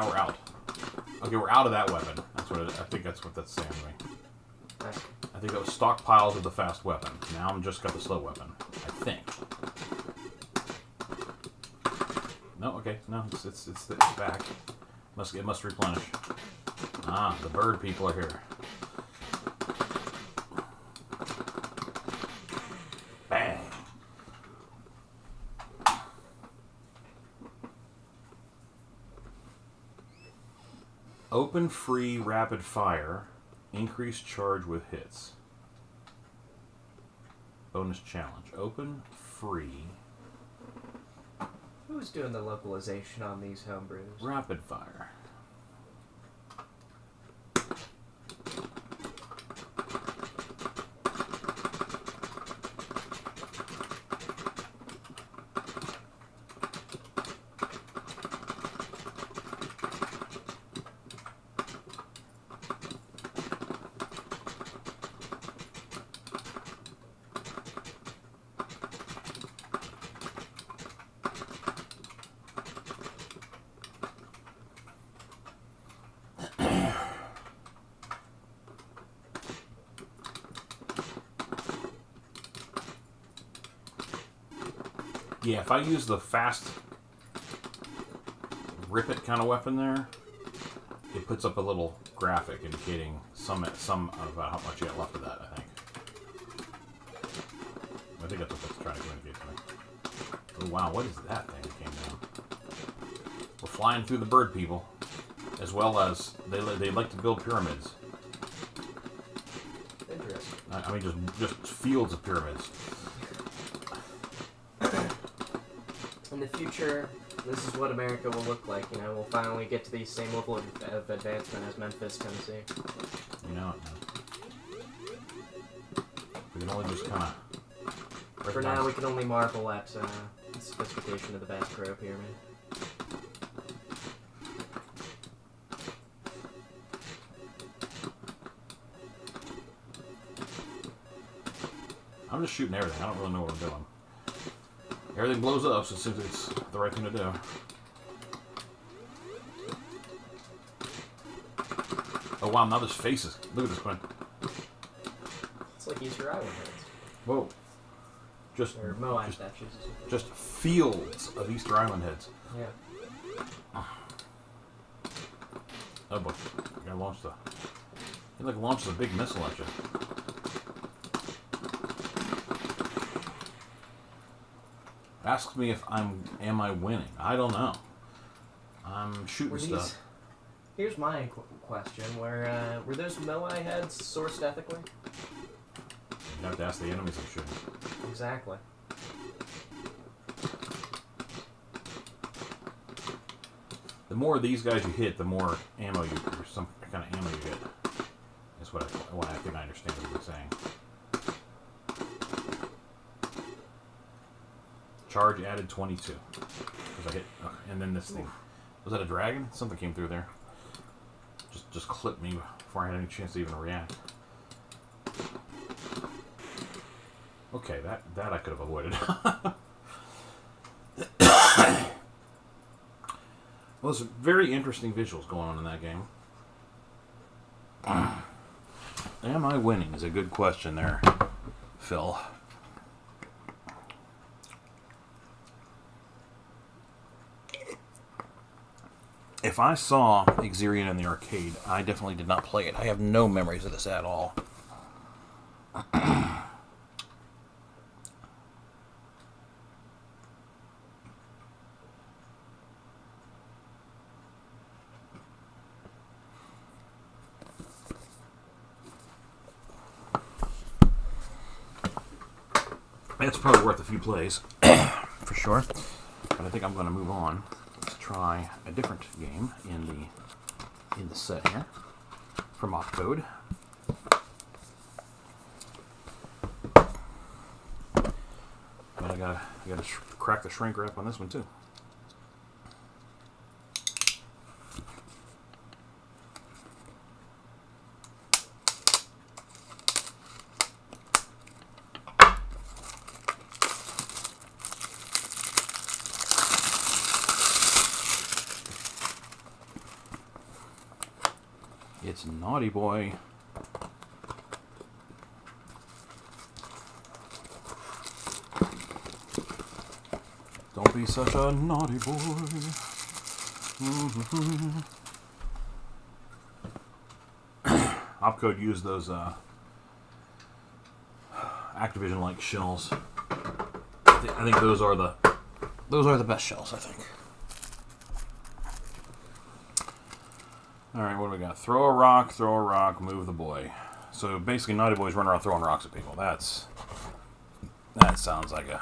we're out. Okay, we're out of that weapon. I think that's what that's saying to me. Okay. I think that was stockpiles of the fast weapon. Now I'm just got the slow weapon. I think. No, okay, no, it's back. It must replenish. Ah, the bird people are here. Bang. Open free rapid fire. Increase charge with hits. Bonus challenge. Open free Who's doing the localization on these homebrews? rapid fire. Yeah, if I use the fast rip it kind of weapon there, it puts up a little graphic indicating some about how much you got left of that, I think. I think that's what that's trying to communicate to me. Oh wow, what is that thing that came down? We're flying through the bird people, as well as they like to build pyramids. Interesting. I mean, just fields of pyramids. In the future, this is what America will look like. You know, we'll finally get to the same level of advancement as Memphis, Tennessee. You know it, man. We can only just kind of. For now, we can only marvel at the sophistication of the Bass Pro Pyramid. I'm just shooting everything. I don't really know what I'm doing. Everything blows up, so it seems it's the right thing to do. Oh wow, now there's faces. Look at this, Quinn. It's like Easter Island heads. Whoa. Just, Or Moai statues. just fields of Easter Island heads. Yeah. Oh boy. I gotta launch the... He like launches a big missile at you. Asks me if am I winning? I don't know. I'm shooting Were these... stuff. Here's my question. Were those Moai heads sourced ethically? You have to ask the enemies I'm shooting. Exactly. The more of these guys you hit, the more ammo you, or some kind of ammo you get. That's what I think I understand what you're saying. Charge added 22. Because I hit, and then this thing. Was that a dragon? Something came through there. Just clipped me before I had any chance to even react. Okay, that I could have avoided. Well, there's very interesting visuals going on in that game. Am I winning is a good question there, Phil. If I saw Xerion in the arcade, I definitely did not play it. I have no memories of this at all. It's probably worth a few plays, for sure. But I think I'm going to move on. Let's try a different game in the set here from Opcode. But I gotta crack the shrink wrap on this one too. It's Naughty Boy. Don't be such a naughty boy. Opcode used those Activision-like shells. I think those are the best shells, I think. Alright, what do we got? Throw a rock, move the boy. So basically, Naughty Boy's running around throwing rocks at people. That sounds like a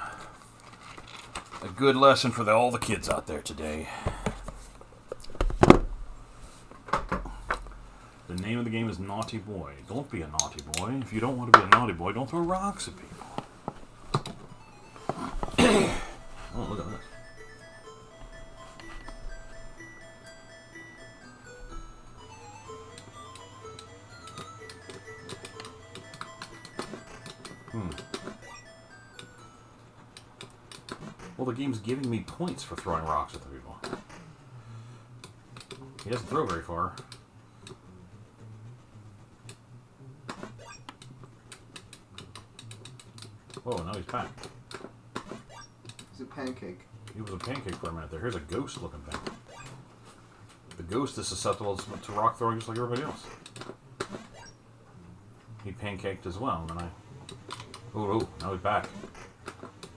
good lesson for all the kids out there today. The name of the game is Naughty Boy. Don't be a naughty boy. If you don't want to be a naughty boy, don't throw rocks at people. Oh, look at this. Well, the game's giving me points for throwing rocks at the people. He doesn't throw very far. Whoa, now he's back. He's a pancake. He was a pancake for a minute there. Here's a ghost-looking thing. The ghost is susceptible to rock throwing just like everybody else. He pancaked as well, and then Oh, now he's back.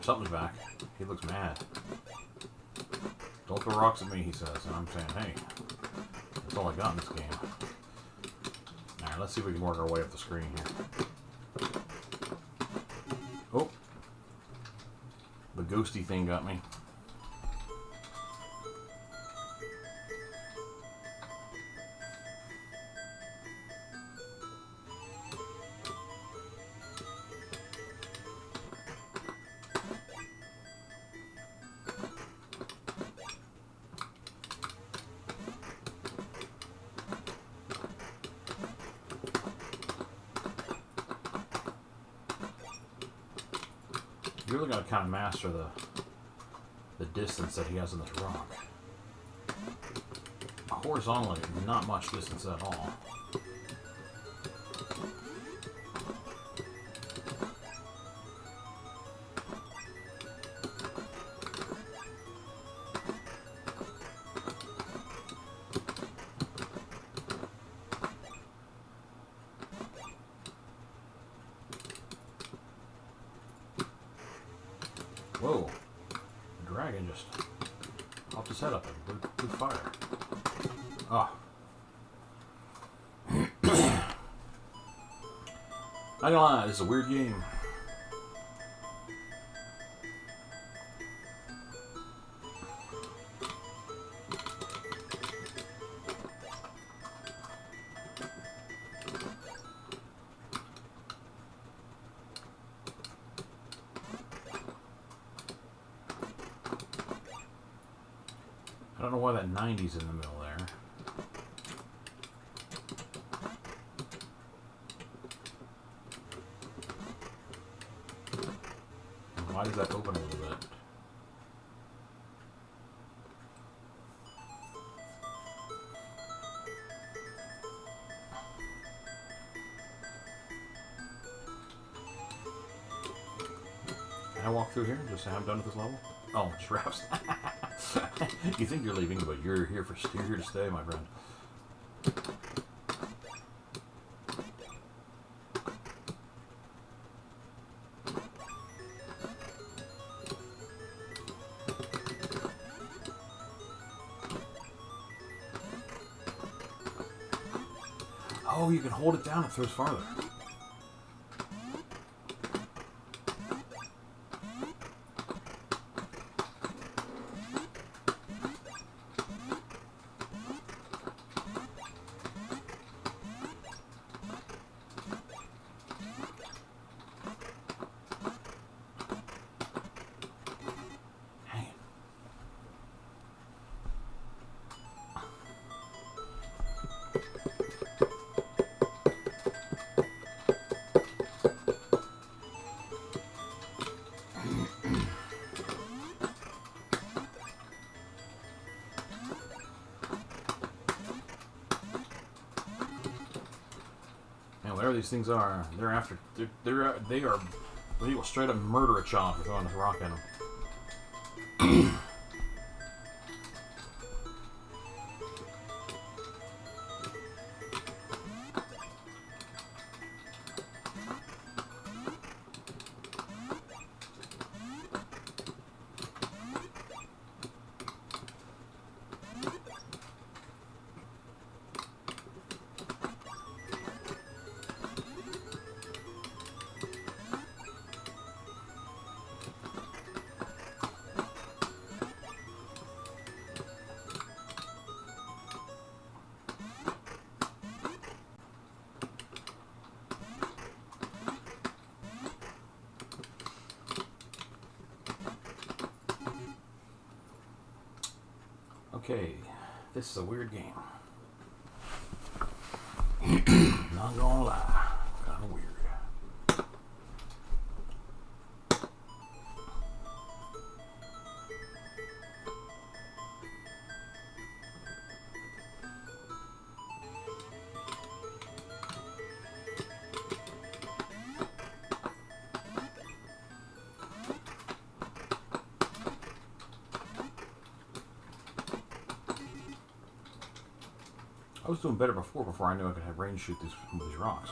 Something's back. He looks mad. Don't throw rocks at me, he says. And I'm saying, hey, that's all I got in this game. Alright, let's see if we can work our way up the screen here. Oh. The ghosty thing got me. You really got to kind of master the distance that he has in this rock. Horizontally, not much distance at all. Whoa. The dragon just popped his head up and blew fire. Ah. Not gonna lie, this is a weird game. I don't know why that 90's in the middle there. And why does that open a little bit? Can I walk through here and just say I'm done with this level? Oh, giraffes. You think you're leaving, but you're here to stay, my friend. Oh, you can hold it down, it throws farther. Whatever these things are, they will straight up murder a child for throwing this rock at them. Okay, this is a weird game. Not gonna lie, kind of weird. I was doing better before I knew I could have range shoot these rocks.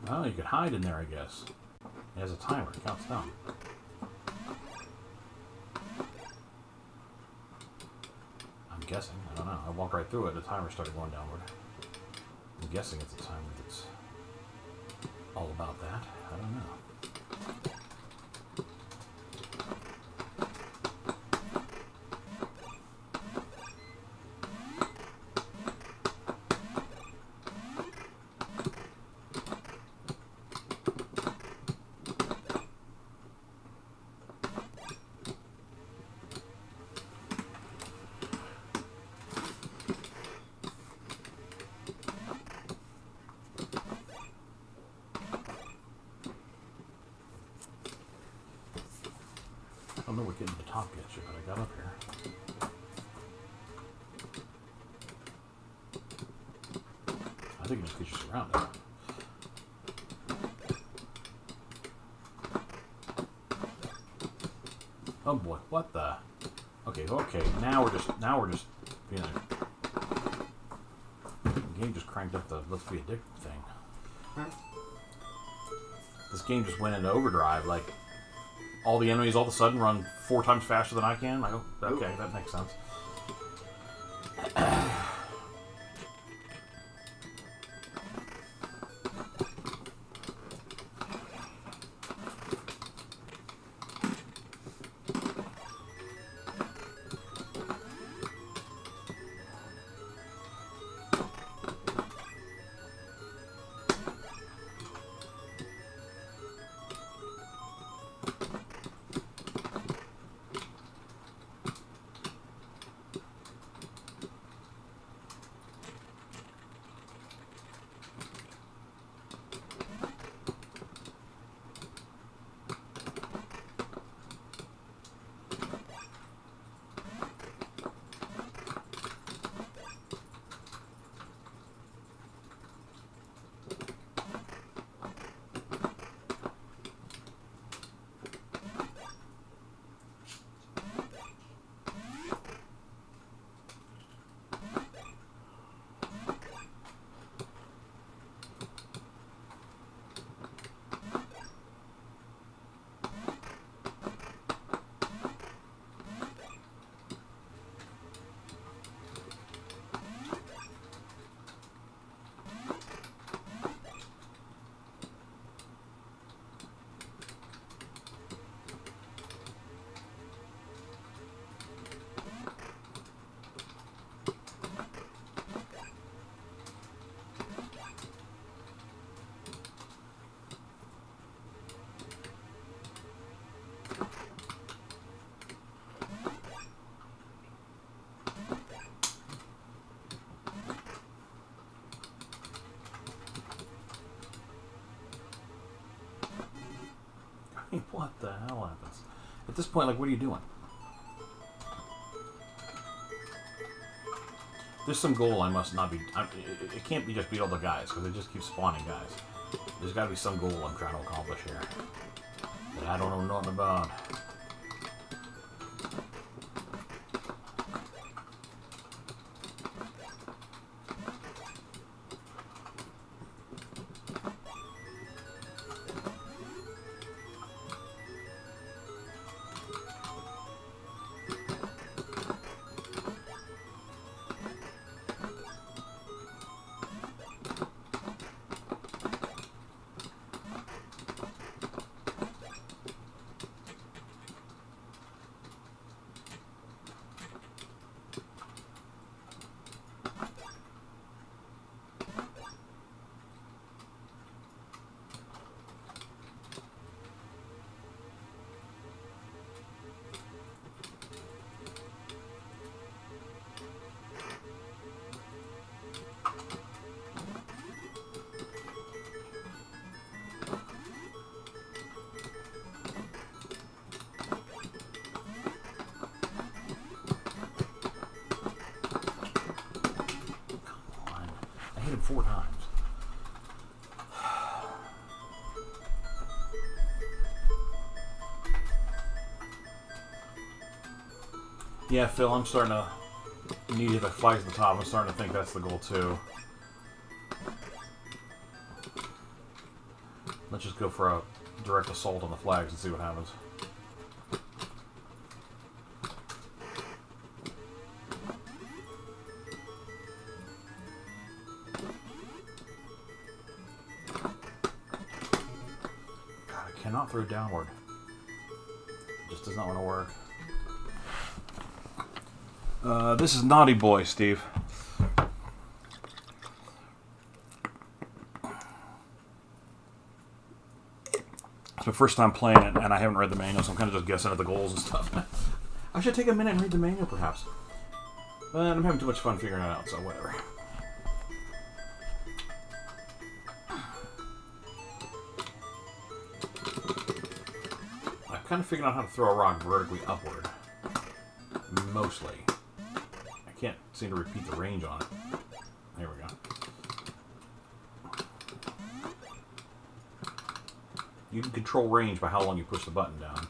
Well, you could hide in there, I guess. It has a timer, it counts down. I'm guessing, I don't know. I walked right through it and the timer started going downward. I'm guessing it's a timer that's all about that. I don't know. I don't know we're getting to the top yet, but I got up here. I think it just gets you surrounded. Oh boy, what the? Okay, now we're just being the game just cranked up the let's be a dick thing. Huh? This game just went into overdrive, like all the enemies all of a sudden run 4 times faster than I can. Like, oh, okay, that makes sense. mean, what the hell happens? At this point, like, what are you doing? There's some goal I must not be... it can't be just beat all the guys, because they just keep spawning guys. There's got to be some goal I'm trying to accomplish here that I don't know nothing about. I hit him 4 times. Yeah, Phil, I'm starting to need the flags at the top. I'm starting to think that's the goal too. Let's just go for a direct assault on the flags and see what happens. God, I cannot throw downward. It just does not want to work. This is Naughty Boy, Steve. It's my first time playing it, and I haven't read the manual, so I'm kind of just guessing at the goals and stuff. I should take a minute and read the manual, perhaps. But I'm having too much fun figuring it out, so whatever. I've kind of figured out how to throw a rock vertically upward. Mostly. I can't seem to repeat the range on it. There we go. You can control range by how long you push the button down.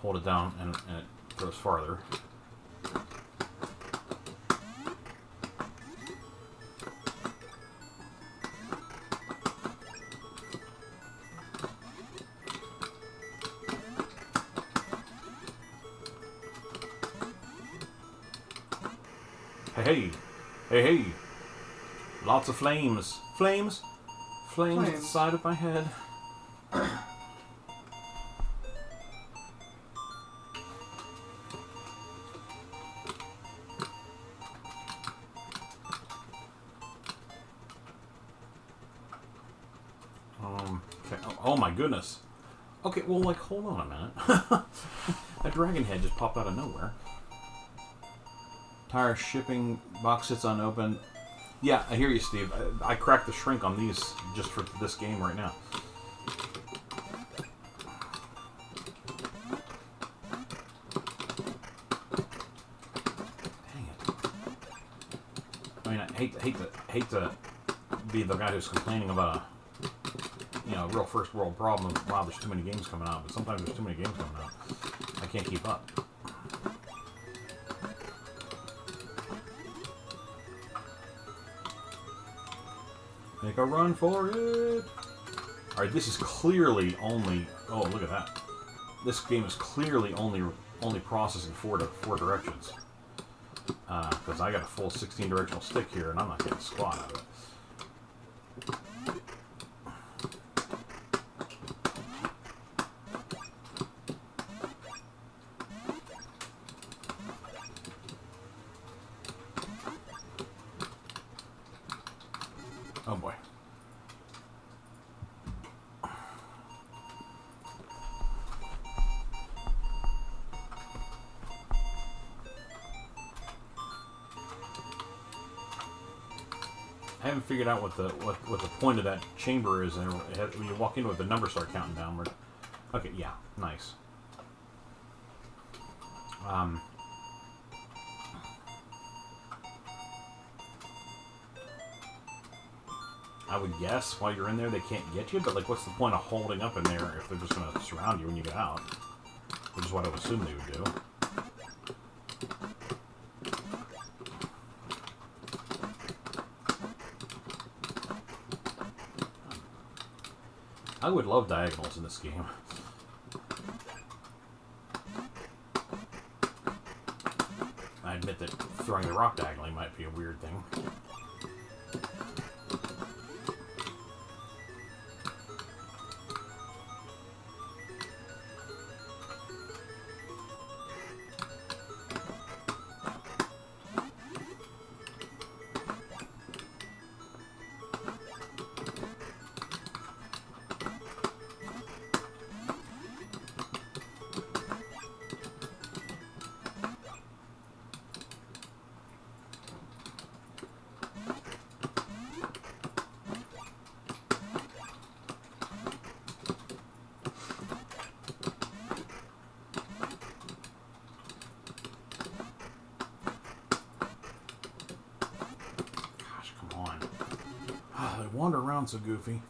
Hold it down and it throws farther. Hey, hey, hey! Lots of flames. Flames? Flames at the side of my head. Okay. Oh my goodness. Okay, well, like, hold on a minute. A dragon head just popped out of nowhere. Tire shipping box sits unopened. Yeah, I hear you, Steve. I cracked the shrink on these just for this game right now. Dang it! I mean, I hate to be the guy who's complaining about a real first world problem. Wow, there's too many games coming out. But sometimes there's too many games coming out. I can't keep up. Make a run for it! Alright, this is clearly only... Oh, look at that. This game is clearly only processing four directions. Because I got a full 16 directional stick here, and I'm not getting squat out of it. Oh boy. haven't figured out what the point of that chamber is, and when you walk into it, the numbers start counting downward. Okay, yeah, nice. I would guess while you're in there they can't get you, but like, what's the point of holding up in there if they're just going to surround you when you get out? Which is what I would assume they would do. I would love diagonals in this game. I admit that throwing the rock diagonally might be a weird thing. Wander around so goofy.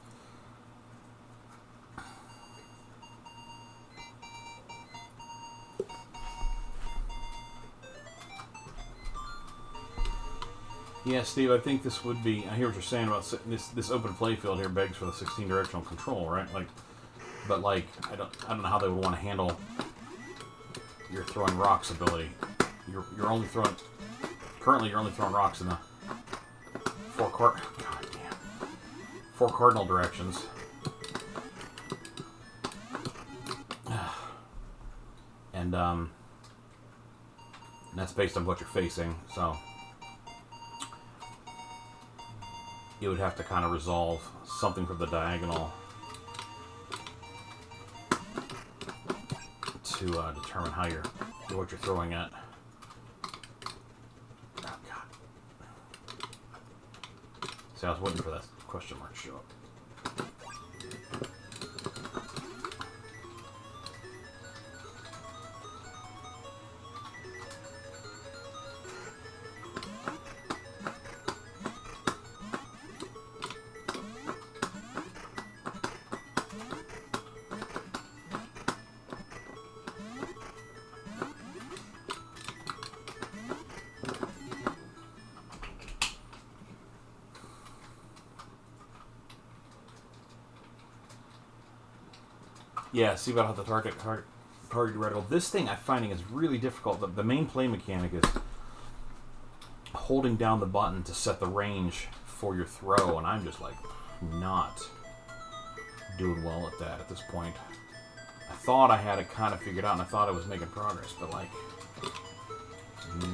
Yeah, Steve, I think this would be. I hear what you're saying about this open playfield here begs for the 16 directional control, right? Like, but like, I don't know how they would want to handle your throwing rocks ability. You're only throwing. Currently, you're only throwing rocks in the four cardinal directions. And that's based on what you're facing, so you would have to kind of resolve something from the diagonal to determine how what you're throwing at. Oh God! See, I was waiting for that question mark to show up. Yeah, see about how the target reticle. This thing I'm finding is really difficult. The main play mechanic is holding down the button to set the range for your throw, and I'm just like not doing well at that at this point. I thought I had it kind of figured out, and I thought I was making progress, but like,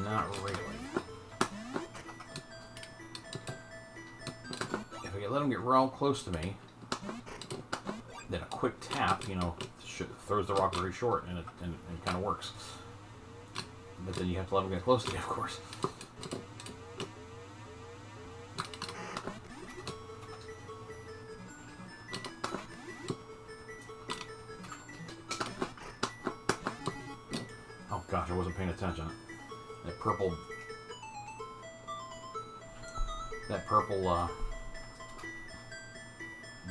not really. If I can let him get real close to me, then a quick tap, throws the rock very short, and it kind of works. But then you have to let them get close to you, of course. Oh gosh, I wasn't paying attention. That purple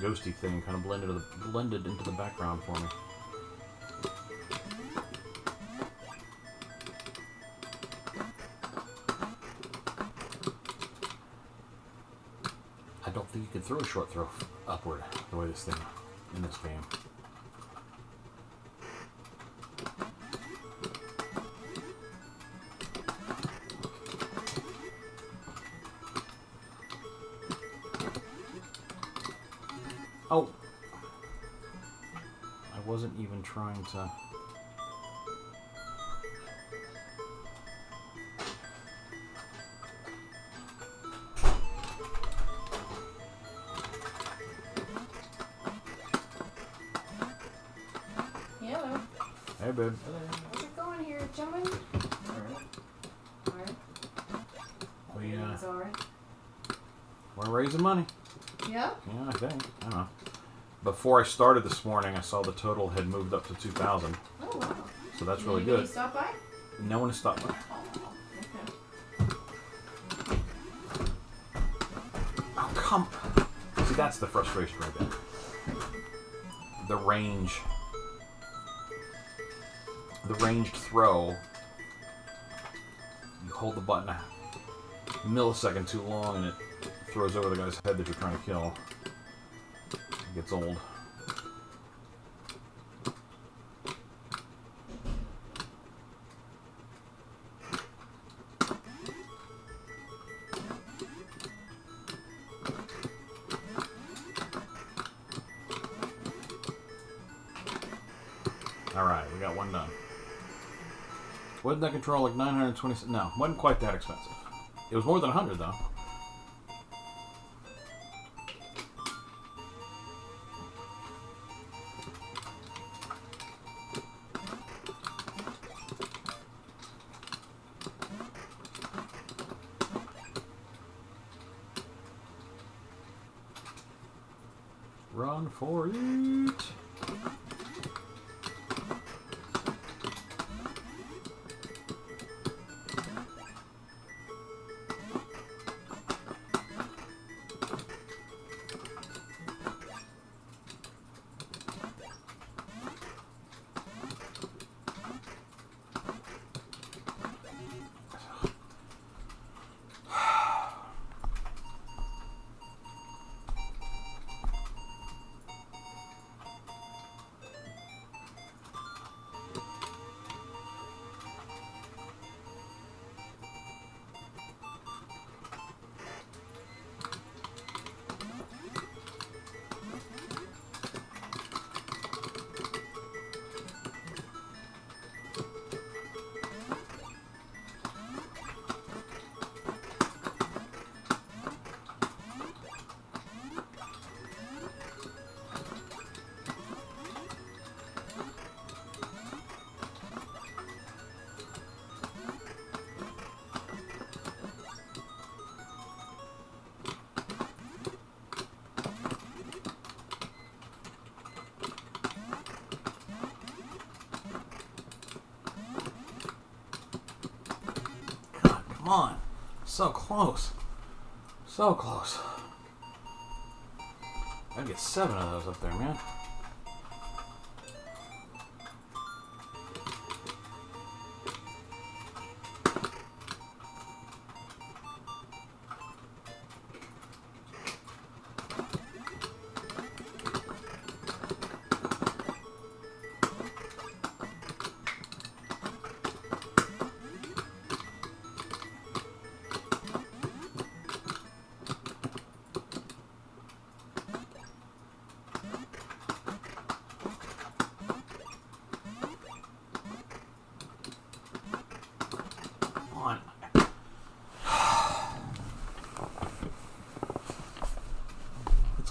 ghosty thing kind of blended into the background for me. I don't think you can throw a short throw upward the way this thing in this game. Oh, I wasn't even trying to. Hello. Hey, babe. How's it going here, gentlemen? Alright. Alright. We It's alright. We're raising money. Yeah? Yeah, I think. I don't know. Before I started this morning, I saw the total had moved up to 2,000. Oh, wow. So that's really Anybody good. stop by? No one has stopped by. Okay. Oh, come. See, that's the frustration right there. The range. The ranged throw. You hold the button a millisecond too long and it throws over the guy's head that you're trying to kill. It gets old. Alright, we got one done. Wasn't that control like 920? No, wasn't quite that expensive. It was more than 100 though. Run for it! Come on. So close. So close. I'd get 7 of those up there, man.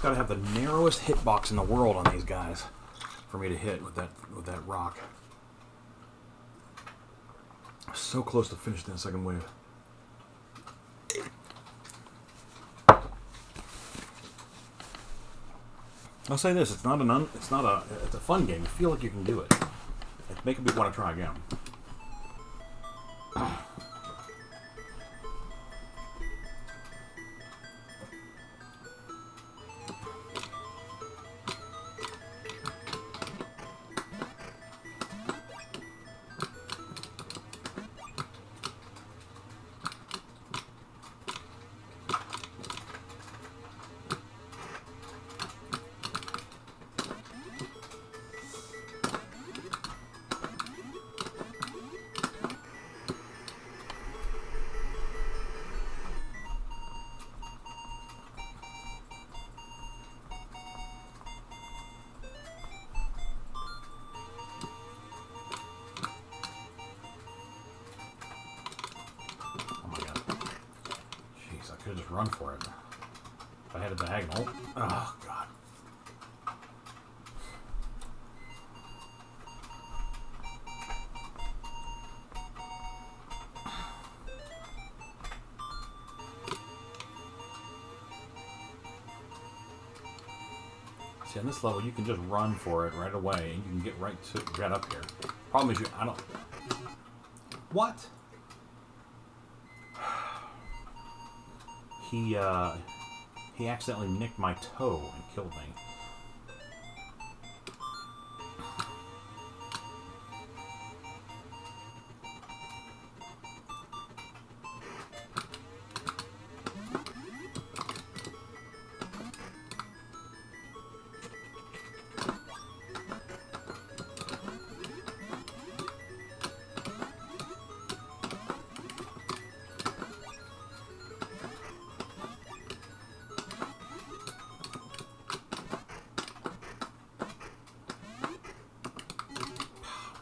Got to have the narrowest hitbox in the world on these guys for me to hit with that rock. So close to finishing that second wave. I'll say this: it's a fun game. You feel like you can do it. It's making me want to try again. I could just run for it. If I had a diagonal. Oh, God. See, on this level, you can just run for it right away, and you can get right up here. Problem is, I don't. What? He accidentally nicked my toe and killed me.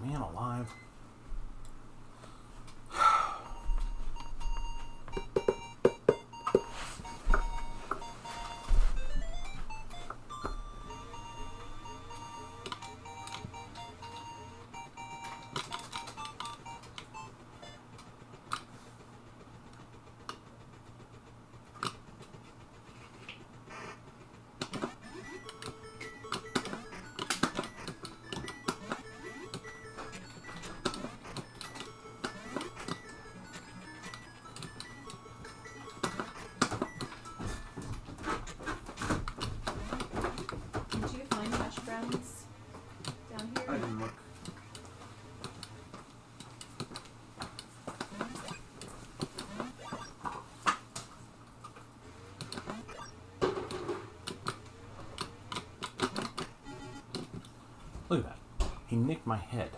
Man alive. Did you find hash browns down here? I didn't look. Look at that. He nicked my head.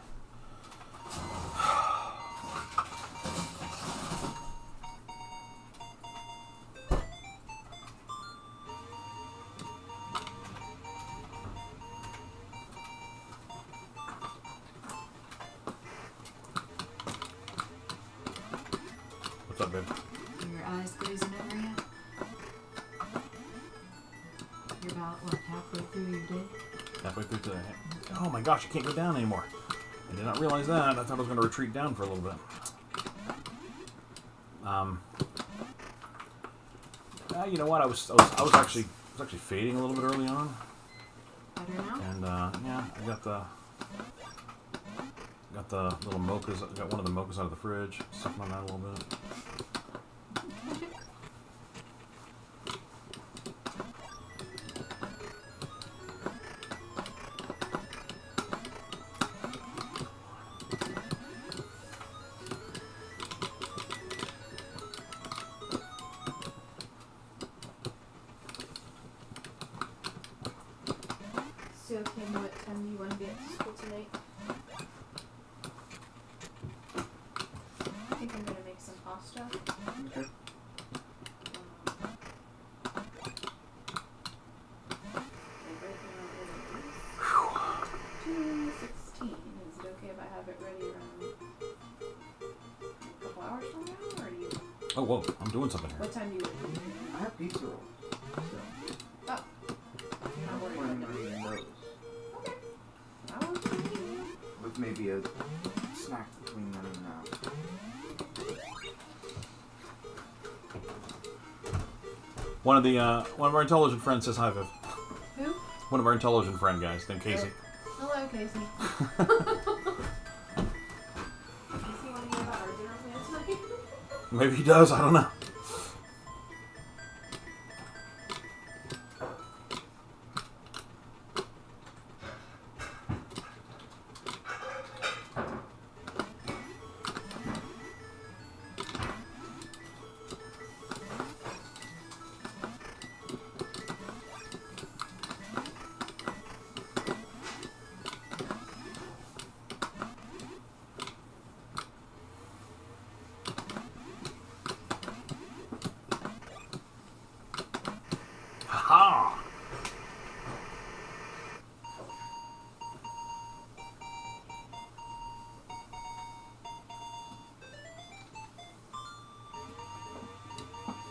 What's up, babe? Are your eyes glazing over yet? You're about, what, halfway through your day? Halfway through today. Oh my gosh, you can't go down anymore. I did not realize that. I thought I was going to retreat down for a little bit. You know what? I was actually fading a little bit early on, Better now? and yeah, I got the little mochas. I got one of the mochas out of the fridge. Sucking on that a little bit. So, Kim, what time do you want to be at school tonight? I think I'm gonna make some pasta. Okay. Like right now it is 2:16. Is it okay if I have it ready around a couple hours from now, or do you? Oh, whoa! I'm doing something here. What time do you? I have pizza rolls. So Oh, you're not worried planning about on that. eating those. Okay. That works for me. With maybe a snack between then and now. One of our intelligent friends says hi, Viv. Who? One of our intelligent friend guys named Casey. Hello, Casey. Casey, want to hear about our dinner plans tonight? Maybe he does. I don't know. Ha!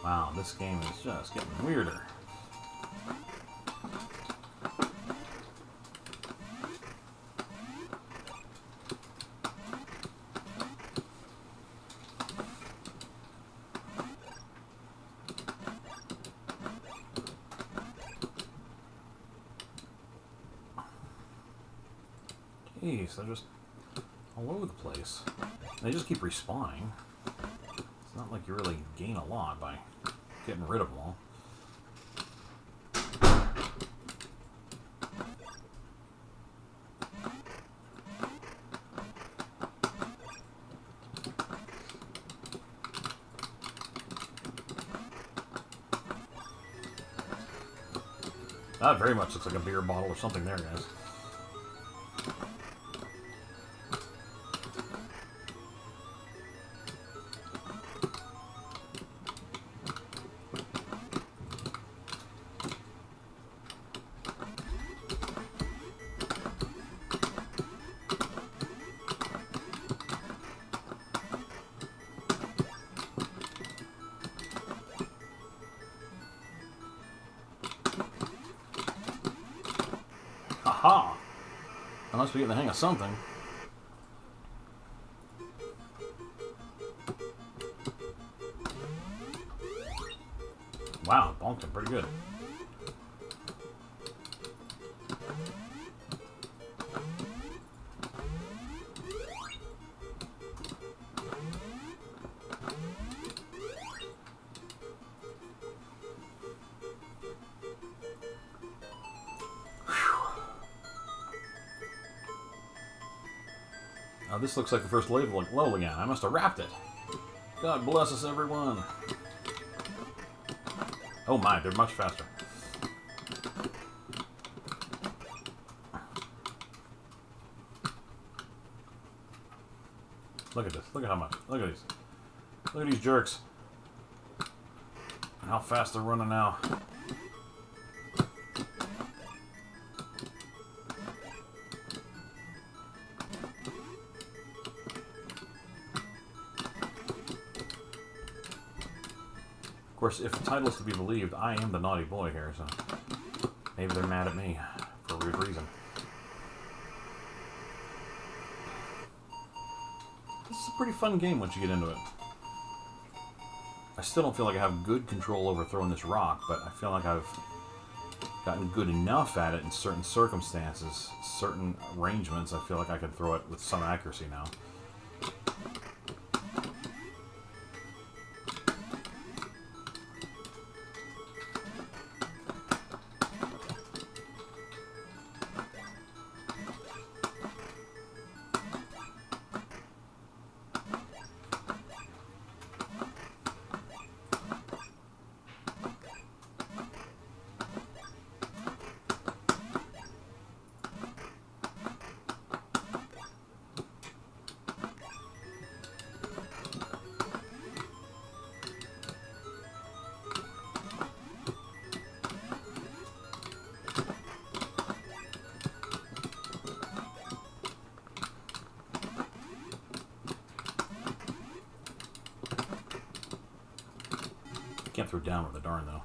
Wow, this game is just getting weirder. Jeez, they're just all over the place. They just keep respawning. It's not like you really gain a lot by getting rid of them all. That very much looks like a beer bottle or something there, guys. Aha! I must be getting the hang of something. Wow, bonked him pretty good. This looks like the first level again. I must have wrapped it. God bless us, everyone. Oh my, they're much faster. Look at this. Look at how much. Look at these. Look at these jerks. And how fast they're running now. Of course, if the title is to be believed, I am the naughty boy here, so maybe they're mad at me for a good reason. This is a pretty fun game once you get into it. I still don't feel like I have good control over throwing this rock, but I feel like I've gotten good enough at it in certain circumstances, certain arrangements. I feel like I can throw it with some accuracy now. Can't throw down with a darn though.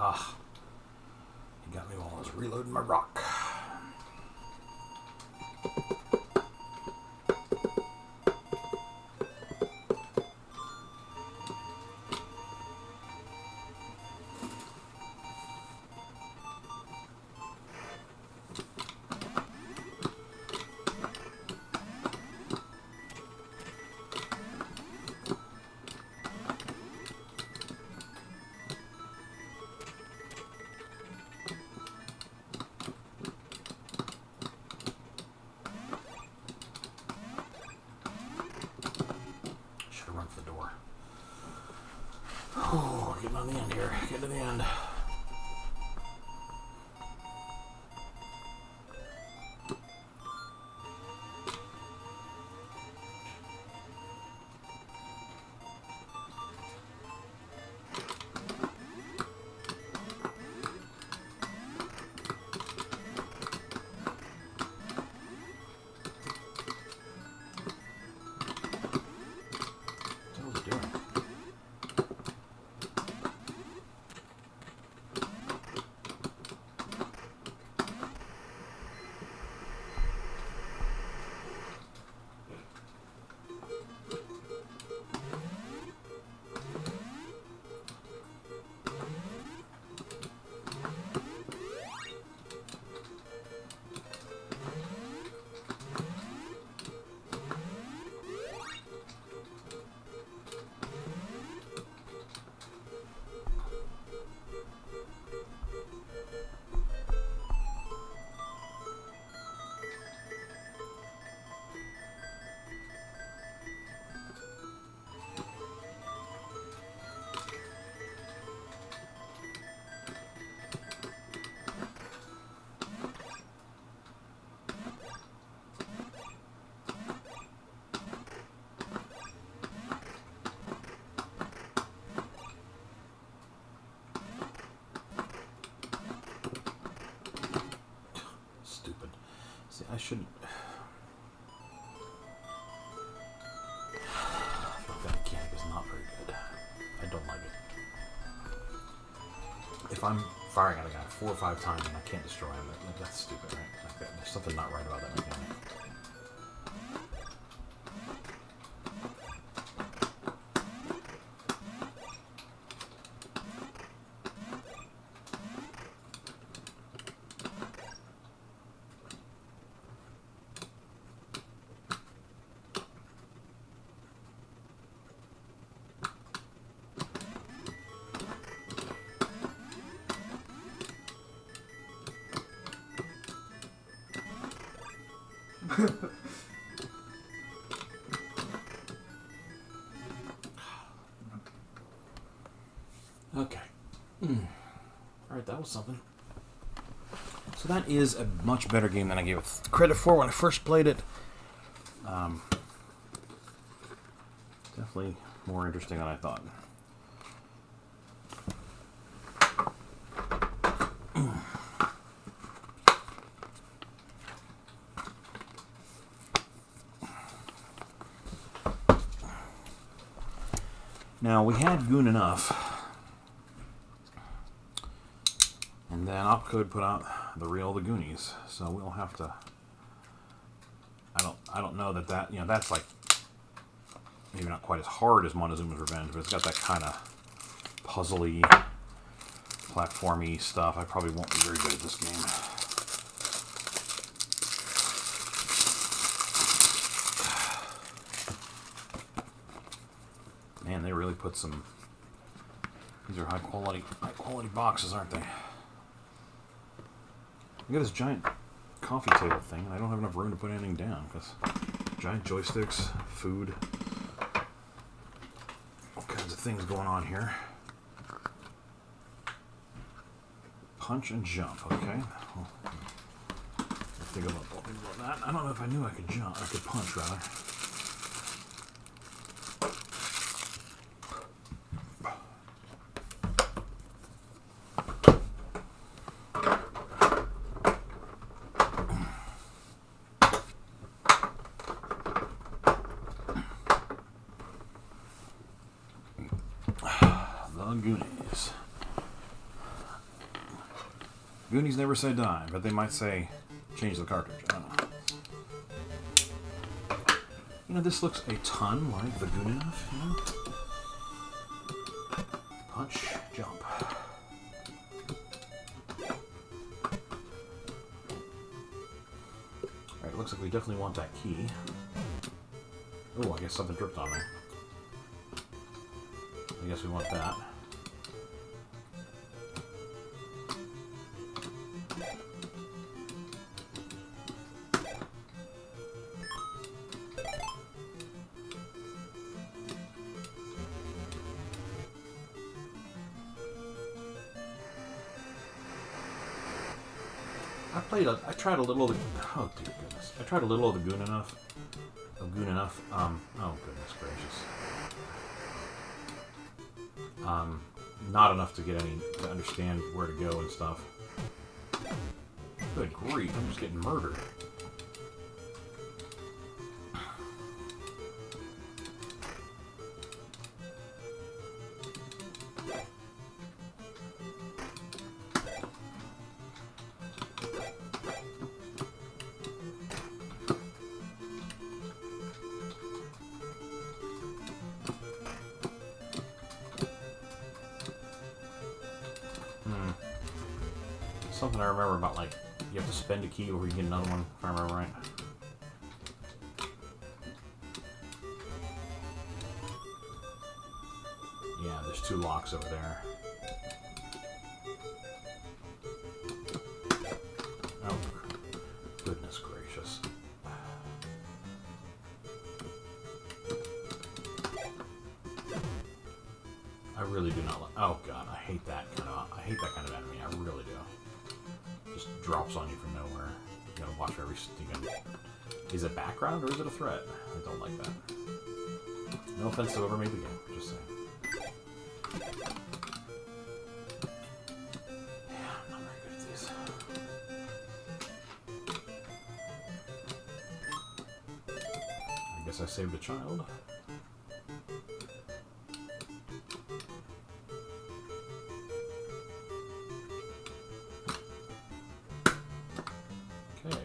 Ah, he got me while I was reloading my rock. Oh, getting on the end here. Getting to the end. See, I shouldn't. I feel like that mechanic is not very good. I don't like it. If I'm firing at a guy 4 or 5 times and I can't destroy him, that's stupid, right? Like there's something not right about that mechanic. Okay. Alright, that was something. So that is a much better game than I gave it credit for when I first played it. Definitely more interesting than I thought. Now, we had Goon Enough, and then Opcode put out The Goonies, so we'll have to... I don't know that, that's like, maybe not quite as hard as Montezuma's Revenge, but it's got that kind of puzzly, platformy stuff. I probably won't be very good at this game. Man, they really put some... These are high quality boxes, aren't they? Look at this giant coffee table thing, and I don't have enough room to put anything down, because giant joysticks, food, all kinds of things going on here. Punch and jump, okay. Well, I'll think about that. I don't know if I knew I could jump. I could punch, rather. Goonies. Goonies never say die, but they might say change the cartridge. I don't know. This looks a ton like the Goon Enough, Punch, jump. Alright, looks like we definitely want that key. Oh, I guess something dripped on me. I guess we want that. I tried a little of the... Oh, dear goodness. I tried a little of the Goon Enough. Oh, goodness gracious. Not enough to get to understand where to go and stuff. Good grief, I'm just getting murdered. Something I remember about, like, you have to spend a key before you get another one, if I remember right. Yeah, there's 2 locks over there. Oh, goodness gracious. I really do not like... Oh, God, I hate that kind of enemy. I really do. Just drops on you from nowhere. You gotta watch every stinking... Is it background or is it a threat? I don't like that. No offense to whoever made the game, just saying. Yeah, I'm not very good at these. guess I saved a child. Okay.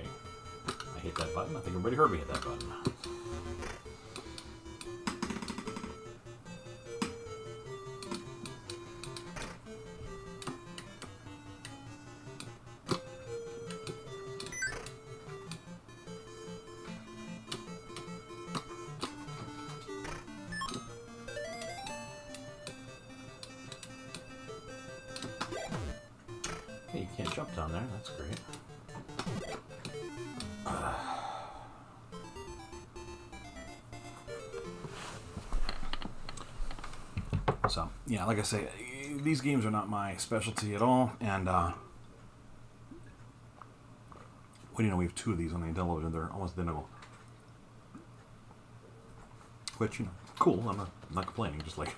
I hit that button. I think everybody heard me hit that button. Okay, you can't jump down there. That's great. So, yeah, like I say, these games are not my specialty at all, and what do you know, we have 2 of these on the Intellivision. They're almost identical. Which, you know, cool. I'm not complaining. Just like,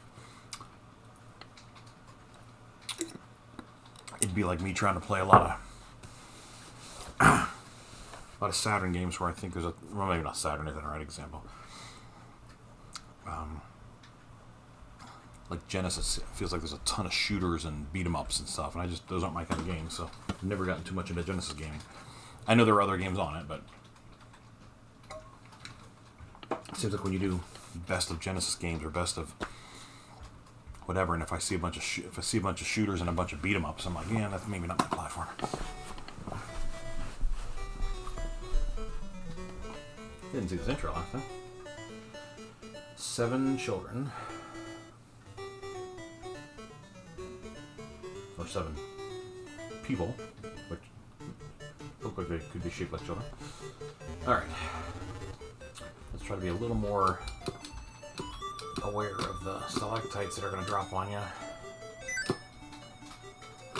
it'd be like me trying to play a lot of Saturn games where I think there's a, well, maybe not Saturn isn't the right example. Like Genesis, it feels like there's a ton of shooters and beat 'em ups and stuff, and those aren't my kind of games, so I've never gotten too much into Genesis gaming. I know there are other games on it, but it seems like when you do best of Genesis games or best of whatever, and if I see a bunch of shooters and a bunch of beat 'em ups, I'm like, yeah, that's maybe not my platform. Didn't see this intro last time. 7 children. Or 7 people, which look like they could be shaped like children. Alright. Let's try to be a little more aware of the stalactites that are going to drop on you.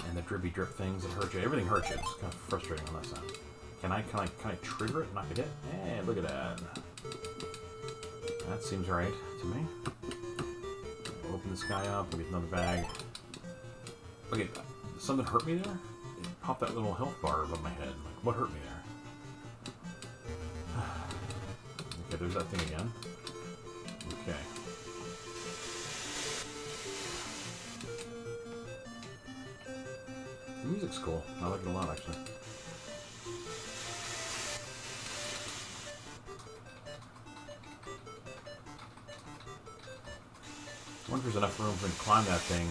And the drippy drip things that hurt you. Everything hurts you. It's kind of frustrating on this side. Can I trigger it and knock it hit? Hey, look at that. That seems right to me. Open this guy up and get another bag. Okay, something hurt me there? It popped that little health bar above my head. Like, what hurt me there? Okay, there's that thing again. Okay. The music's cool. I like it a lot, actually. I wonder if there's enough room for me to climb that thing,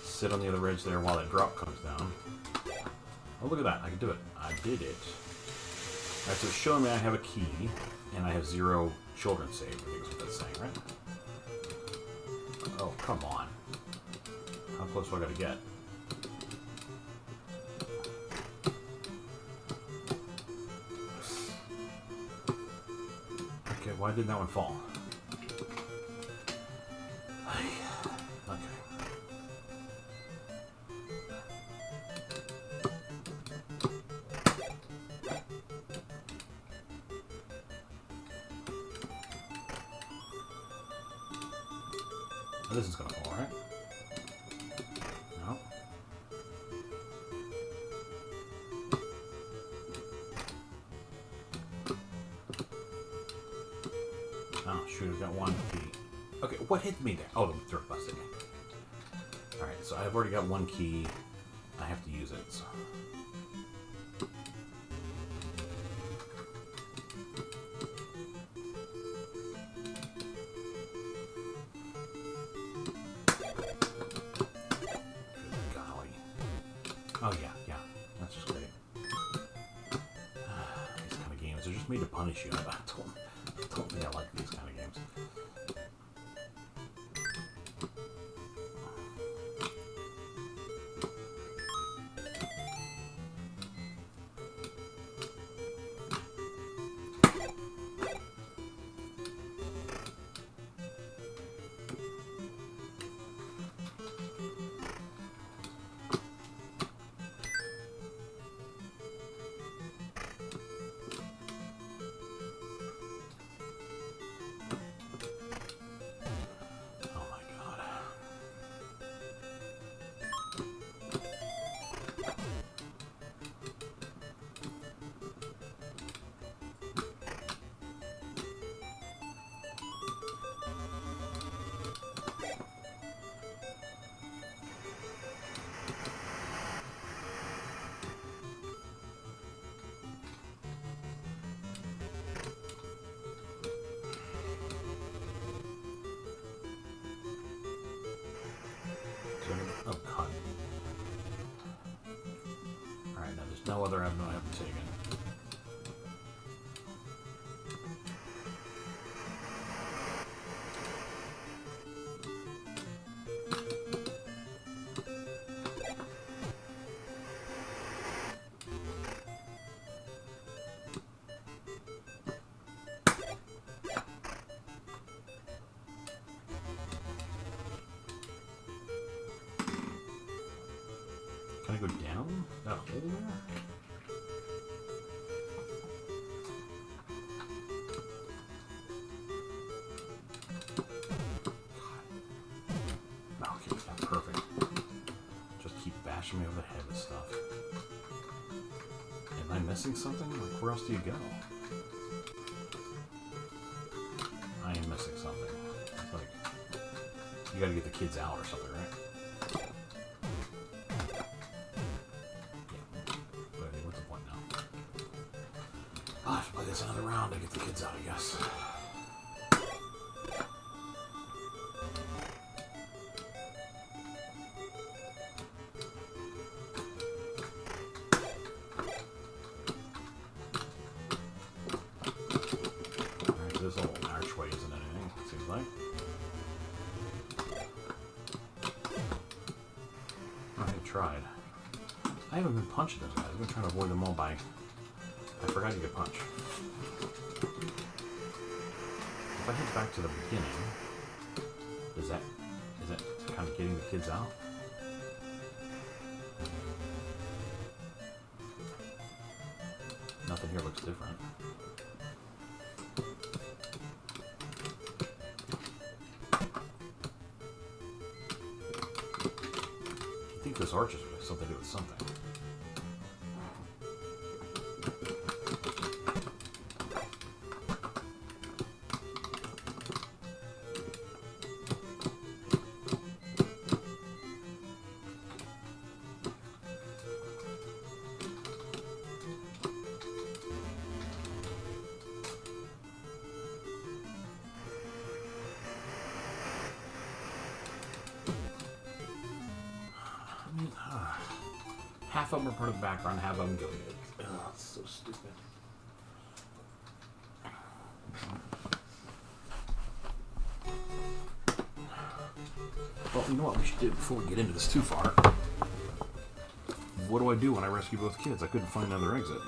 sit on the other ridge there while that drop comes down. Oh, look at that. I can do it. I did it. Alright, so it's showing me I have a key, and I have 0 children saved, I think is what that's saying, right? Oh, come on. How close do I gotta get? Okay, why didn't that one fall? This is gonna fall, right? No. Oh, shoot, I've got 1 key. Okay, what hit me there? Oh, the dirt busted me. Alright, so I've already got 1 key. I have to use it, so. Oh yeah, that's just great. These kind of games are just made to punish you. I don't think I like these kind of games. No other avenue I haven't taken. Can I go down that hole there? Oh, okay, yeah, perfect. Just keep bashing me over the head with stuff. Am I missing something? Like, where else do you go? I am missing something. It's like, you gotta get the kids out or something, right? What's the point now? I'll have to play this another round to get the kids out, I guess. Alright, this little archway isn't anything, it seems like. I tried. I haven't been punching those guys. I've been trying to avoid them all by... I forgot you could punch. If I head back to the beginning, is that kind of getting the kids out? Nothing here looks different. I think those arches have something to do with something. Half of them are part of the background, half of them go good. Ugh, it's so stupid. Well, you know what we should do before we get into this too far? What do I do when I rescue both kids? I couldn't find another exit.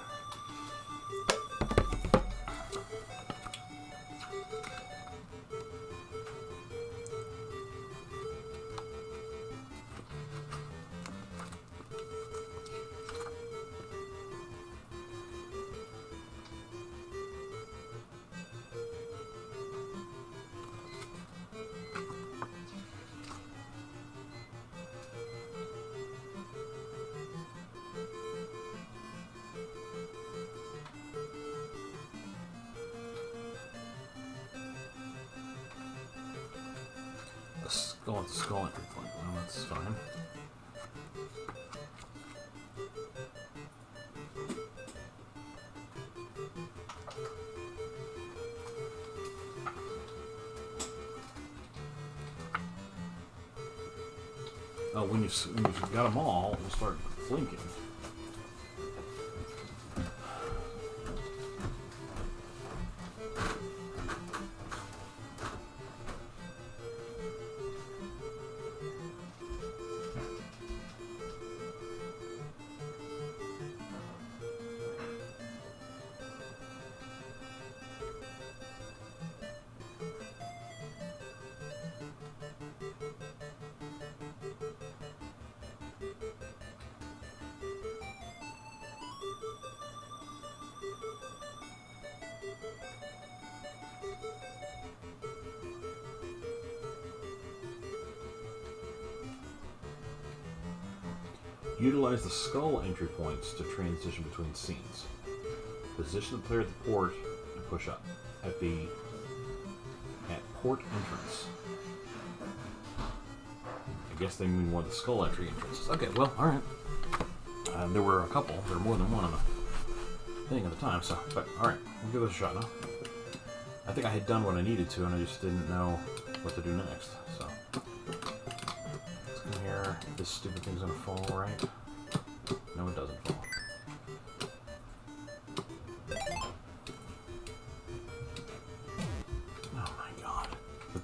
Go with the skull entry point. Well, that's fine. Oh, when you've got them all, we'll start blinking. Utilize the skull entry points to transition between scenes. Position the player at the port and push up. At port entrance. I guess they mean more the skull entry entrances. Okay, well, alright. There were a couple. There were more than one on the thing at the time, so, but alright, we'll give it a shot now. I think I had done what I needed to, and I just didn't know what to do next, so. Let's come here. This stupid thing's gonna fall, right? No, it doesn't fall.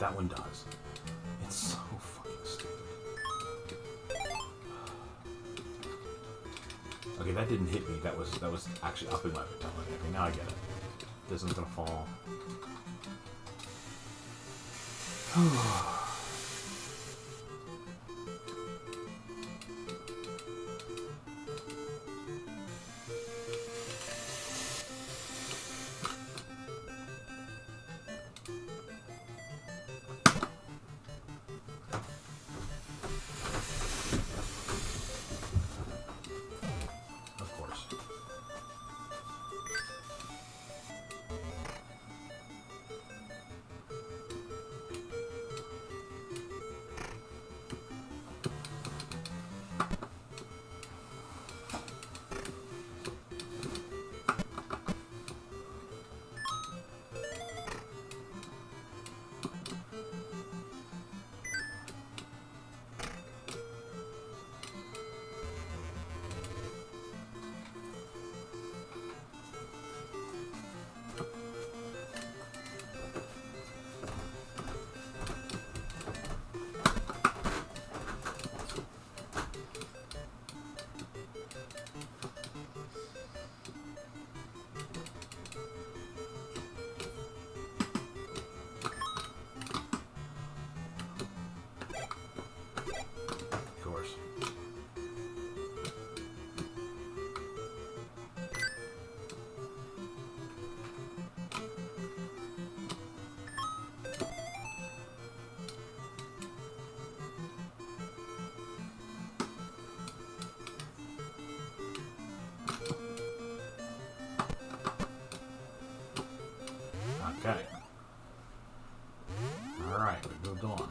that one does. It's so fucking stupid. Okay, that didn't hit me. That was actually upping my vitality. Okay, now I get it. This one's gonna fall. Of course. Of course. Okay. Alright, we moved on.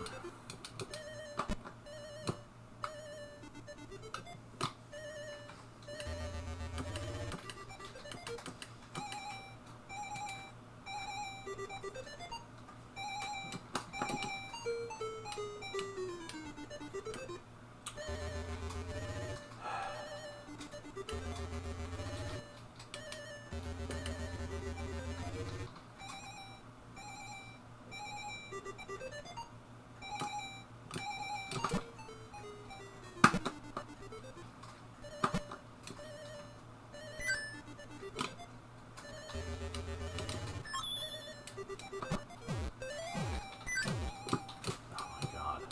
Oh my god.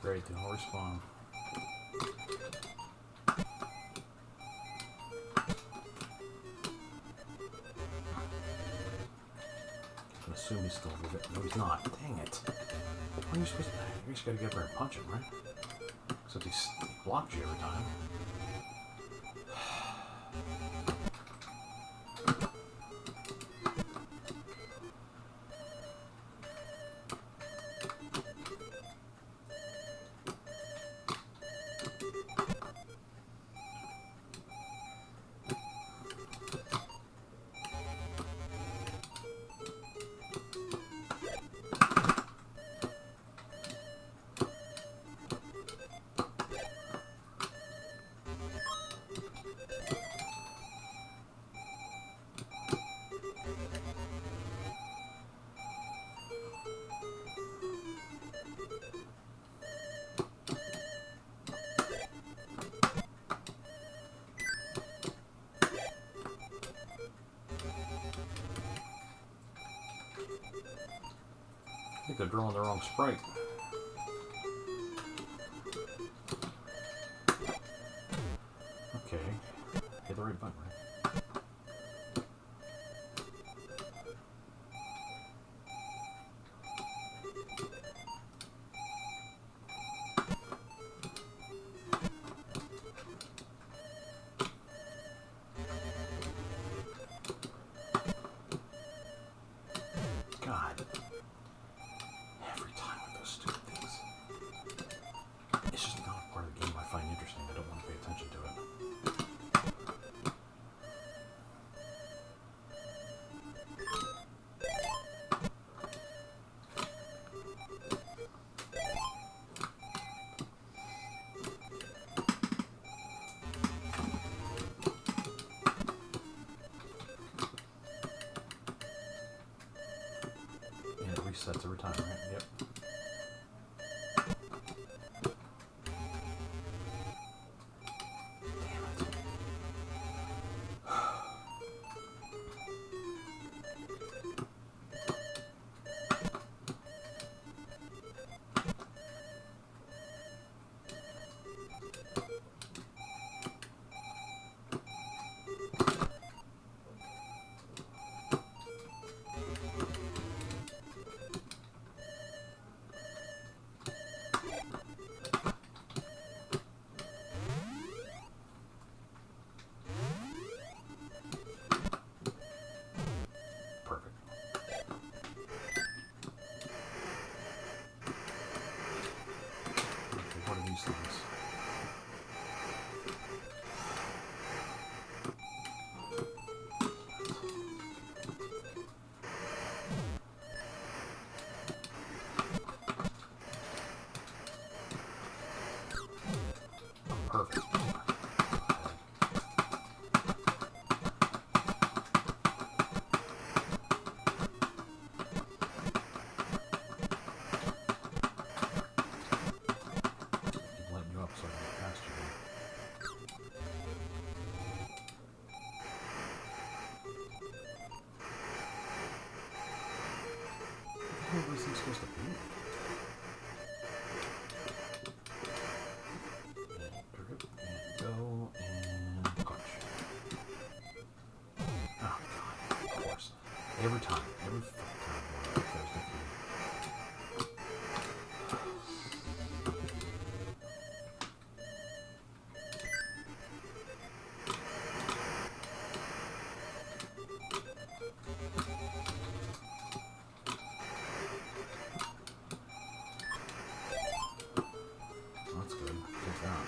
Great, the horse spawn. I assume he's still with it. No, he's not. Dang it. What are you supposed to do? You just gotta get up there and punch him, right? Except he blocks you every time. I think they're drawing the wrong sprite. Okay. Hit the right button, right? God. sets every time, right? Yep. Perfect. Okay, what are these things? Oh, perfect. Keep letting you up so I can get past you. What the hell are these things supposed to be? And grip, and go, and punch. Oh, God, of course. Every time, every fucking time one of those goes defeated. That's good. Take that.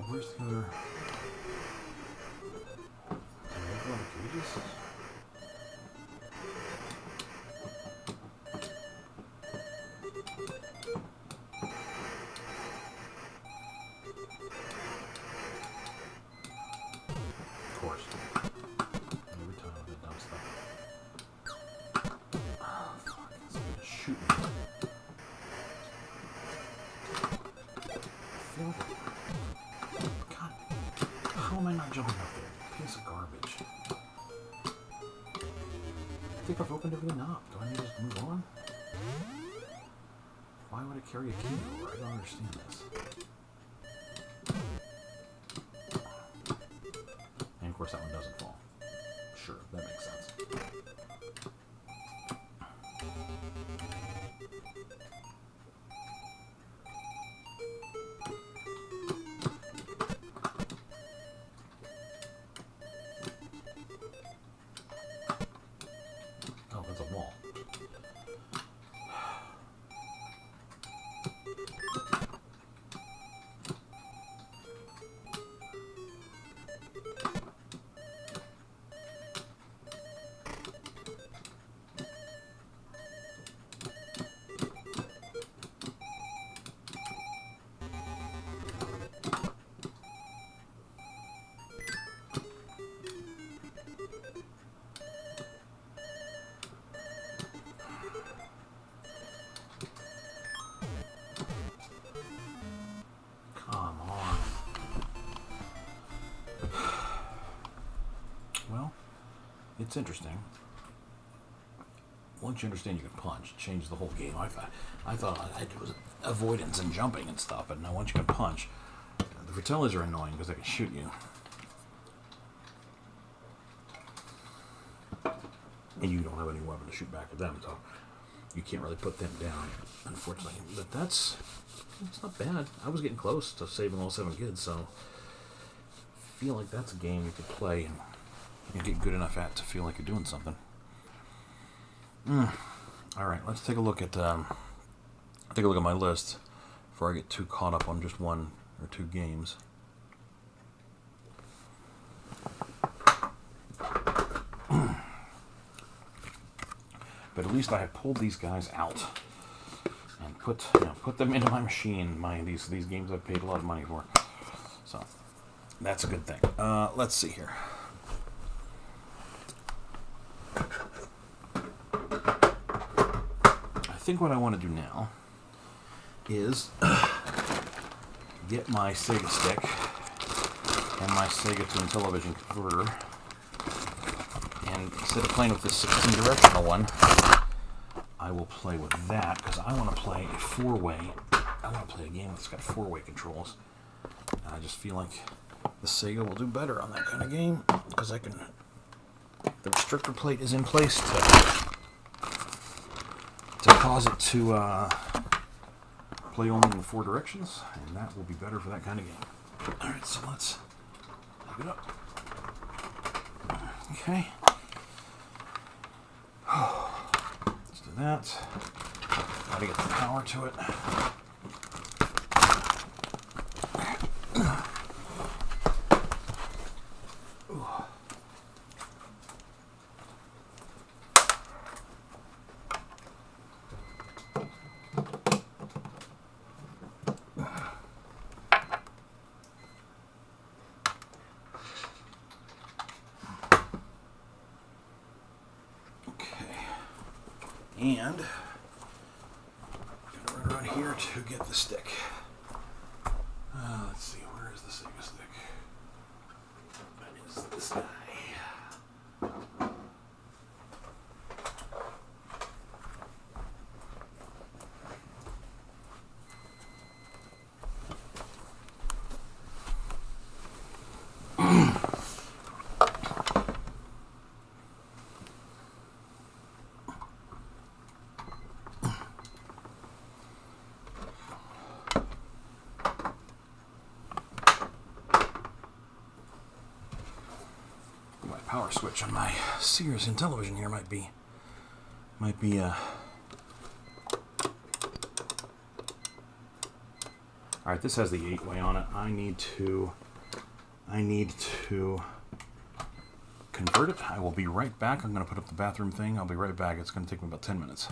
Where's the other? Can I open all the cages? Of course. Every time I get dumb stuff. Oh, fuck. It's gonna shoot me. I feel like God, how am I not jumping up there? Piece of garbage. I think I've opened everything up. Do I need to just move on? Why would it carry a key over? I don't understand this. And of course that one doesn't fall. Sure, that makes sense. Oh, that's a wall. it's interesting. Once you understand you can punch, it changes the whole game. I thought it was avoidance and jumping and stuff, but now once you can punch, the Fratellis are annoying because they can shoot you. And you don't have any weapon to shoot back at them, so you can't really put them down, unfortunately. But it's not bad. I was getting close to saving all 7 kids, so I feel like that's a game you could play and get good enough at to feel like you're doing something. All right, let's take a look at my list before I get too caught up on just 1 or 2 games. But at least I have pulled these guys out and put them into my machine. These games I've paid a lot of money for, so that's a good thing. Let's see here. I think what I want to do now is get my Sega stick and my Sega to Intellivision converter, and instead of playing with this 16-directional one, I will play with that because I want to play a 4-way. I want to play a game that's got 4-way controls. And I just feel like the Sega will do better on that kind of game because the restrictor plate is in place to cause it to play only in the 4 directions, and that will be better for that kind of game. Alright, so let's hook it up. Okay. Let's do that. Gotta get the power to it. And I'm going to run around here to get the stick. Let's see, where is the Sega stick? That is this guy. Power switch on my Sears Intellivision here might be Alright, this has the 8-way on it. I need to convert it. I will be right back. I'm going to put up the bathroom thing. I'll be right back. It's going to take me about 10 minutes.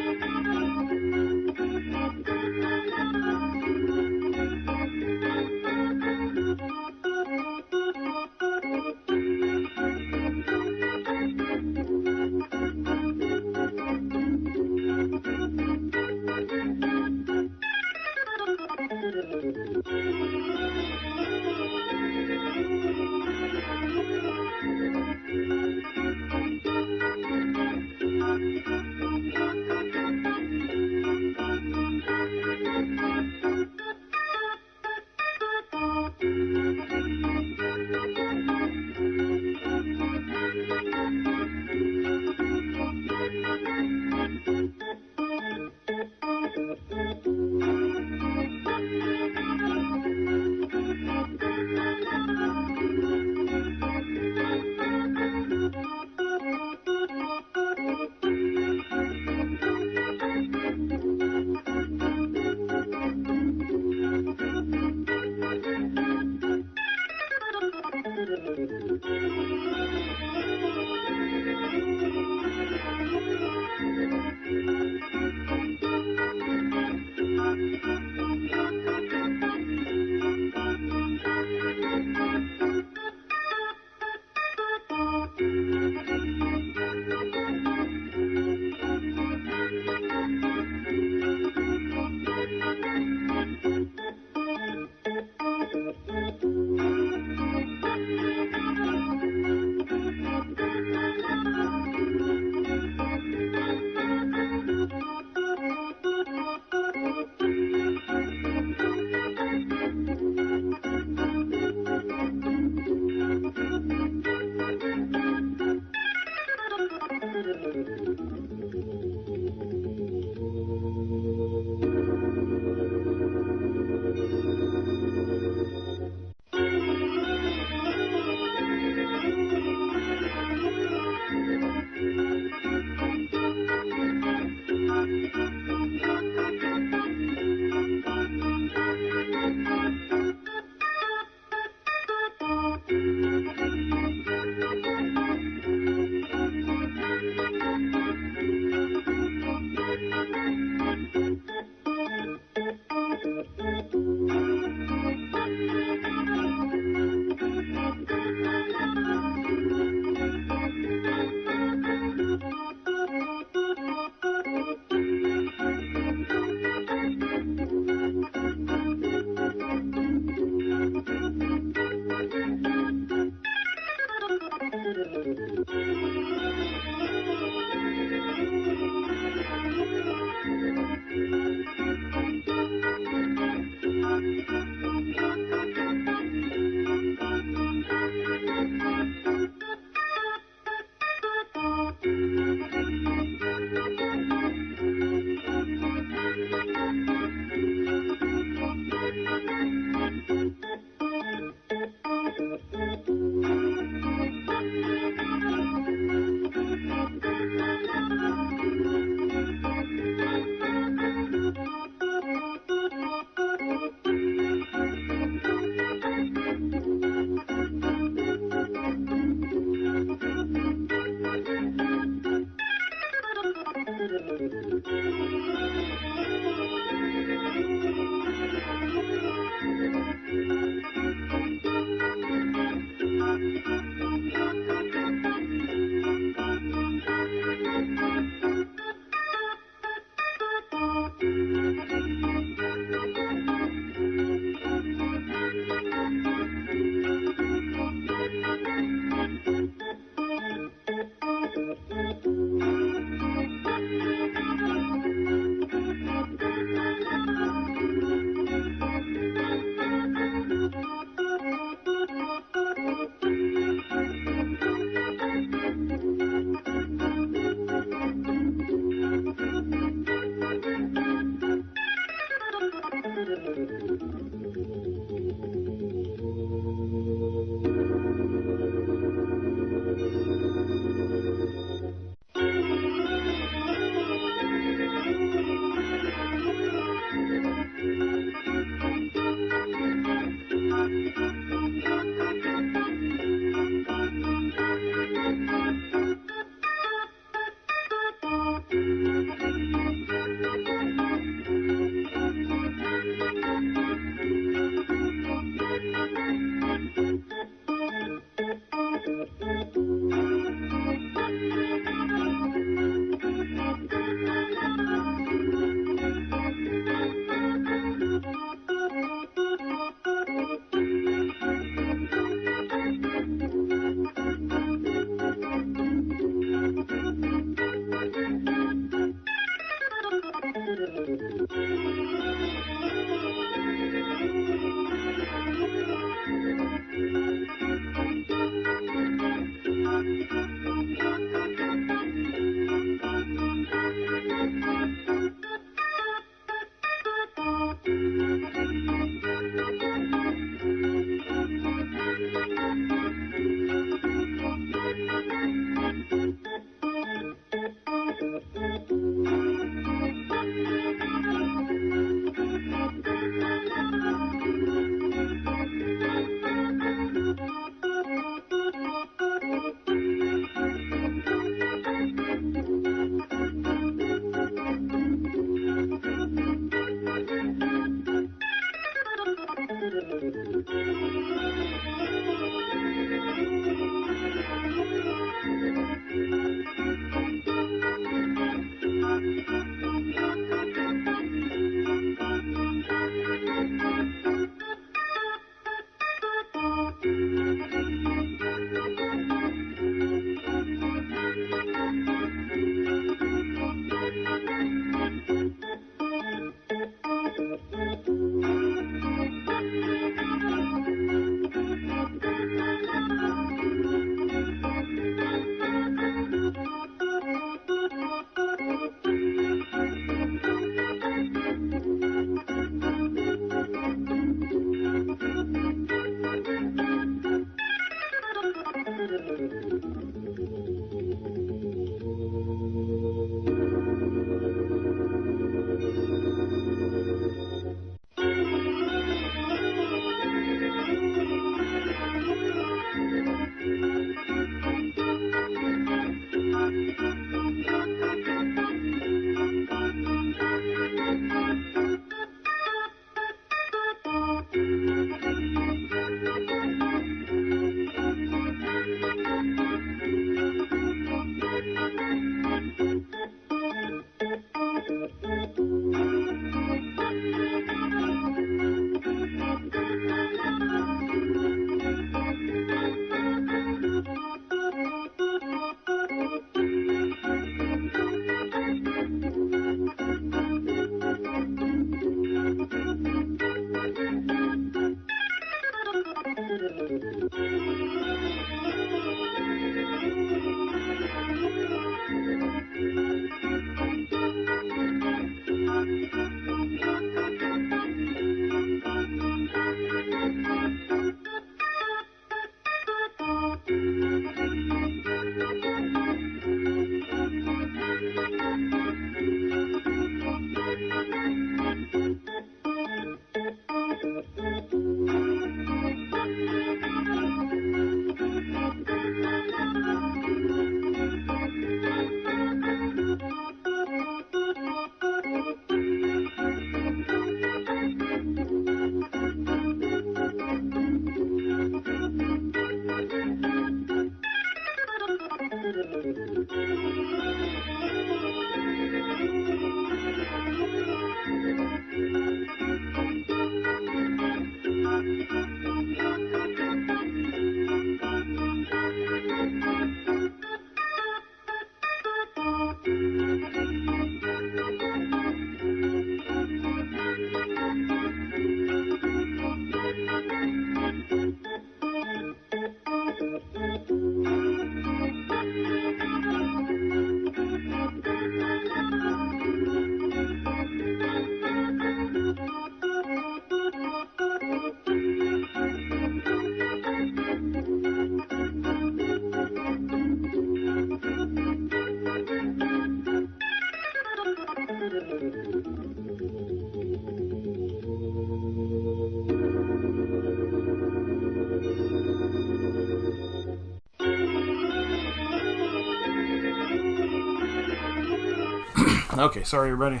Okay, sorry everybody.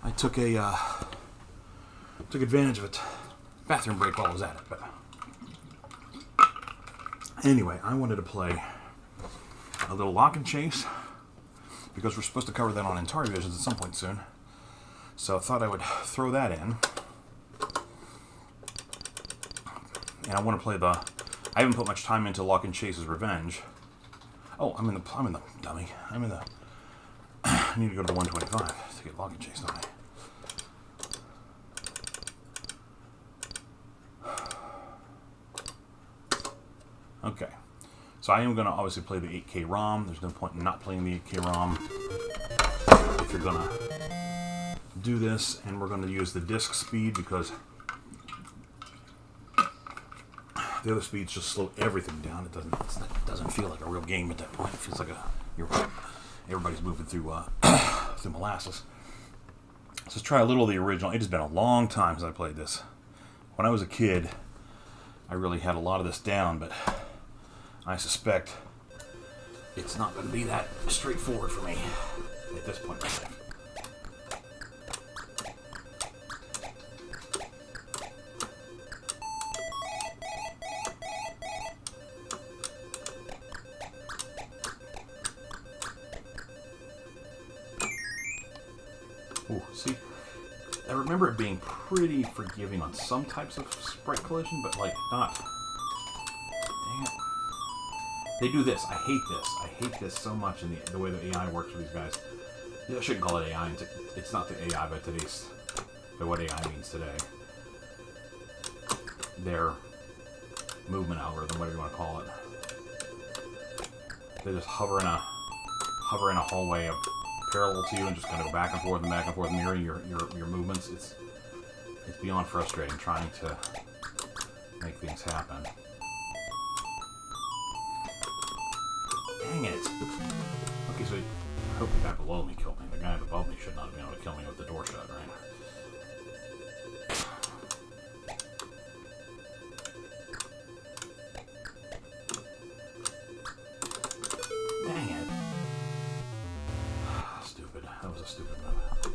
I took advantage of a bathroom break while I was at it, but anyway, I wanted to play a little Lock and Chase because we're supposed to cover that on Atari Visions at some point soon. So I thought I would throw that in, and I want to play the. I haven't put much time into Lock and Chase's Revenge. Oh, I'm in the dummy. I'm in the. I need to go to the 125 to get Lock and Chase, don't I? Okay. So I am going to obviously play the 8K ROM. There's no point in not playing the 8K ROM if you're going to do this, and we're going to use the disc speed because the other speeds just slow everything down. It doesn't feel like a real game at that point. It feels like everybody's moving through through molasses. So let's try a little of the original. It has been a long time since I played this. When I was a kid, I really had a lot of this down, but I suspect it's not going to be that straightforward for me at this point in my life. Ooh, see, I remember it being pretty forgiving on some types of sprite collision, but like not. Dang it. They do this. I hate this. I hate this so much in the way the AI works with these guys. I shouldn't call it AI. It's not the AI, but what AI means today. Their movement algorithm, whatever you want to call it. They just hover in a hallway parallel to you and just kind of go back and forth, mirroring your movements. It's beyond frustrating trying to make things happen. Dang it. Okay, so I hope the guy below me killed me. The guy above me should not have been able to kill me with the door shut, right? Dang it. Stupid. That was a stupid move.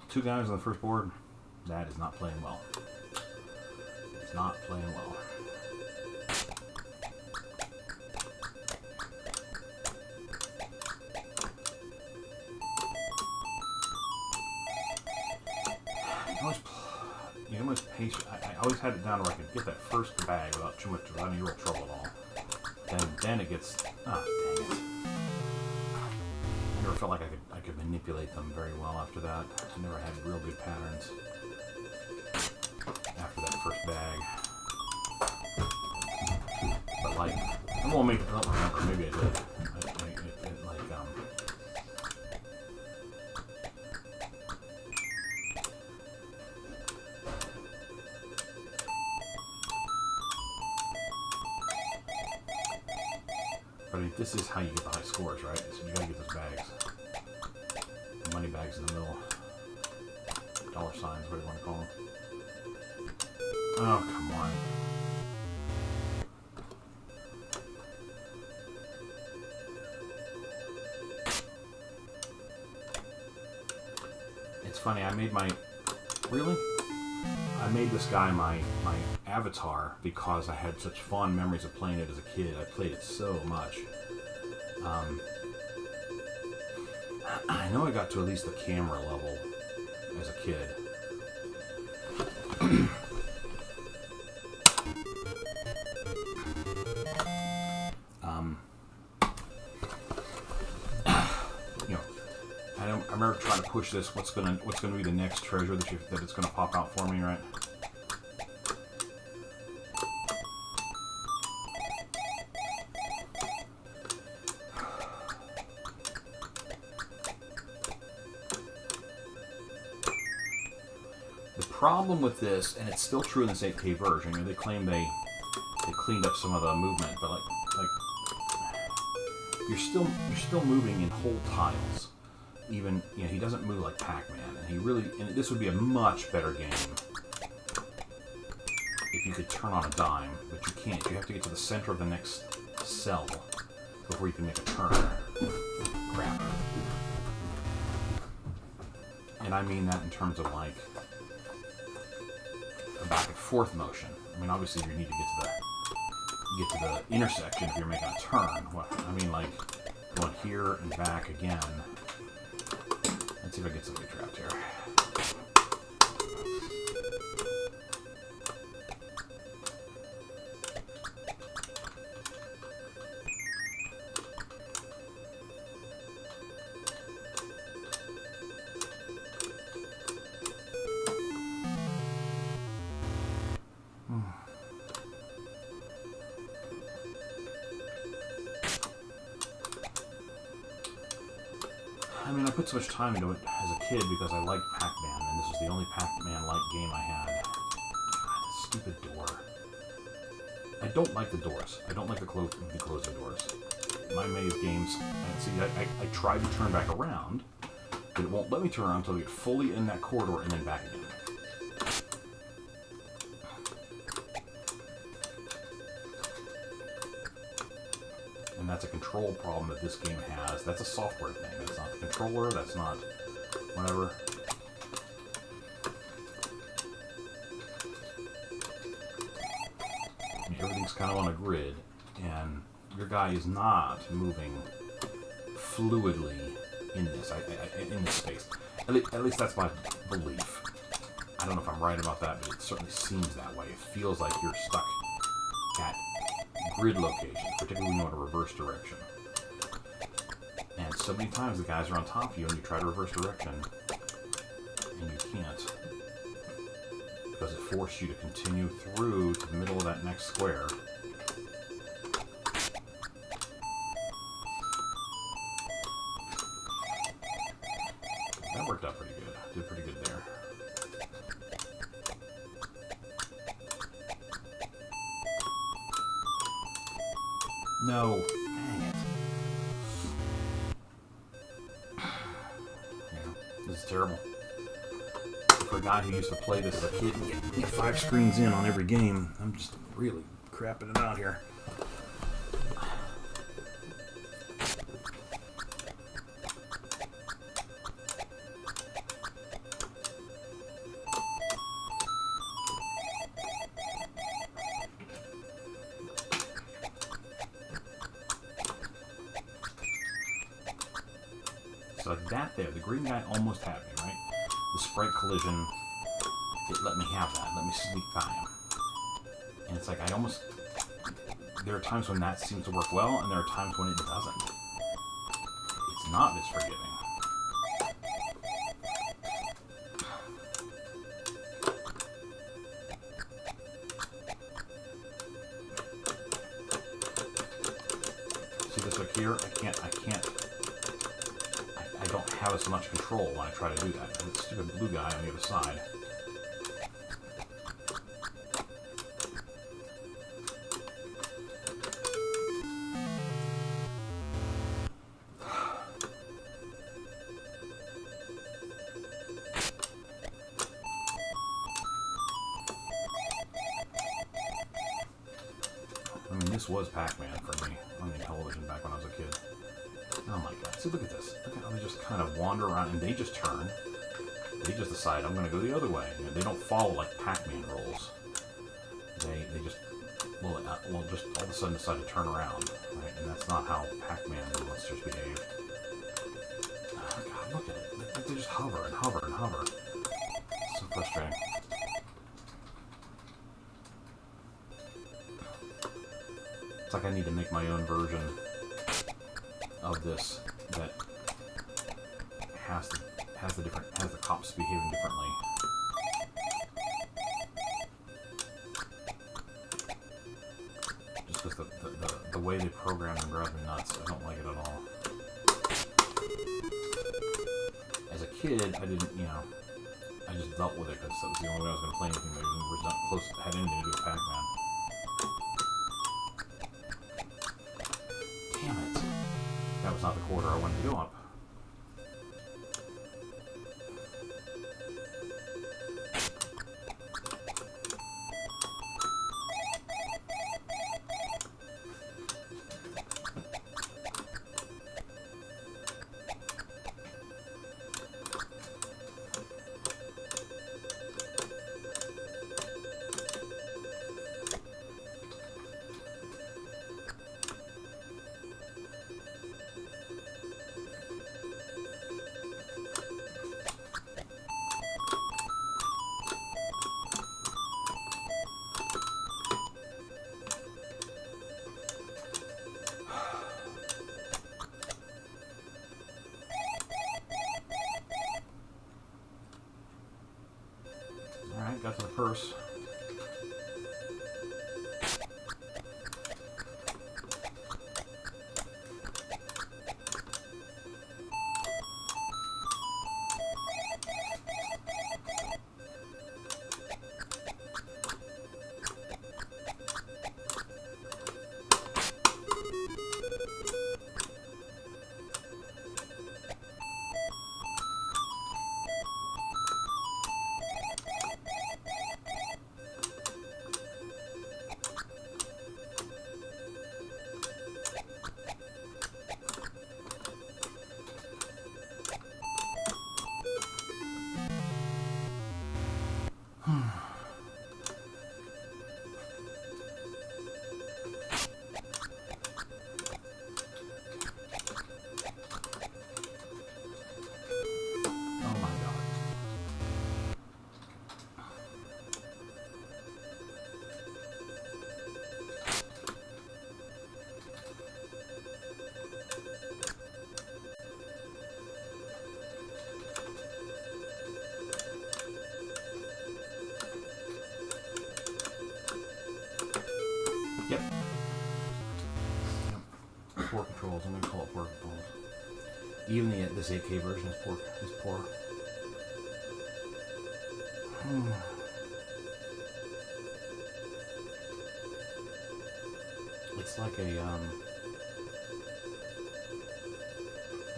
Two guys on the first board. That is not playing well. It's not playing well. You always patient. I always had it down where I could get that first bag without any real trouble at all. Then it gets. Ah, dang it. I never felt like I could manipulate them very well after that. I never had real good patterns after that first bag. But like, I don't remember. Maybe I did. But this is how you get the high scores, right? So you gotta get those bags. The money bags in the middle. Dollar signs, whatever you want to call them. Oh, come on. It's funny, I made this guy my avatar because I had such fond memories of playing it as a kid. I played it so much. I know I got to at least the camera level as a kid. I remember trying to push this. What's gonna be the next treasure that it's gonna pop out for me, right? The problem with this, and it's still true in this 8K version, they claim they cleaned up some of the movement, but like you're still moving in whole tiles. Even, he doesn't move like Pac-Man, and this would be a much better game if you could turn on a dime, but you can't. You have to get to the center of the next cell before you can make a turn. Crap. And I mean that in terms of like a back and forth motion. I mean, obviously you need to get to the intersection if you're making a turn. I mean, like going here and back again. Let's see if I get somebody trapped here. put so much time into it as a kid because I liked Pac-Man, and this was the only Pac-Man-like game I had. God, this stupid door. I don't like the doors. I don't like the closing doors. My maze games, and see, I tried to turn back around, but it won't let me turn around until I get fully in that corridor and then back again. And that's a control problem that this game has. That's a software thing. That's not the controller. That's not whatever. I mean, everything's kind of on a grid, and your guy is not moving fluidly in this. In this space. At least that's my belief. I don't know if I'm right about that, but it certainly seems that way. It feels like you're stuck at grid locations, particularly when you want to reverse direction. And so many times the guys are on top of you and you try to reverse direction and you can't, because it forces you to continue through to the middle of that next square. That worked out pretty good. Did pretty good there. No. Dang it. Yeah, this is terrible. For a guy who used to play this as a kid and get 5 screens in on every game, I'm just really crapping it out here. So that there, the green guy almost had me, right? The sprite collision, it let me have that. Let me sneak by him. And it's like I almost... There are times when that seems to work well, and there are times when it doesn't. It's not as forgiving. See this hook here? I don't have as much control when I try to do that. And the stupid blue guy on the other side. I mean, this was Pac-Man for me on the television back when I was a kid. Oh my god. See, look at this. Look at how they just kind of wander around and they just turn. They just decide, I'm going to go the other way. You know, they don't follow like Pac-Man rules. They just, well, just all of a sudden decide to turn around. Right? And that's not how Pac-Man monsters behave. Oh god, look at it. They just hover and hover and hover. It's so frustrating. It's like I need to make my own version of this that has the cops behaving differently. Just because the way they program them drives me nuts. I don't like it at all. As a kid, I didn't, I just dealt with it because that was the only way I was going to play anything that was not close, had anything to do with Pac-Man. Damn it. That was not the quarter I wanted to go up. Alright, got to the purse. poor controls. I'm gonna call it poor controls. Even this 8K version is poor. It's like a I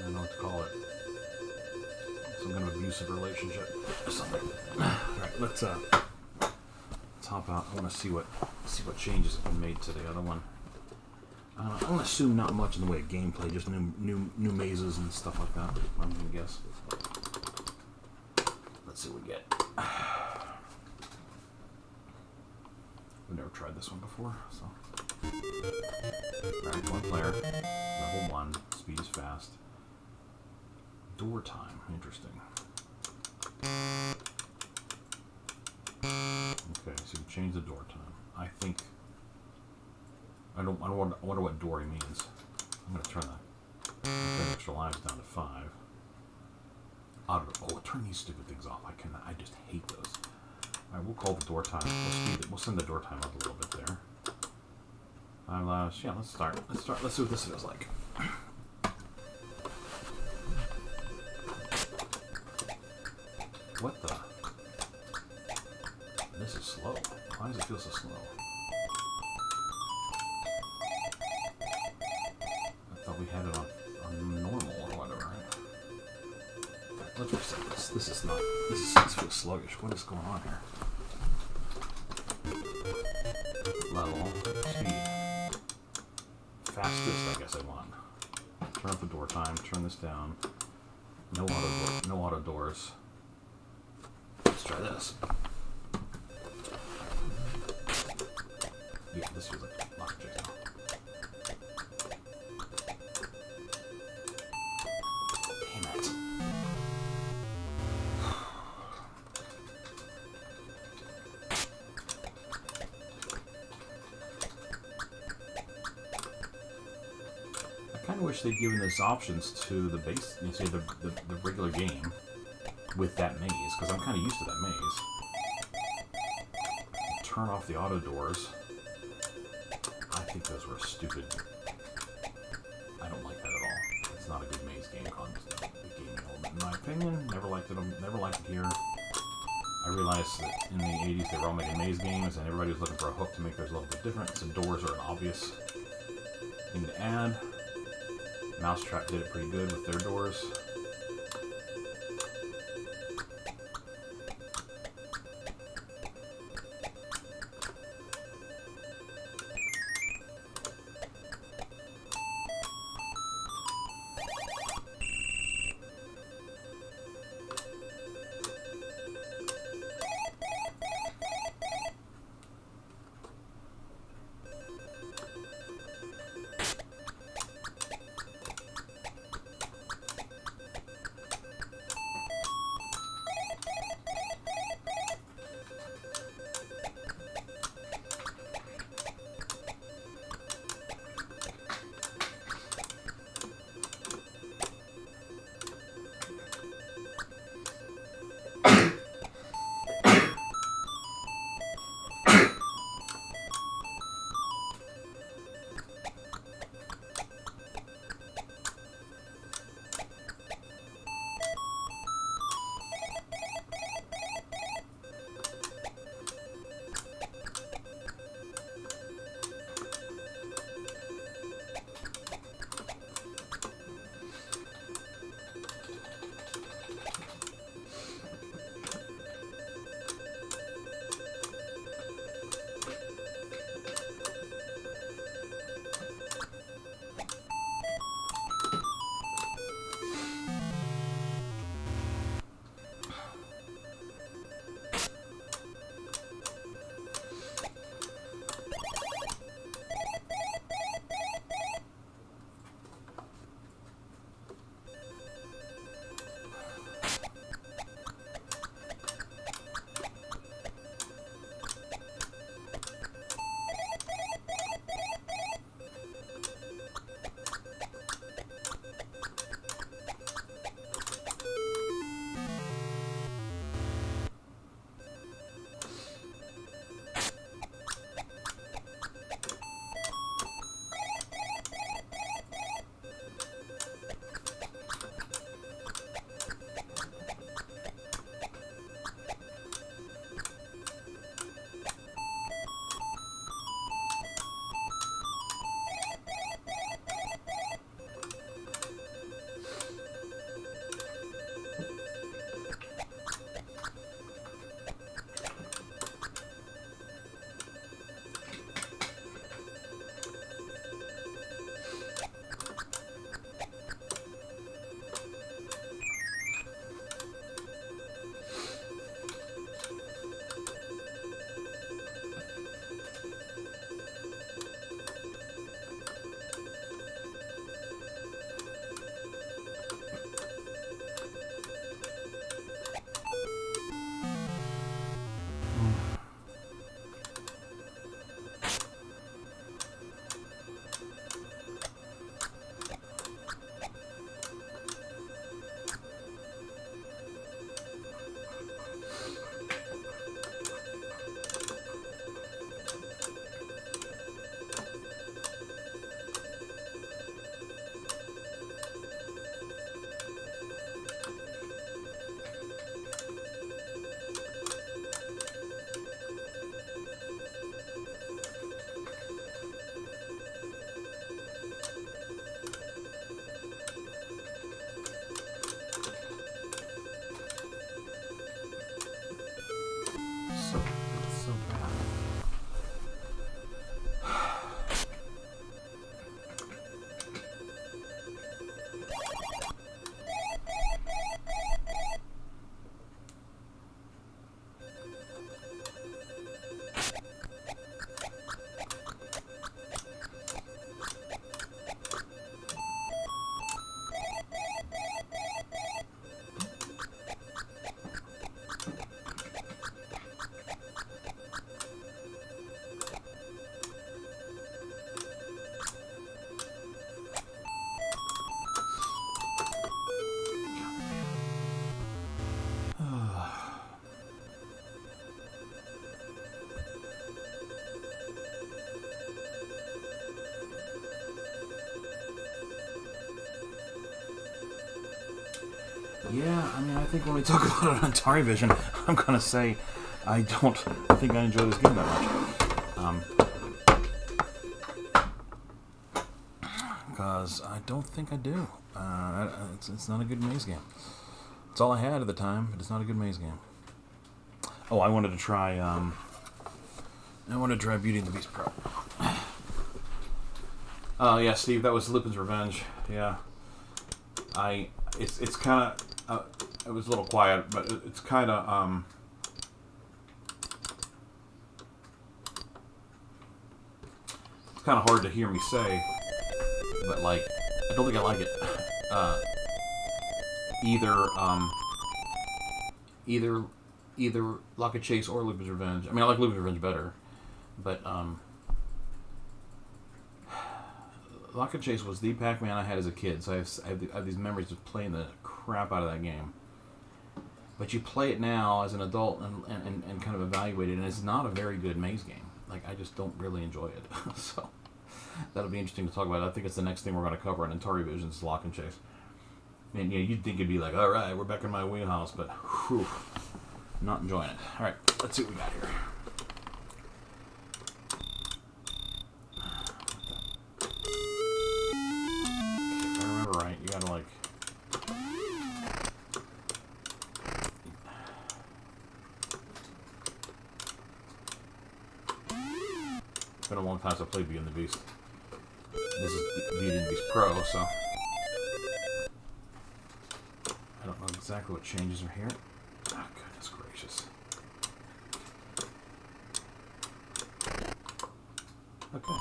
don't know what to call it. Some kind of abusive relationship or something. Alright, let's hop out. I want to see what changes have been made to the other one. I'm gonna assume not much in the way of gameplay, just new mazes and stuff like that. I'm gonna guess. Let's see what we get. We've never tried this one before, so. Alright, one player, level 1, speed is fast. Door time, interesting. Okay, so we change the door time. I think. I wonder what Dory means. I'm gonna turn the extra lives down to 5. Turn these stupid things off. I just hate those. Alright, we'll call the door time. We'll send the door time up a little bit there. Yeah, let's start. Let's see what this feels like. What the? This is slow. Why does it feel so slow? I thought we had it on normal or whatever. Right, let's reset this. This feels sluggish. What is going on here? Level, speed. Fastest, I guess I want. Turn up the door time, turn this down. No auto doors. Let's try this. Yeah, this feels like lockjack now. Damn it. I kind of wish they'd given us options to the base, say the regular game with that maze, because I'm kind of used to that maze. Turn off the auto doors. I think those were stupid. I don't like that at all. It's not a good maze game gaming element, in my opinion. Never liked it here. I realized that in the 80s they were all making maze games, and everybody was looking for a hook to make theirs a little bit different, so doors are an obvious thing to add. Mousetrap did it pretty good with their doors. Yeah, I mean, I think when we talk about it on Atari Vision, I'm gonna say I don't think I enjoy this game that much. Because I don't think I do. It's not a good maze game. It's all I had at the time, but it's not a good maze game. Oh, I wanted to try. Beauty and the Beast Pro. Oh yeah, Steve, that was Lupin's Revenge. Yeah, it's kind of it was a little quiet, but it's kind of it's kind of hard to hear me say, but like I don't think I like it. Either Lock and Chase or Lupin's Revenge. I mean, I like Lupin's Revenge better, but Lock and Chase was the Pac-Man I had as a kid, so I have these memories of playing the crap out of that game. But you play it now as an adult and kind of evaluate it, and it's not a very good maze game. Like, I just don't really enjoy it. So that'll be interesting to talk about. I think it's the next thing we're going to cover on Atari Vision's Lock and Chase. And you'd think it'd be like, all right, we're back in my wheelhouse, but whew, not enjoying it. All right, let's see what we got here. If I remember right, you gotta like. It's been a long time since I played Beauty and the Beast. This is Beauty and the Beast Pro, so. I don't know exactly what changes are here. Oh, goodness gracious. Okay.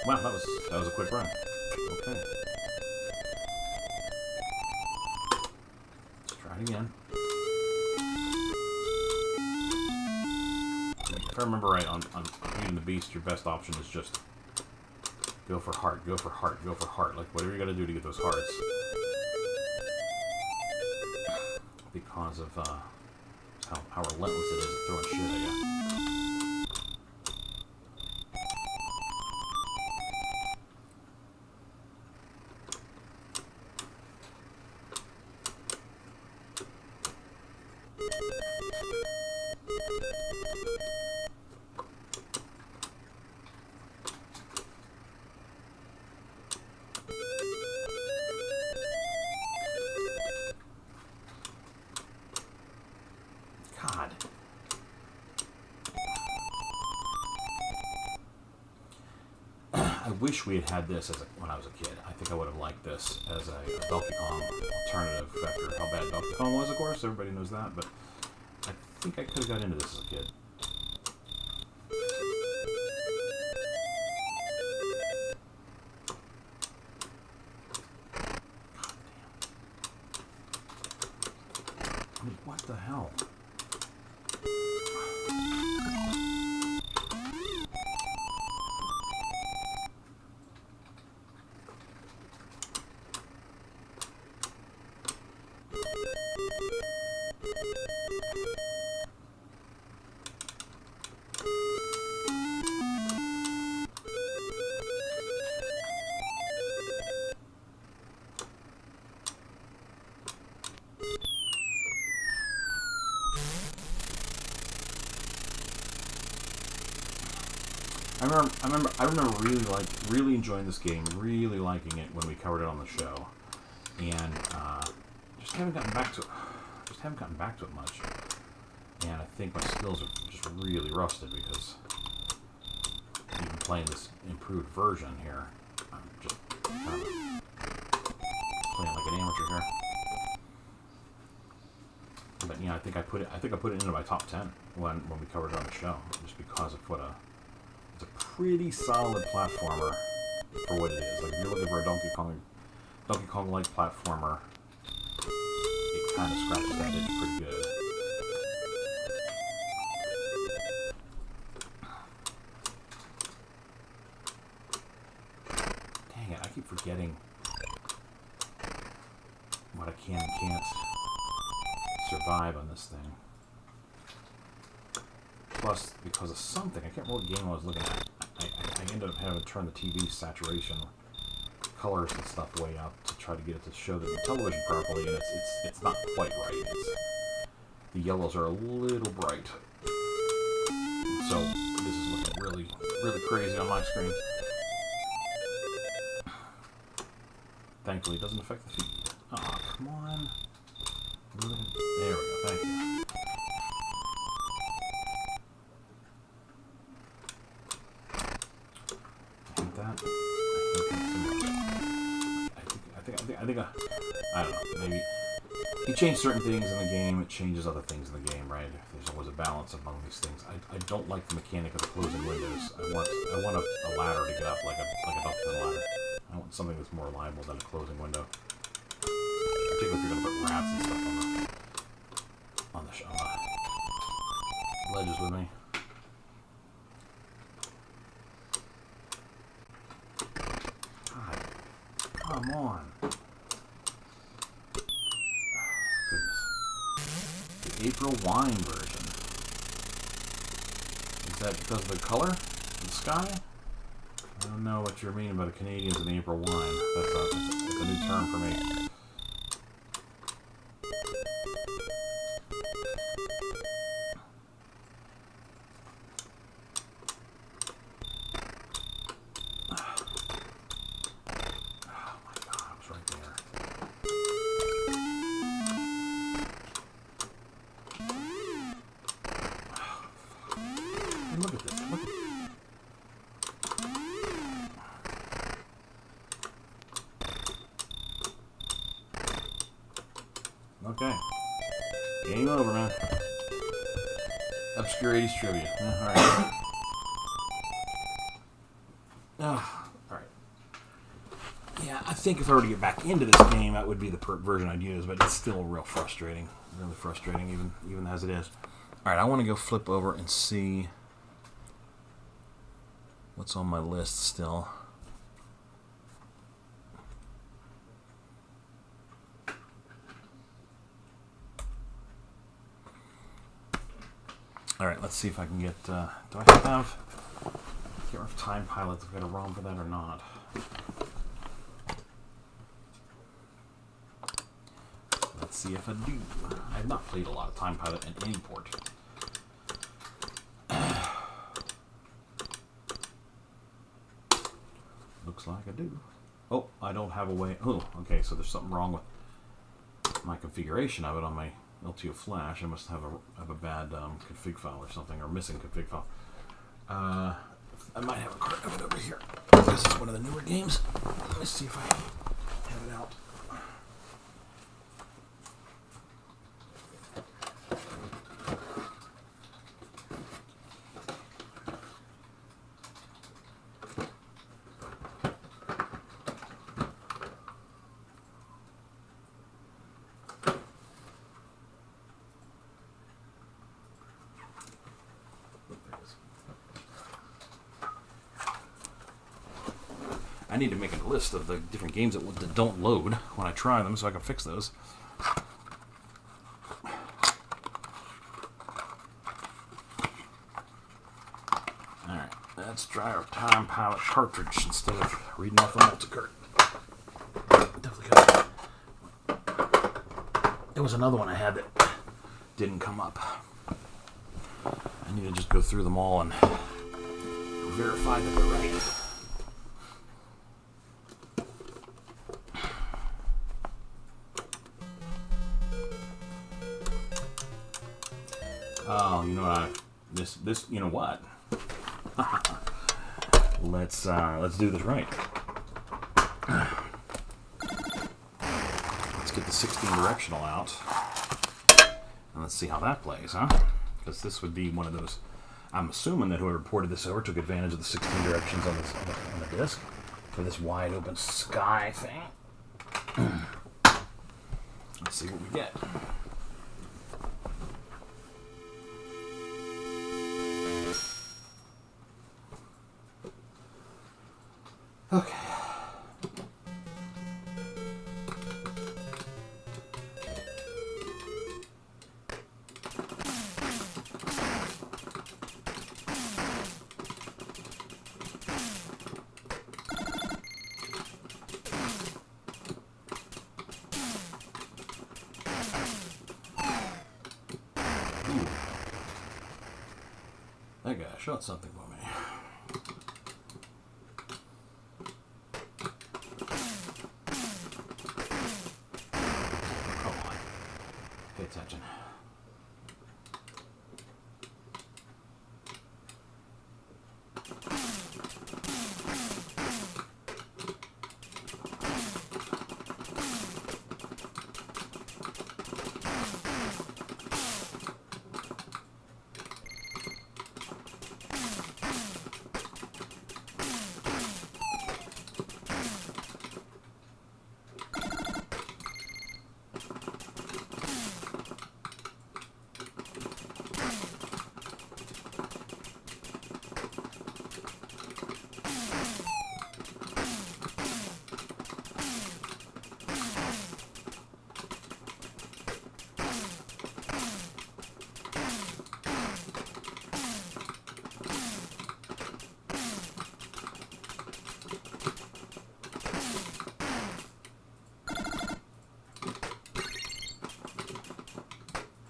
Wow, that was a quick run. Okay. Let's try it again. If I remember right, on Beauty and the Beast, your best option is just go for heart, go for heart, go for heart. Like, whatever you gotta do to get those hearts. Because of how relentless it is at throwing shit at you. God. I wish we had this when I was a kid. I think I would have liked this as a Donkey Kong alternative after how bad Donkey Kong was, of course. Everybody knows that, but I think I could have got into this as a kid. God damn. I mean, what the hell? I remember really enjoying this game, really liking it when we covered it on the show, and just haven't gotten back to it much. And I think my skills are just really rusted because even playing this improved version here, I'm just kind of playing like an amateur here. But yeah, I think I put it into my top 10 when we covered it on the show, just because of it's a pretty solid platformer for what it is. Like, if you're looking for a Donkey Kong-like platformer, it kind of scratches that itch pretty good. Dang it, I keep forgetting what I can and can't survive on this thing. Plus, because of something, I can't remember what game I was looking at, I ended up having to turn the TV saturation, colors and stuff way up to try to get it to show the television properly, and it's not quite right. The yellows are a little bright. So this is looking really, really crazy on my screen. Thankfully, it doesn't affect the feed. Oh, come on. There we go. Thank you. I hate that. I think I don't know. Maybe you change certain things in the game, it changes other things in the game, right? There's always a balance among these things. I don't like the mechanic of the closing windows. I want a ladder to get up like a uphill ladder. I want something that's more reliable than a closing window. Particularly if you're gonna put rats and stuff on the ledges with me. God, come on. Goodness. The April wine version. Is that because of the color of the sky? I don't know what you're meaning by the Canadians and the April wine. That's a new term for me. Look at this. Look at Okay. Game over, man. Obscure 80s trivia. Alright. Alright. Yeah, I think if I were to get back into this game, that would be the version I'd use, but it's still real frustrating. Really frustrating, even as it is. Alright, I want to go flip over and see what's on my list still. Alright, let's see if I can get... do I have... I can't remember if Time Pilot's got a ROM for that or not. Let's see if I do. I have not played a lot of Time Pilot in any port. Looks like I do. Oh, I don't have a way... Oh, okay, so there's something wrong with my configuration of it on my LTO flash. I must have a bad config file or something, or missing config file. I might have a card of it over here. This is one of the newer games. Let's see if I have it out. I need to make a list of the different games that don't load when I try them so I can fix those. Alright, let's try our Time Pilot cartridge instead of reading off the multicart. Definitely got it. There was another one I had that didn't come up. I need to just go through them all and verify that they're right. Oh, you know what? This you know what? Let's do this right. Let's get the 16 directional out, and let's see how that plays, huh? Because this would be one of those. I'm assuming that whoever ported this over took advantage of the 16 directions on the disc for this wide open sky thing. Let's see what we get. Okay. Show it something for me. Come on. Pay attention.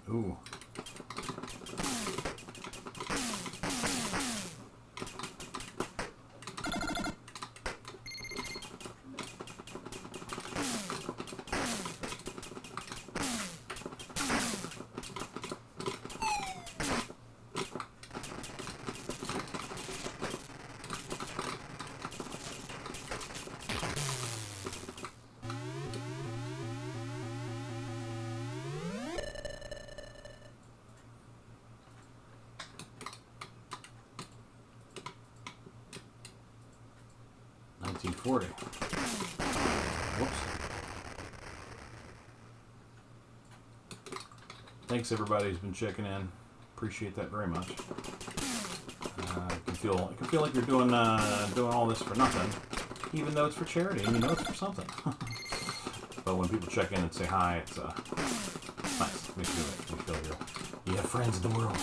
Ooh. $19.40. Whoops. Thanks everybody who's been checking in. Appreciate that very much. It can feel like you're doing all this for nothing, even though it's for charity and you know it's for something. But when people check in and say hi, it's nice. Makes me feel you have friends in the world.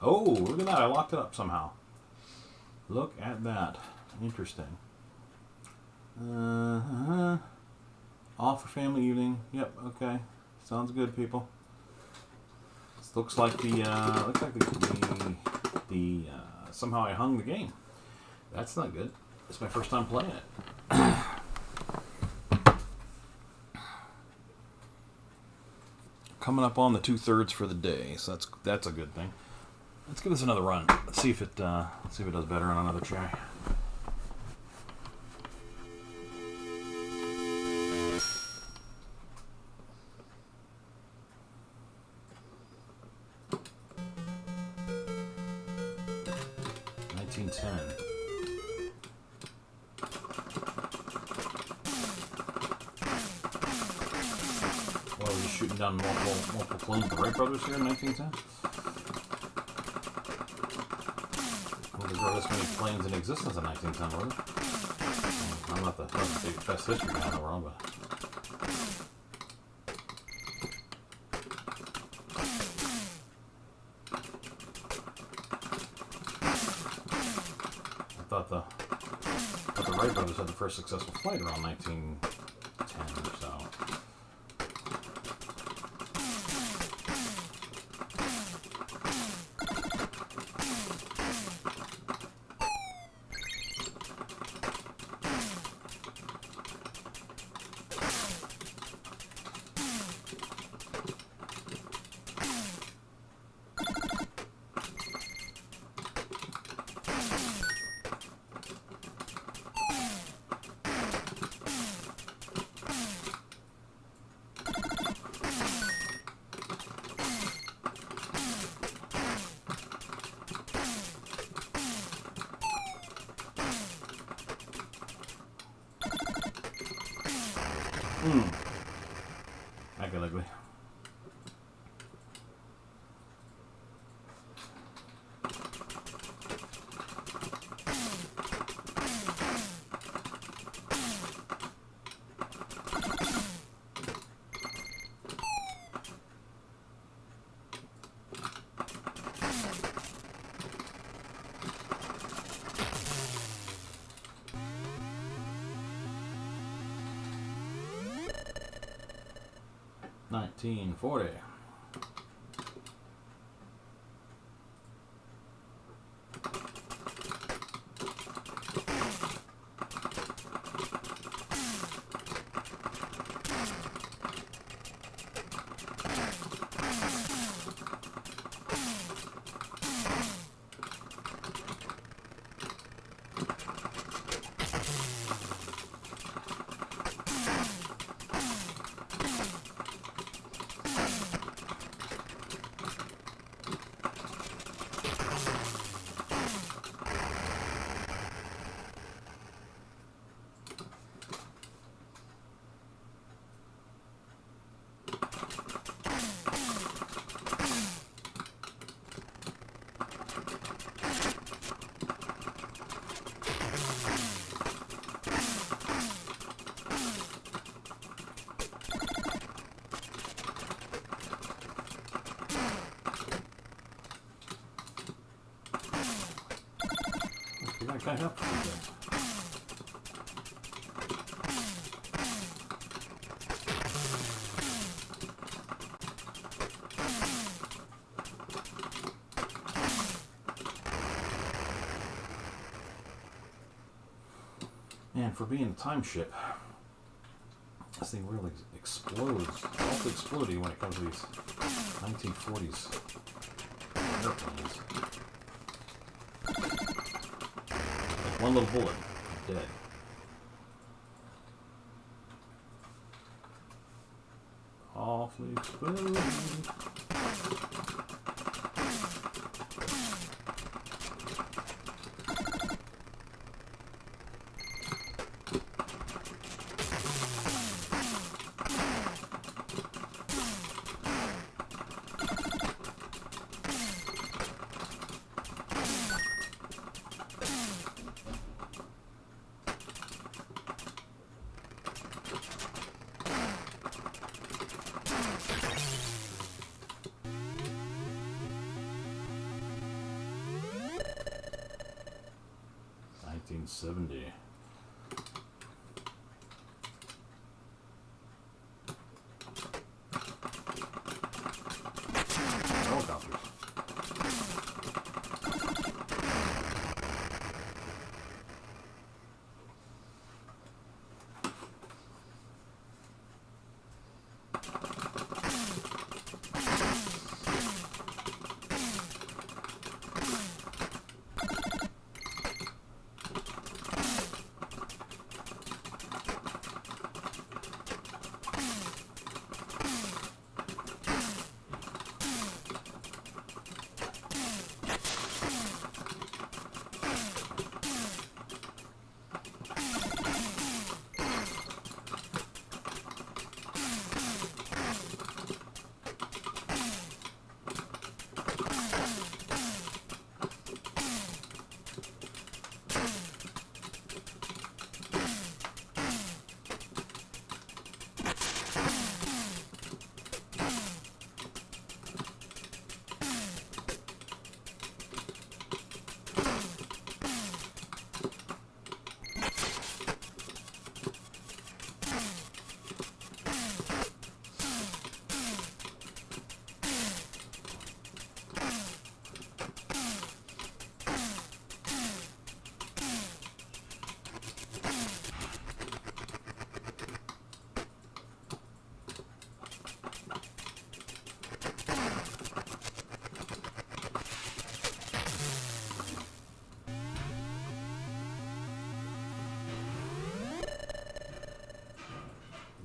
Oh, look at that. I locked it up somehow. Look at that. Interesting. All for family evening. Yep, okay. Sounds good, people. This looks like somehow I hung the game. That's not good. It's my first time playing it. Coming up on the 2/3 for the day, so that's a good thing. Let's give this another run. Let's see if it does better on another try. $19.10. Well, we're just shooting down multiple planes with the Wright brothers here in 1910. There were this many planes in existence in 1910, were there? I'm not the best history guy in the world, but... I thought the Wright brothers had the first successful flight around 1910 or so. That got ugly. 1940. I can't help it. And for being a time ship, this thing really explodes, awfully exploding when it comes to these 1940s airplanes. Like one little bullet, dead. Awfully exploding. $1970. Helicopters.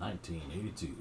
$1982.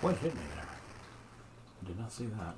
What hit me there? I did not see that.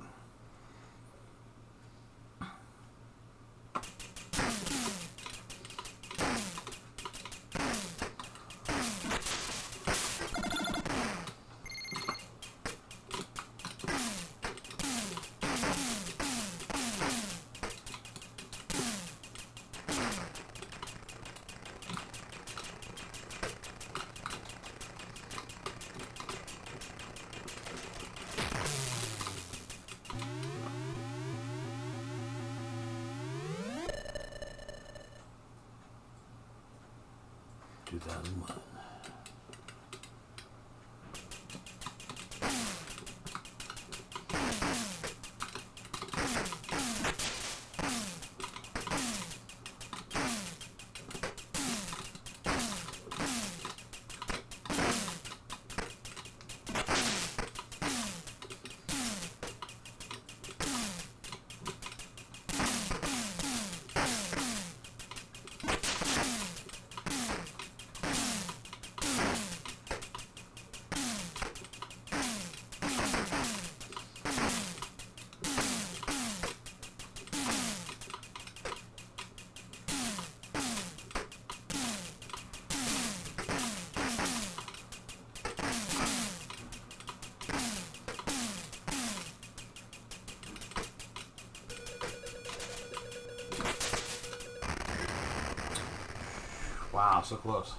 Wow, so close.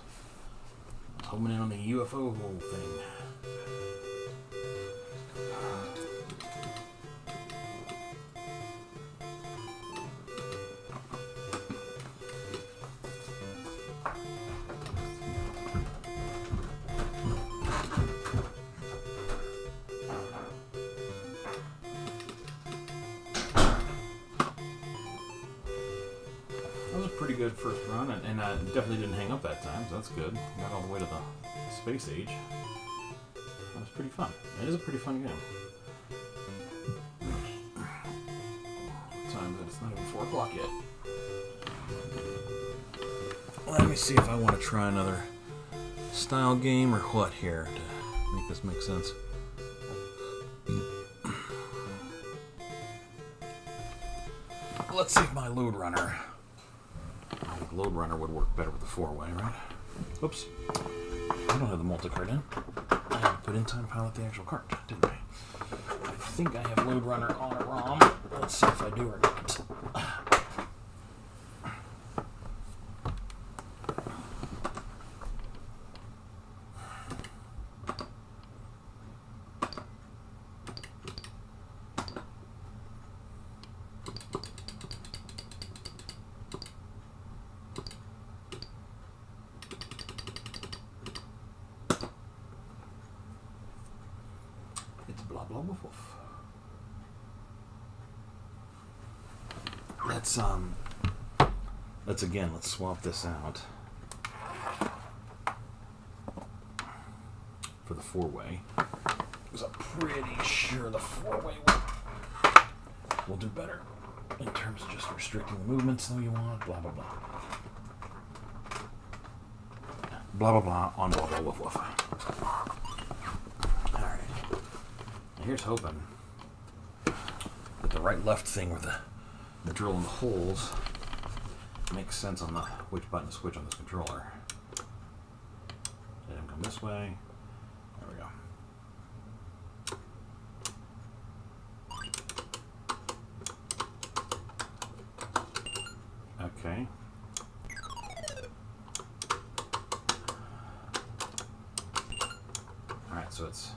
Homing in on the UFO thing. That was a pretty good first run, and I definitely didn't hang up that time, so that's good. Got all the way to the space age. That was pretty fun. It is a pretty fun game. What time is it? It's not even 4 o'clock yet. Let me see if I want to try another style game or what here to make this make sense. Let's see if my load runner. I think load runner would work better with the 4-way, right? Oops. I don't have the multi-cart in. I had to put in time pilot the actual cart, didn't I? I think I have load runner on a ROM. Let's see if I do or not. Blah blah woof woof. Let's swap this out for the 4-way. Because I'm pretty sure the 4-way will do better in terms of just restricting the movements that you want. Blah blah blah. Blah blah blah on blah blah woof woof. Here's hoping that the right-left thing with the drill in the holes makes sense on which button to switch on this controller. Let him come this way. There we go. Okay. Alright, so it's...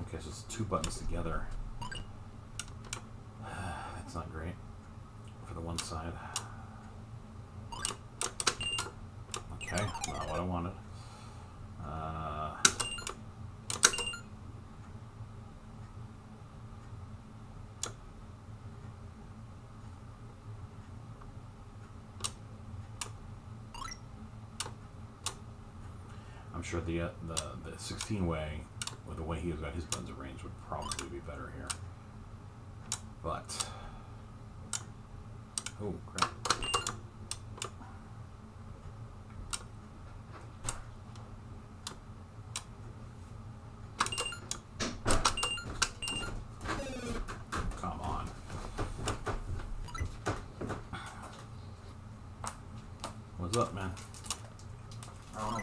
Okay, so it's 2 buttons together. That's not great for the one side. Okay, not what I wanted. I'm sure the 16-way, with the way he's got his buttons arranged, would probably be better here. But, oh crap! What's up, man? I don't know.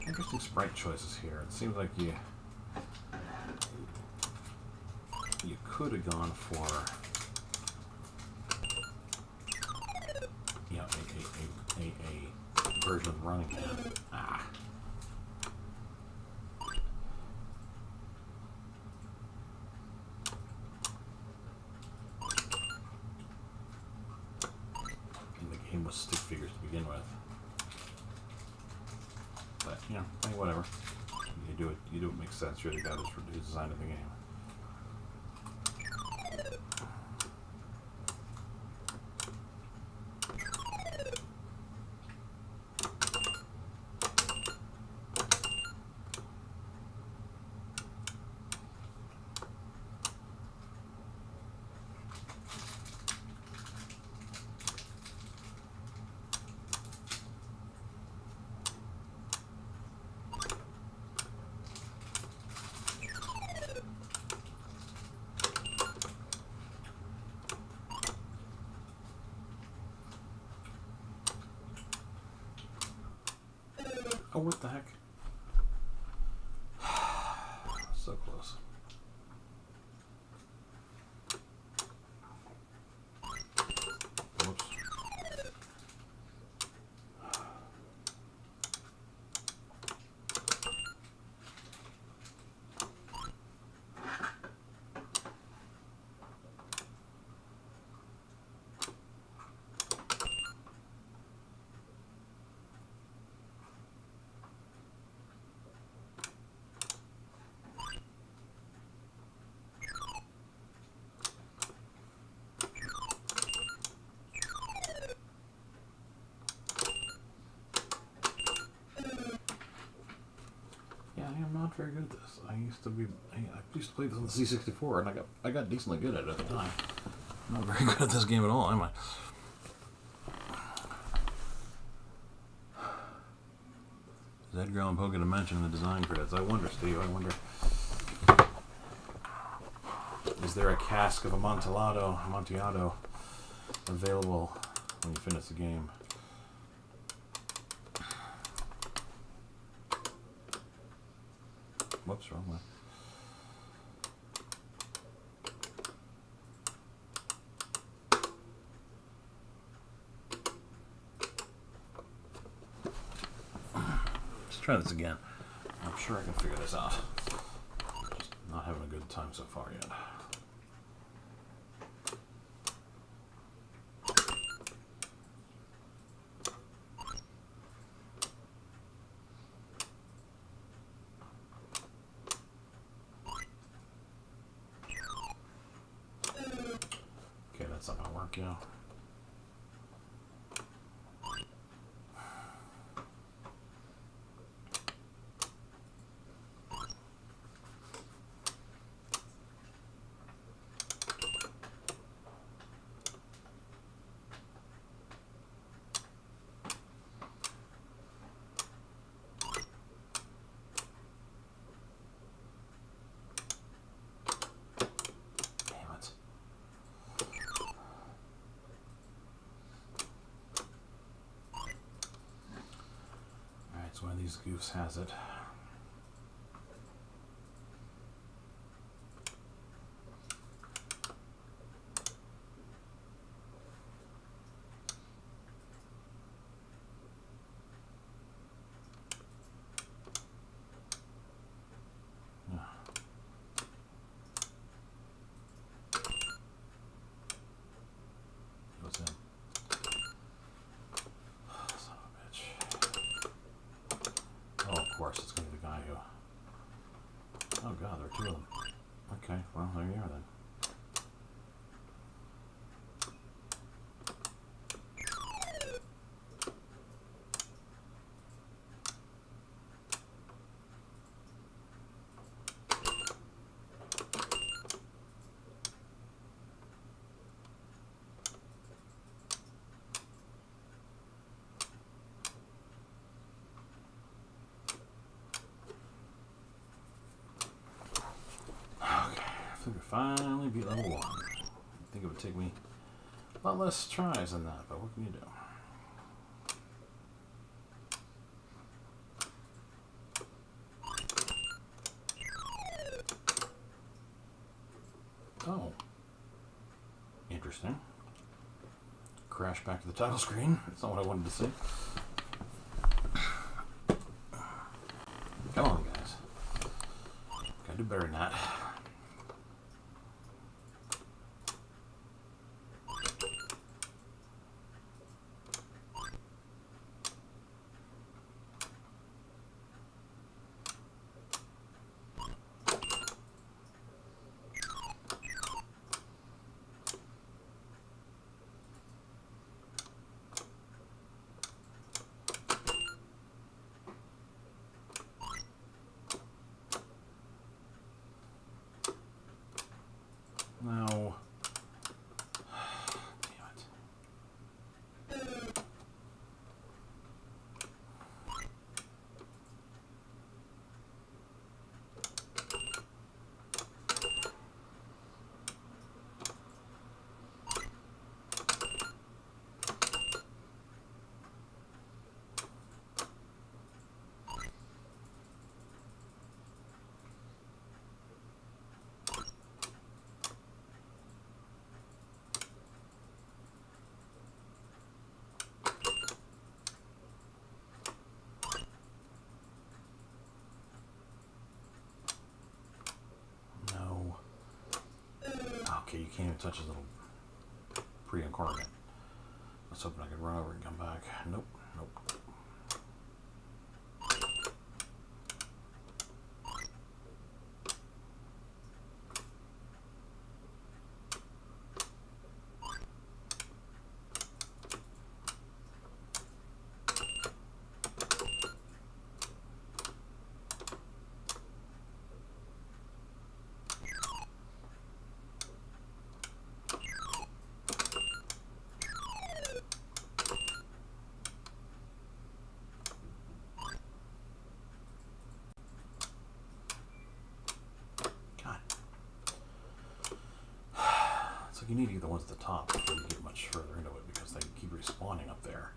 Interesting sprite choices here. It seems like you could have gone for a version of Running Man. Ah. And the game was stick figures to begin with. But, hey, whatever. You do it makes sense. You're the guy who's designed the game. Oh, what the heck? So close. Whoops. Yeah, I am not very good at this. I used to play this on the C64, and I got decently good at it at the time. I'm not very good at this game at all, am I? Is Edgar Allan Poe going to mention the design credits? I wonder, Steve. I wonder. Is there a cask of Amontillado available when you finish the game? Whoops, wrong one. Let's try this again. I'm sure I can figure this out. Just not having a good time so far yet. Okay, that's not gonna work, yeah. Damn it. Alright, so one of these goofs has it. Yeah. He was in. Son of a bitch. Oh, of course, it's going to be the guy who... Oh god, there are two of them. Okay, well, there you are then. finally beat level 1. I think it would take me a lot less tries than that, but what can you do? Oh. Interesting. Crash back to the title screen. That's not what I wanted to see. Come on, guys. Gotta do better than that. No. Damn it. No. Okay, you can't even touch his little pre-incarnate. I was hoping I could run over and come back. Nope. Nope. God. It's like you need to get the ones at the top before you get much further into it because they keep respawning up there.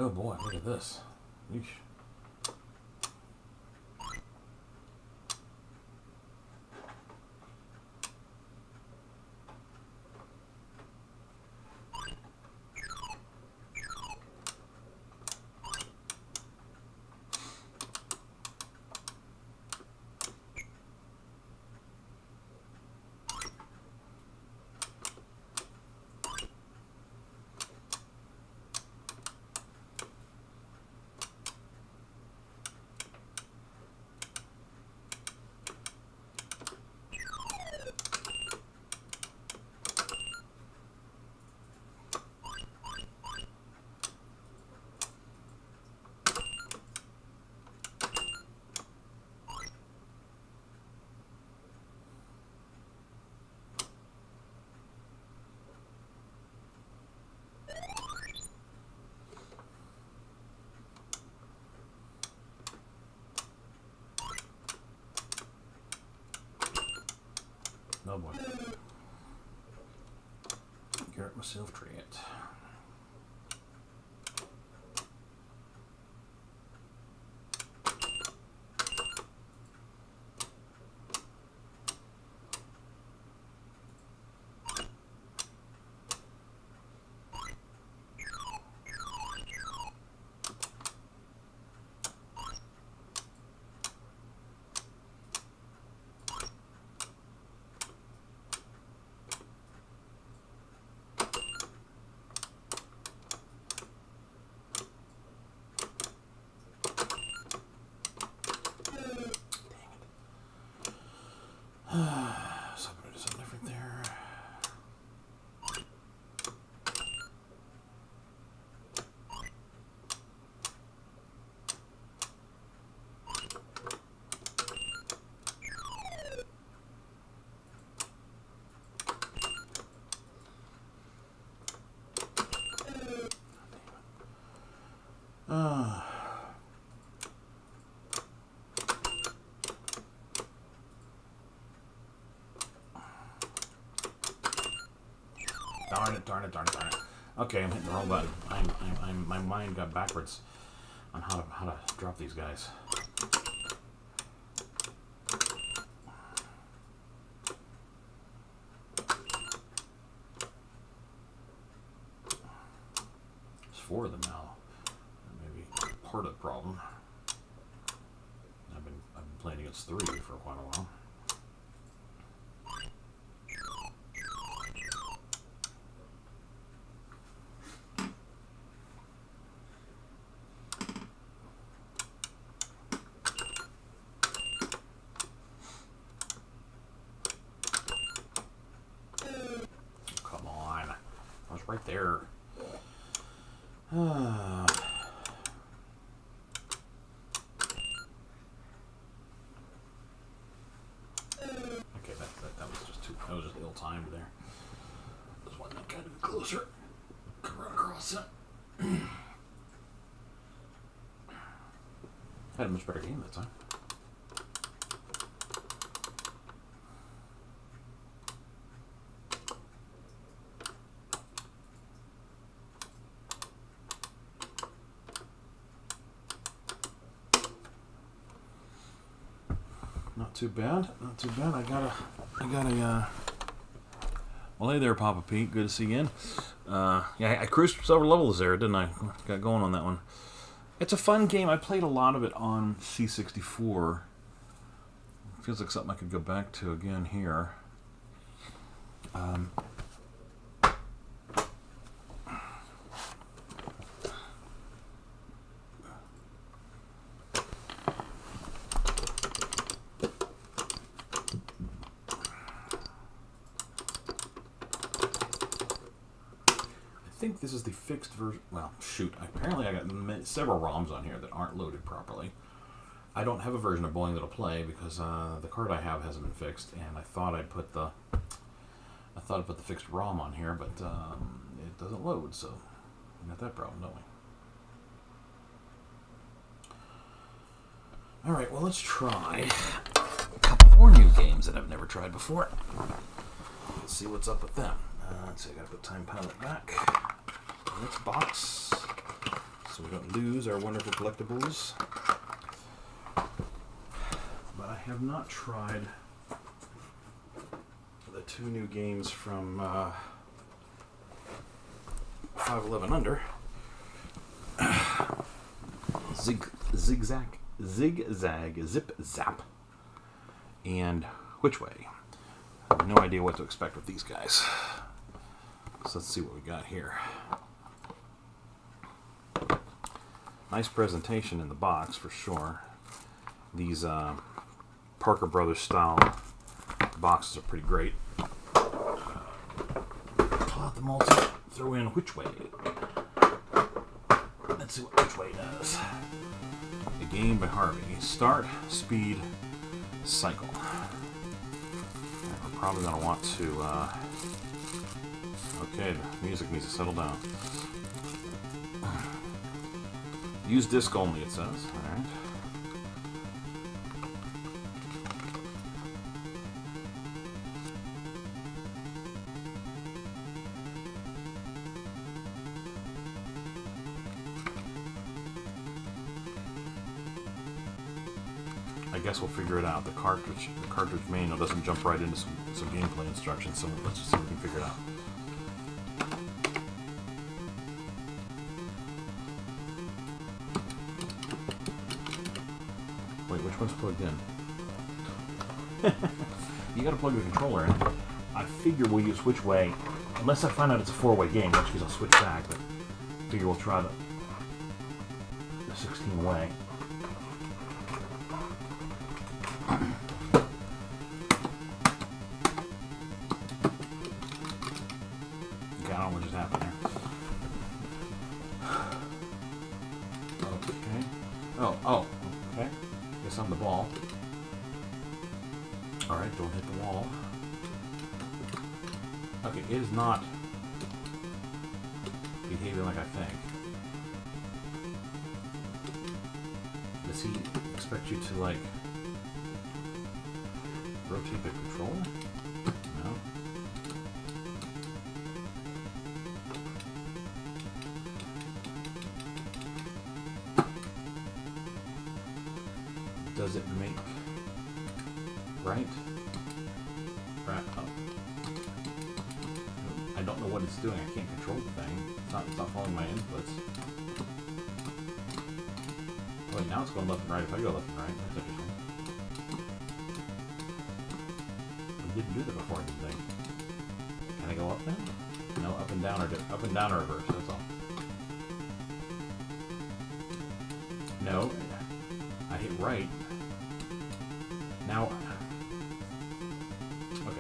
Oh boy, look at this. Yeesh. Oh boy. Garrett myself try it. So I'm gonna do something different there. Darn it. Okay, I'm hitting the wrong button. My mind got backwards on how to drop these guys. There's 4 of them now. That may be part of the problem. I've been playing against 3 for quite a while. Right there. Okay, that was just ill-timed there. Just wanted that kind of closer. Could run across it. Had a much better game that time. Not too bad. I got a. Well, hey there, Papa Pete. Good to see you again. Yeah, I cruised several levels there, didn't I? Got going on that one. It's a fun game. I played a lot of it on C64. Feels like something I could go back to again here. I think this is the fixed version. Well, shoot. Apparently I got several ROMs on here that aren't loaded properly. I don't have a version of Bowling that'll play because the card I have hasn't been fixed, and I thought I'd put the fixed ROM on here, but it doesn't load, so we got that problem, don't we? All right, well, let's try a couple more new games that I've never tried before. Let's see what's up with them. Let's see, I gotta put Time Pilot back. Next box. so we don't lose our wonderful collectibles. But I have not tried the 2 new games from 511 Under. Zigzag, Zip Zap, and Which Way. I have no idea what to expect with these guys. So let's see what we got here. Nice presentation in the box for sure. These Parker Brothers style boxes are pretty great. Pull out the multi, throw in Which Way. Let's see what Which Way does. A game by Harvey. Start, speed, cycle. We're probably going to want to... okay, the music needs to settle down. Use disc only, it says. Alright. I guess we'll figure it out. The cartridge manual doesn't jump right into some gameplay instructions, so let's just see if we can figure it out. Wait, which one's plugged in? You gotta plug the controller in. I figure we'll use Which Way, unless I find out it's a 4-way game, in which case I'll switch back, but I figure we'll try the 16-way. Okay, I don't know what just happened there. Okay. Oh, okay. Guess I'm the ball. Alright, don't hit the wall. Okay, it is not behaving like I think. Does he expect you to, like, rotate the controller? No. Does it make right? Right. Oh. I don't know what it's doing. I can't control the thing. It's not following my inputs. Wait, now it's going left and right. If I go left and right, that's interesting. I didn't do that before, I didn't think. Can I go up now? No, up and down or reverse. That's all. No, I hit right. Now, okay,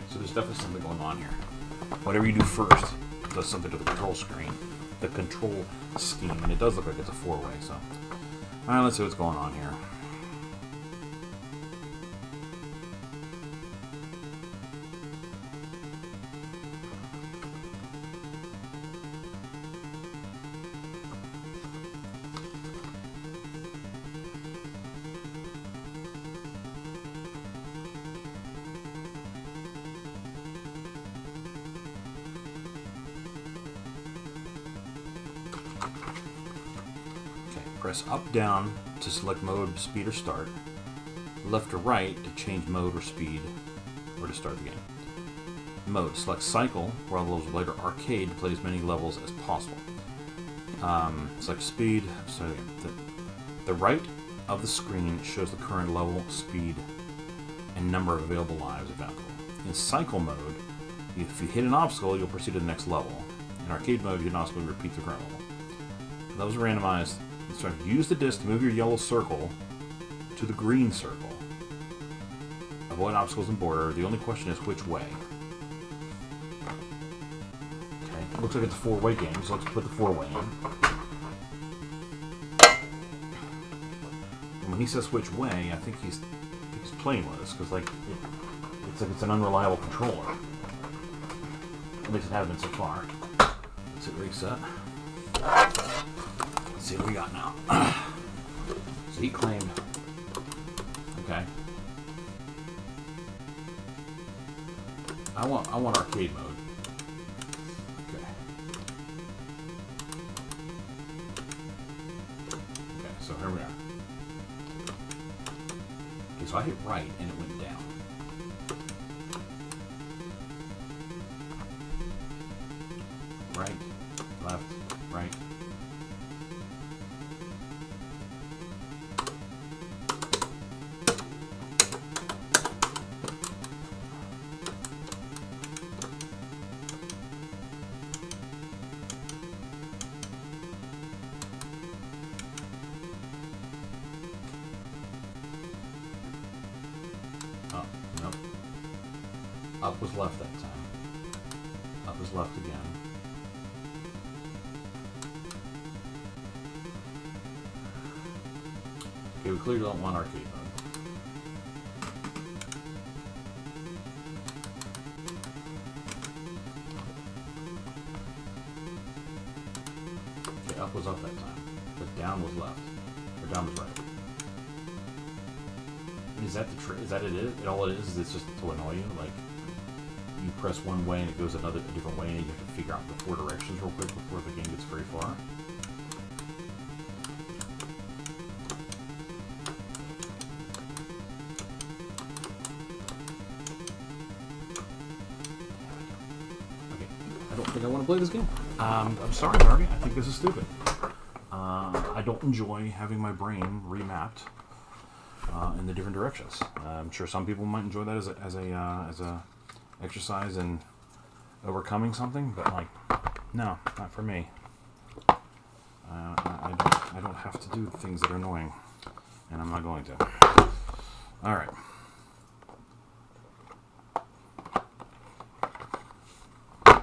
so there's definitely something going on here. Whatever you do first does something to the control screen, the control scheme, and it does look like it's a 4-way, so. Alright, let's see what's going on here. Press up, down to select mode, speed, or start. Left or right to change mode or speed, or to start the game. Mode, select cycle, where all the levels are later. Arcade, to play as many levels as possible. Select speed. So the right of the screen shows the current level, speed, and number of available lives available. In cycle mode, if you hit an obstacle, you'll proceed to the next level. In arcade mode, you hit an obstacle and repeat the current level. Those are randomized. Use the disc to move your yellow circle to the green circle. Avoid obstacles and border. The only question is which way. Okay, looks like it's a 4-way game, so let's put the 4-way in. And when he says which way, I think he's playing with us, because it's like it's an unreliable controller. At least it hasn't been so far. Let's hit reset. Let's see what we got now. So he claimed. Okay. I want arcade mode. Okay. so I hit right and it went down. Right, left, right. Oh, nope. Up was left that time. Up was left again. Okay, we clearly don't want arcade mode. Okay, up was up that time, but down was left, or down was right. And is that the trick? Is that it? All it is it's just to annoy you. Like you press one way and it goes a different way, and you have to figure out the 4 directions real quick before the game gets very far. I don't think I want to play this game. I'm sorry, Marty. I think this is stupid. I don't enjoy having my brain remapped in the different directions. I'm sure some people might enjoy that as a exercise in overcoming something, but like, no, not for me. I don't have to do things that are annoying, and I'm not going to. All right.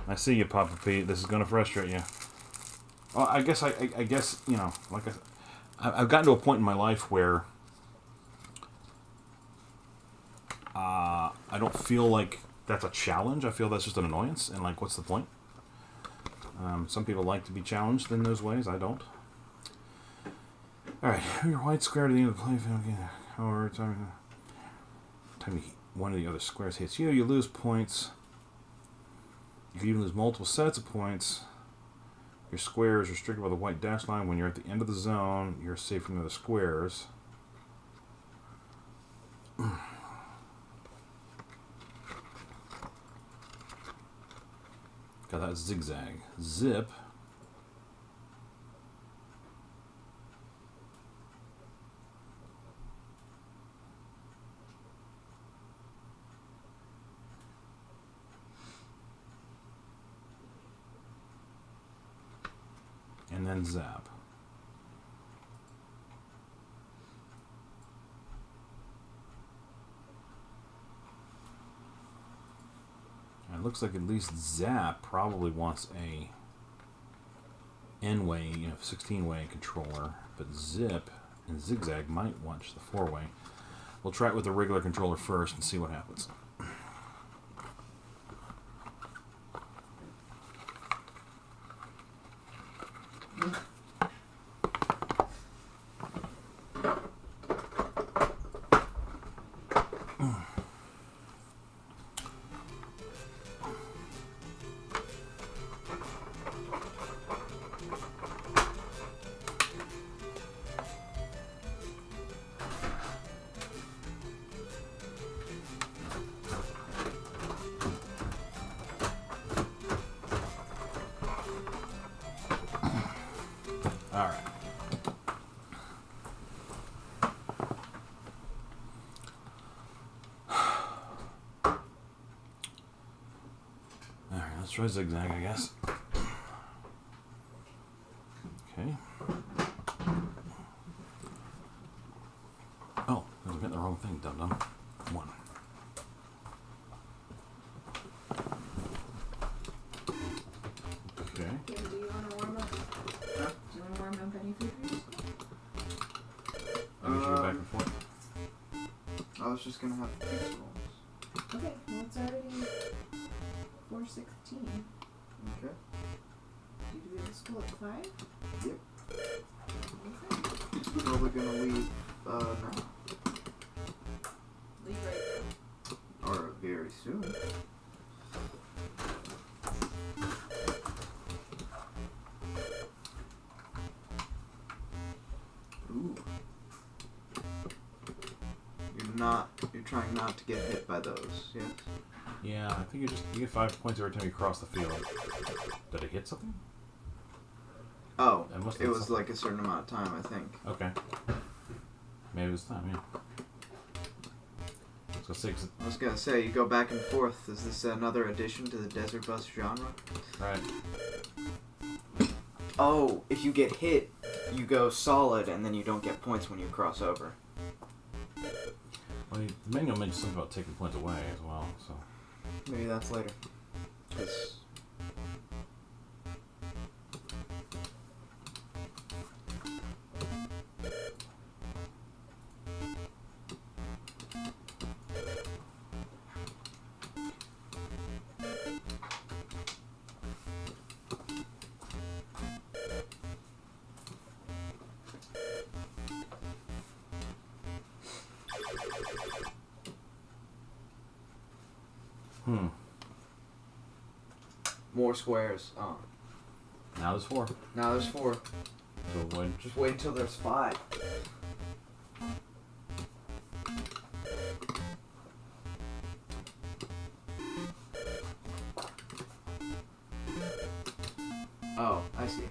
I see you, Papa Pete. This is going to frustrate you. Well, I guess, you know, like I've gotten to a point in my life where I don't feel like that's a challenge. I feel that's just an annoyance, and like, what's the point? Some people like to be challenged in those ways. I don't. All right, your white square to the end of the playfield. However, time one of the other squares hits you, you lose points. You can even lose multiple sets of points. Your square is restricted by the white dash line. When you're at the end of the zone, you're safe from the other squares. Got that zigzag. Zip. And then zap. And it looks like at least zap probably wants a N-way, 16-way controller, but zip and zigzag might want the 4-way. We'll try it with the regular controller first and see what happens. Alright. Alright, let's try zigzag, I guess. Okay. Oh, I was getting the wrong thing, dum-dum. 1. Okay. Yeah, do you want to warm up? Huh? Do you want to warm up any food for your school? I guess you go back and forth. I was just gonna have pizza rolls. Okay, well it's already 4:16. Okay. Do you be at school at 5? Yep. Okay. Probably gonna leave now. Leave right now. Or very soon. Ooh. You're You're trying not to get hit by those. Yes. Yeah, I think you get 5 points every time you cross the field. Did I hit something? Oh, I must have it hit was something. like a certain amount of time, I think. Okay. Maybe it's time, yeah. So 6. I was gonna say, you go back and forth. Is this another addition to the Desert Bus genre? Right. Oh, if you get hit, you go solid, and then you don't get points when you cross over. Well, the manual mentions something about taking points away as well, so. Maybe that's later. 'Cause more squares. Oh. Now there's 4. Now there's 4. To avoid. Just wait until there's 5. Oh, I see.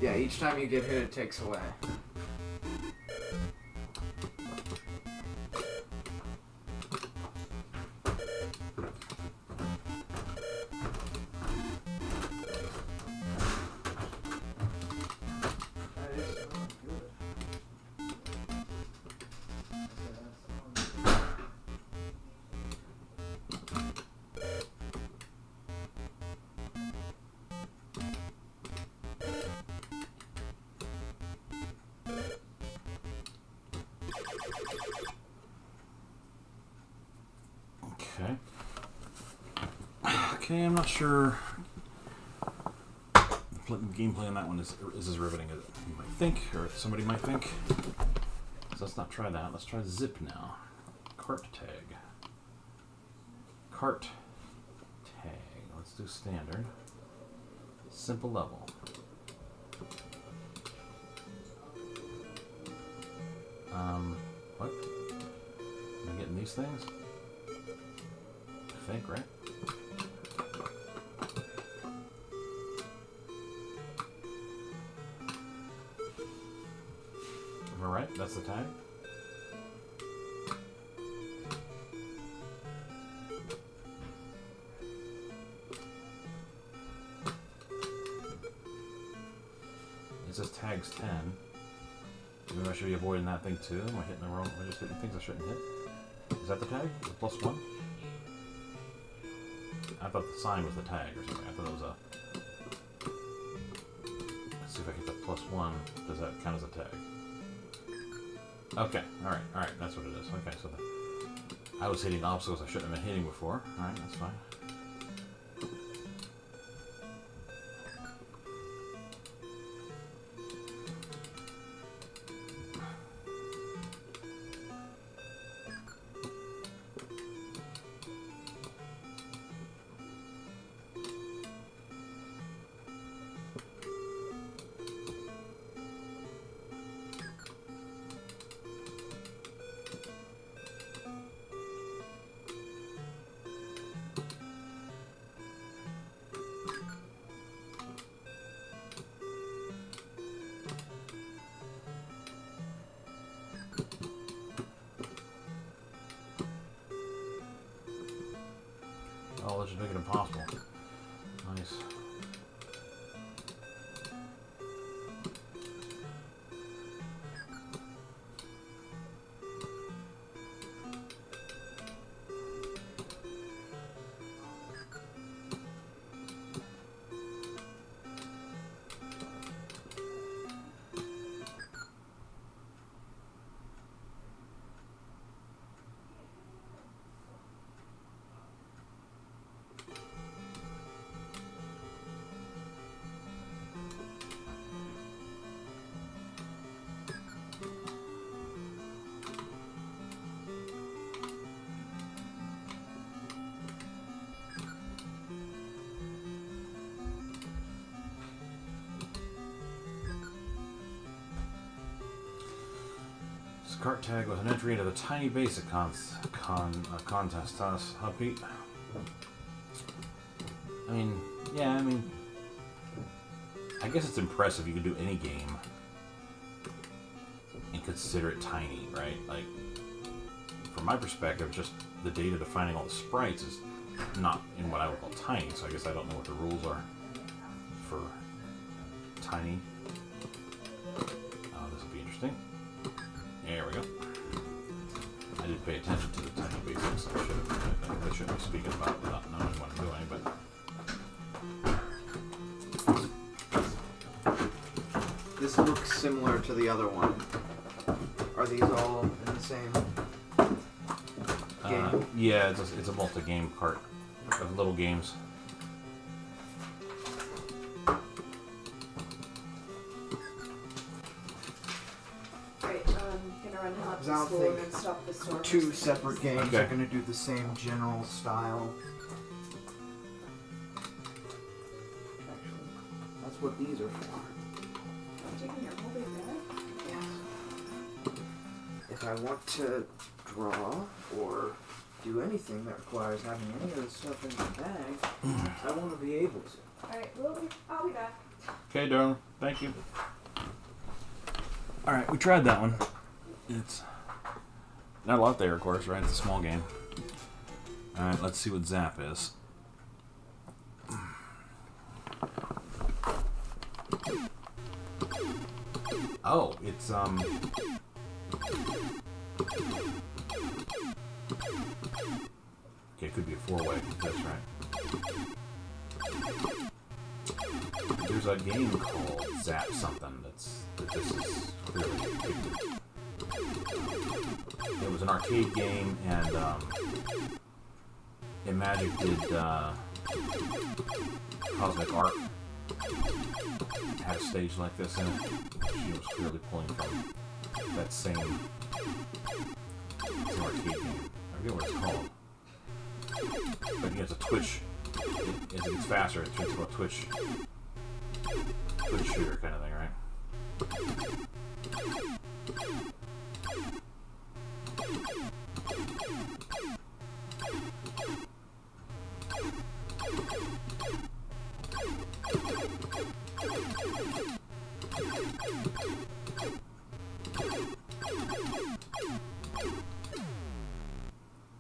Yeah, each time you get hit, it takes away. Okay. Okay, I'm not sure. The gameplay on that one is as riveting as you might think, or somebody might think. So let's not try that. Let's try zip now. Cart tag. Cart tag. Let's do standard. Simple level. What? Am I getting these things? I think, right? Am I right? That's the tag? It says tags 10. Maybe I should be avoiding that thing too. Am I hitting the wrong? Am I just hitting things I shouldn't hit? Is that the tag? The +1? I thought the sign was the tag or something. I thought it was a... Let's see if I hit the +1. Does that count as a tag? Okay, alright, that's what it is. Okay, so I was hitting obstacles I shouldn't have been hitting before. Alright, that's fine. Oh, let's just make it impossible. Nice. cart tag was an entry into the Tiny Basic contest. Huh, Pete? I mean, yeah, I mean, I guess it's impressive you can do any game and consider it tiny, right? Like, from my perspective, just the data defining all the sprites is not in what I would call tiny, so I guess I don't know what the rules are for tiny. This will be interesting. There we go. I did pay attention to the Tiny Basics. I shouldn't be speaking about without knowing what I'm doing, but... This looks similar to the other one. Are these all in the same game? Yeah, it's a multi-game cart of little games. Right, gonna run out Because I to don't school think and then stop the store. Two separate games Okay. are going to do the same general style. Actually, that's what these are for. Taking your whole big bag? If I want to draw or do anything that requires having any of this stuff in the bag, I want to be able to. Alright, I'll be back. Okay, darling. Thank you. Alright, we tried that one. It's not a lot there, of course, right? It's a small game. Alright, let's see what Zap is. Oh, it's, okay, it could be a four-way. That's right. There's a game called Zap something that this is clearly depicted. It was an arcade game, and Magic did Cosmic Arc. It had a stage like this in it. She was clearly pulling from that same arcade game. I forget what it's called. But he has a Twitch. As it gets faster, it turns into a Twitch shooter kind of thing, right?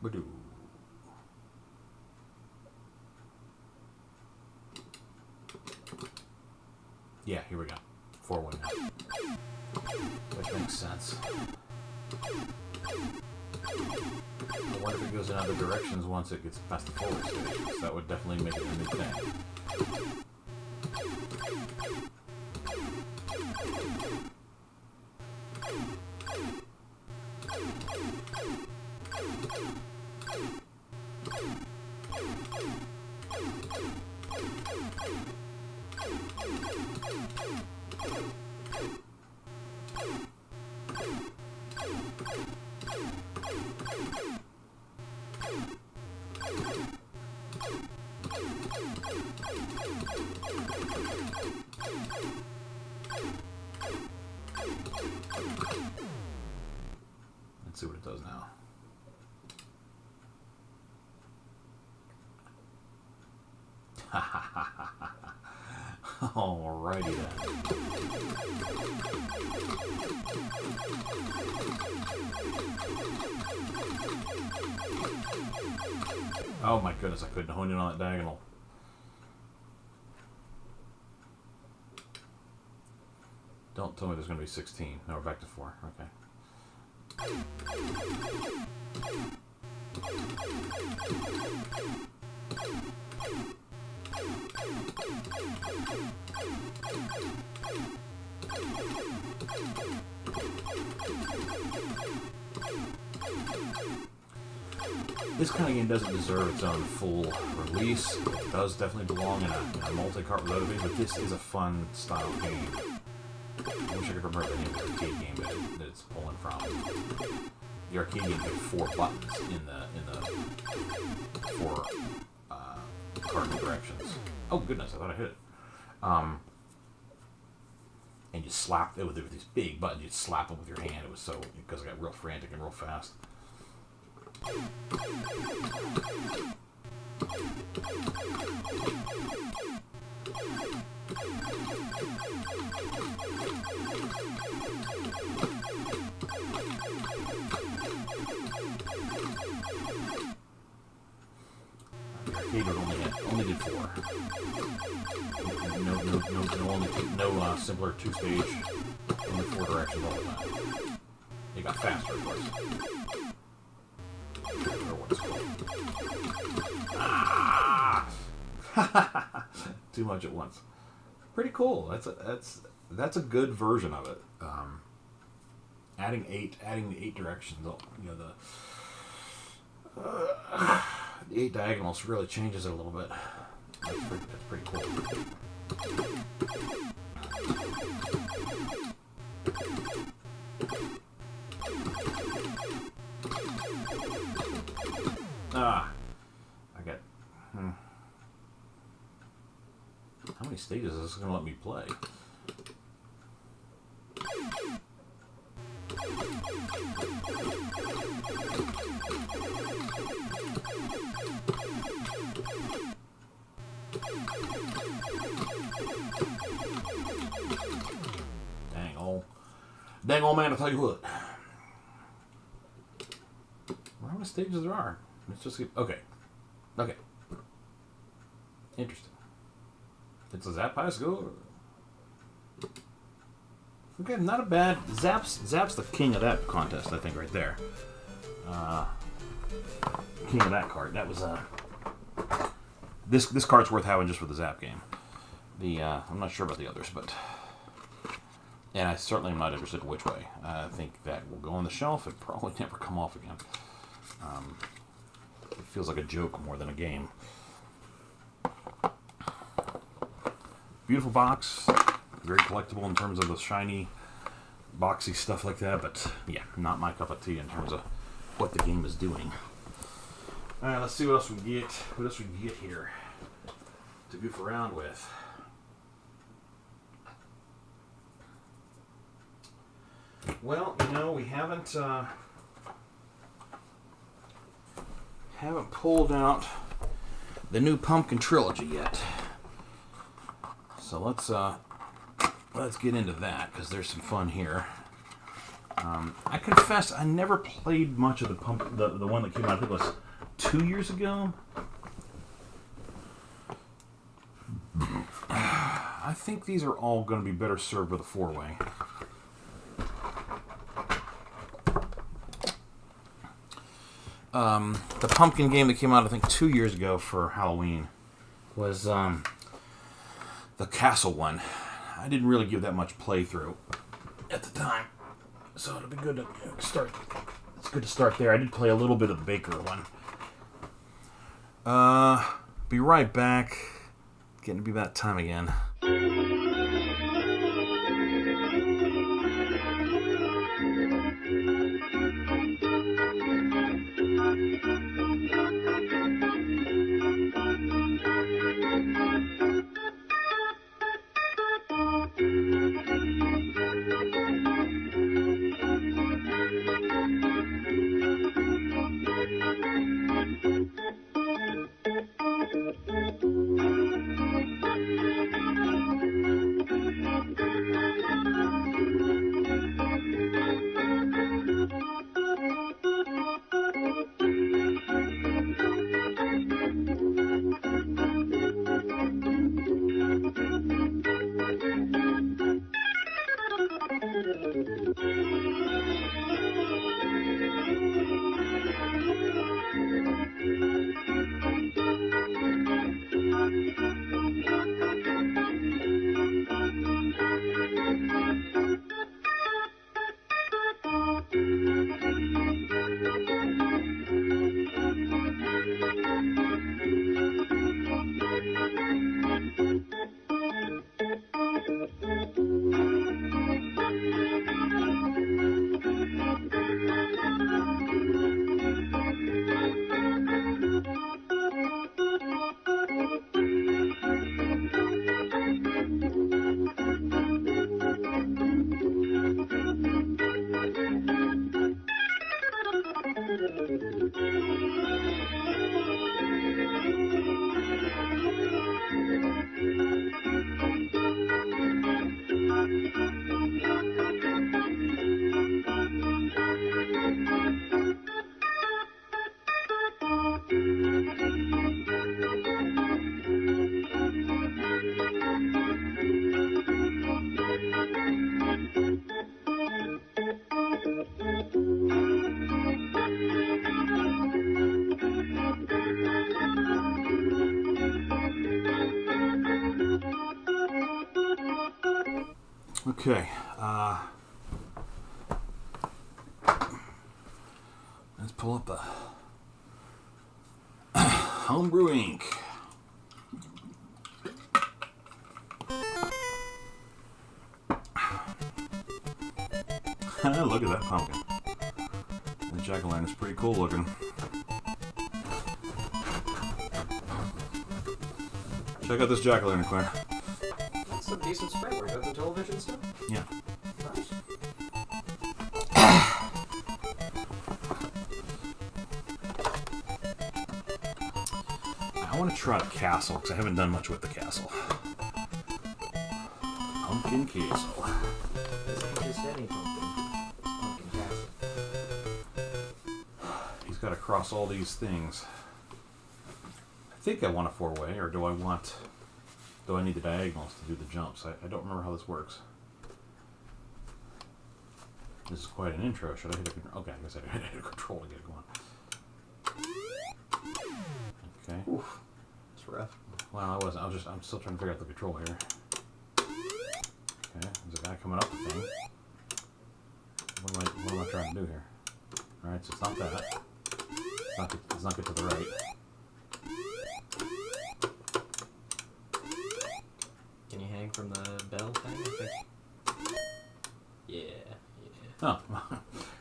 Badoo. Yeah, here we go. 4-1 now. Which makes sense. I wonder if it goes in other directions once it gets past the forward stage. That would definitely make it a new thing. Let's see what it does now. Alrighty then. Oh my goodness, I couldn't hone in on that diagonal. Don't tell me there's going to be 16. No, we're back to 4. Okay. This kind of game doesn't deserve its own full release. It does definitely belong in a multi-cart with other things, but this is a fun style game. I wish I could remember the name of the arcade game that it's pulling from. The arcade game had 4 buttons in the 4 cardinal directions. Oh goodness, I thought I hit it. and you slap it with these big buttons. You'd slap them with your hand. It was so because I got real frantic and real fast. Arcade only did 4. No simpler 2-stage. Only 4 directions all the time. It got faster, of course. Ah! Too much at once. Pretty cool. That's a good version of it. Adding the 8 directions. You know the 8 diagonals really changes it a little bit. That's pretty cool. I got. How many stages is this going to let me play? Dang old man, I'll tell you what. How many stages there are? Let's just get, okay. Interesting. It's a Zap High School. Okay, not a bad. Zap's the king of that contest, I think, right there. King of that card. That was this card's worth having just for the Zap game. I'm not sure about the others, but. And I certainly am not interested in which way. I think that will go on the shelf and probably never come off again. It feels like a joke more than a game. Beautiful box. Very collectible in terms of the shiny, boxy stuff like that. But yeah, not my cup of tea in terms of what the game is doing. Alright, let's see what else we get. What else we can get here to goof around with. Well, we haven't pulled out the new Pumpkin Trilogy yet. So let's get into that because there's some fun here. I confess I never played much of the one that came out. I think it was 2 years ago. I think these are all going to be better served with a 4-way. The pumpkin game that came out, I think, 2 years ago for Halloween was the castle one. I didn't really give that much playthrough at the time, so it'll be good to start. It's good to start there. I did play a little bit of the Baker one. Be right back. Getting to be that time again. Okay. Let's pull up the Homebrew Inc. Look at that pumpkin. The jack-o'-lantern's pretty cool looking. Check out this jack-o'-lantern, Claire. That's some decent spread. We got the television stuff. Yeah. Nice. I want to try the castle because I haven't done much with the castle. Pumpkin castle. This ain't just any pumpkin. It's pumpkin castle. He's got to cross all these things. I think I want a four-way, or do I need the diagonals to do the jumps? I don't remember how this works. This is quite an intro. Should I hit a control? Okay, I guess I hit a control to get it going. Okay. Oof. It's rough. Well, I wasn't. I'm still trying to figure out the control here. Okay, there's a guy coming up the thing. What am I trying to do here? Alright, so it's not that. It's not get to the right. Can you hang from the bell thing? I think. Yeah. Oh,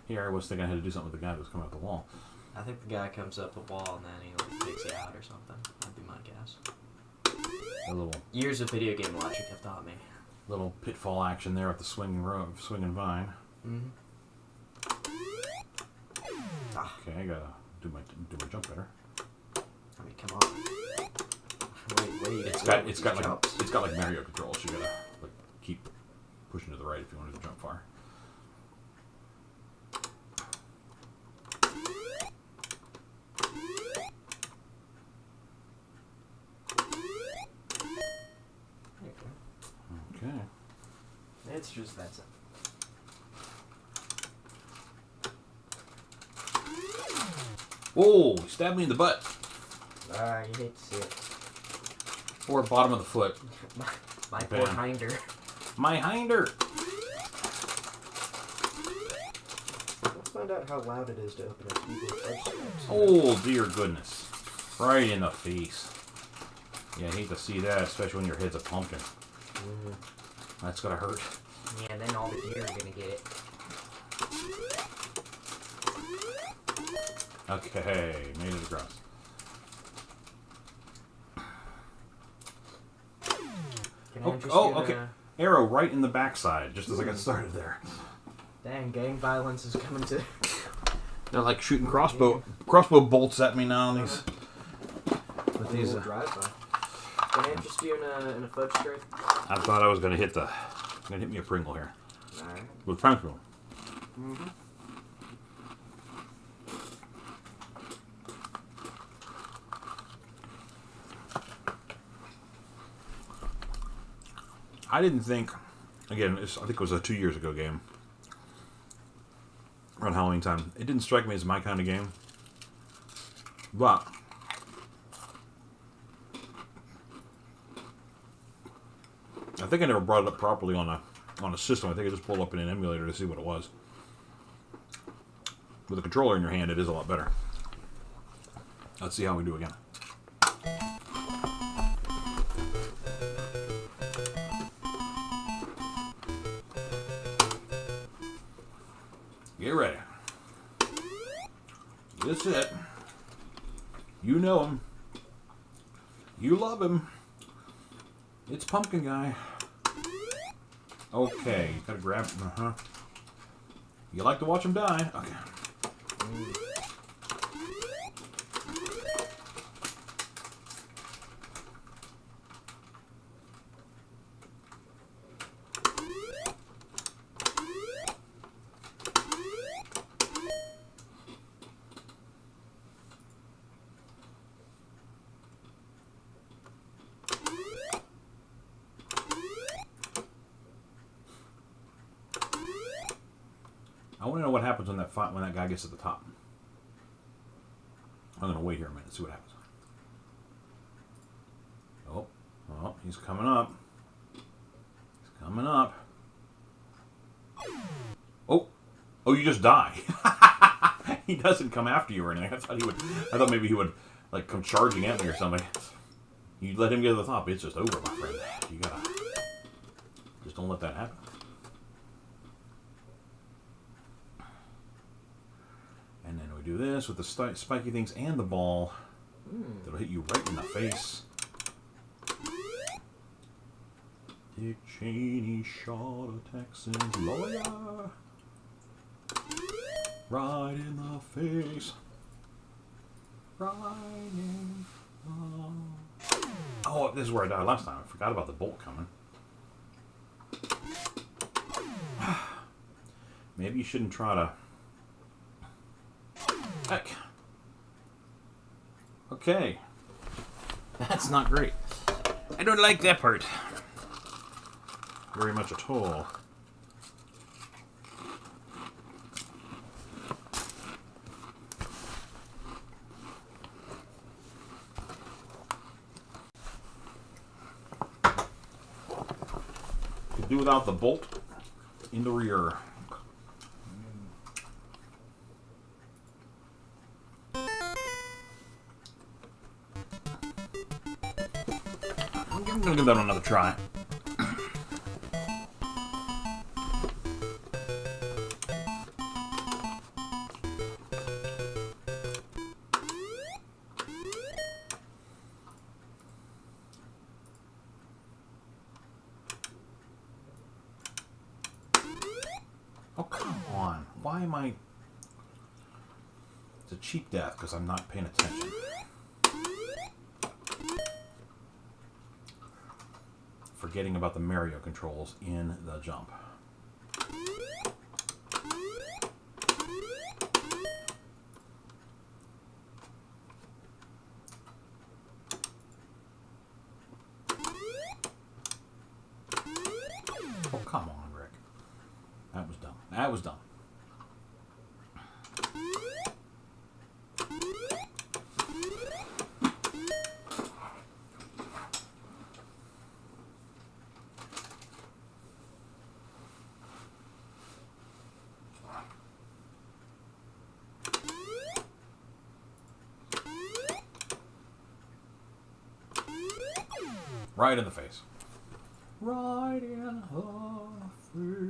here I was thinking I had to do something with the guy that was coming up the wall. I think the guy comes up the wall and then he like takes you out or something. That'd be my guess. A little Years of video game logic have taught me. pitfall action there at the swinging vine. Mm-hmm. Okay, I gotta do my jump better. I mean, come on. Wait. It's got like Mario controls. You gotta like keep pushing to the right if you want to jump far. Okay. It's just that simple. Whoa! Stabbed me in the butt. You hate to see it. Or bottom of the foot. My poor Bam. hinder. My hinder! Let's find out how loud it is to open a keyboard first. Oh, dear goodness. Right in the face. Yeah, I hate to see that, especially when your head's a pumpkin. That's gonna hurt. Yeah, then all the deer are gonna get it. Okay, made it across. Can I interest you in okay. a- Arrow right in the backside, just as I got started there. Dang, gang violence is coming to... They're like shooting crossbow bolts at me now. These with these. drive-by. Can I interest you in a fudge stripe? I thought I was gonna hit me a Pringle here Alright. with Pringle. Mm-hmm. I didn't think. Again, I think it was a 2 years ago game. Around Halloween time, it didn't strike me as my kind of game. But I think I never brought it up properly on a system. I think I just pulled up in an emulator to see what it was. With a controller in your hand, it is a lot better. Let's see how we do again. Get ready. This is it. You know him. You love him. It's Pumpkin Guy. Okay, you gotta grab. You like to watch him die? Okay. I want to know what happens when that guy gets to the top. I'm gonna wait here a minute and see what happens. Oh, he's coming up. He's coming up. Oh, you just die. He doesn't come after you or anything. I thought maybe he would like come charging at me or something. You let him get to the top, it's just over, my friend. You gotta just don't let that happen. And then we do this with the spiky things and the ball. That'll hit you right in the face. Dick Cheney shot a Texas lawyer right in the face. Right in the... Oh, this is where I died last time. I forgot about the bolt coming. Maybe you shouldn't try to... Heck. Okay. That's not great. I don't like that part very much at all. Could do without the bolt in the rear. I'm gonna give that another try. Oh, come on. Why am I... It's a cheap death because I'm not paying attention. Forgetting about the Mario controls in the jump. Oh, come on, Rick. That was dumb. That was dumb. Right in the face. Right in the face.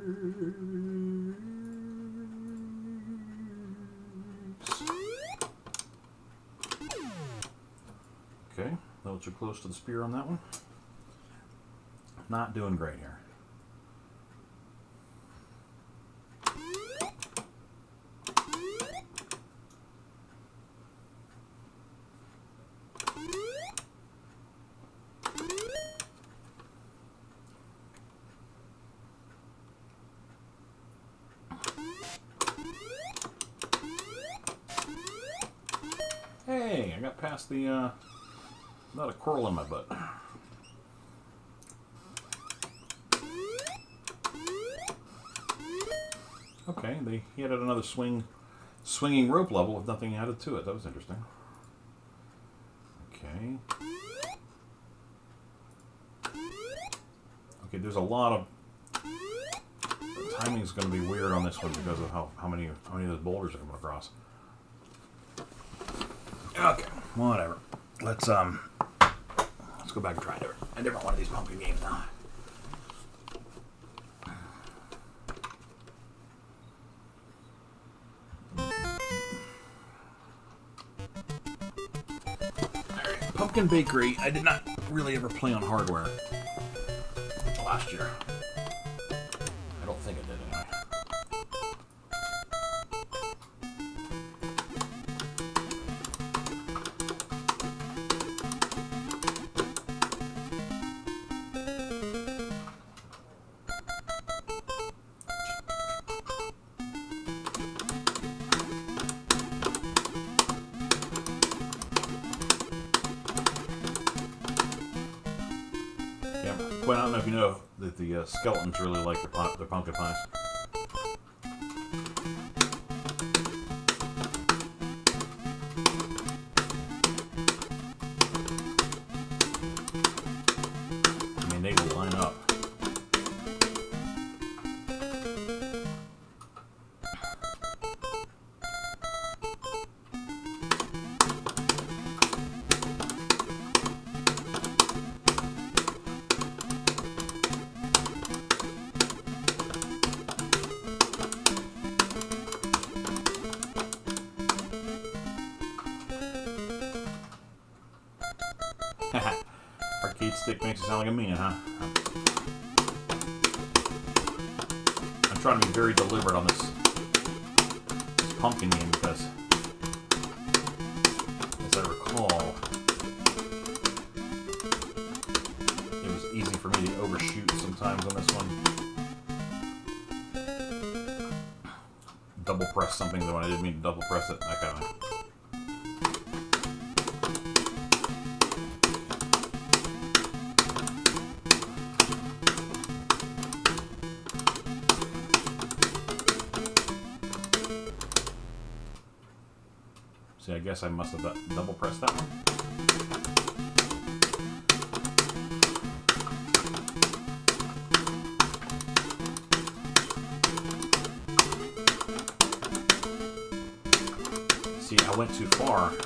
Okay, a little too close to the spear on that one. Not doing great here. Hey, I got past the, not a curl in my butt. Okay, he added another swinging rope level with nothing added to it. That was interesting. Okay. Okay, there's a lot of... The timing's going to be weird on this one because of how many of those boulders are coming across. Okay, whatever. Let's go back and try a different one of these pumpkin games now. Alright, Pumpkin Bakery. I did not really ever play on hardware last year. I don't think I did anyway. Well, I don't know if you know that the skeletons really like their pumpkin pies. I mean, they will line up. makes you sound like a meanie, huh? I'm trying to be very deliberate on this pumpkin game because, as I recall, it was easy for me to overshoot sometimes on this one. Double press something when I didn't mean to double press it, that kind of. See, I guess I must have double pressed that one. See, I went too far in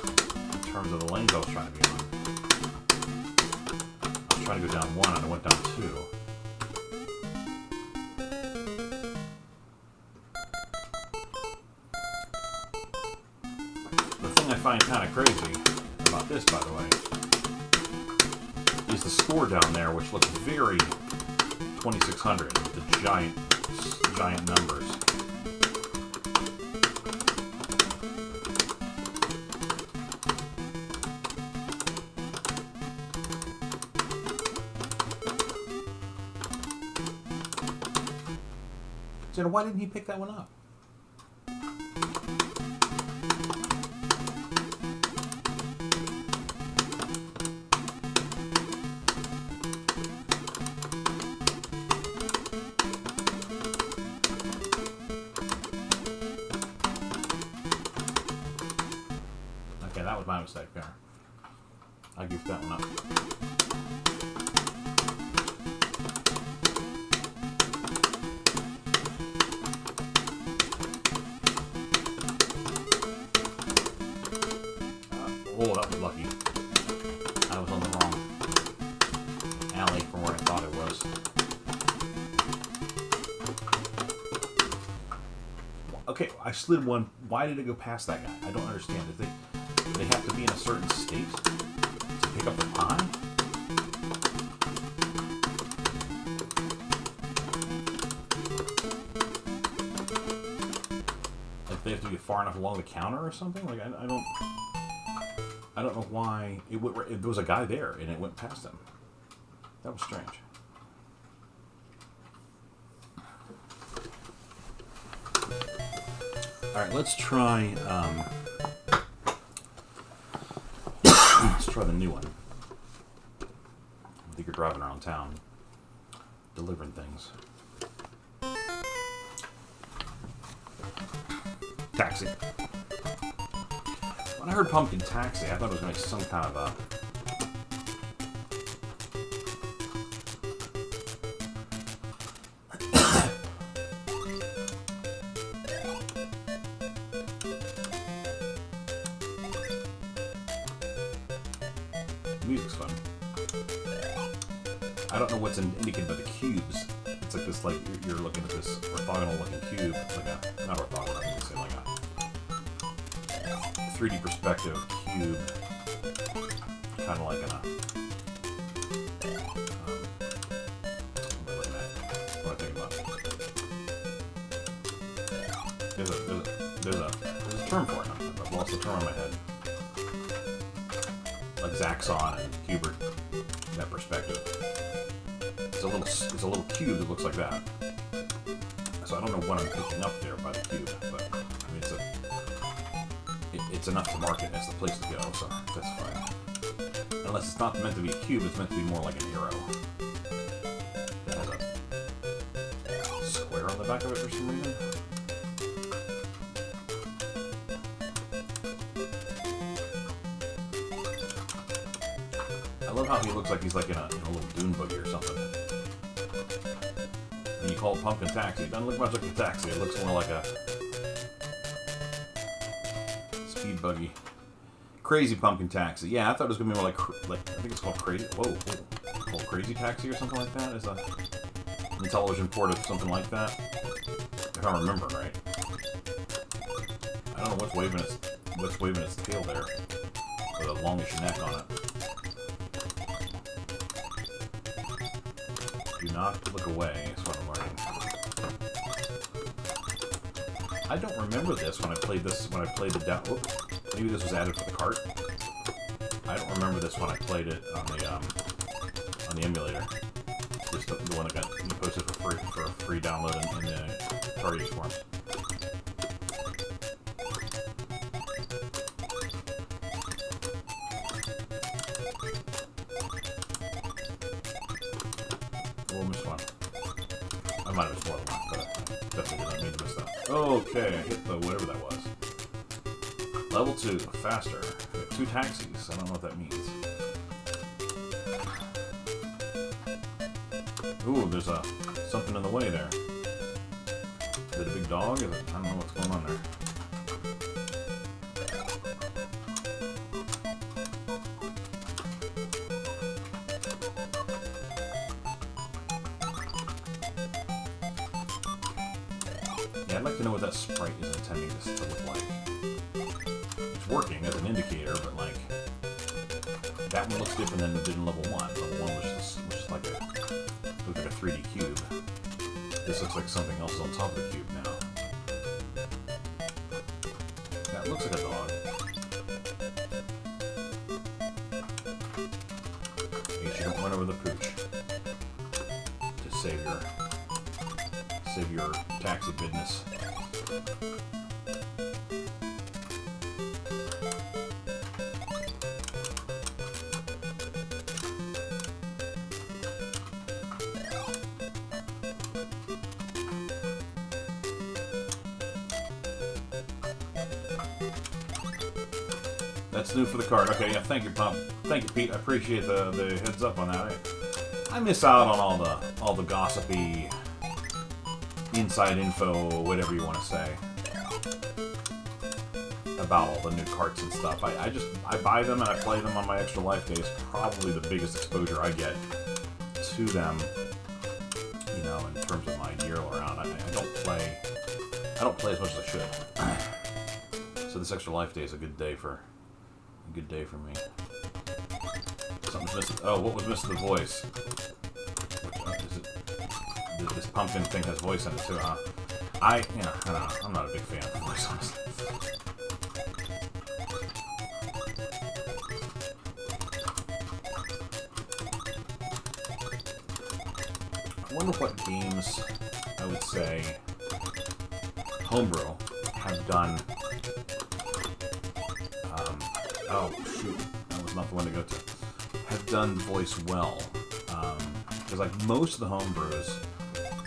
terms of the lanes I was trying to be on. I was trying to go down one and I went down two. The thing I find kind of crazy about this, by the way, is the score down there, which looks very 2600, the giant numbers. So why didn't he pick that one up? Okay, that was my mistake there. I goofed that one up. Oh, that was lucky. I was on the wrong alley from where I thought it was. Okay, I slid one. Why did it go past that guy? I don't understand. Do they have to be in a certain state to pick up the pie? Like they have to be far enough along the counter or something? Like I don't know why there was a guy there and it went past him. That was strange. All right, let's try. Let's try the new one. I think you're driving around town, delivering things. Taxi. When I heard Pumpkin Taxi, I thought it was going to be some kind of a... Music's fun. I don't know what's indicated by the cubes. It's like this, like, you're looking at this orthogonal-looking cube. It's like a... Not orthogonal, I would say like a... 3D perspective cube, kind of like in a. What am I looking at? What do I think about? There's a term for it. I've lost the term in my head. Like Zaxxon and Kubert, that perspective. It's a little cube that looks like that. So I don't know what I'm picking up there by the cube, but I mean it's enough to mark it as the place to go, so that's fine. Unless it's not meant to be a cube, it's meant to be more like an arrow. That has a square on the back of it for some reason. I love how he looks like he's like in a little dune buggy or something. When you call it Pumpkin Taxi, it doesn't look much like a taxi, it looks more like a speed buggy. Crazy Pumpkin Taxi. Yeah, I thought it was gonna be more like I think it's called Crazy. Whoa, called Crazy Taxi or something like that. Is a television port of something like that, if I'm remembering right. I don't know what's waving its tail there with a longish neck on it. Do not look away, is what I'm learning. I don't remember this when I played the demo. Maybe this was added for the cart. I don't remember this when I played it on the emulator. Just the one that got posted for free download in the Target forums. We'll miss one. I might have missed more than one, but I definitely did not mean to miss that. Okay, I hit the whatever that was. Level 2, faster. We have 2 taxis. I don't know what that means. Ooh, there's something in the way there. Is it a big dog? Is it, I don't know what's going on there. Yeah, I'd like to know what that sprite is intending this to look like. It's working as an indicator, but like that one looks different than it did in level 1. Level 1 was just like looked like a 3D cube. This looks like something else on top of the cube now. That looks like a dog. Make sure you don't run over the pooch to save your taxi business. That's new for the card. Okay, yeah, thank you, Pop. Thank you, Pete. I appreciate the heads up on that. I miss out on all the gossipy inside info, whatever you want to say, about all the new carts and stuff. I buy them and I play them on my Extra Life days. Probably the biggest exposure I get to them, you know, in terms of my year around. I don't play as much as I should. So this Extra Life day is a good day for me. Something's missing. Oh, what was missing? The voice. Is it? This pumpkin thing has voice in it too, huh? I don't know. I'm not a big fan of the voice, honestly. I wonder what games, I would say, Homebrew have done. Oh, shoot. That was not the one to go to. Have done voice well. Because like most of the homebrews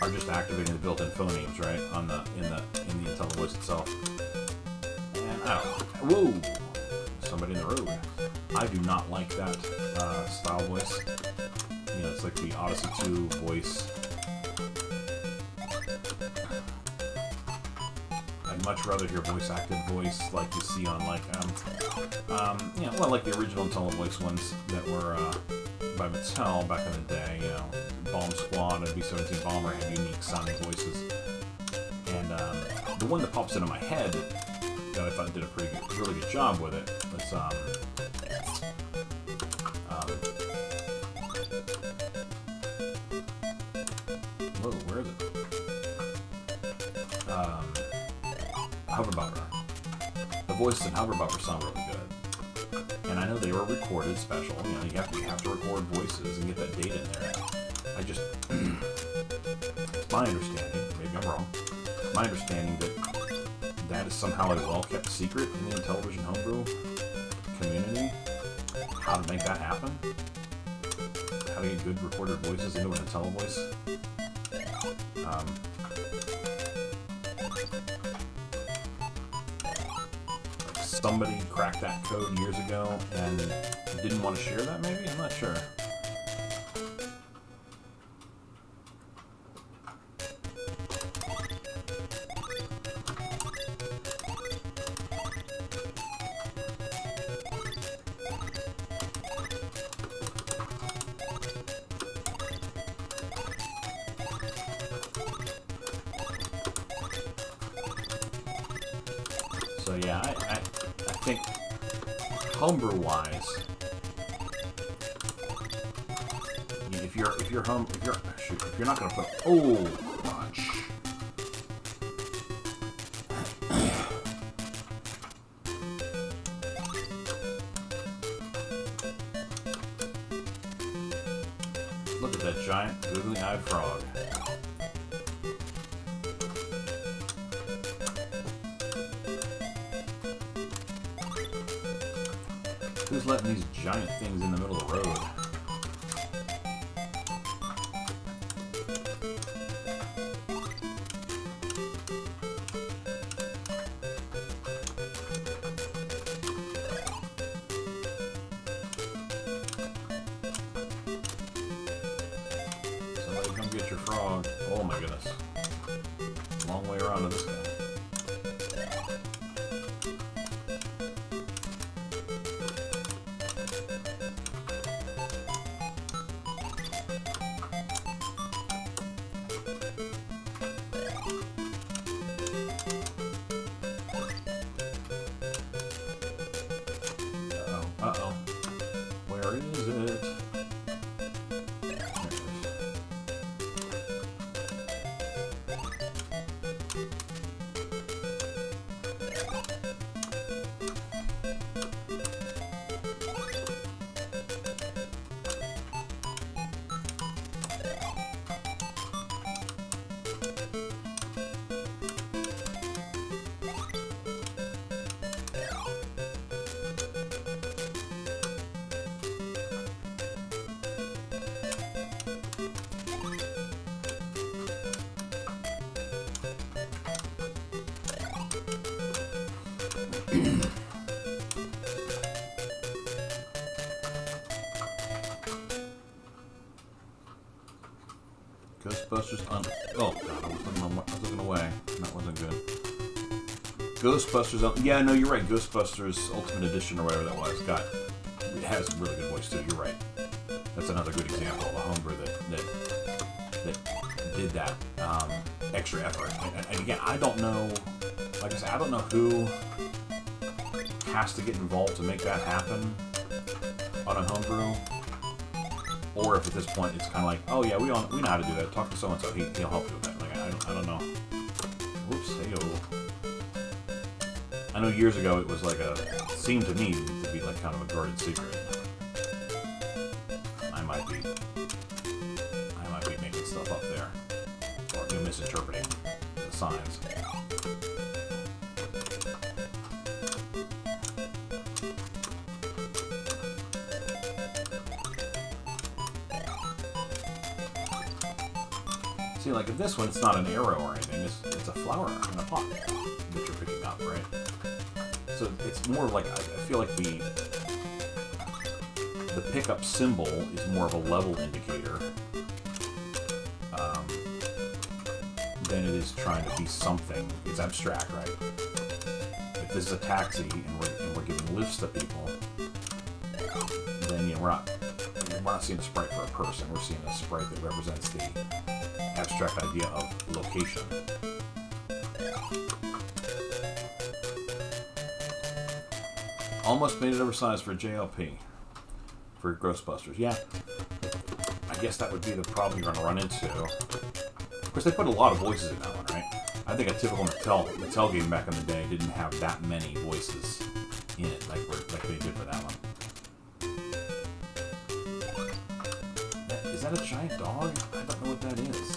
are just activating the built-in phonemes, right? In the IntelliVoice itself. And I don't know. Whoa! Somebody in the road. I do not like that style voice. You know, it's like the Odyssey 2 voice. I'd much rather hear voice-acted voice like you see on like like the original IntelliVoice ones that were by Mattel back in the day. You know, Bomb Squad and B-17 Bomber had unique sounding voices, and the one that pops into my head that I thought did a really good job with it was whoa, where is it? Hoverbopper. The voices in Hoverbopper sound really good. And I know they were recorded special. You know, you have to record voices and get that data in there. It's my understanding, maybe I'm wrong, my understanding that is somehow a well-kept secret in the Intellivision homebrew community. How to make that happen? How to get good recorded voices into an IntelliVoice? Somebody cracked that code years ago and didn't want to share that, maybe? I'm not sure. So yeah, I think homebrew-wise, if you're not gonna put crunch. Look at that giant googly-eyed frog. Who's letting these giant things in the middle of the road? Somebody come get your frog. Oh my goodness. Long way around to this guy. Uh-oh. Where is it? There it is. Ghostbusters on. Oh god, I was looking away. That wasn't good. Ghostbusters on. Yeah, no, you're right. Ghostbusters Ultimate Edition or whatever that was. God, it has a really good voice too. You're right. That's another good example of a homebrew that did that extra effort. And again, I don't know. Like I said, I don't know who has to get involved to make that happen on a homebrew. Or if at this point it's kind of like, oh yeah, we know how to do that. Talk to so and so, he'll help you with that. Like I don't know. Whoops, heyo. I know years ago it was like seemed to me to be like kind of a guarded secret. I might be making stuff up there, or misinterpreting the signs. See, like if this one, it's not an arrow or anything, it's a flower in a pot that you're picking up, right? So it's more like, I feel like the pickup symbol is more of a level indicator than it is trying to be something. It's abstract, right? If this is a taxi and we're giving lifts to people, then we're not seeing a sprite for a person. We're seeing a sprite that represents the abstract idea of location. Almost made it oversized for JLP. For Ghostbusters. Yeah. I guess that would be the problem you're going to run into. Of course, they put a lot of voices in that one, right? I think a typical Mattel game back in the day didn't have that many voices in it like they did for that one. Is that a giant dog? I don't know what that is.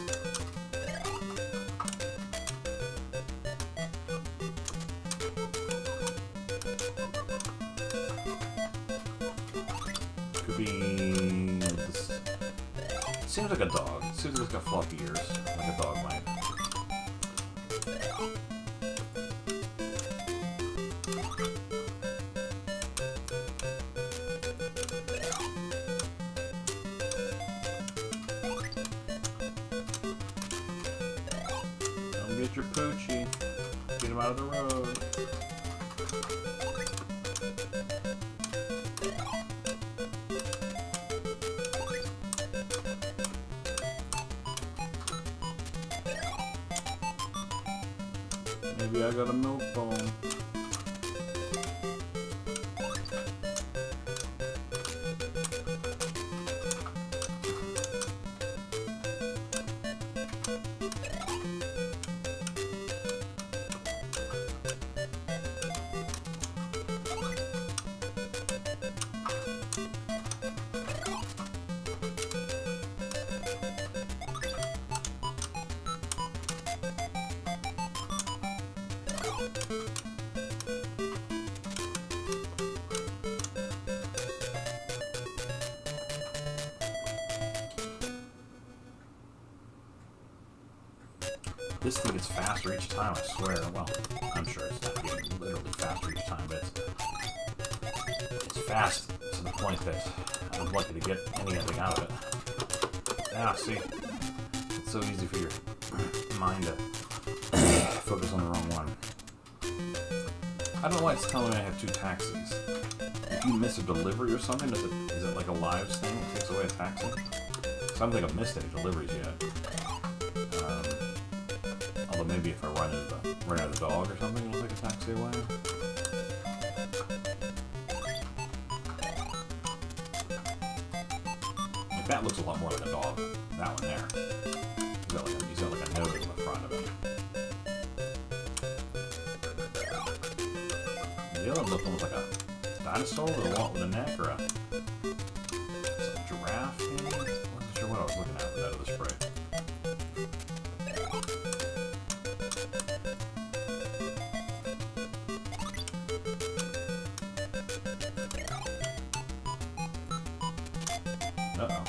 Could be... Seems like a dog. Seems like it's got floppy ears, like a dog might. Come get your Poochie. Get him out of the road. Maybe I got a milk bone. This thing gets faster each time, I swear. Well, I'm sure it's not getting literally faster each time, but it's fast to the point that I was lucky to get anything out of it. Ah, see? It's so easy for your mind to focus on the wrong one. I don't know why it's telling me I have 2 taxis. If you miss a delivery or something, is it like a lives thing? It takes away a taxi? So I don't think I've missed any deliveries yet. Although maybe if I run out of the dog or something, it'll take a taxi away. Like, that looks a lot more like a dog. That one there. He's got like a nose in the front of it. The other one looked almost like a dinosaur with a neck, or a giraffe, maybe? I wasn't sure what I was looking at with that other spray. Uh-oh.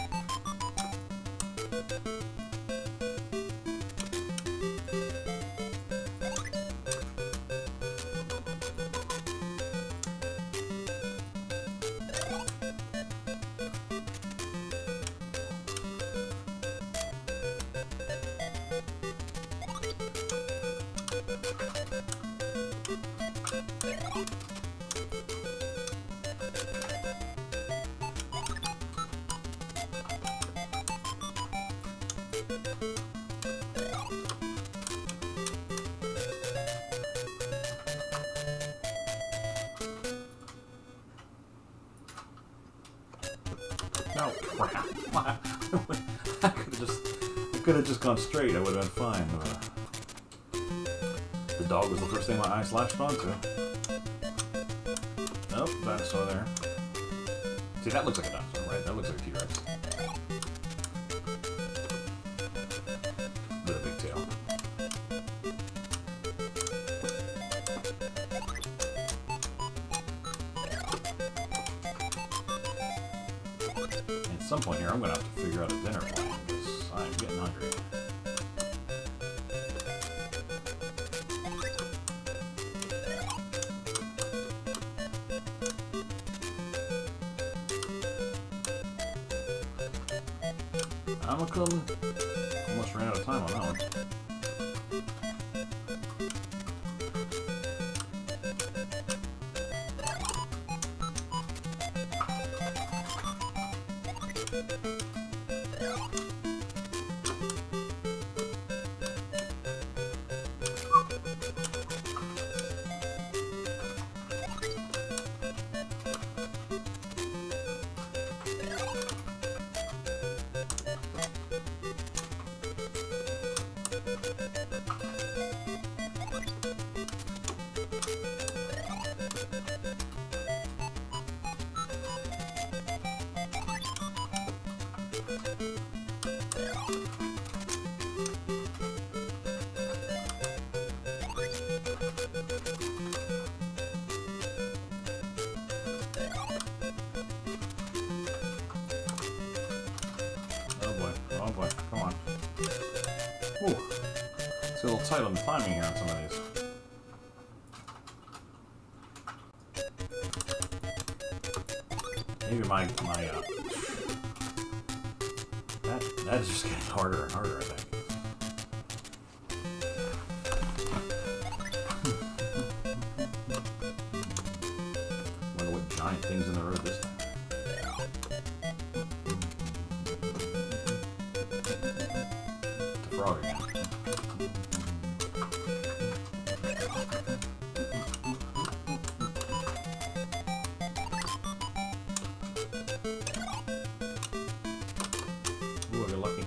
No, crap. I could have just gone straight. I would have been fine. The dog was the first thing my eyes latched onto. Nope, dinosaur there. See, that looks like a dinosaur, right? That looks like a T-Rex. With a big tail. At some point here, I'm going to have to figure out a dinner plan, because I'm getting hungry. Amicum almost ran out of time on that one. Oh boy, come on. Ooh. It's a little tight on the timing here on some of these. Maybe that is just getting harder and harder, I think. Wonder what giant thing's in the road this time. It's a frog again. Ooh, I got lucky.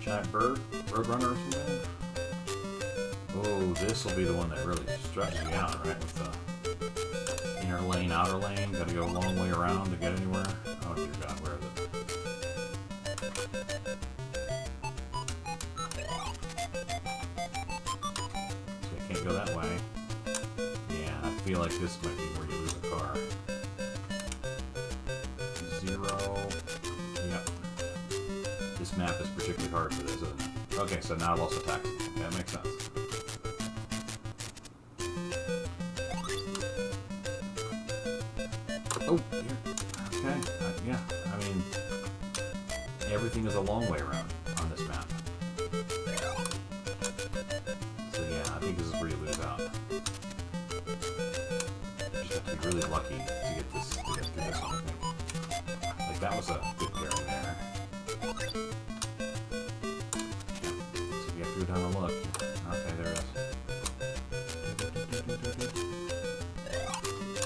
Giant bird, roadrunner or something. Oh, this will be the one that really stretches you out, right? With the inner lane, outer lane, got to go a long way around to get anywhere. Oh dear God, where is it? So I can't go that way. Yeah, I feel like this might be where you lose a car. 0. Yep. This map is particularly hard for this, isn't it? Okay, so now I've also taxed. Okay, that makes sense. Oh, dear. Okay, yeah. I mean, everything is a long way around on this map. So yeah, I think this is where you lose out. You just have to be really lucky to get this, to get through this one, I think. Like, that was a good pairing there. Yeah. So you have to go down and look. Okay, there it is.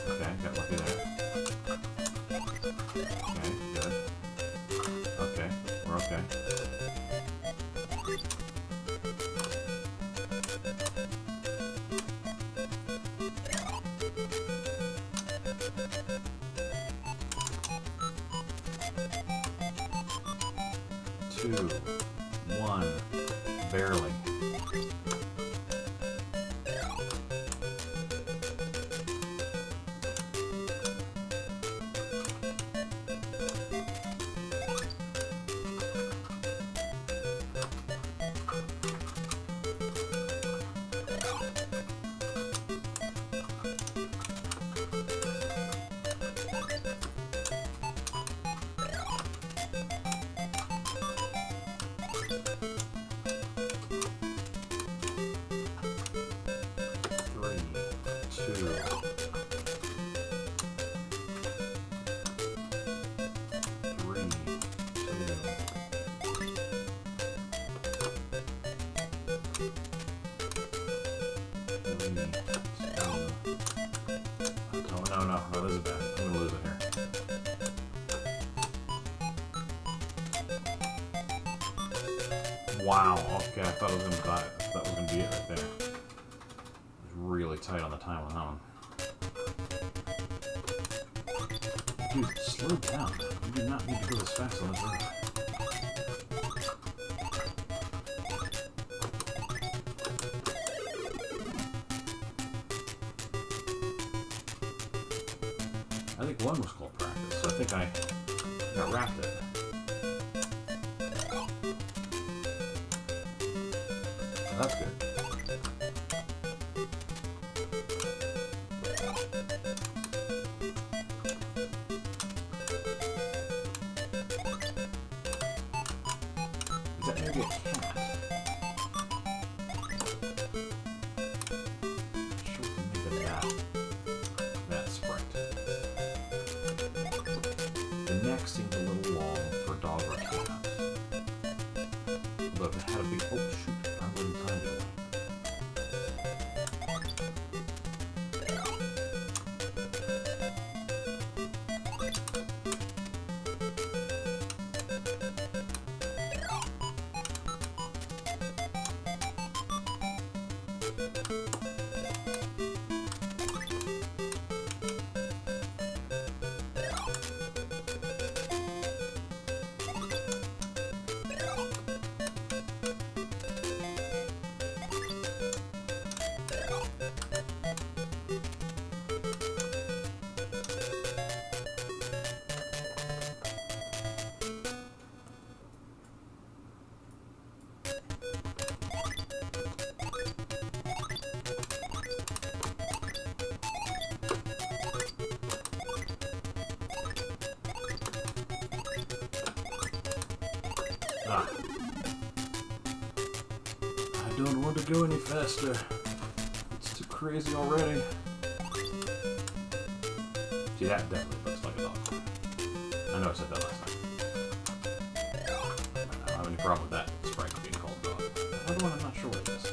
Okay, got lucky there. Okay, good. Okay, we're okay. Two, one, barely. No, this is bad. I'm gonna lose it here. Wow, okay, I thought it was gonna die. I thought it was gonna be it right there. It was really tight on the time on that one. Dude, slow down. You do not need to go this fast on this road. I think one was called practice, so I think I got wrapped it. Oh, that's good. Is that maybe a cat? Sure, maybe that sprite. The neck seemed a little long for a dog or a cat. Although if it had a big, oh shoot, I wouldn't time it. don't want to go any faster. It's too crazy already. See, that definitely looks like a dog. I know I said that last time. I don't have any problem with that sprite being called dog. The other one, I'm not sure what it is.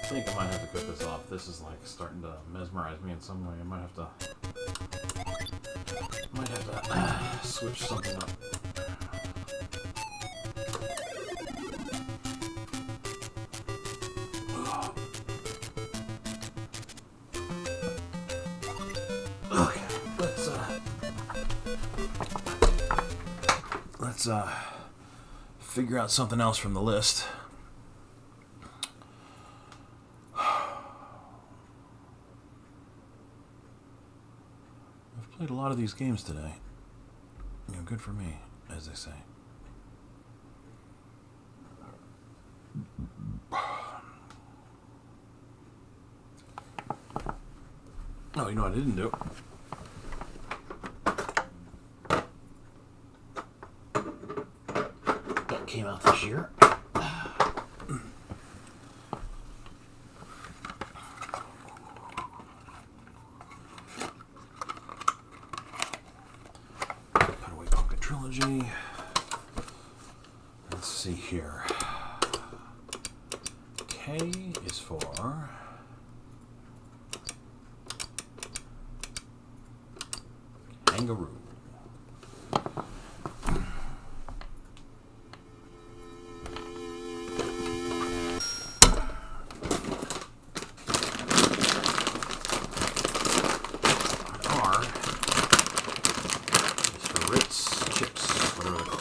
I think I might have to cut this off. This is like starting to mesmerize me in some way. I might have to switch something up. Okay, let's figure out something else from the list. Played a lot of these games today. You know, good for me, as they say. Oh, you know what I didn't do? That came out this year. Trilogy. Let's see here. K is for kangaroo. R is for Ritz chips, whatever they're called.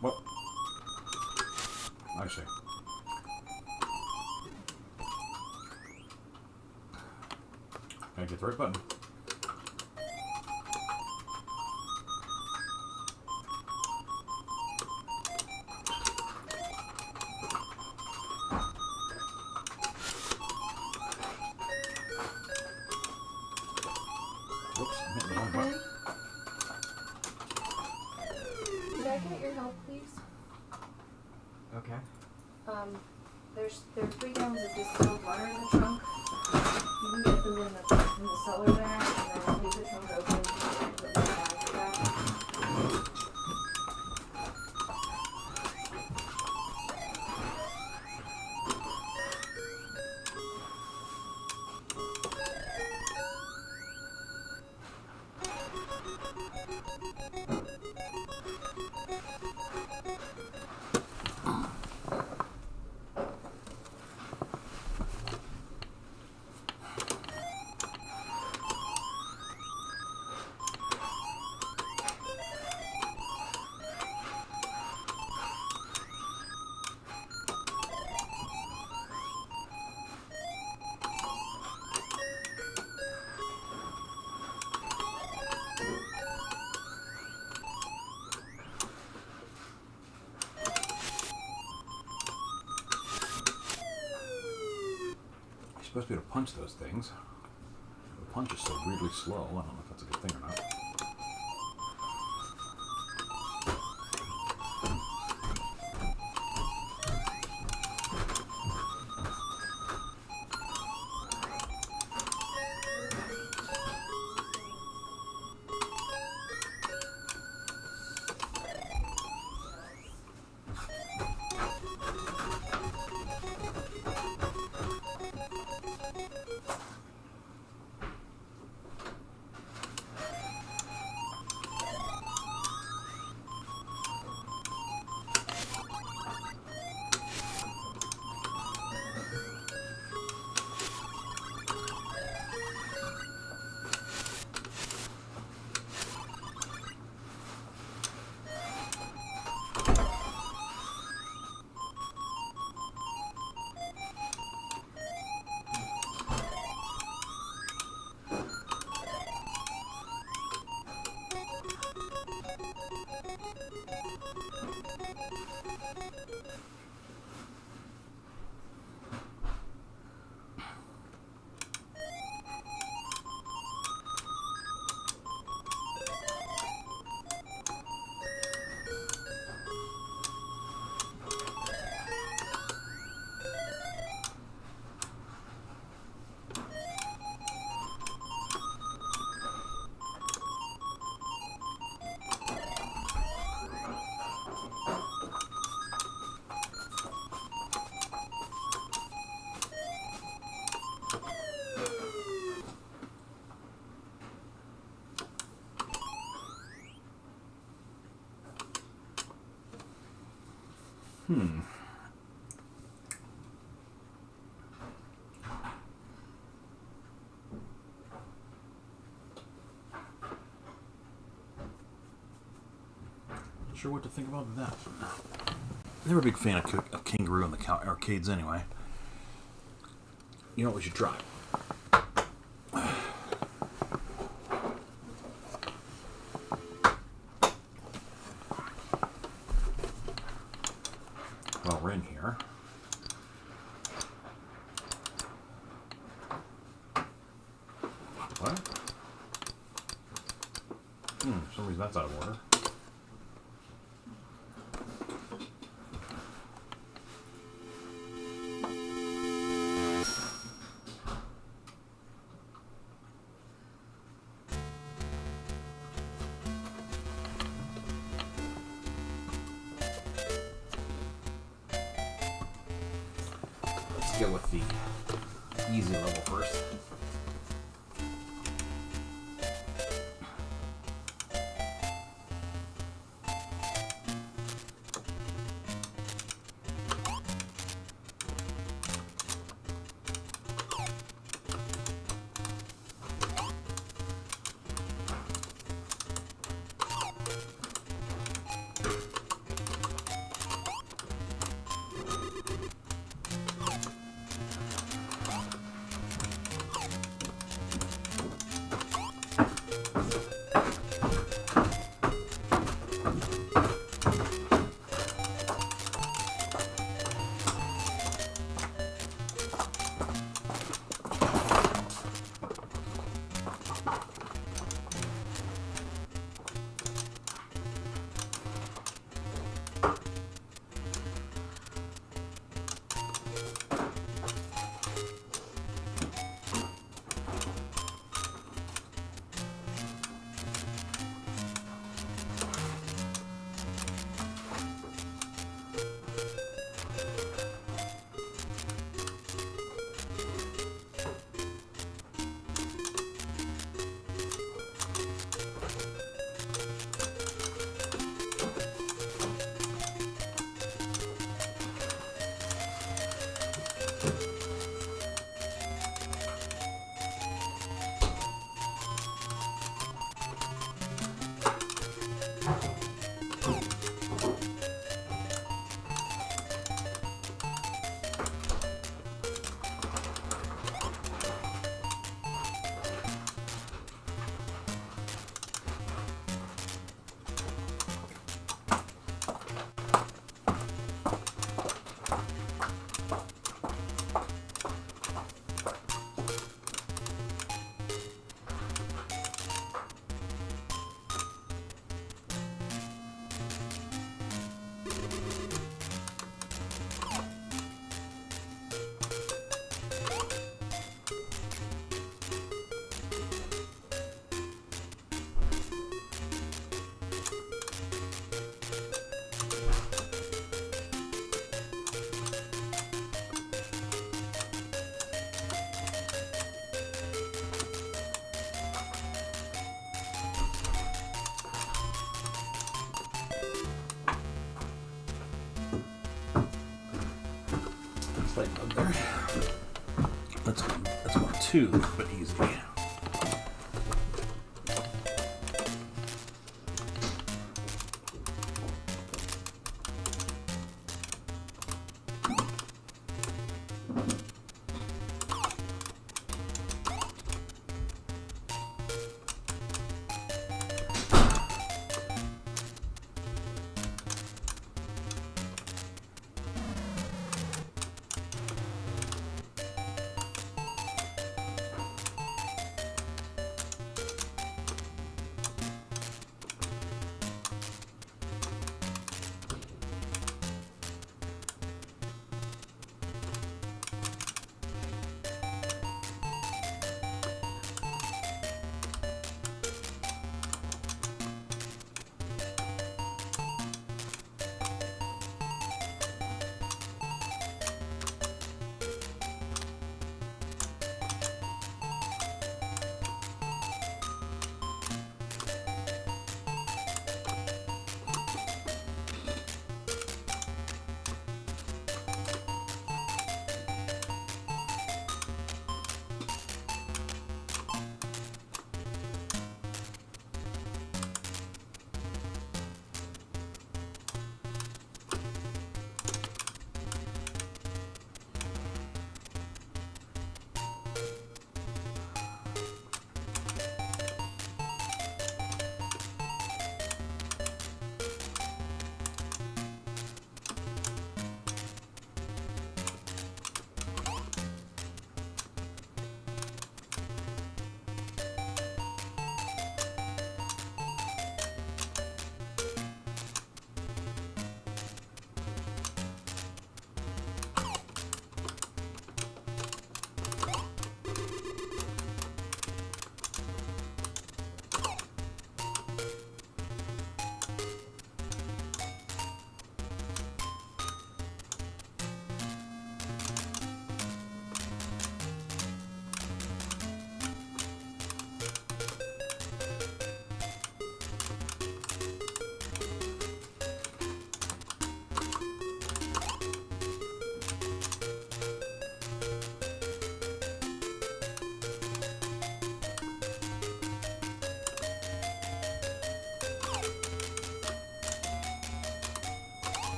What? I see. Gotta get the right button. Whoops, I'm hitting the wrong button. Could I get your help, please? Okay. There are 3 gallons of distilled water in the trunk. You can get them in the cellar there, and then leave the trunk open and put the bags back. supposed to be able to punch those things. The punch is so weirdly slow. I don't know if that's a good thing or not. Not sure what to think about that. Never a big fan of Kangaroo in the arcades anyway. You know what we should try? Well, we're in here. What? For some reason that's out of order. Let's go with the easy level first. Play bugbear. Let's go 2, but easy.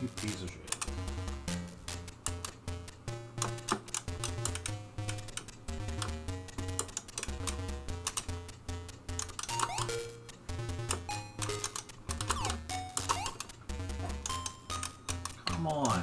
You piece of shit. Come on.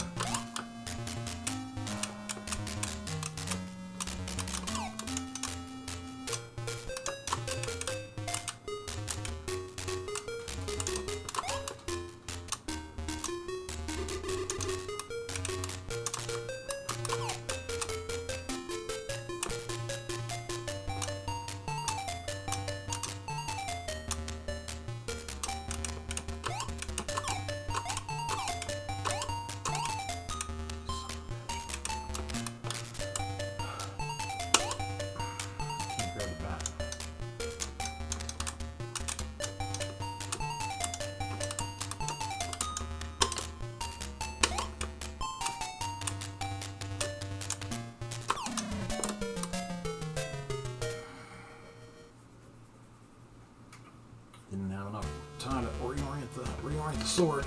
Can't grab the bat. Didn't have enough time to reorient the sword.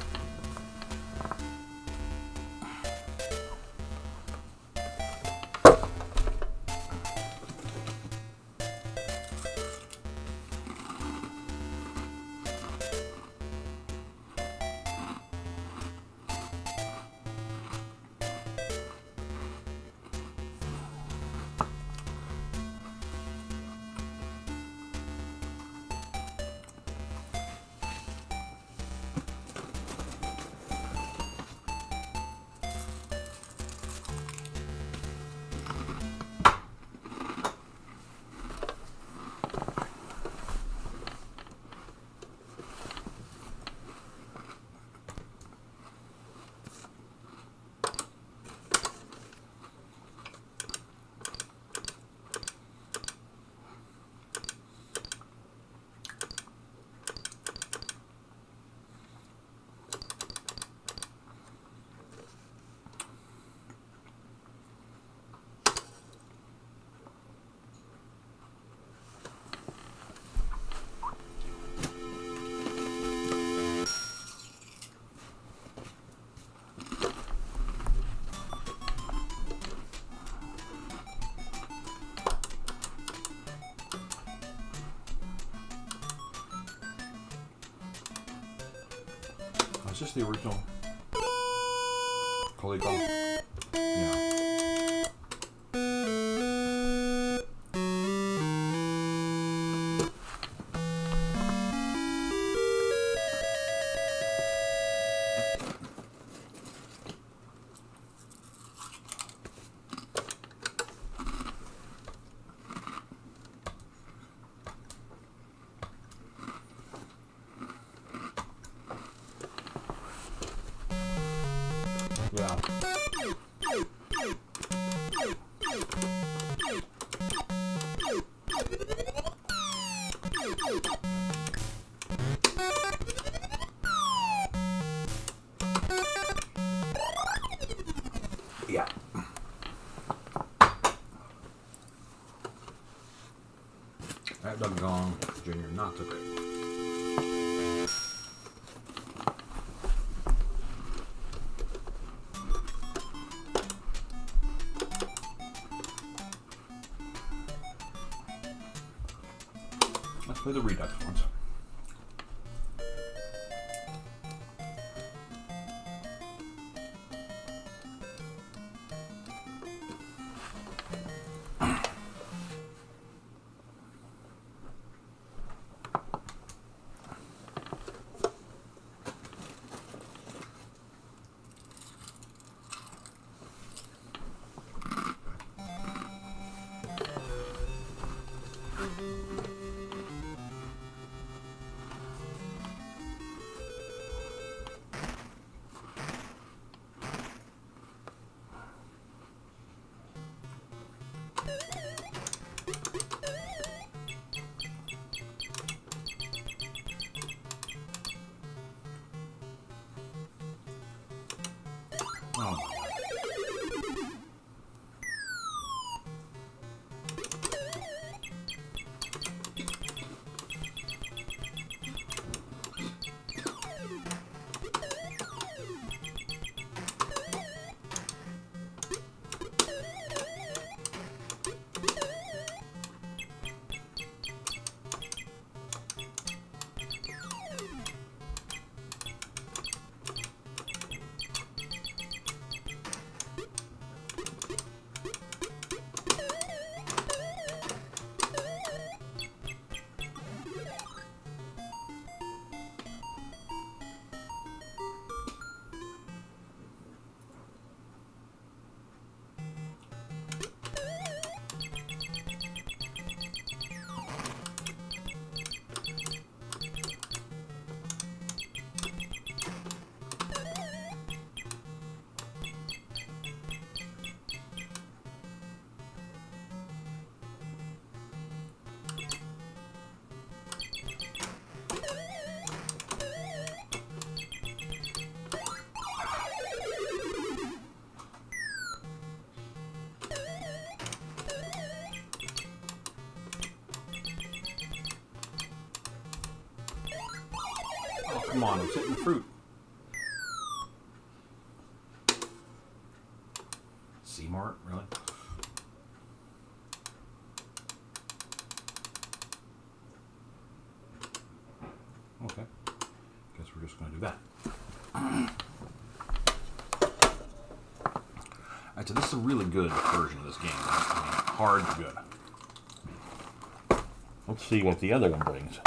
this the original Coleco? Yeah. Yeah. Yeah. That Doug Gong Jr. not so great. Let's play the Redux ones. Oh my God. Oh, come on, I'm hitting the fruit. C-Mart, really? Okay. Guess we're just going to do that. I'd say this is a really good version of this game. I mean, hard but good. Let's see what the other one brings.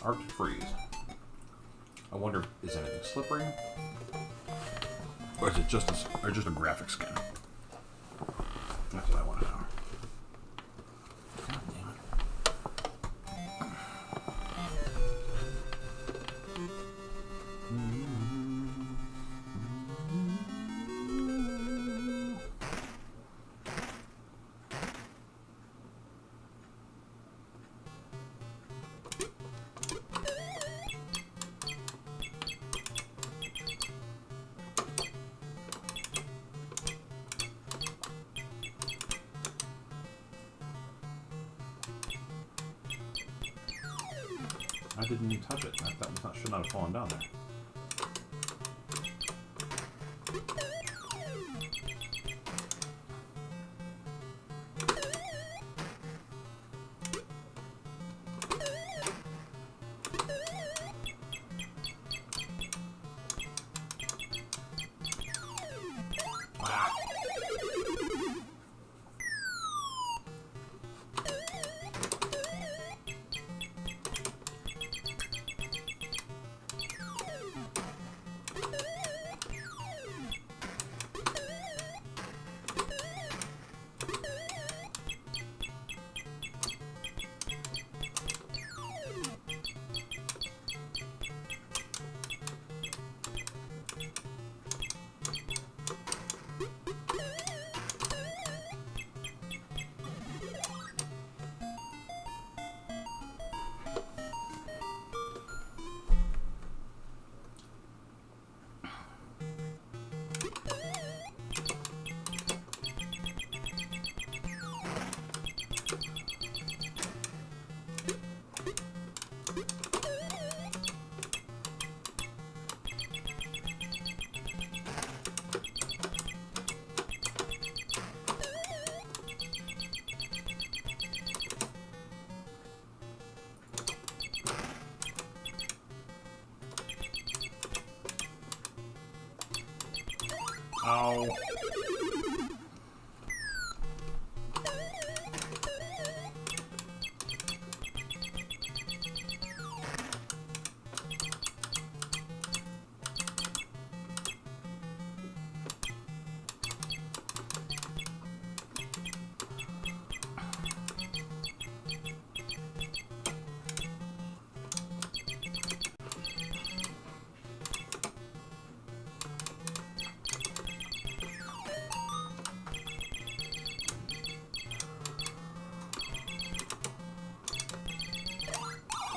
Arctic Freeze. I wonder, is anything slippery? Or is it just a graphic skin? That's what I want to know. God damn it. I didn't even touch it. That should not have fallen down there.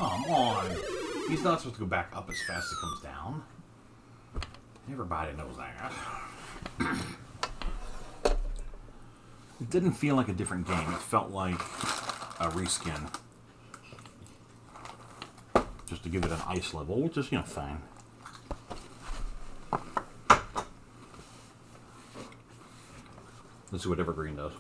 Come on. He's not supposed to go back up as fast as it comes down. Everybody knows that. It didn't feel like a different game. It felt like a reskin. Just to give it an ice level, which is, fine. Let's see what Evergreen does.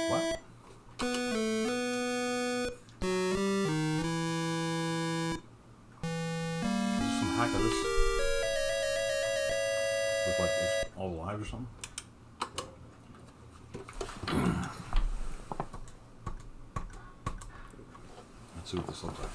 What? Some hack of this with like it's all live or something. Let's see what this looks like.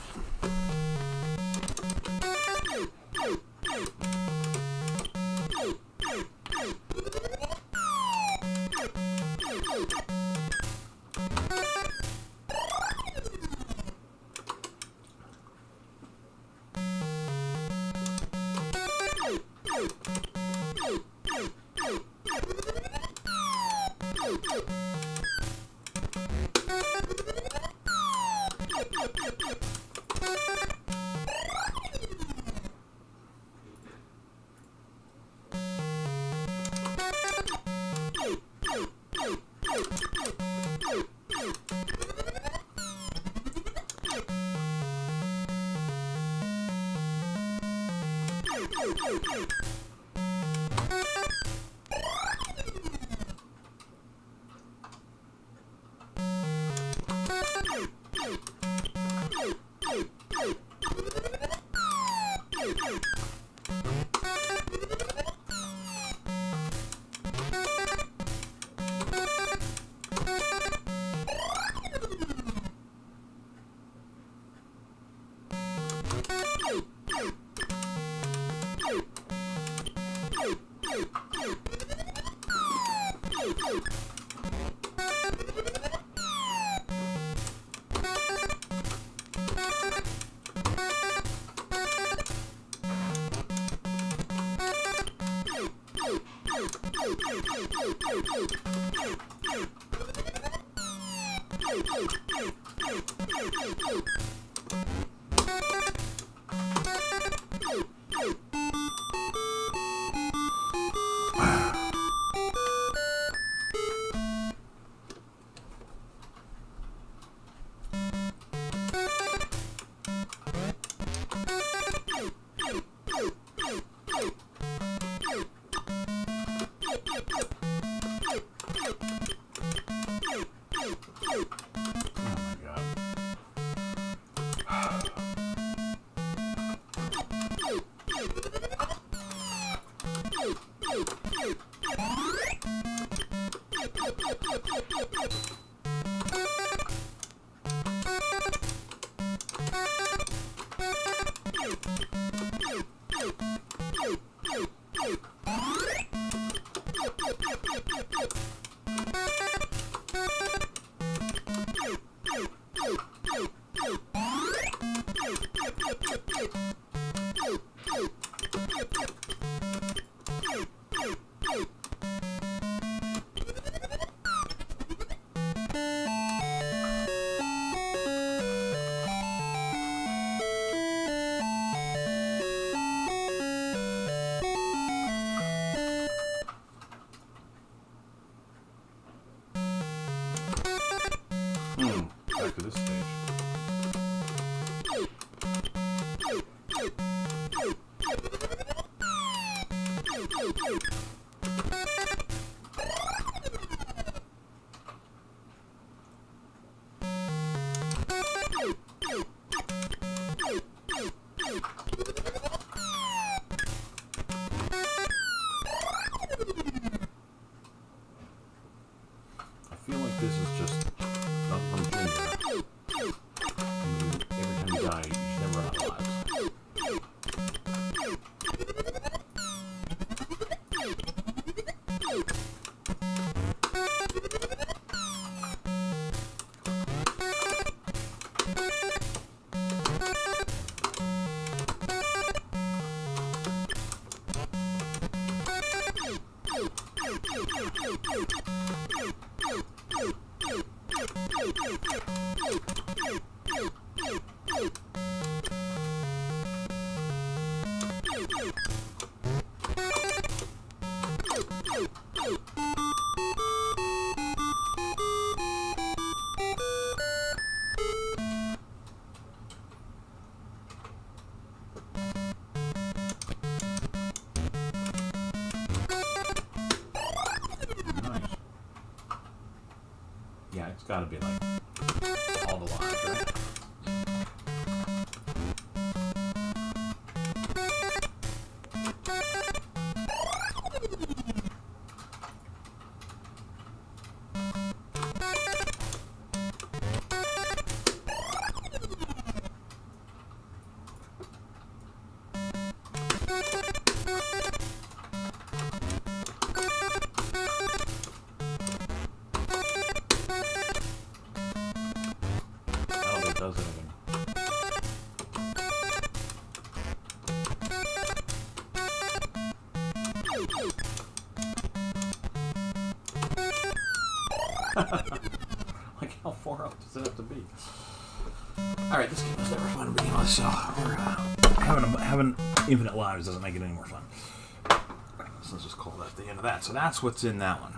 Back to this stage. It's got to be like all the lives, right? I don't think it does anything. Like, how far out does it have to be? Alright, this game was never fun to begin with, so we're, having infinite lives doesn't make it any more fun. So let's just call that the end of that. So that's what's in that one.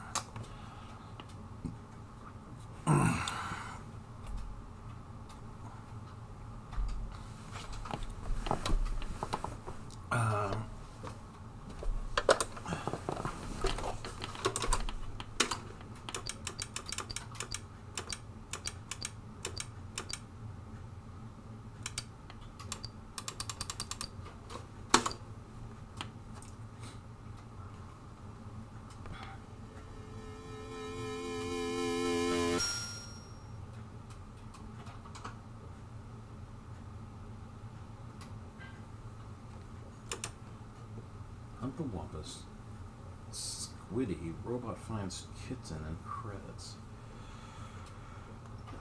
Hunt the Wampus. Squiddy. Robot finds kitten and credits.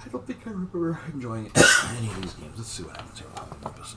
I don't think I remember enjoying any of these games. Let's see what happens here with Hunt the Wampus.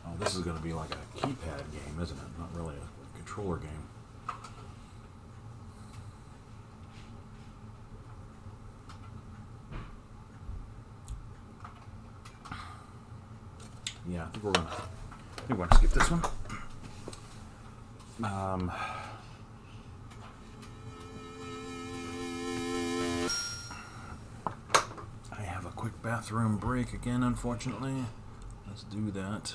Oh, this is going to be like a keypad game, isn't it? Not really a controller game. Yeah, I think we're gonna skip this one. I have a quick bathroom break again, unfortunately. Let's do that.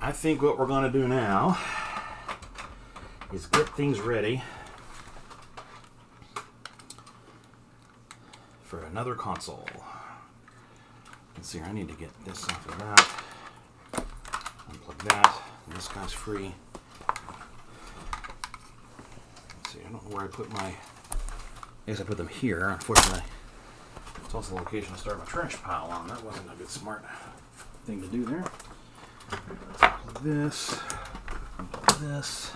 I think what we're going to do now is get things ready for another console. Let's see here, I need to get this off of that. Unplug that. This guy's free. Let's see, I don't know where I put my... I guess I put them here, unfortunately. It's also the location to start my trash pile on. That wasn't a good smart thing to do there. Unplug this. Unplug this.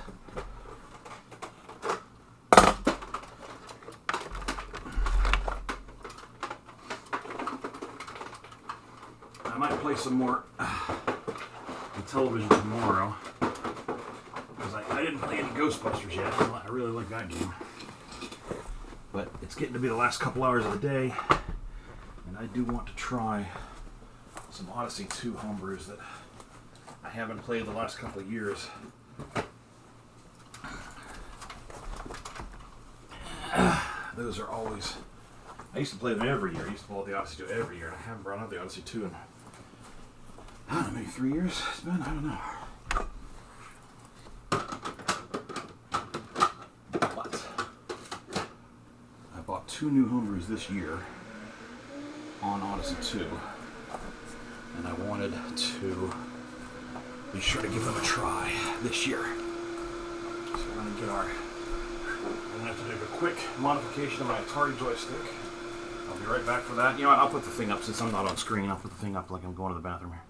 I might play some more on television tomorrow because I didn't play any Ghostbusters yet. I really like that game, but it's getting to be the last couple hours of the day, and I do want to try some Odyssey 2 homebrews that I haven't played the last couple of years. Those are always... I used to play them every year. I used to pull out the Odyssey 2 every year, and I haven't brought out the Odyssey 2 in, I don't know, maybe 3 years it's been? I don't know. But I bought 2 new homebrews this year on Odyssey 2, and I wanted to be sure to give them a try this year. So we're going to get our... I'm going to have to do a quick modification of my Atari joystick. I'll be right back for that. You know what, I'll put the thing up since I'm not on screen. I'll put the thing up like I'm going to the bathroom here.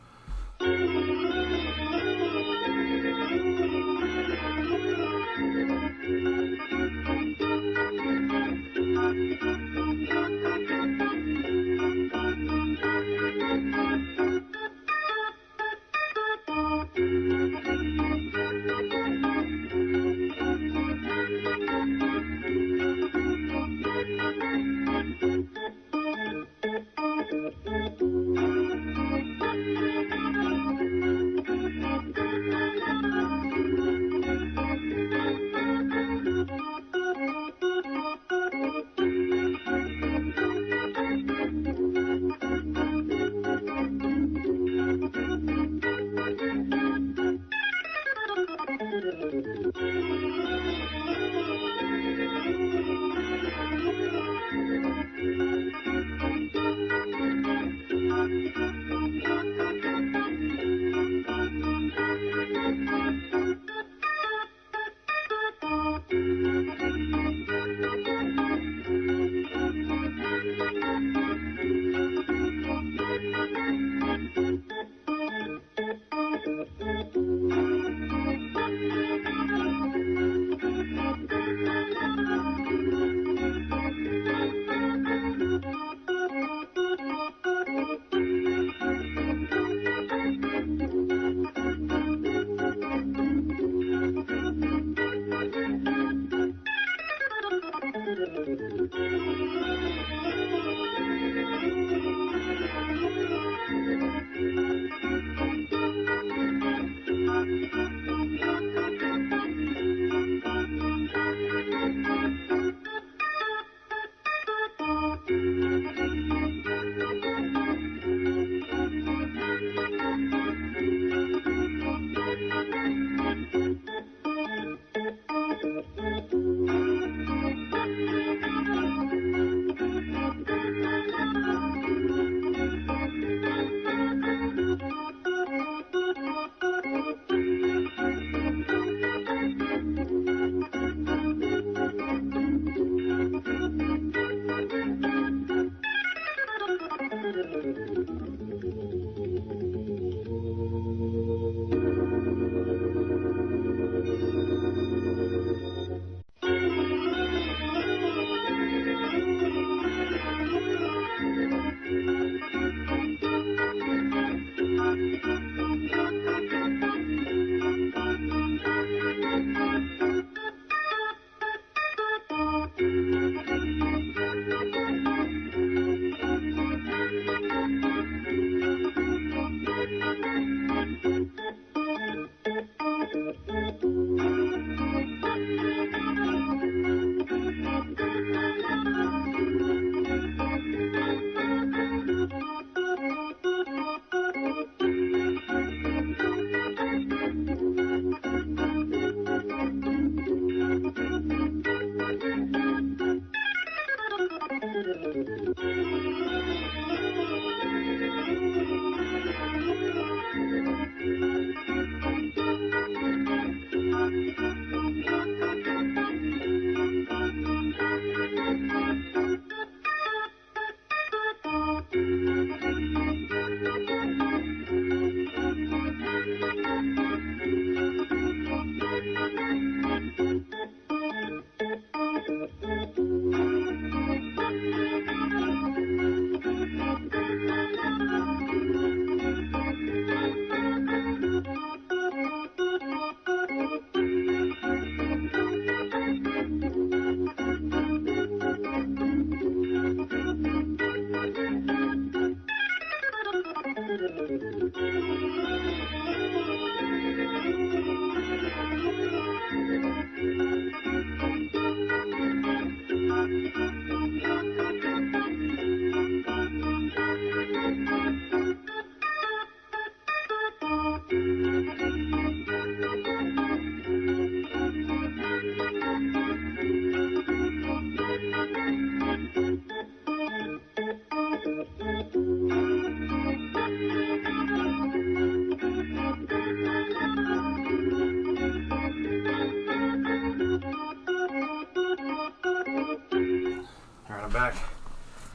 Alright, I'm back.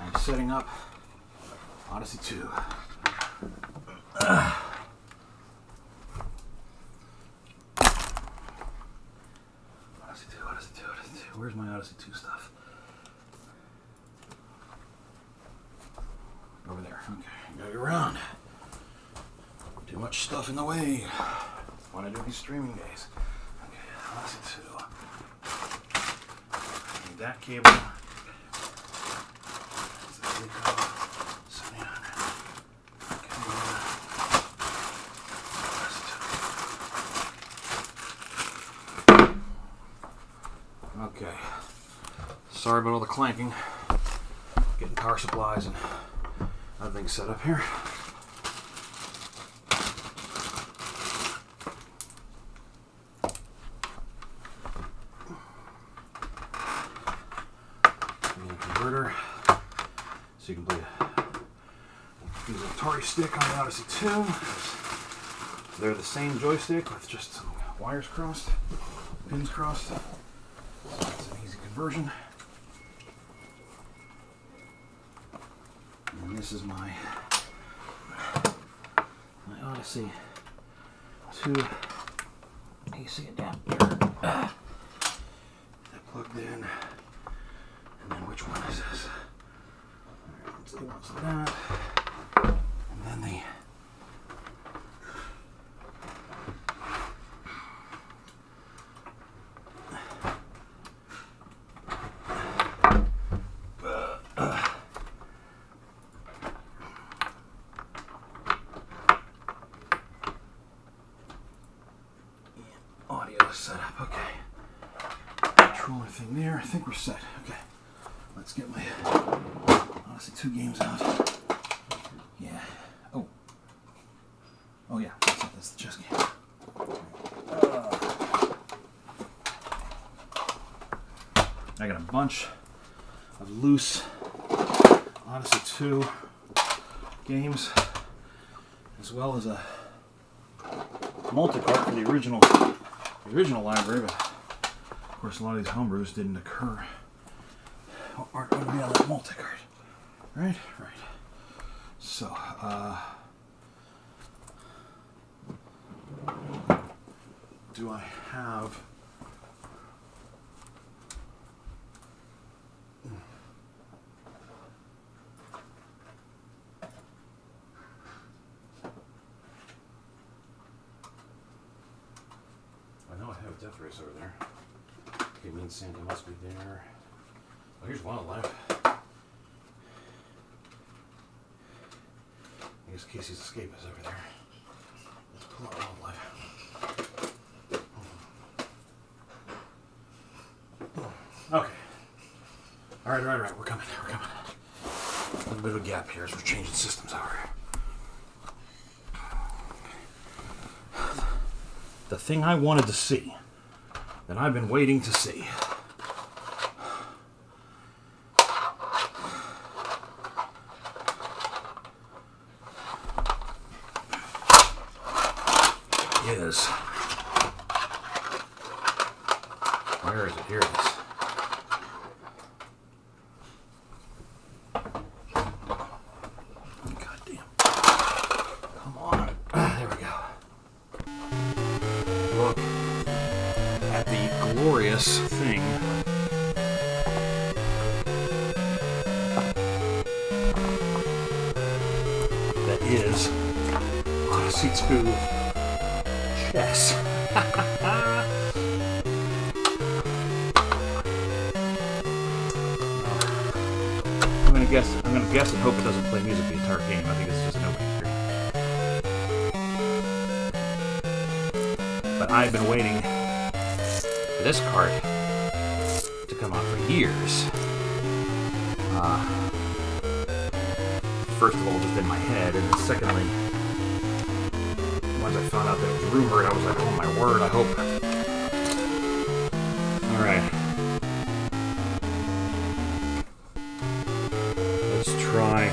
I'm setting up Odyssey 2. Odyssey 2. Where's my Odyssey 2 stuff? Over there. Okay, gotta get around. Too much stuff in the way when I do these streaming days. Okay, Odyssey 2. Need that cable. Okay. Sorry about all the clanking. Getting power supplies and other things set up here. Converter, so you can play use an Atari stick on the Odyssey 2. They're the same joystick with just some wires crossed, pins crossed. So it's an easy conversion. And this is my Odyssey 2 AC adapter. That plugged in. And then which one is this? It's the ones like that. And then the audio setup. Okay. Controller thing there. I think we're set. Okay. Let's get my Odyssey 2 games out. Yeah. Oh. Oh yeah. That's the chess game. I got a bunch of loose Odyssey 2 games, as well as a multi-cart for the original library. But of course, a lot of these homebrews didn't occur. Aren't going to be on that multi-card. Right? Right. So, do I have... I know I have Death Race over there. Okay, means Santa must be there. Oh, here's Wildlife. I guess Casey's Escape is over there. Let's pull out Wildlife. Okay. Alright. We're coming. A little bit of a gap here as we're changing systems over. The thing I wanted to see, that I've been waiting to see, is. Where is it? Here it is. God damn. Come on. There we go. Look at the glorious thing. That is Odyssey 2 chess. I'm gonna guess and hope it doesn't play music the entire game. I think it's just an opening screen. But I've been waiting for this card to come out for years. First of all, just in my head, and then secondly, once I found out that it was rumored, I was like, oh my word, I hope. Alright. Let's try.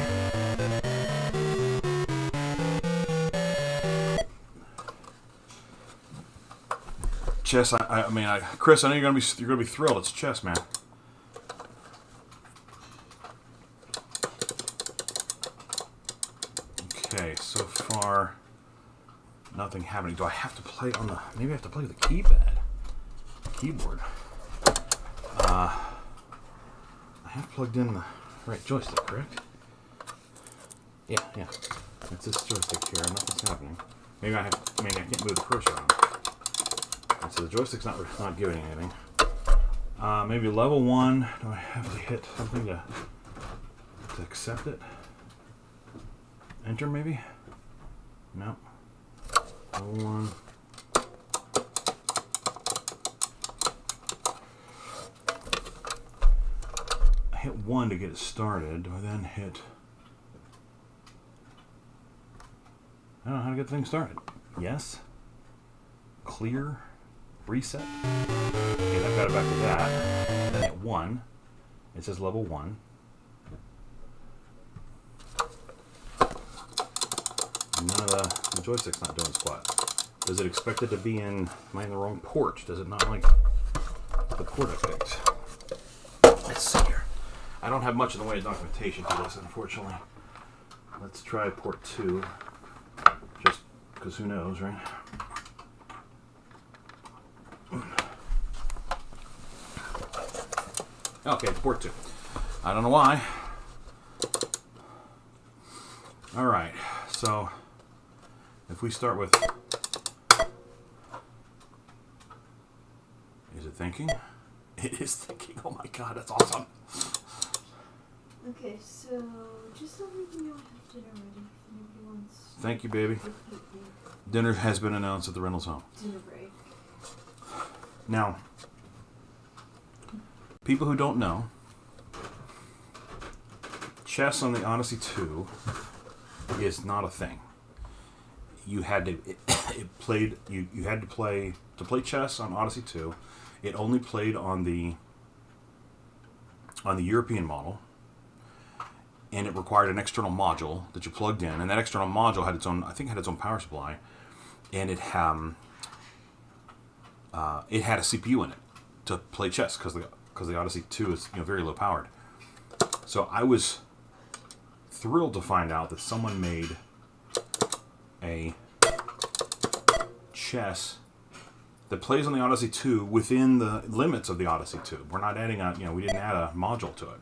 Chess, I mean, Chris, I know you're gonna be thrilled. It's chess, man. Okay, so far, nothing happening. Do I have to play on the... Maybe I have to play with the keyboard. I have plugged in the right joystick, correct? Yeah. It's this joystick here, nothing's happening. Maybe I can't move the cursor around. And so the joystick's not giving anything. Maybe level 1. Do I have to hit something to accept it? Enter, maybe? No. Level 1. I hit 1 to get it started. Do I then hit... I don't know how to get the thing started. Yes. Clear. Reset. Okay, that got it back to that. Then hit 1. It says level 1. None of the joystick's not doing squat. Does it expect it to be in... Am I in the wrong port? Does it not like the port I picked? Let's see here. I don't have much in the way of documentation for this, unfortunately. Let's try port 2. Just because who knows, right? Okay, it's port 2. I don't know why. Alright, so if we start with... Is it thinking? It is thinking. Oh my god, that's awesome. Okay, so just so we can have dinner ready if anybody wants. Thank you, baby. Dinner has been announced at the Reynolds home. Dinner break. Now, people who don't know, chess on the Odyssey 2 is not a thing. You had to you had to play chess on Odyssey 2. It only played on the European model, and it required an external module that you plugged in, and that external module had its own, I think, had its own power supply, and it had a CPU in it to play chess because the Odyssey 2 is very low powered. So I was thrilled to find out that someone made a chess that plays on the Odyssey 2 within the limits of the Odyssey 2. We're not adding we didn't add a module to it.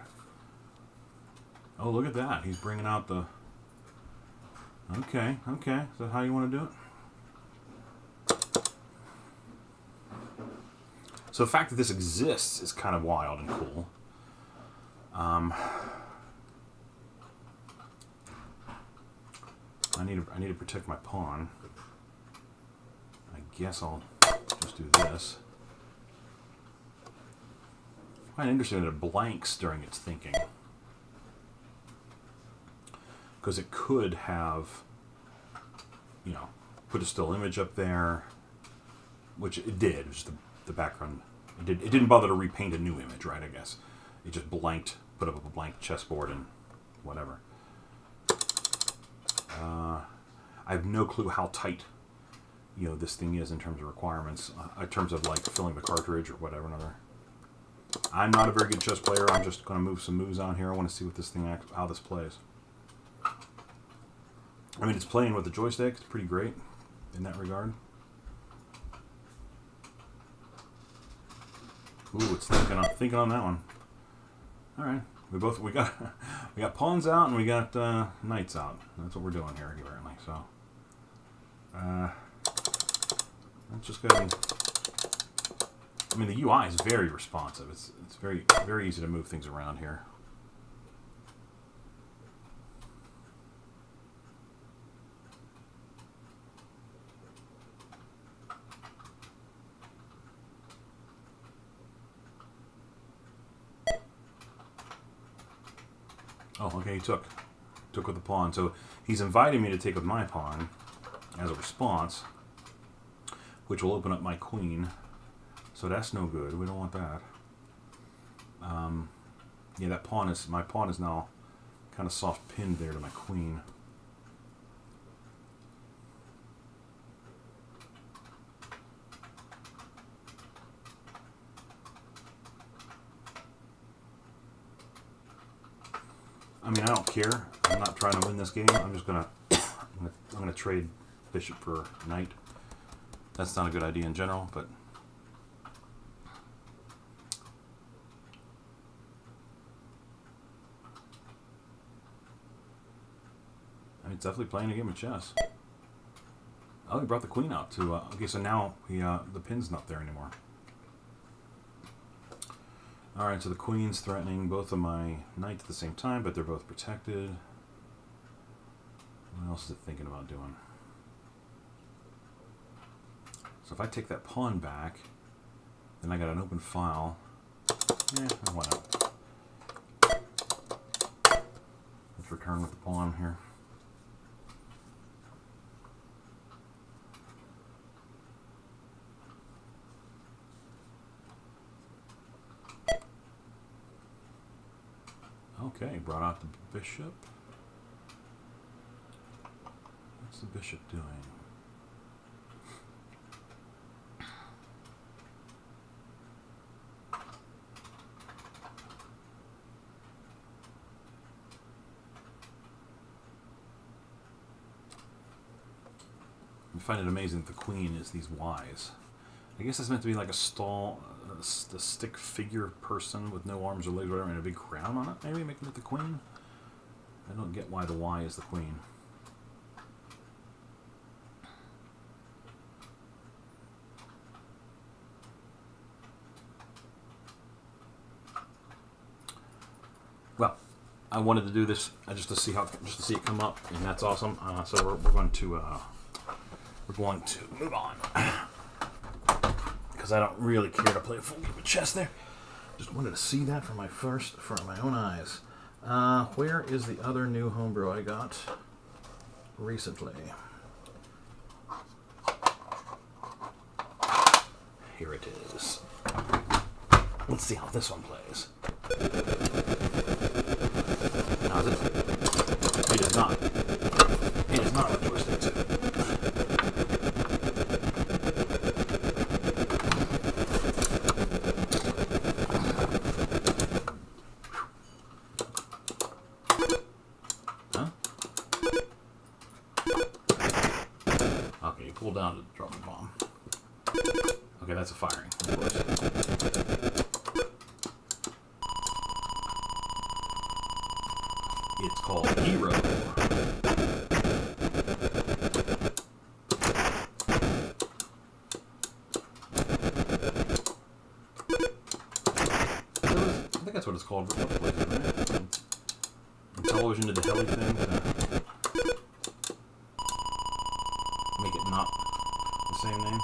Oh, look at that. He's bringing out the... Okay. Is that how you want to do it? So the fact that this exists is kind of wild and cool. I need to protect my pawn. I guess I'll just do this. I find it interesting that it blanks during its thinking. Because it could have, put a still image up there, which it did. It was the background. It didn't bother to repaint a new image, right? I guess it just blanked, put up a blank chessboard and whatever. I have no clue how tight you know, this thing is in terms of requirements, in terms of like filling the cartridge or whatever. Another. I'm not a very good chess player. I'm just going to move some moves on here. I want to see what this thing, how this plays. I mean, it's playing with the joystick. It's pretty great in that regard. Ooh, it's thinking on that one. All right, we got pawns out and we got knights out. That's what we're doing here, apparently. So, let's just go ahead and. I mean, the UI is very responsive. It's very easy to move things around here. Oh, okay, he took with the pawn. So he's inviting me to take with my pawn as a response, which will open up my queen. So that's no good. We don't want that. Yeah, my pawn is now kind of soft pinned there to my queen. I mean, I don't care. I'm not trying to win this game. I'm just gonna I'm gonna trade bishop for knight. That's not a good idea in general, but. It's definitely playing a game of chess. Oh, he brought the queen out to. Okay, so now the pin's not there anymore. All right, so the queen's threatening both of my knights at the same time, but they're both protected. What else is it thinking about doing? So if I take that pawn back, then I got an open file. Yeah, why not? Let's return with the pawn here. Okay, brought out the bishop. What's the bishop doing? I find it amazing that the queen is these Ys. I guess it's meant to be like a stick figure person with no arms or legs or whatever, and a big crown on it, maybe making it the queen. I don't get why the Y is the queen. Well, I wanted to do this just to see it come up, and that's awesome. So we're going to move on. Because I don't really care to play a full game of chess there. Just wanted to see that for my own eyes. Where is the other new homebrew I got recently? Here it is. Let's see how this one plays. Now, is it? It is not. It is not a joystick 2. Pull down to drop the bomb. Okay, that's a firing, of course. It's called Hero. I think that's what it's called. Right? Television did the heli thing. Make it not the same name.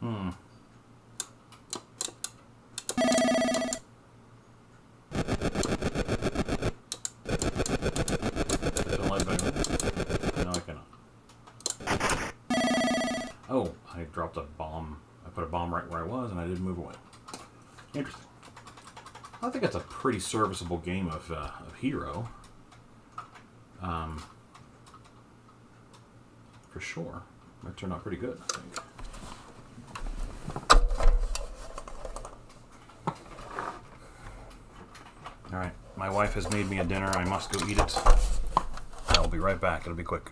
Don't like banging. No, I cannot. Oh, I dropped a bomb. I put a bomb right where I was, and I didn't move away. Interesting. I think that's a pretty serviceable game of Hero. For sure. That turned out pretty good, I think. Alright, my wife has made me a dinner. I must go eat it. I'll be right back. It'll be quick.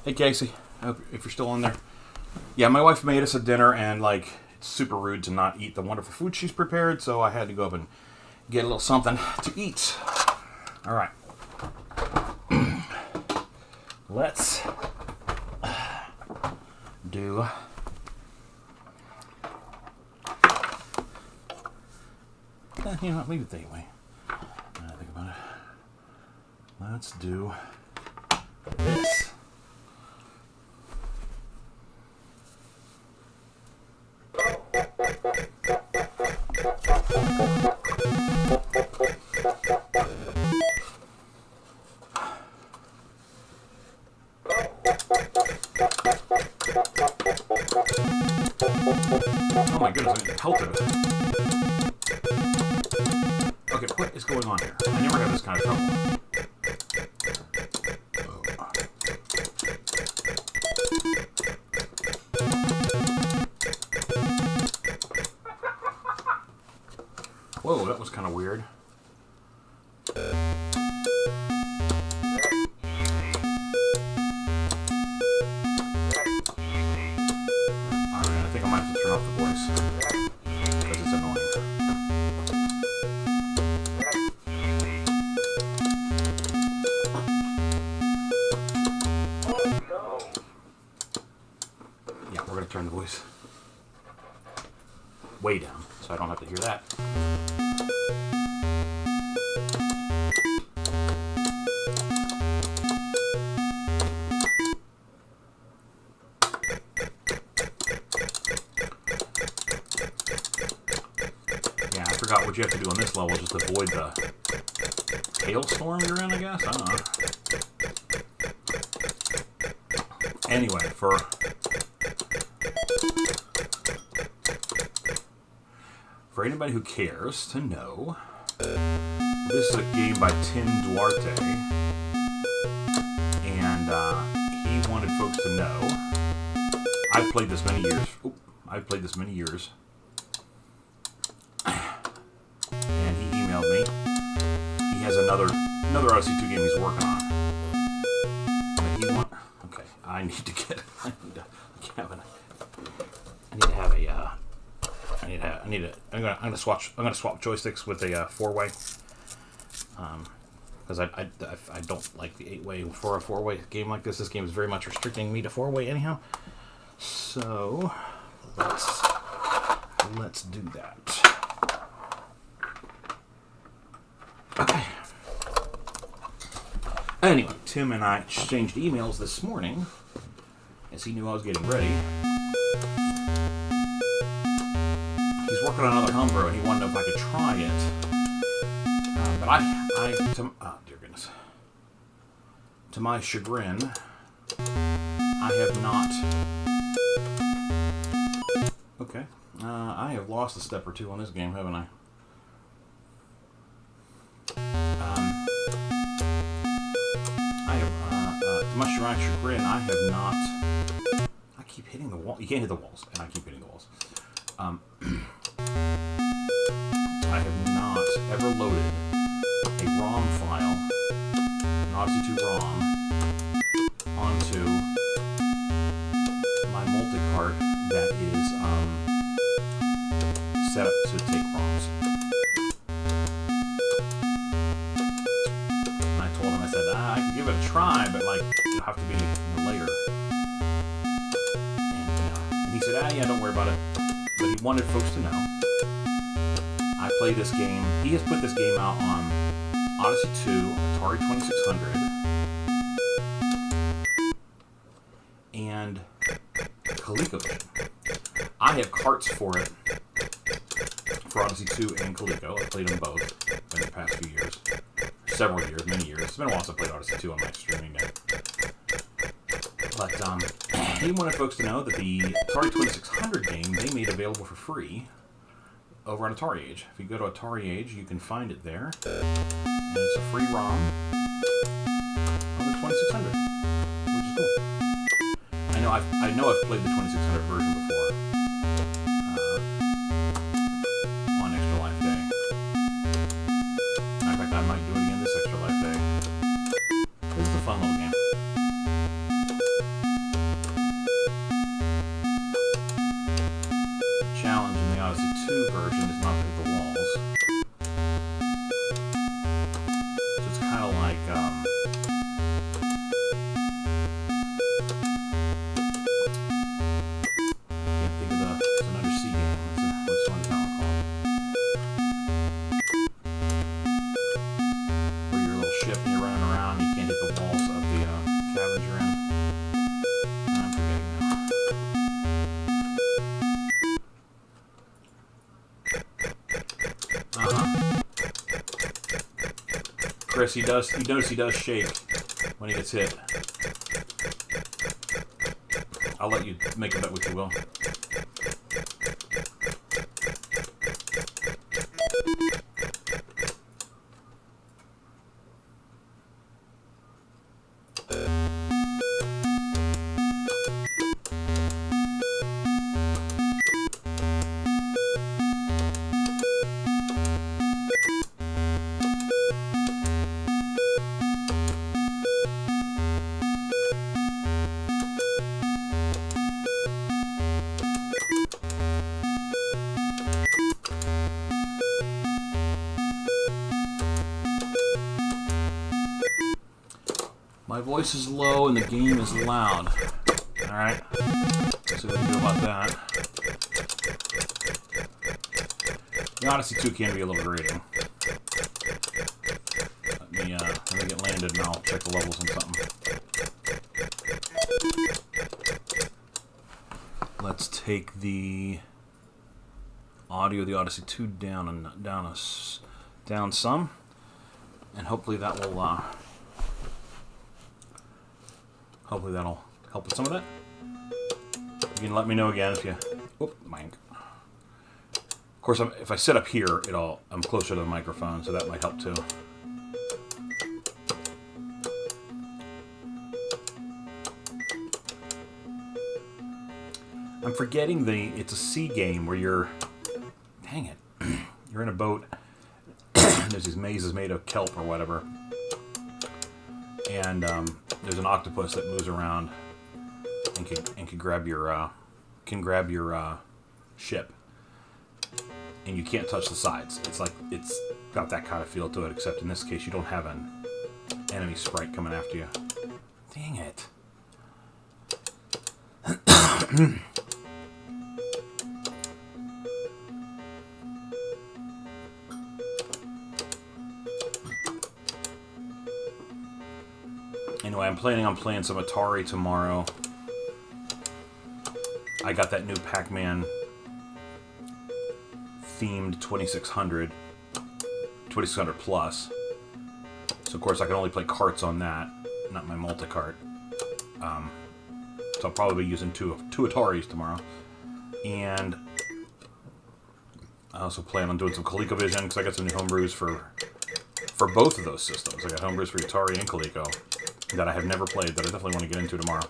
Hey Casey, I hope if you're still in there. Yeah, my wife made us a dinner, and like it's super rude to not eat the wonderful food she's prepared, so I had to go up and get a little something to eat. All right, let's do you know what, leave it that way. Now I think about it. Let's do this. Oh my goodness, I pelted it. Okay, what is going on here? I never have this kind of trouble. Whoa, that was kind of weird. Alright, I think I might have to turn off the voice. Because it's annoying. Yeah, we're going to turn the voice way down, so I don't have to hear that. Yeah, I forgot what you have to do on this level, just avoid the hailstorm you're in, I guess? I don't know. Anyway, for anybody who cares to know, this is a game by Tim Duarte, and he wanted folks to know. I've played this many years. And he emailed me. He has another Odyssey 2 game he's working on. But okay, I'm gonna swap joysticks with a 4-way. Because I don't like the 8-way for a 4-way game like this. This game is very much restricting me to 4-way anyhow. So let's do that. Okay. Anyway, Tim and I exchanged emails this morning as he knew I was getting ready. He's working on another homebrew and he wanted to know if I could try it. But dear goodness. To my chagrin, I have not. Okay. I have lost a step or two on this game, haven't I? To my chagrin, I have not. I keep hitting the wall. You can't hit the walls, and I keep hitting the walls. I have not ever loaded a ROM file, an Odyssey 2 ROM, onto my multi-cart that is set up to take ROMs. And I told him, I said, I can give it a try, but like it'll have to be later. And he said, yeah, don't worry about it. But he wanted folks to know. I play this game. He has put this game out on Odyssey 2, Atari 2600, and ColecoVision. I have carts for it, for Odyssey 2 and Coleco. I played them both in the past few years. Several years, many years. It's been a while since I played Odyssey 2 on my streaming day. But he wanted folks to know that the Atari 2600 game they made available for free over on Atari Age. If you go to Atari Age, you can find it there. And it's a free ROM on the 2600, which is cool. I know I've played the 2600 version before on Extra Life Day. Matter of fact, I might do it again this Extra Life Day. This is a fun little game. Challenge in the Odyssey 2 version is not to hit the walls. So it's kind of like, I can't think of it's an undersea game. What's one that one called? Where you're a little ship and you're running around and you can't hit the walls of the caverns you're in. I'm forgetting now. Chris, he does shake when he gets hit. I'll let you make of that what you will. My voice is low and the game is loud. Alright. Let's see what we can do about that. The Odyssey 2 can be a little grating. Let me get landed and I'll check the levels and something. Let's take the audio of the Odyssey 2 down some, and hopefully that will hopefully that'll help with some of that. You can let me know again if you. Oop, mic. Of course, if I sit up here, I'm closer to the microphone, so that might help too. I'm forgetting it's a sea game where you're. Dang it. You're in a boat. There's these mazes made of kelp or whatever. And there's an octopus that moves around and can grab your ship, and you can't touch the sides. It's got that kind of feel to it, except in this case you don't have an enemy sprite coming after you. Dang it. Anyway, I'm planning on playing some Atari tomorrow. I got that new Pac-Man themed 2600 plus. So of course I can only play carts on that, not my multi-cart. So I'll probably be using two Ataris tomorrow. And I also plan on doing some ColecoVision because I got some new homebrews for both of those systems. I got homebrews for Atari and Coleco that I have never played that I definitely want to get into tomorrow.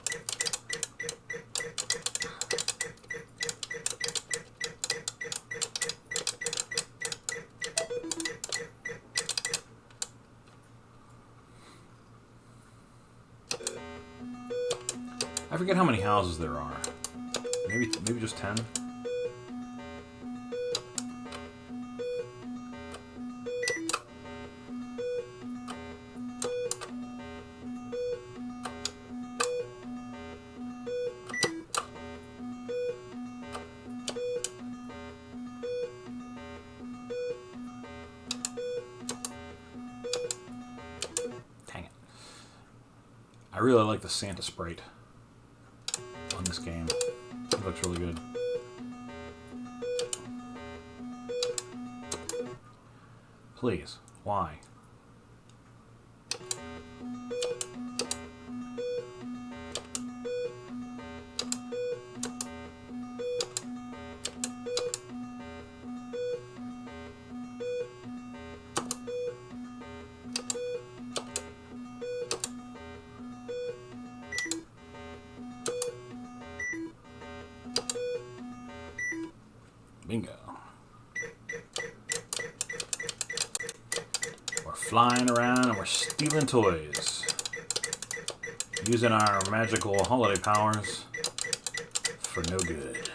I forget how many houses there are. Maybe just 10. Dang it. I really like the Santa sprite on this game. It looks really good. Please, why? Bingo. We're flying around and we're stealing toys. Using our magical holiday powers for no good.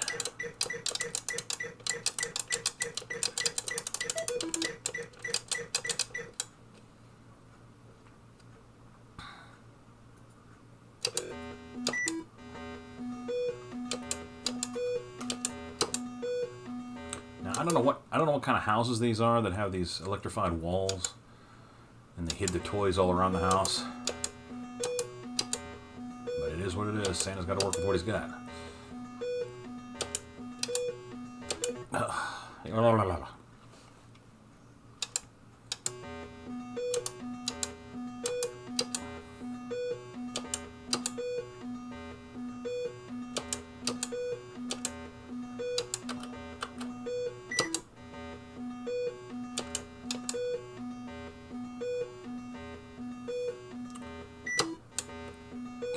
I don't know what kind of houses these are that have these electrified walls, and they hid the toys all around the house. But it is what it is. Santa's got to work with what he's got.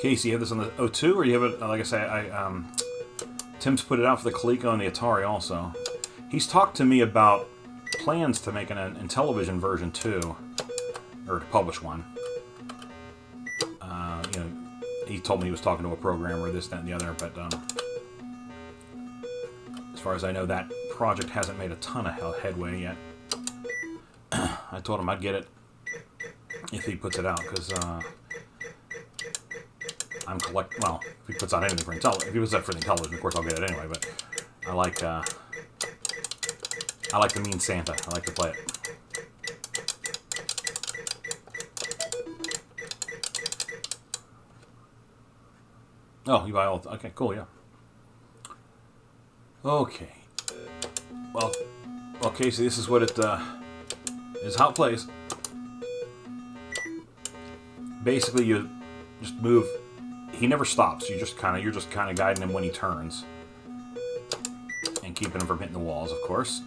Casey, you have this on the O2, or you have it? Like I say, Tim's put it out for the Coleco and the Atari also. He's talked to me about plans to make an Intellivision version too, or to publish one. He told me he was talking to a programmer, this, that, and the other, but as far as I know, that project hasn't made a ton of headway yet. I told him I'd get it if he puts it out, because well, if he puts out anything for Intellivision, if he puts out for the Intellivision, of course I'll get it anyway, but I like the Mean Santa. I like to play it. Oh, you buy all... Okay, cool, yeah. Okay. Well, Casey, this is what it, is how it plays. Basically, you just move... He never stops. You're just kind of guiding him when he turns. And keeping him from hitting the walls, of course.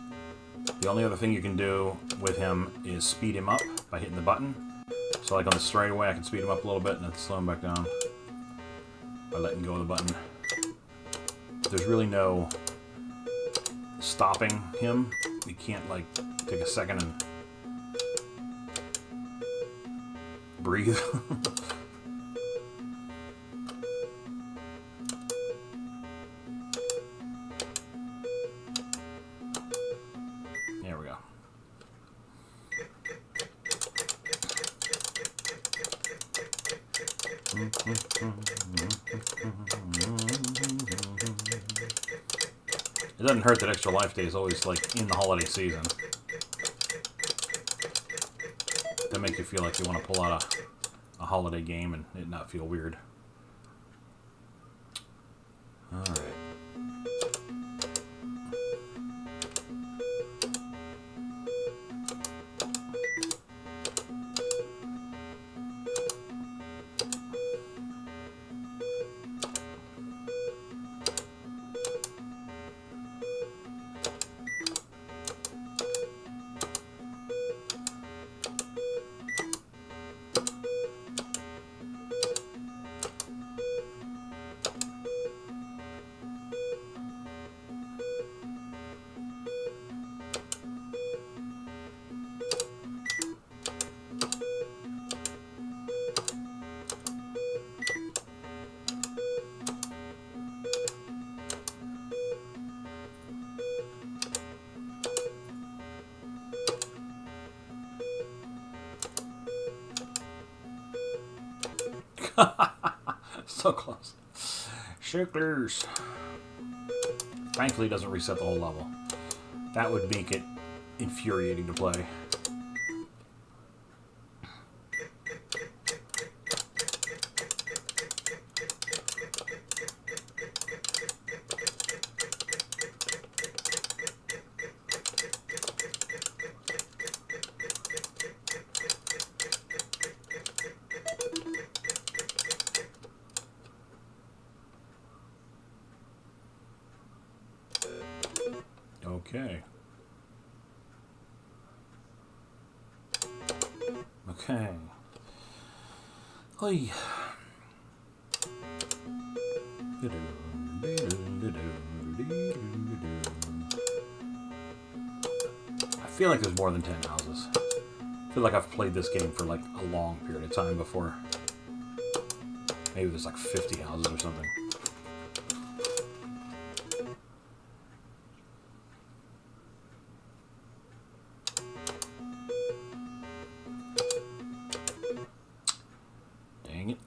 The only other thing you can do with him is speed him up by hitting the button. So like on the straightaway, I can speed him up a little bit and then slow him back down by letting go of the button. There's really no stopping him. You can't like take a second and breathe. There we go. It doesn't hurt that Extra Life Day is always like in the holiday season. That make you feel like you want to pull out a holiday game and it not feel weird. All right. So close. Shicklers. Thankfully, it doesn't reset the whole level. That would make it infuriating to play. Okay. Okay. Oi. I feel like there's more than 10 houses. I feel like I've played this game for like a long period of time before. Maybe there's like 50 houses or something. Dang it.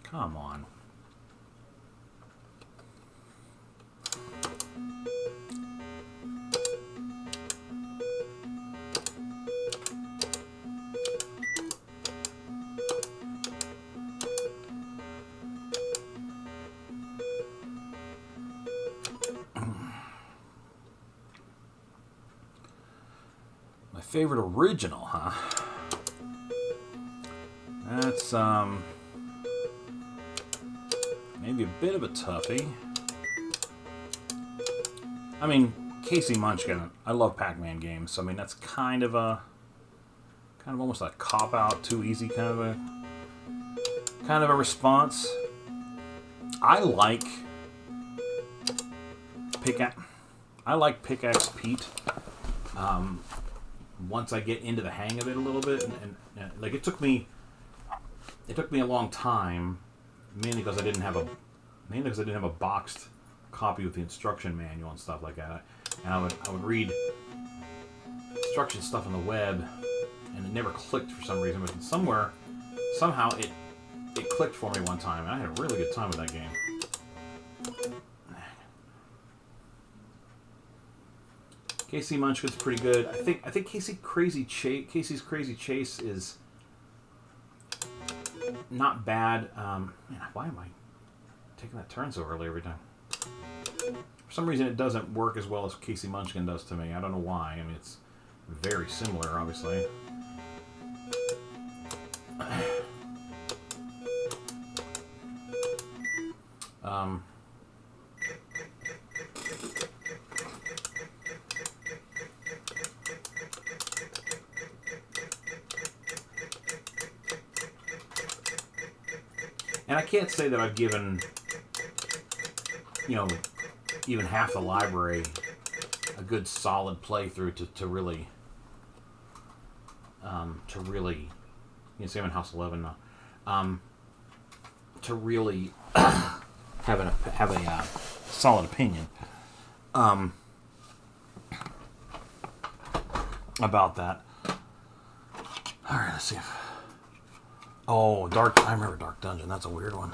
Come on. My favorite original, huh? That's, maybe a bit of a toughie. I mean, Casey Munchkin, I love Pac-Man games, so I mean, that's kind of almost a cop-out, too easy kind of a response. I like Pickaxe Pete. Once I get into the hang of it a little bit, and like it took me a long time, mainly because I didn't have a boxed copy with the instruction manual and stuff like that. And I would read instruction stuff on the web, and it never clicked for some reason. But somehow it clicked for me one time, and I had a really good time with that game. KC Munchkin's pretty good. I think Casey's Crazy Chase is not bad. Man, why am I taking that turn so early every time? For some reason, it doesn't work as well as Casey Munchkin does to me. I don't know why. I mean, it's very similar, obviously. And I can't say that I've given, even half the library a good solid playthrough to really, say I'm in House 11 now, to really have a solid opinion about that. All right, let's see if. Oh, I remember Dark Dungeon. That's a weird one.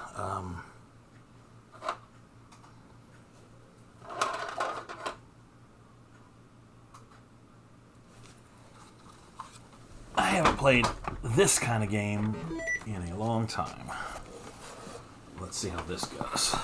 I haven't played this kind of game in a long time. Let's see how this goes.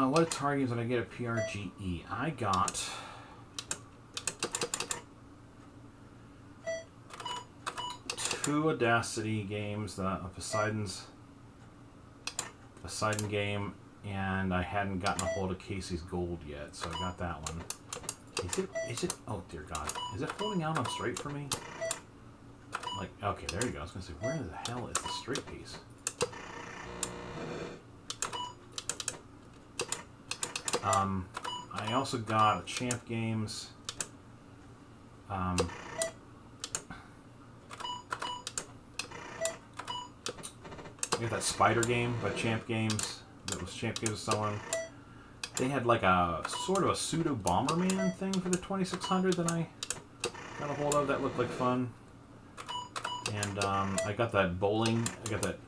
What Atari games did I get at PRGE? I got two Audacity games, the Poseidon game, and I hadn't gotten a hold of Casey's Gold yet, so I got that one. Is it, oh dear God, is it holding out on straight for me? Like, okay, there you go. I was going to say, where the hell is the straight piece? I also got Champ Games. I got that Spider game by Champ Games that was Champ Games selling. They had like a sort of a pseudo Bomberman thing for the 2600 that I got a hold of. That looked like fun. And I got that bowling. I got that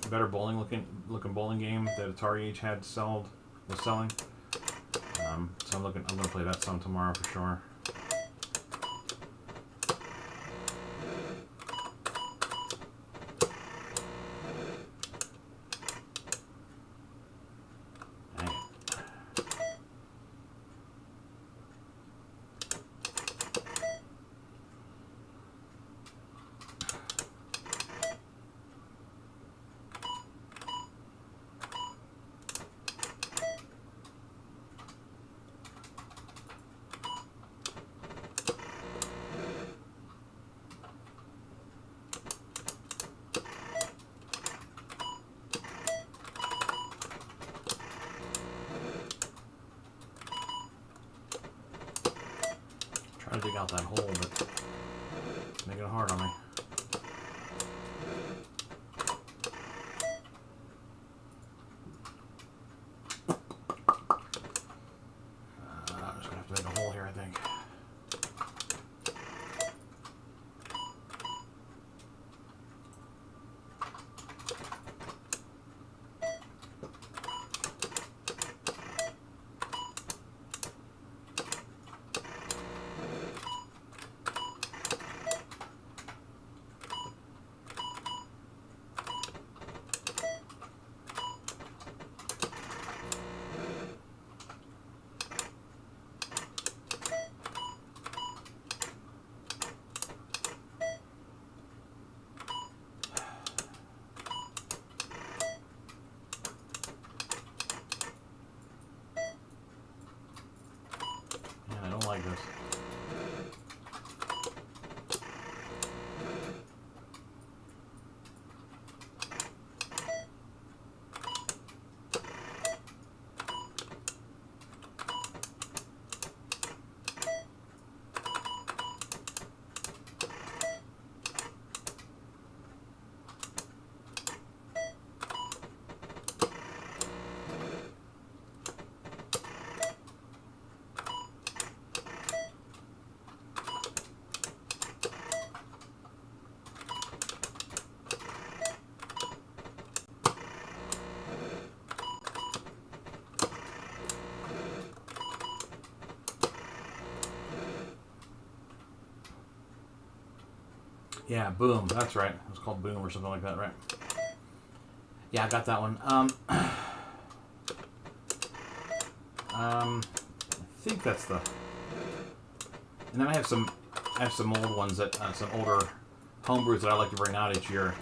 better bowling looking bowling game that Atari Age was selling. So I'm gonna play that some tomorrow for sure. Trying to dig out that hole, but it's making it hard on me. I'm just gonna have to make a hole here, I think. I don't like this. Yeah, Boom. That's right. It was called Boom or something like that, right? Yeah, I got that one. I think that's the. And then I have some old ones that some older homebrews that I like to bring out each year.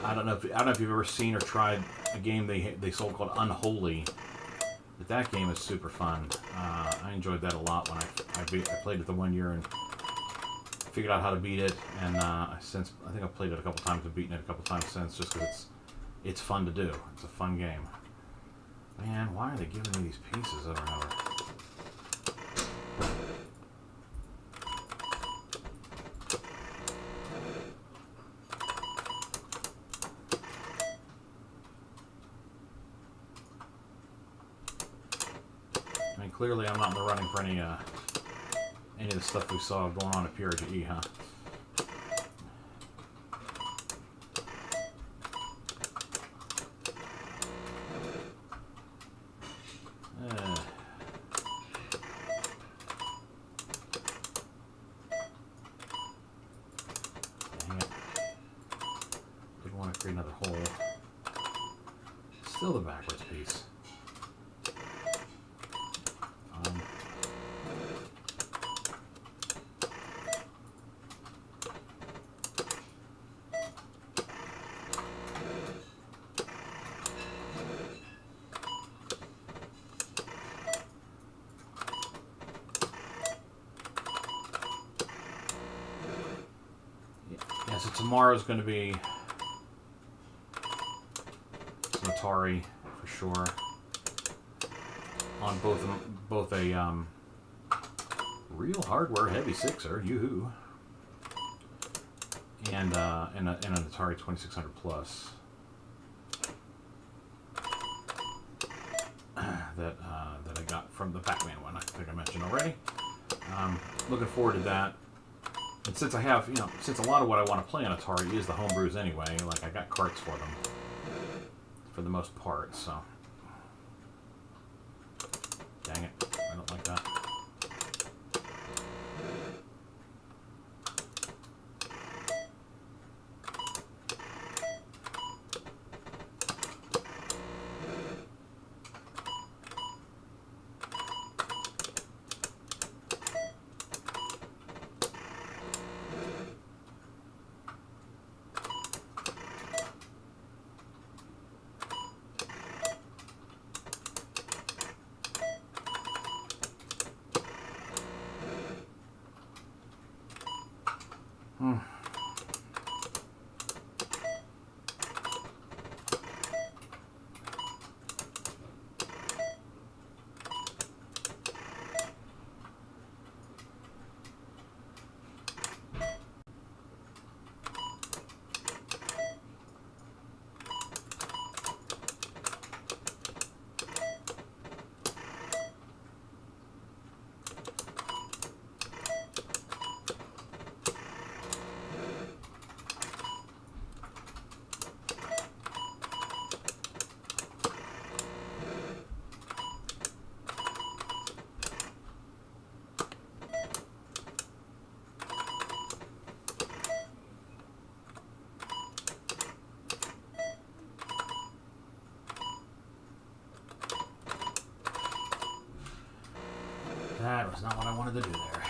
I don't know if you've ever seen or tried a game they sold called Unholy. But that game is super fun. I enjoyed that a lot when I played it the 1 year and figured out how to beat it. And since I think I've played it a couple times and beaten it a couple times since, just because it's fun to do. It's a fun game. Man, why are they giving me these pieces over and over? I mean, clearly I'm not in the running for any of the stuff we saw going on at PRGE, huh? Dang it. Didn't want to create another hole. Still the backwards piece. Yeah, so tomorrow's going to be some Atari for sure. On both a real hardware heavy sixer, yoo-hoo, and an Atari 2600 Plus that I got from the Pac-Man one. I think I mentioned already. Looking forward to that. And since I have, since a lot of what I want to play on Atari is the homebrews anyway, like I got carts for them for the most part, so. Dang it, I don't like that. That was not what I wanted to do there.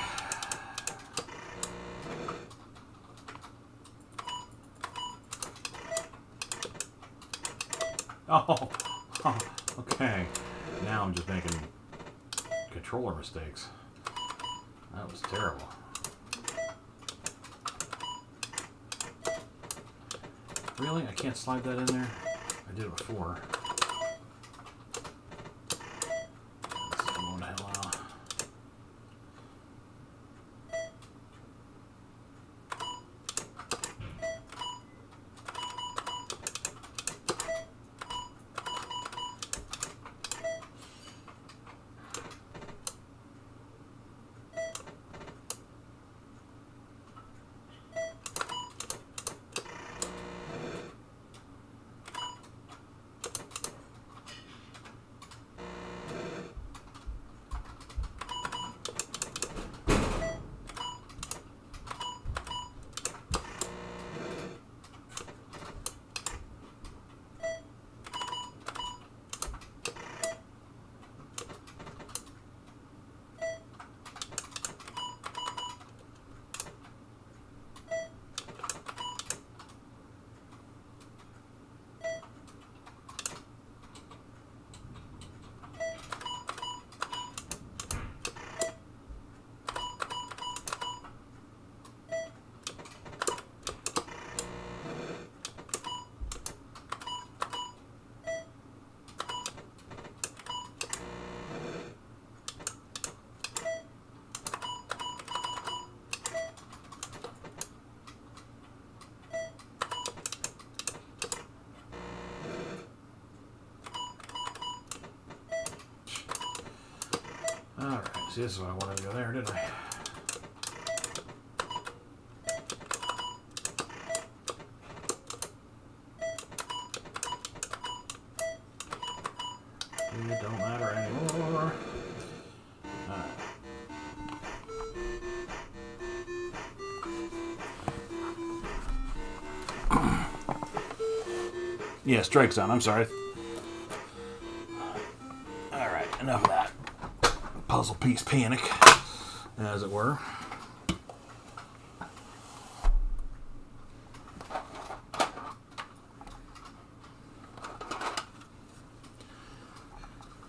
Oh, okay. Now I'm just making controller mistakes. That was terrible. Really? I can't slide that in there? I did it before. Let's go to hell out. See, this is why I wanted to go there, didn't I? It don't matter anymore. Alright. Yeah, strike zone, I'm sorry. Alright, enough of that. Puzzle piece panic, as it were.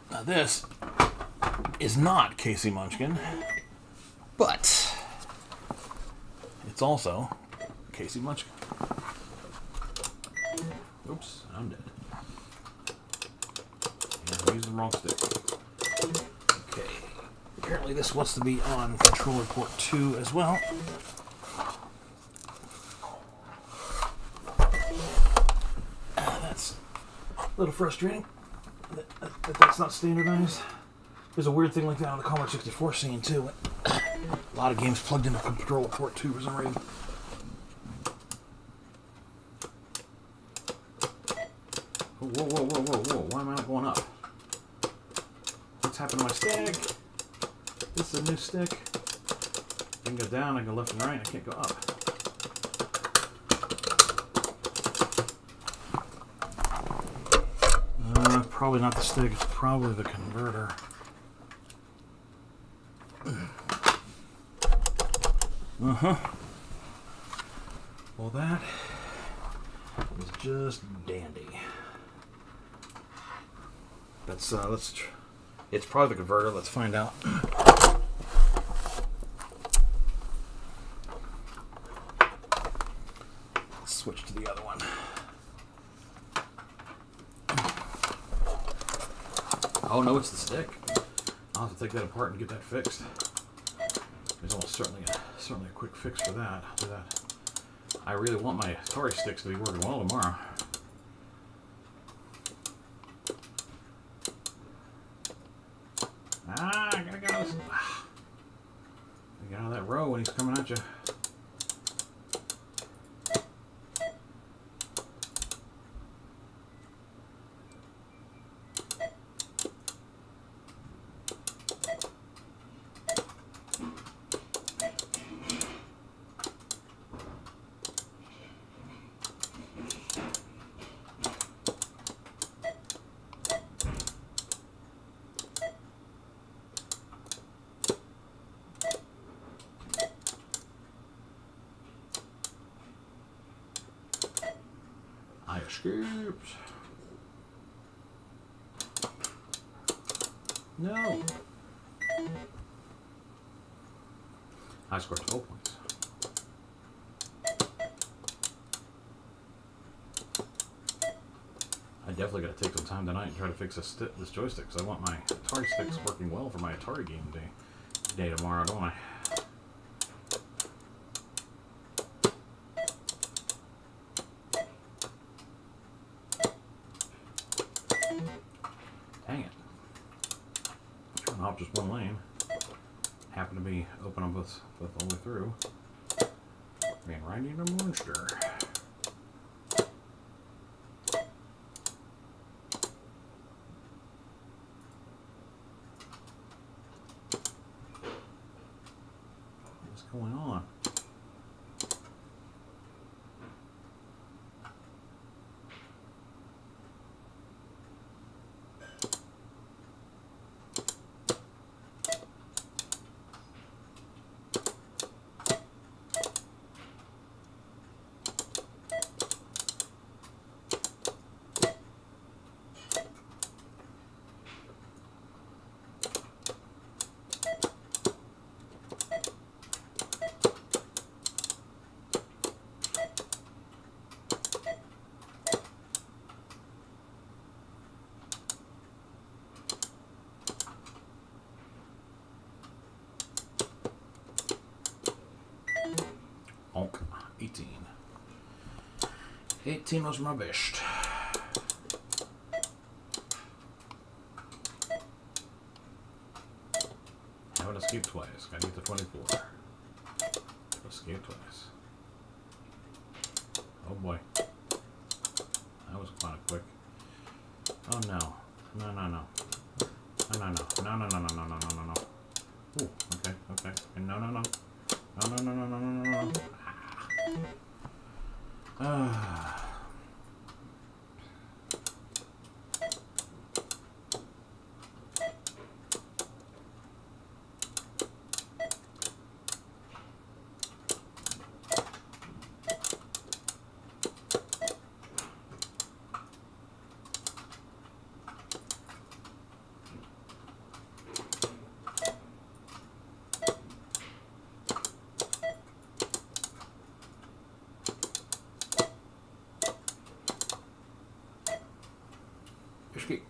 Now this is not Casey Munchkin, but it's also Casey Munchkin. Oops, I'm dead. Yeah, I used the wrong stick. Okay. Apparently this wants to be on controller port 2 as well. That's a little frustrating that that's not standardized. There's a weird thing like that on the Commodore 64 scene too. A lot of games plugged into controller port 2 for some reason. Whoa, whoa, whoa, whoa, whoa. Why am I not going up? What's happened to my stick? This is a new stick. I can go down, I can go left and right, I can't go up. Probably not the stick, it's probably the converter. Uh-huh. Well, that is just dandy. It's probably the converter. Let's find out. Let's switch to the other one. Oh no, it's the stick. I'll have to take that apart and get that fixed. There's almost certainly a quick fix for that. I'll do that. I really want my Atari sticks to be working well tomorrow. I gotta get out of that row when he's coming at you. I escaped. No. I scored 12 points. I definitely got to take some time tonight and try to fix this joystick because I want my Atari sticks working well for my Atari game day tomorrow, don't I? Dang it. Trying to hop just one lane. Happen to be open on both all the way through. Man, right into a monster. What's going on? Onk. 18. 18 was my best. Having a escape twice. Gotta get to 24. Escape twice. Oh boy. That was kind of quick. Oh no. No, no, no. No, no, no. No, no, no, no, no, no, no, no, no. Ooh, okay, okay. No, no, no. No, no, no, no, no, no, no, no. Ah. Escape.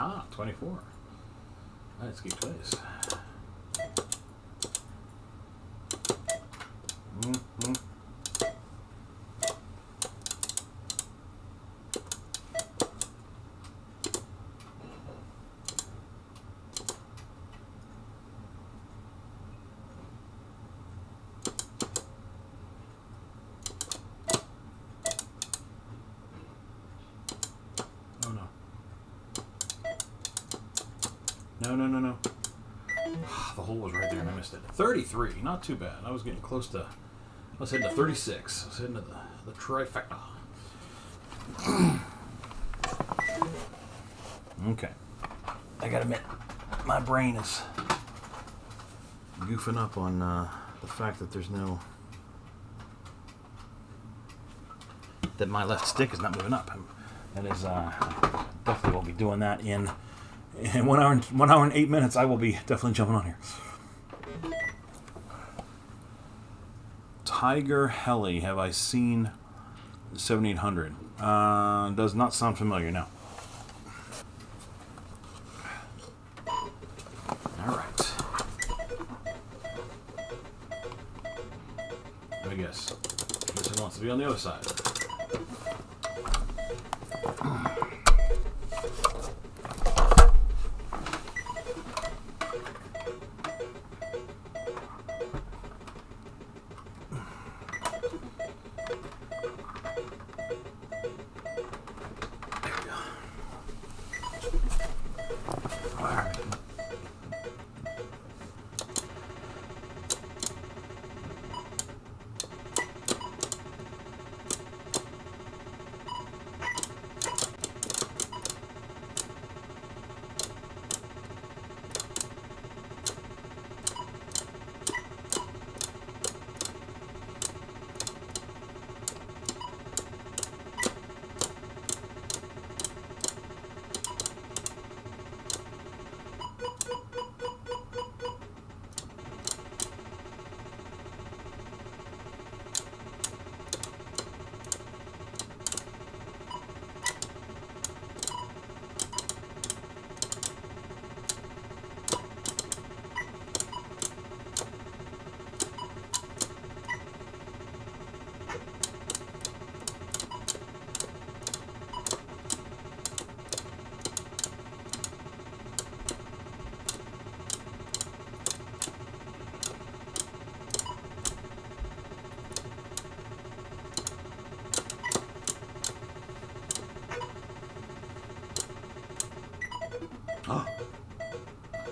Ah, 24. Let's keep twice. Mm-hmm. Oh no. No, no, no, no. The hole was right there and I missed it. 33, not too bad. I was getting close to, I was heading to 36. I was heading to the trifecta. Okay. I gotta admit, my brain is goofing up on the fact that there's no, that my left stick is not moving up. That is, definitely will be doing that in 1 hour and 8 minutes. I will be definitely jumping on here. Tiger Heli, have I seen 7800? Does not sound familiar, no. Alright. Let me guess. This one wants to be on the other side.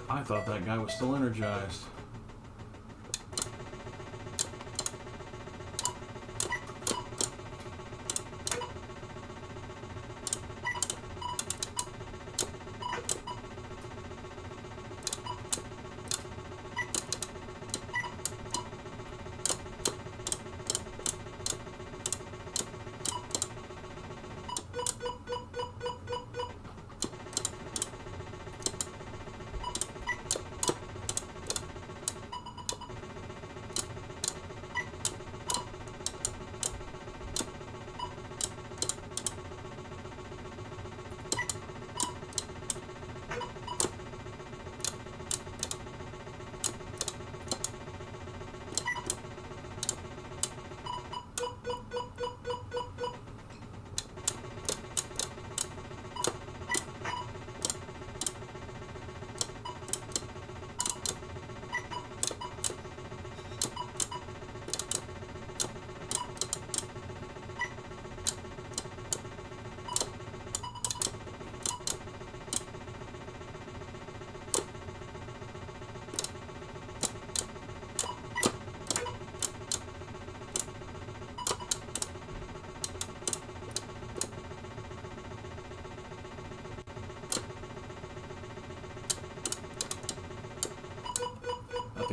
I thought that guy was still energized.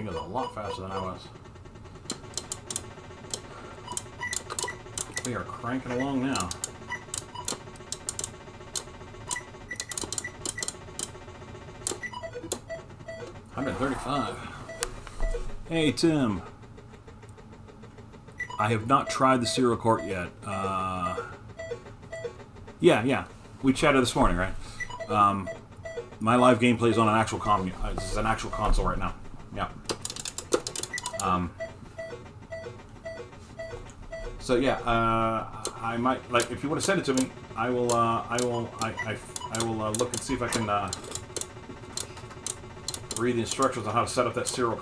thing is a lot faster than I was. We are cranking along now. $135. Hey, Tim. I have not tried the Serial Court yet. Yeah. We chatted this morning, right? My live gameplay is on an actual this is an actual console right now. Yeah. So yeah, I might like if you want to send it to me, I will look and see if I can read the instructions on how to set up that serial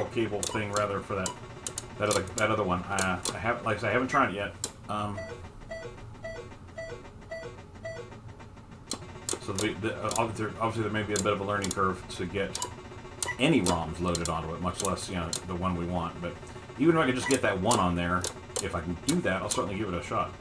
cable thing rather for that other one. I have like I said, I haven't tried it yet. So obviously there may be a bit of a learning curve to get any ROMs loaded onto it, much less the one we want. But even if I could just get that one on there, if I can do that, I'll certainly give it a shot.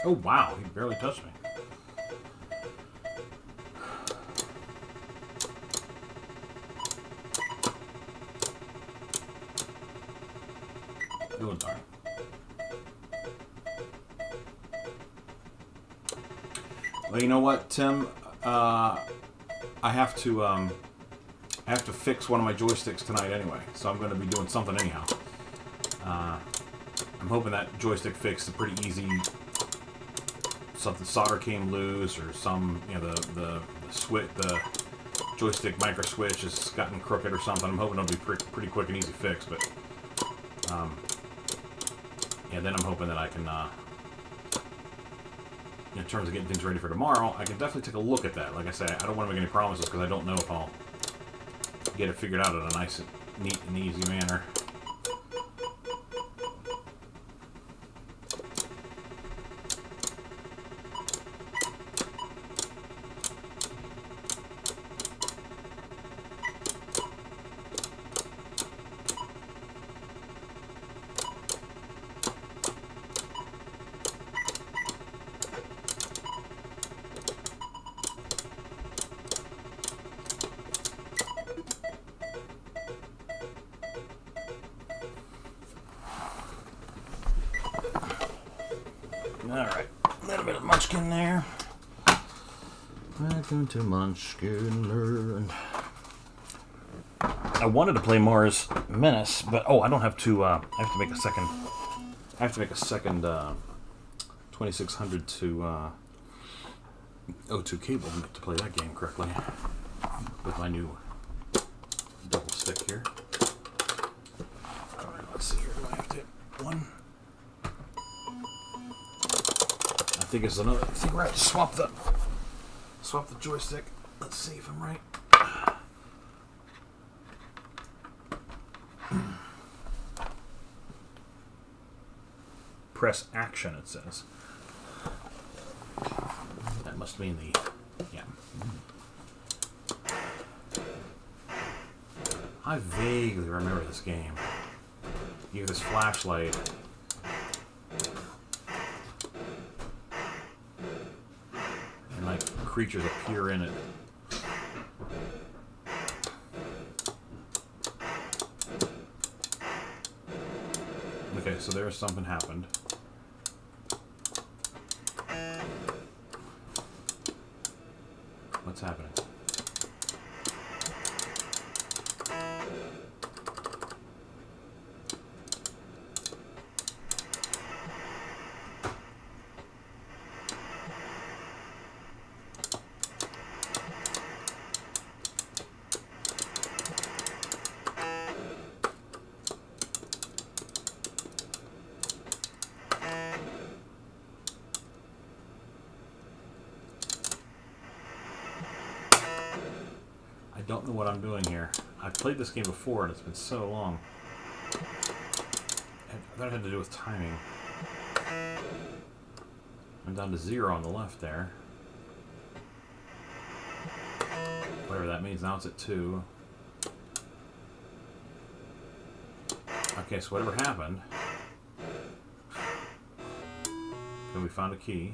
Oh wow, he barely touched me. Oh darn. Well, you know what, Tim? I have to fix one of my joysticks tonight anyway, so I'm going to be doing something anyhow. I'm hoping that joystick fix is pretty easy. Something solder came loose, or some the joystick micro switch has gotten crooked or something. I'm hoping it'll be pretty quick and easy fix. But yeah, then I'm hoping that I can, in terms of getting things ready for tomorrow, I can definitely take a look at that. Like I say, I don't want to make any promises because I don't know if I'll get it figured out in a nice, neat, and easy manner. Alright, a little bit of Munchkin there. Welcome to Munchkin. I wanted to play Mars Menace, but I don't have to. I have to make a second. I have to make a second 2600 to O2 cable to play that game correctly with my new double stick here. All right, let's see here. Do I have to hit one? I think it's another. I think we're going to have to swap the joystick. Let's see if I'm right. Press action, it says. That must mean the. Yeah. I vaguely remember this game. You have this flashlight. And like creatures appear in it. Okay, so there's something happened. What's happening? I don't know what I'm doing here. I've played this game before and it's been so long. thought it had to do with timing. I'm down to 0 on the left there. Whatever that means, now it's at 2. Okay, so whatever happened... Okay, we found a key.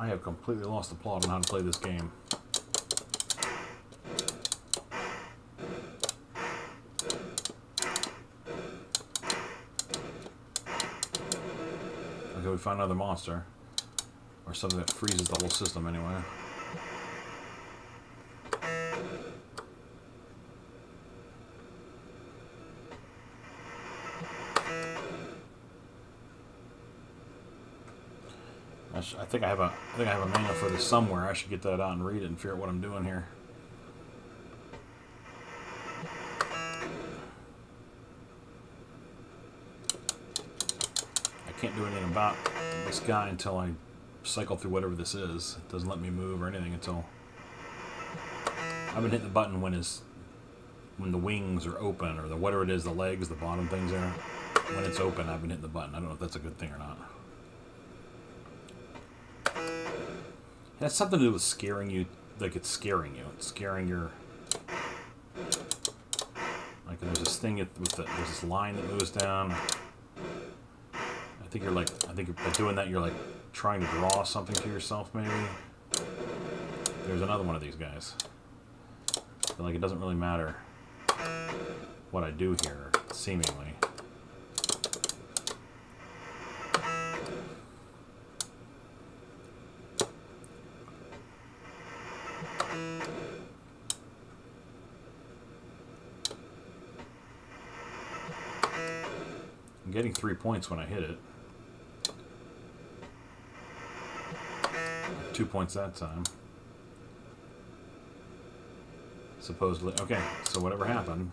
I have completely lost the plot on how to play this game. Okay, we found another monster. Or something that freezes the whole system anyway. I think I have a manual for this somewhere. I should get that out and read it and figure out what I'm doing here. I can't do anything about this guy until I cycle through whatever this is. It doesn't let me move or anything until I've been hitting the button when the wings are open, or the whatever it is, the legs, the bottom things there. When it's open, I've been hitting the button. I don't know if that's a good thing or not. It has something to do with scaring you, like it's scaring you. It's scaring your... Like there's this thing with there's this line that moves down. I think by doing that you're like trying to draw something to yourself maybe. There's another one of these guys. But like it doesn't really matter what I do here, seemingly. I'm getting 3 points when I hit it. 2 points that time. Supposedly. Okay, so whatever happened.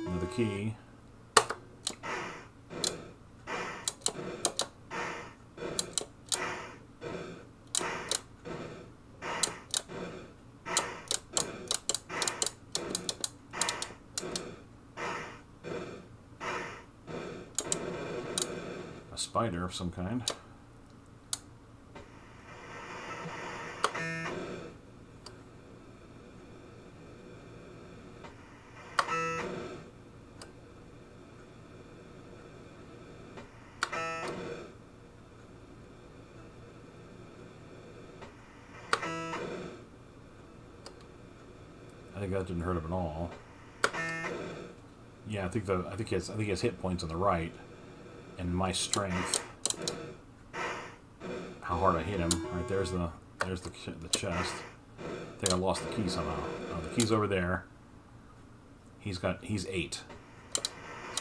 Another key. A spider of some kind. I think that didn't hurt him at all. Yeah, I think he has hit points on the right, and my strength. How hard I hit him. All right, there's the chest. I think I lost the key somehow. Oh, the key's over there. He's 8.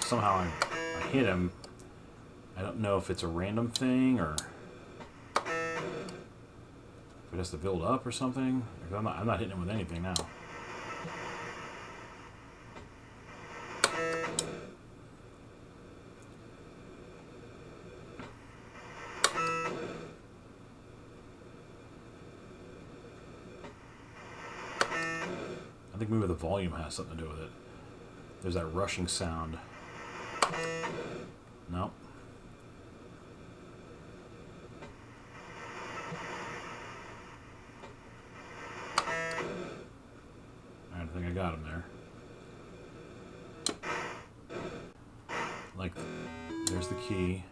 Somehow I hit him. I don't know if it's a random thing or if it has to build up or something. I'm not hitting him with anything now. I think maybe the volume has something to do with it. There's that rushing sound. Nope. I don't think I got him there. Like, there's the key.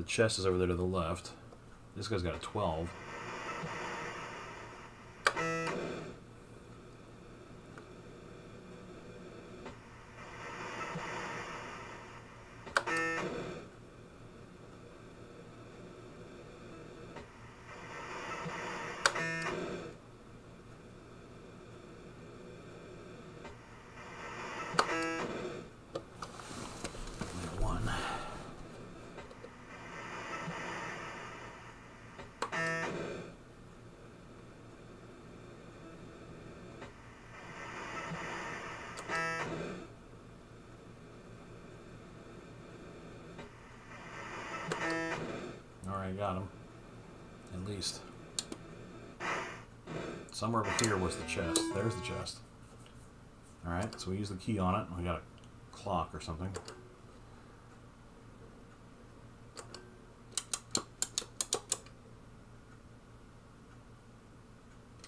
chest is over there to the left. This guy's got a 12. One. Alright, got him. At least. Somewhere over here was the chest. There's the chest. Alright, so we use the key on it. We got a clock or something.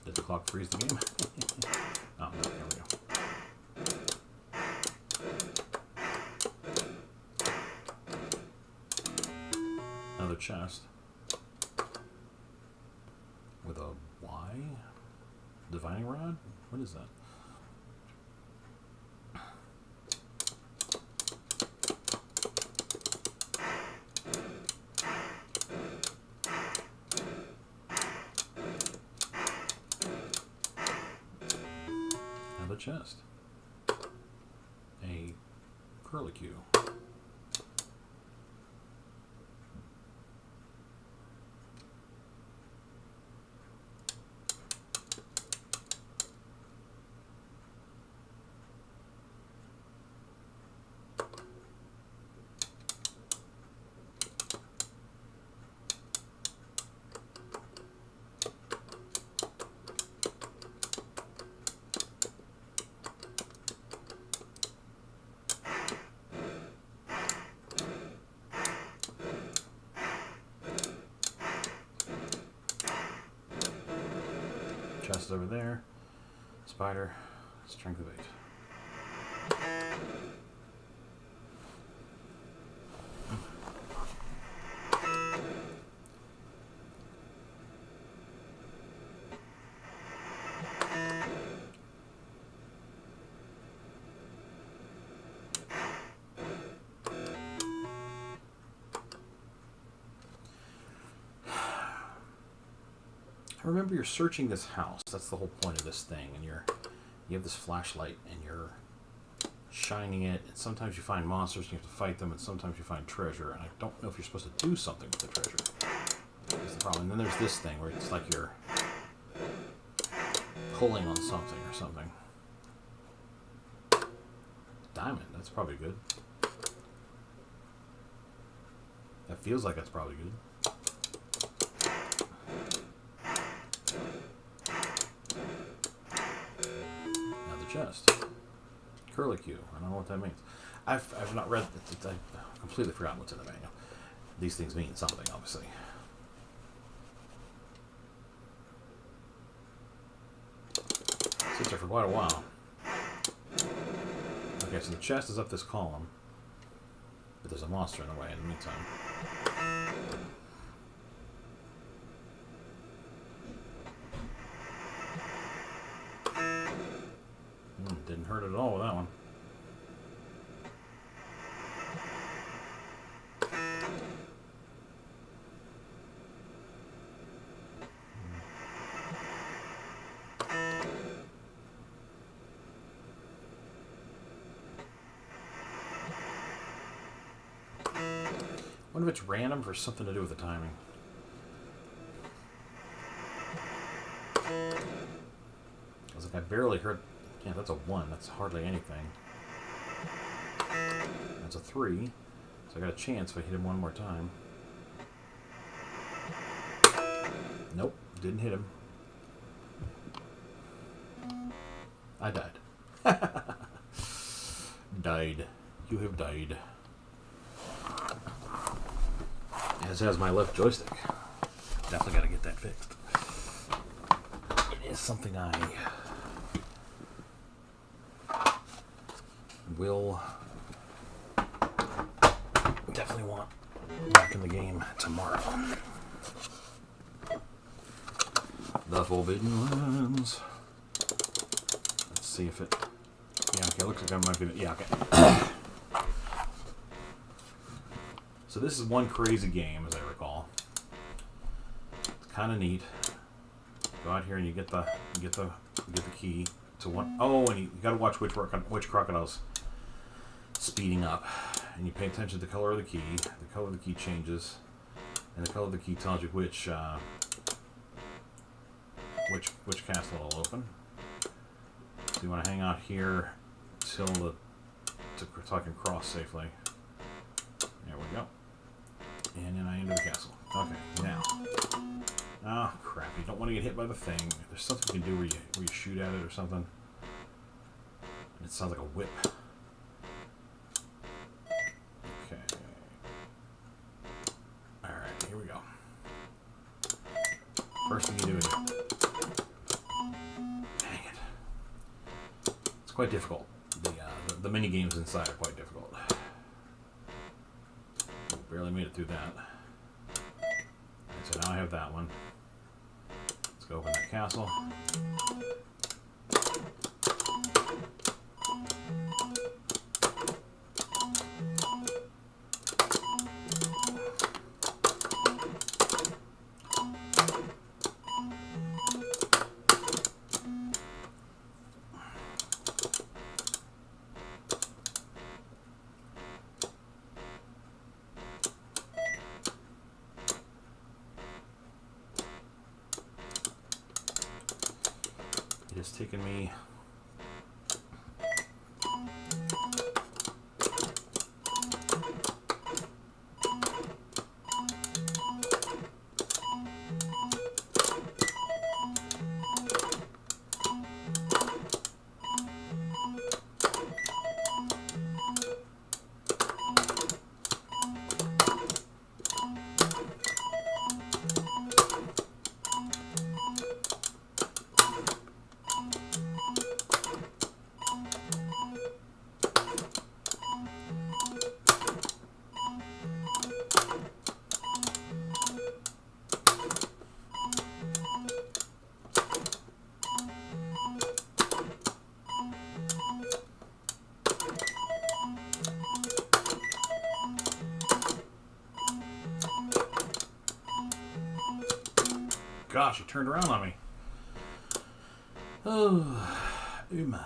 Did the clock freeze the game? Oh, no, there we go. Another chest. With a Y? Divining rod? What is that? Another chest. A curlicue. Chest is over there. Spider. Strength of 8. I remember you're searching this house. That's the whole point of this thing. And you have this flashlight and you're shining it. And sometimes you find monsters and you have to fight them. And sometimes you find treasure. And I don't know if you're supposed to do something with the treasure. That's the problem. And then there's this thing where it's like you're pulling on something or something. Diamond. That's probably good. That feels like that's probably good. Chest. Curlicue. I don't know what that means. I've not read it. I've completely forgotten what's in the manual. These things mean something, obviously. Sits there for quite a while. Okay, so the chest is up this column. But there's a monster in the way in the meantime. Didn't hurt at all with that one. I wonder if it's random or something to do with the timing. I was like, I barely heard. Yeah, that's a 1. That's hardly anything. That's a 3. So I got a chance if I hit him one more time. Nope, didn't hit him. I died. Died. You have died. As has my left joystick. Definitely got to get that fixed. It is something I will definitely want back in the game tomorrow. The Forbidden Lands. Let's see if it... Yeah, okay, looks like I might be... Yeah, okay. So this is one crazy game, as I recall. It's kind of neat. Go out here and you get the key to one. Oh, and you got to watch which crocodile's speeding up, and you pay attention to the color of the key. The color of the key changes, and the color of the key tells you which castle it'll open. So you want to hang out here till so I can cross safely. There we go. And then I enter the castle. Okay, now. Oh crap! You don't want to get hit by the thing. There's something you can do where you shoot at it or something. And it sounds like a whip. Okay. All right, here we go. First thing you do is hang it. It's quite difficult. The mini games inside are quite difficult. Barely made it through that. Right, so now I have that one. Let's go open that castle. It has taken me gosh, he turned around on me. Oh my.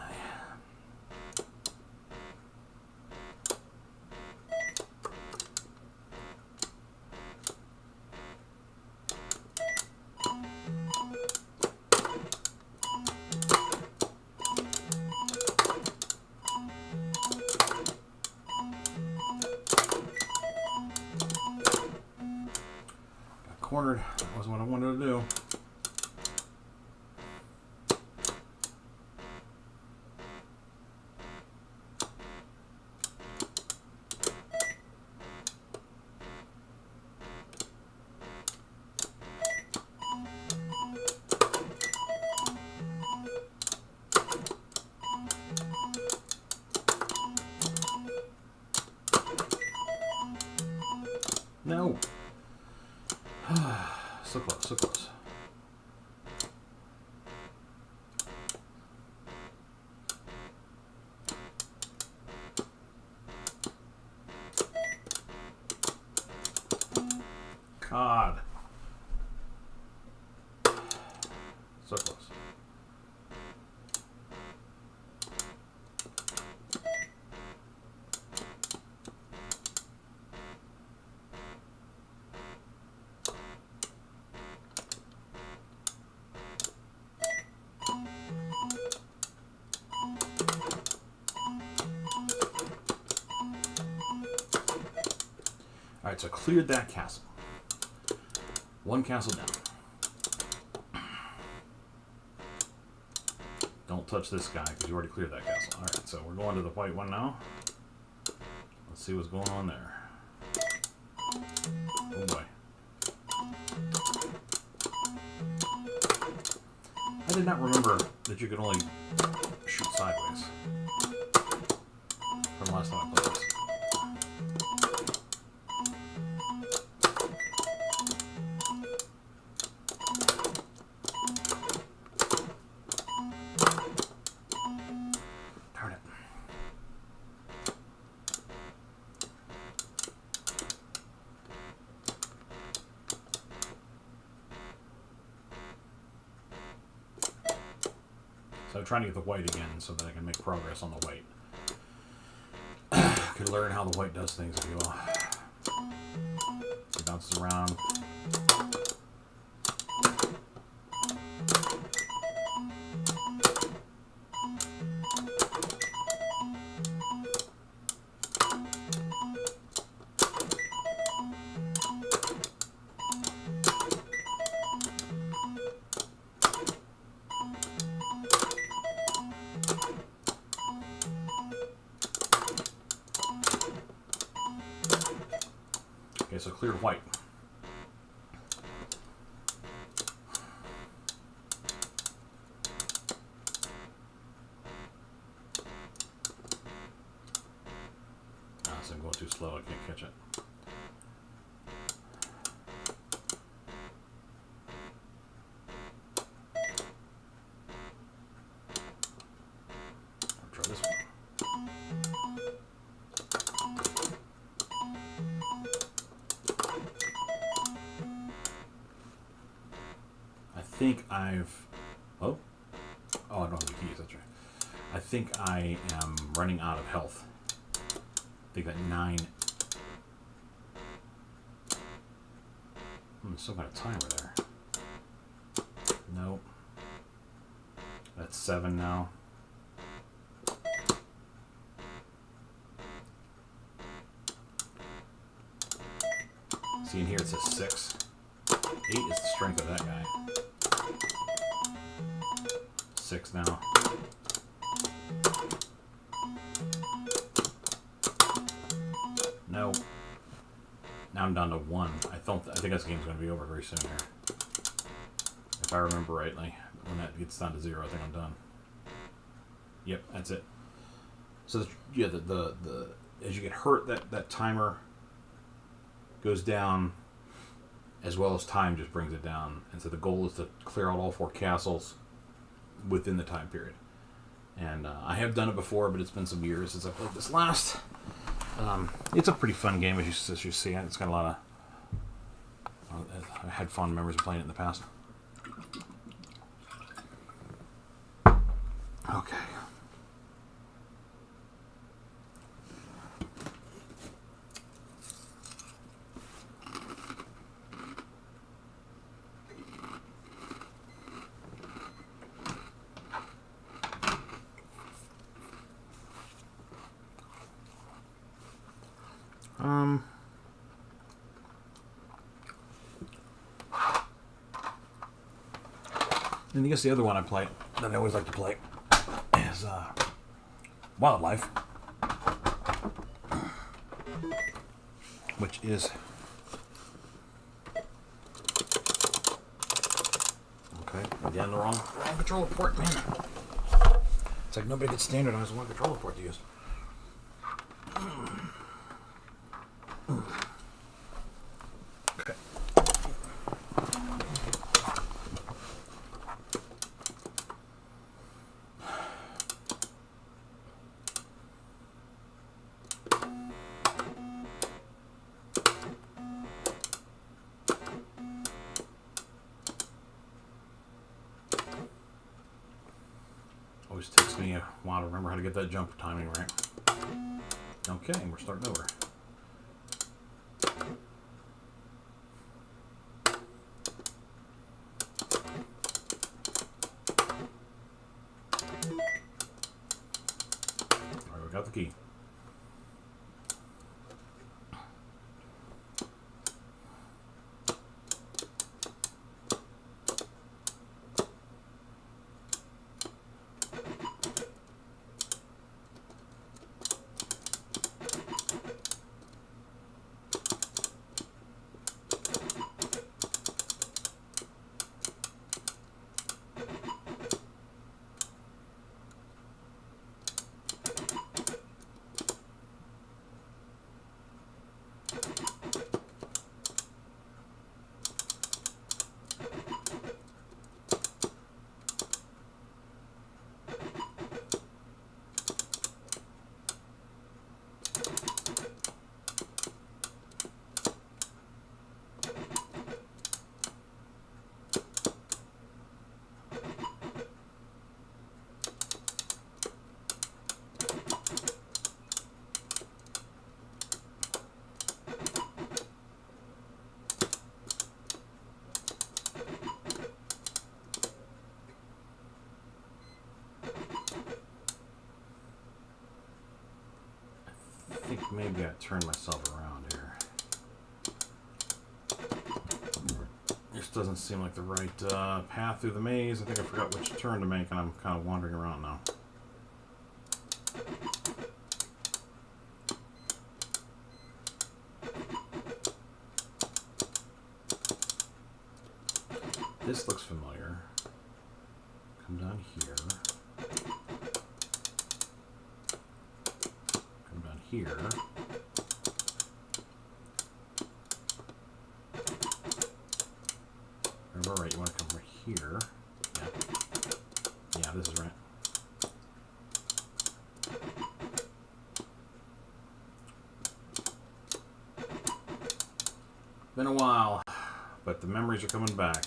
Got cornered. That wasn't what I wanted to do. No. So close, so close. God. So close. Alright, so cleared that castle. One castle down. Don't touch this guy because you already cleared that castle. Alright, so we're going to the white one now. Let's see what's going on there. Oh boy. I did not remember that you could only shoot sideways from last time I played this. trying to get the white again so that I can make progress on the white. Could learn how the white does things, if you will. It bounces around. Okay, so cleared white. So I'm going too slow, I can't catch it. I'll try this one. I think I've... Oh, I don't have the keys, that's right. I think I am running out of health. I think that 9... Still got a timer there. Nope. That's 7 now. See, in here it says 6. 8 is the strength of that guy. 6 now. No. Now I'm down to 1. I think this game's going to be over very soon here. If I remember rightly. When that gets down to 0, I think I'm done. Yep, that's it. So yeah, the as you get hurt, that timer goes down, as well as time just brings it down. And so the goal is to clear out all 4 castles within the time period. And I have done it before, but it's been some years since I played this last. It's a pretty fun game, as you see. It's got a lot of... I had fond memories of playing it in the past. Okay. And I guess the other one I play, that I always like to play, is Wildlife, which is okay. Again, the wrong controller port, man. It's like nobody could standardize one controller port to use. Okay. Always takes me a while to remember how to get that jump timing right. Okay, we're starting over. Alright, we got the key. think maybe I turned myself around here. This doesn't seem like the right path through the maze. I think I forgot which turn to make, and I'm kind of wandering around now. This looks familiar. Come down here. Come down here. Remember, right, you want to come right here. Yeah. Yeah, this is right. Been a while, but the memories are coming back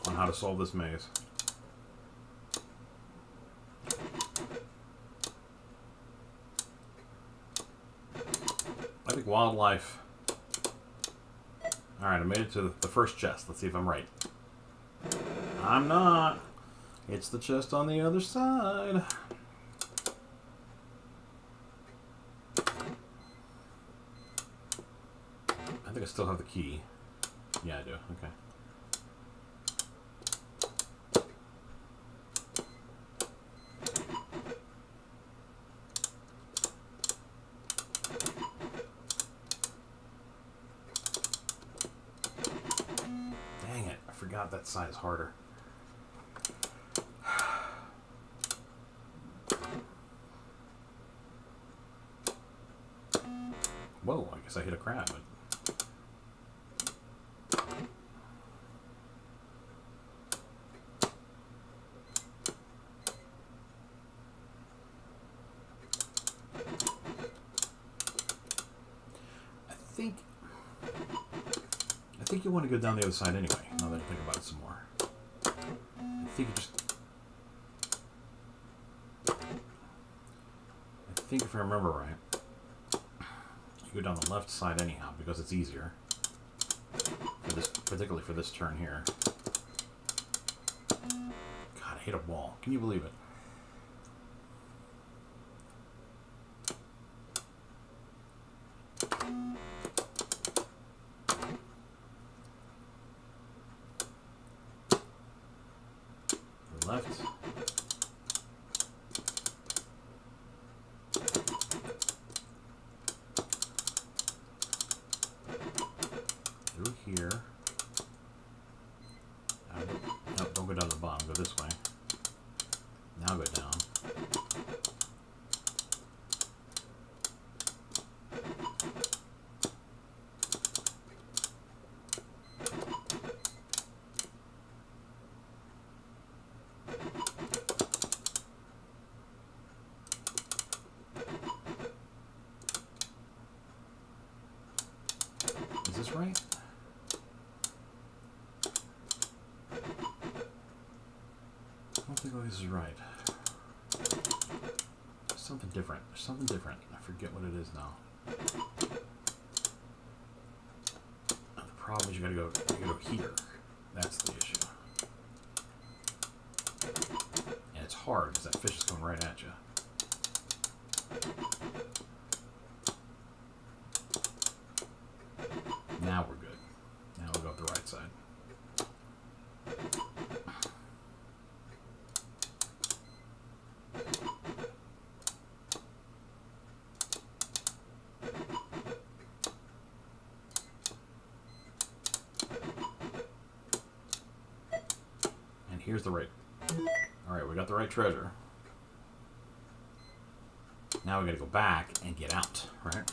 on how to solve this maze. I think wildlife. Alright, I made it to the first chest. Let's see if I'm right. I'm not. It's the chest on the other side. I think I still have the key. Yeah, I do. Okay. Dang it. I forgot that side is harder. Whoa, I guess I hit a crab. But I think you want to go down the other side anyway, now that I think about it some more. I think if I remember right, you go down the left side anyhow, because it's easier. For this, particularly for this turn here. God, I hit a ball. Can you believe it? Left. Through here. No, don't go down the bottom. Go this way. Now go down. Is this right? I don't think this is right. There's something different. There's something different. I forget what it is now. The problem is you gotta go here. That's the issue. And it's hard because that fish is coming right at you. Now we're good. Now we'll go up the right side. And here's the right. Alright, we got the right treasure. Now we gotta go back and get out, right?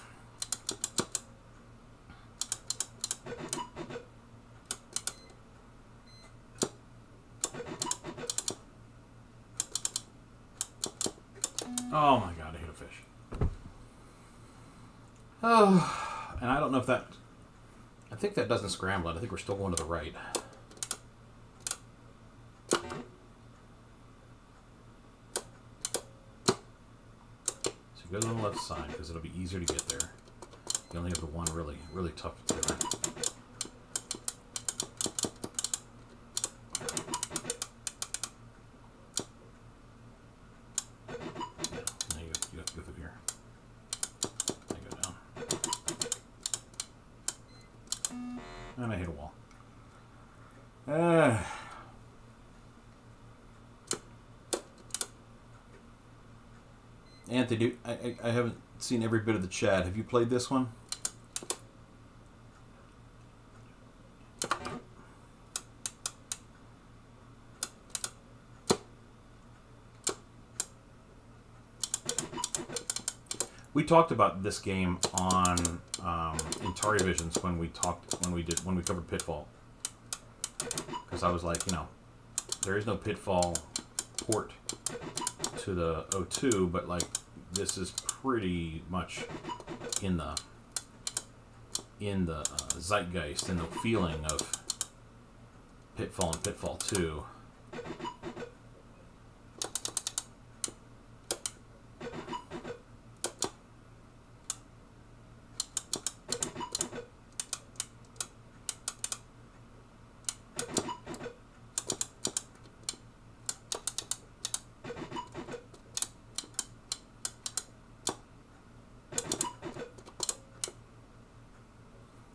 Oh my god, I hit a fish. Oh, and I don't know if that... I think that doesn't scramble it. I think we're still going to the right. So go on the left side, because it'll be easier to get there. You only have the one really, really tough turn. You have to go through here. I go down. Anthony, I haven't seen every bit of the chat. Have you played this one? We talked about this game on Atari Visions when we covered Pitfall, because I was like, there is no Pitfall port to the O2, but like this is pretty much in the zeitgeist and the feeling of Pitfall and Pitfall 2.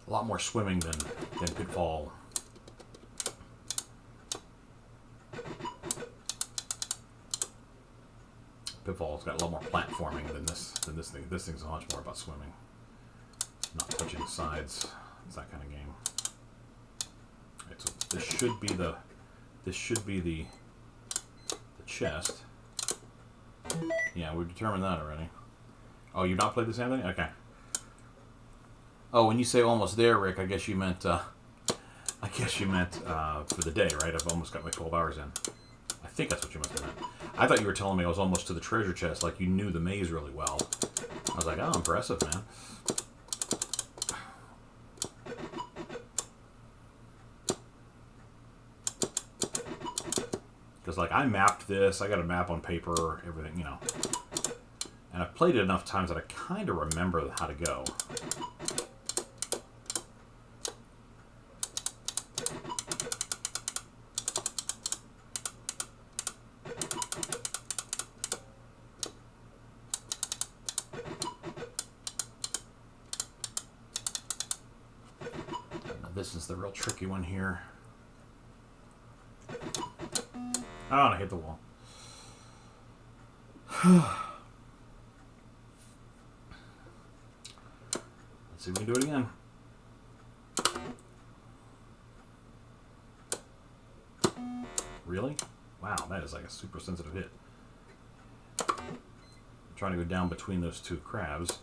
A lot more swimming than Pitfall. Pitfall's got a lot more platforming than this thing. This thing's a much more about swimming, not touching the sides. It's that kind of game. Right, so this should be the chest. Yeah, we've determined that already. Oh, you've not played this, Anthony? Okay. Oh, when you say almost there, Rick, I guess you meant for the day, right? I've almost got my 12 hours in. I think that's what you must have meant. I thought you were telling me I was almost to the treasure chest, like you knew the maze really well. I was like, oh, impressive, man. Because, like, I mapped this. I got a map on paper, everything, And I've played it enough times that I kind of remember how to go. This is the real tricky one here. Oh, and I hit the wall. Let's see if we can do it again. Really? Wow, that is like a super sensitive hit. I'm trying to go down between those two crabs.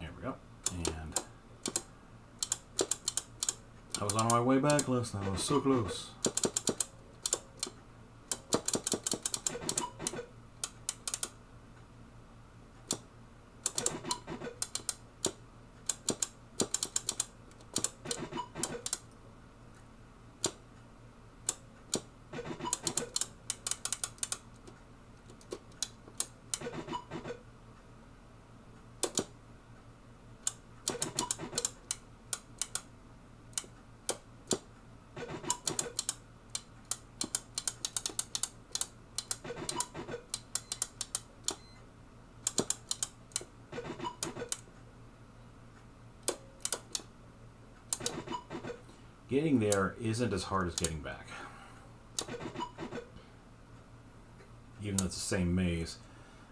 There we go. And I was on my way back last night. I was so close. Getting there isn't as hard as getting back. Even though it's the same maze,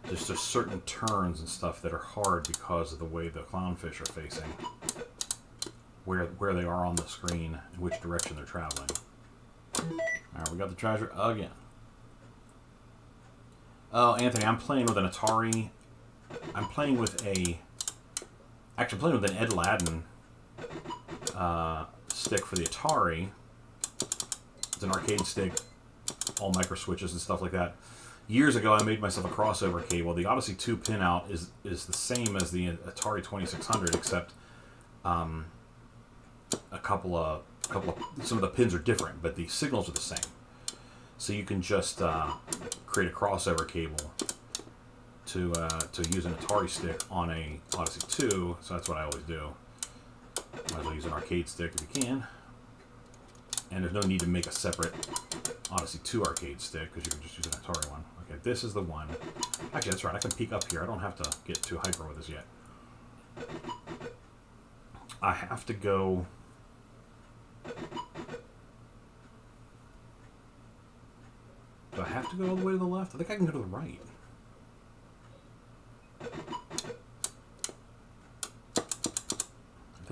there's just certain turns and stuff that are hard because of the way the clownfish are facing, where they are on the screen, and which direction they're traveling. Alright, we got the treasure again. Oh, Anthony, I'm playing with an Atari. I'm playing with an Ed Ladden stick for the Atari. It's an arcade stick, all micro switches and stuff like that. Years ago, I made myself a crossover cable. The Odyssey 2 pinout is the same as the Atari 2600, except some of the pins are different, but the signals are the same. So you can just create a crossover cable to use an Atari stick on a Odyssey 2. So that's what I always do. Might as well use an arcade stick if you can. And there's no need to make a separate Odyssey 2 arcade stick, because you can just use an Atari one. Okay, this is the one. Actually, that's right. I can peek up here. I don't have to get too hyper with this yet. I have to go... Do I have to go all the way to the left? I think I can go to the right.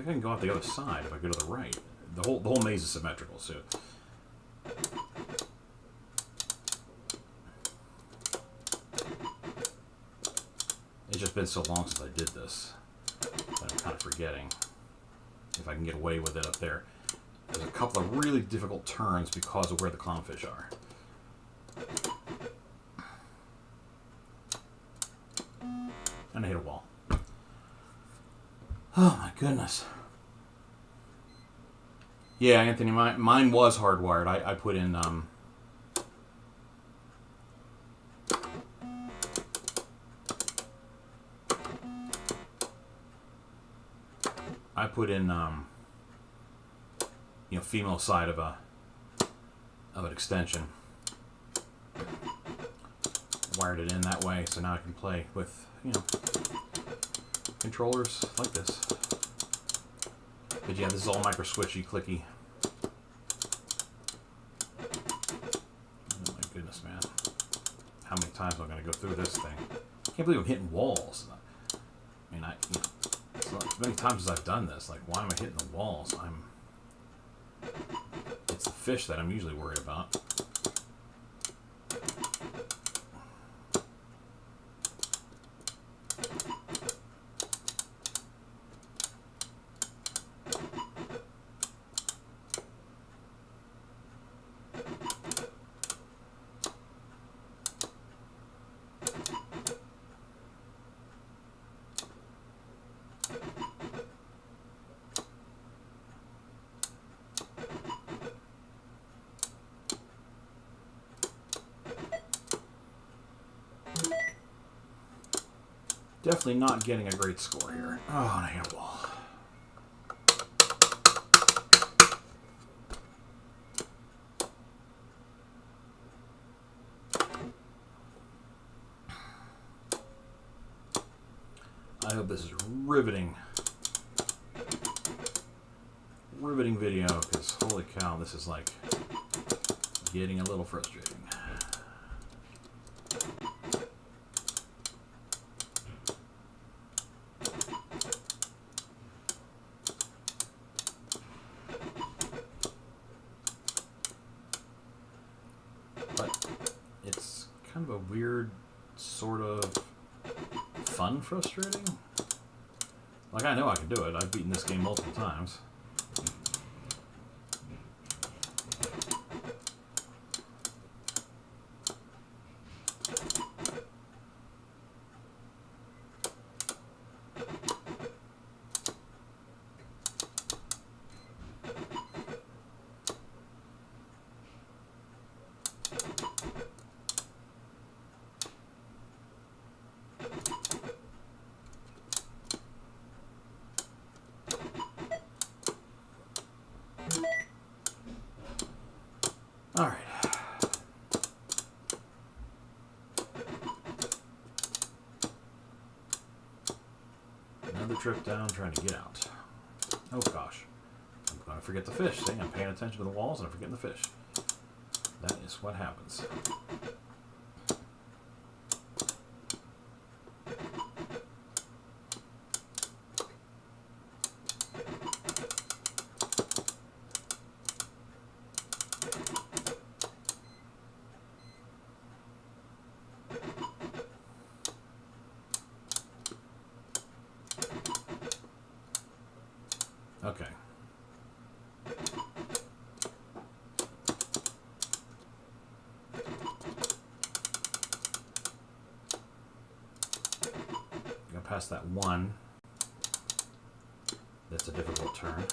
think I can go out the other side if I go to the right. The whole maze is symmetrical, so. It's just been so long since I did this that I'm kind of forgetting if I can get away with it up there. There's a couple of really difficult turns because of where the clownfish are. And I hit a wall. Oh my goodness. Yeah, Anthony, mine was hardwired. I put in you know, female side of an extension. Wired it in that way, so now I can play with, you know, controllers like this. But yeah, this is all micro switchy, clicky. Oh my goodness, man! How many times am I going to go through this thing? I can't believe I'm hitting walls. I mean, you know, as many times as I've done this, like, why am I hitting the walls? It's the fish that I'm usually worried about. Definitely not getting a great score here. Oh, and I hit a wall. I hope this is riveting video, because holy cow, this is like getting a little frustrating. But it's kind of a weird sort of fun frustrating. Like, I know I can do it. I've beaten this game multiple times. All right. Another trip down trying to get out. Oh gosh. I'm going to forget the fish. See, I'm paying attention to the walls and I'm forgetting the fish. That is what happens. Okay. Go past that one. That's a difficult turn.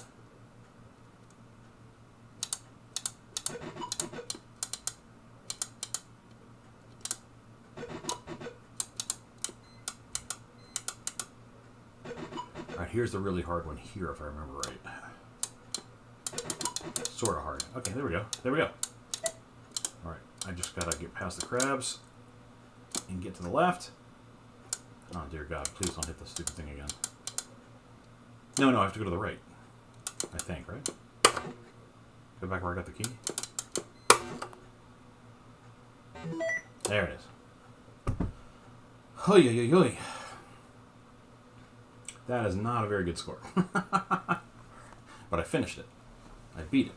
Alright, here's the really hard one here, if I remember right. Sort of hard. Okay, there we go. There we go. Alright, I just gotta get past the crabs and get to the left. Oh, dear God, please don't hit the stupid thing again. No, I have to go to the right. I think, right? Go back where I got the key. There it is. Hoi, hoi, hoi. That is not a very good score. But I finished it. I beat it.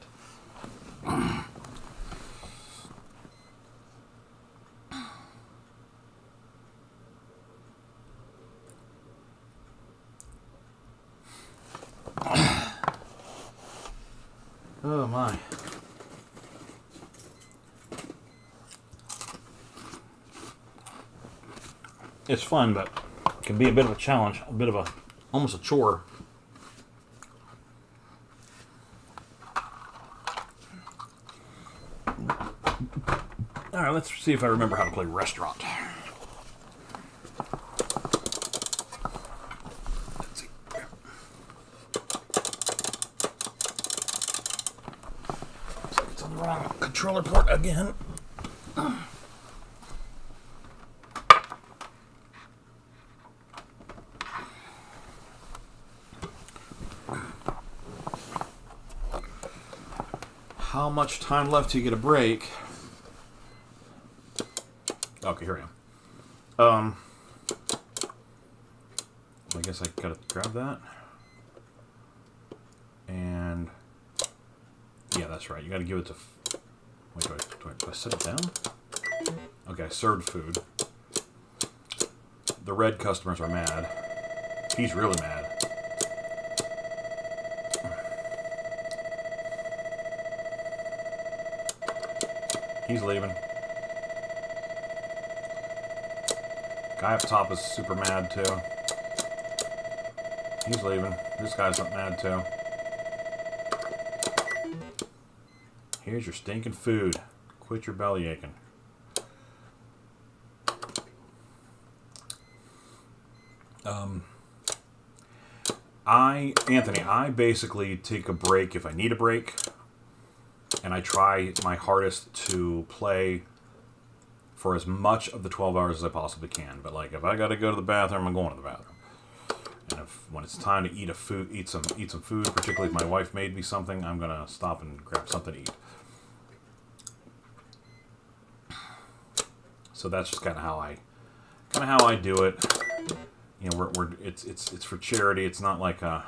Oh my. It's fun, but it can be a bit of a challenge, a bit of almost a chore. All right, let's see if I remember how to play Restaurant. Let's see. It's on the wrong controller port again. How much time left till you get a break? Okay, here I am. I guess I gotta grab that. And yeah, that's right. You gotta give it to. Wait, do I set it down? Okay, I served food. The red customers are mad. He's really mad. He's leaving. Guy up top is super mad too. He's leaving. This guy's mad too. Here's your stinking food. Quit your belly aching. Anthony, I basically take a break if I need a break. And I try my hardest to play for as much of the 12 hours as I possibly can. But like, if I got to go to the bathroom, I'm going to the bathroom. And when it's time to eat some food, particularly if my wife made me something, I'm gonna stop and grab something to eat. So that's just kind of how I do it. You know, it's for charity. It's not like a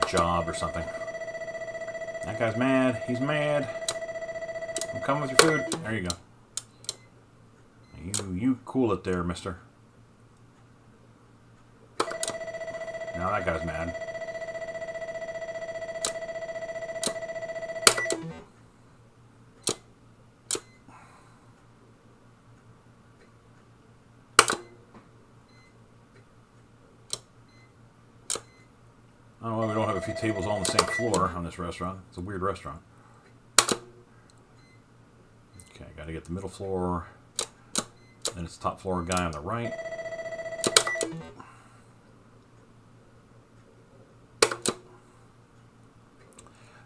job or something. That guy's mad. He's mad. I'm coming with your food. There you go. You cool it there, mister. Now that guy's mad. I don't know why we don't have a few tables all on the same floor on this restaurant. It's a weird restaurant. Okay, got to get the middle floor. Then it's top floor guy on the right.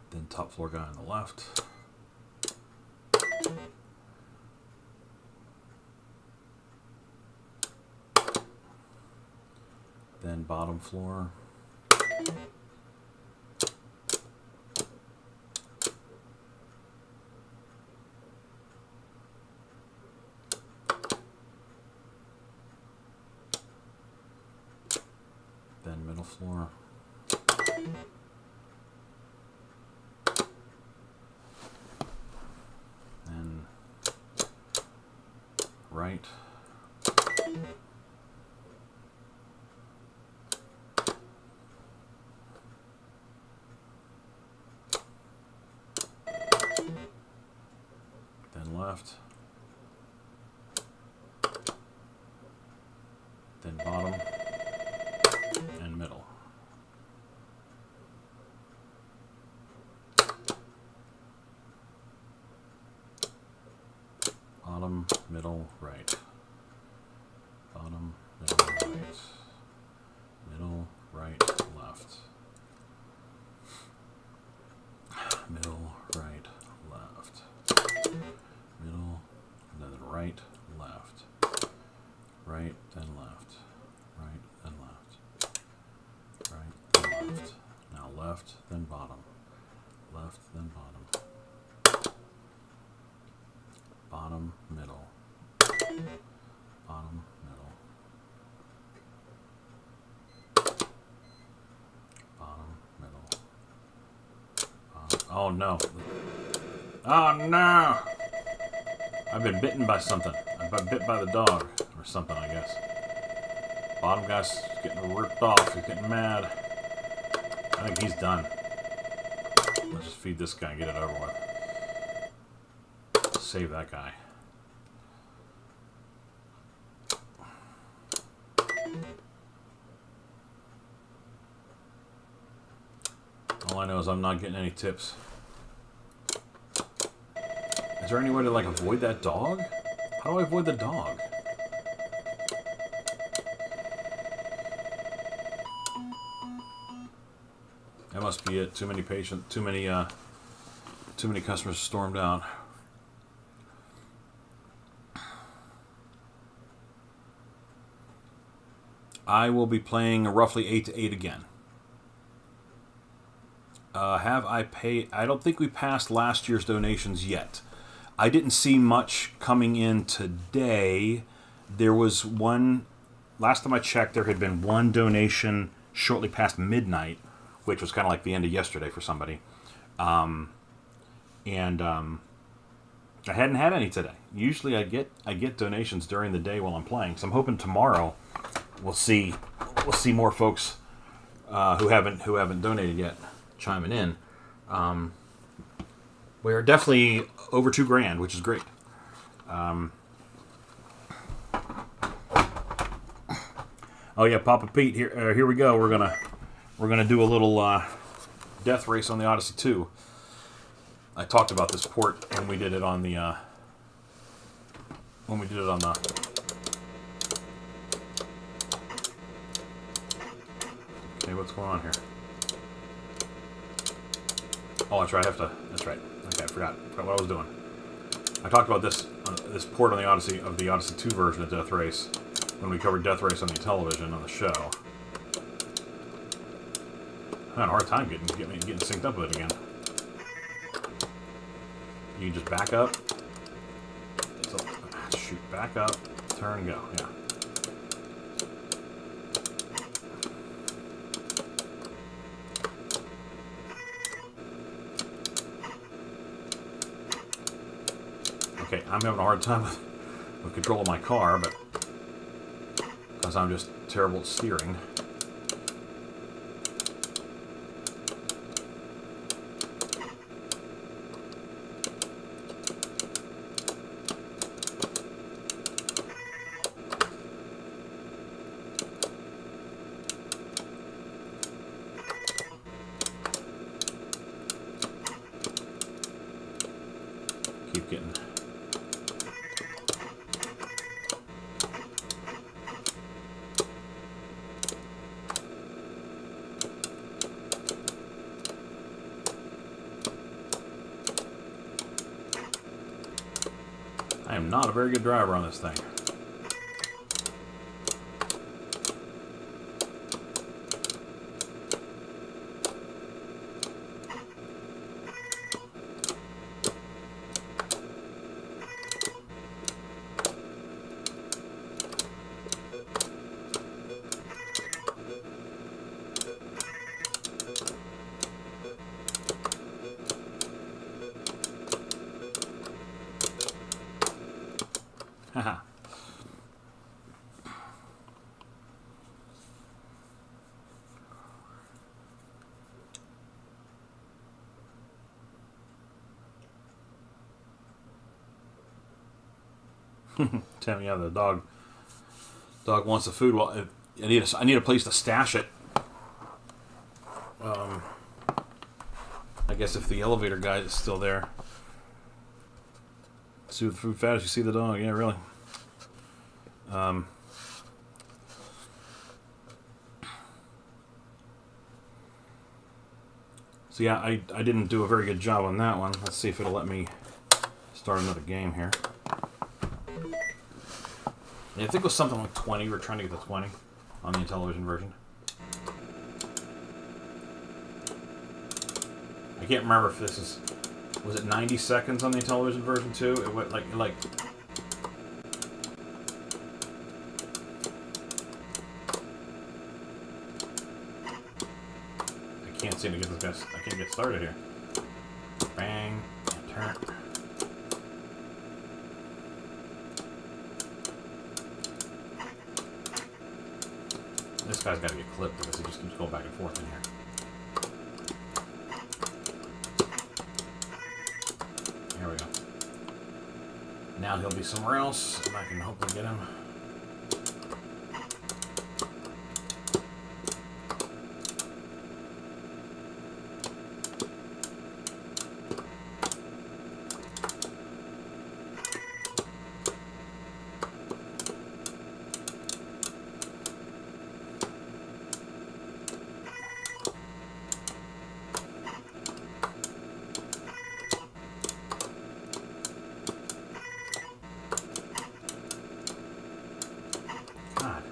Then top floor guy on the left. Then bottom floor. Then middle floor. Then right. Then left. Then bottom. And middle. Bottom, middle, right. Bottom, middle, right. Middle, right, left. Middle, right, left. Middle, then right, left. Right, then left. Right, then left. Right, then left. Now left, then bottom. Left, then bottom. Bottom, middle. Bottom, middle. Oh no. Oh no! I've been bitten by something. I've been bit by the dog. Or something, I guess. Bottom guy's getting ripped off. He's getting mad. I think he's done. Let's just feed this guy and get it over with. Save that guy. All I know is I'm not getting any tips. Is there any way to, like, avoid that dog? How do I avoid the dog? That must be it. Too many customers stormed out. I will be playing roughly 8 to 8 again. Have I paid? I don't think we passed last year's donations yet. I didn't see much coming in today. There was one, last time I checked, there had been one donation shortly past midnight, which was kind of like the end of yesterday for somebody. I hadn't had any today. Usually I get donations during the day while I'm playing, so I'm hoping tomorrow we'll see more folks who haven't donated yet chiming in. We are definitely over $2,000, which is great. Oh yeah, Papa Pete, here we go. We're gonna do a little death race on the Odyssey 2. I talked about this port when we did it on the Okay, what's going on here? Oh, that's right. That's right. Okay, I forgot what I was doing. I talked about this port on the Odyssey 2 version of Death Race when we covered Death Race on the television on the show. I had a hard time getting synced up with it again. You can just back up. Shoot, back up, turn, go. Yeah. Okay, I'm having a hard time with control of my car, but because I'm just terrible at steering. Keep getting... I am not a very good driver on this thing. Haha. Tim, yeah, the dog wants the food. Well, I need a place to stash it. I guess if the elevator guy is still there. See with the food fast, you see the dog. Yeah, really. So yeah, I didn't do a very good job on that one. Let's see if it'll let me start another game here. Yeah, I think it was something like 20. We're trying to get to 20 on the Intellivision version. I can't remember if this is... Was it 90 seconds on the Intellivision version too? It went like I can't seem to get this guy. I can't get started here. this guy's got to get clipped because he just keeps going back and forth in here. There we go. Now he'll be somewhere else, and I can hopefully get him. God.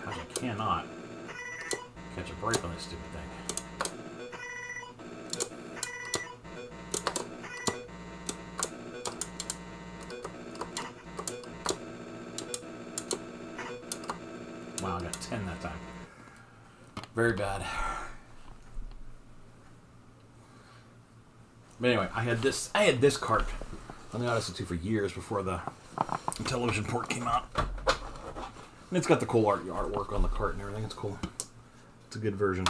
Gosh, I cannot catch a break on this stupid thing. Wow, I got 10 that time. Very bad. But anyway, I had this cart on the Odyssey 2 for years before the television port came out. And it's got the cool artwork on the cart and everything. It's cool. It's a good version.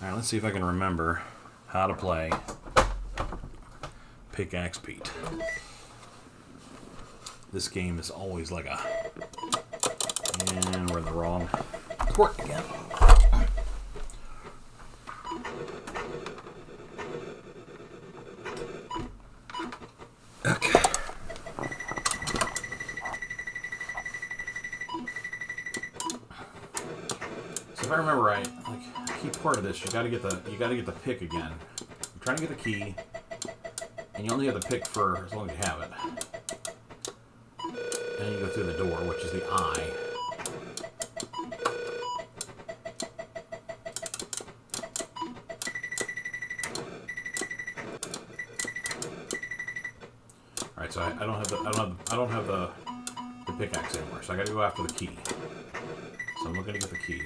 Alright, let's see if I can remember how to play Pickaxe Pete. This game is always like a... And we're in the wrong port again. Okay. So if I remember right, like a key part of this, you gotta get the pick again. You're trying to get the key, and you only have the pick for as long as you have it. And then you go through the door, which is the eye. Alright, so I don't have the pickaxe anymore, so I gotta go after the key. So I'm looking to get the key.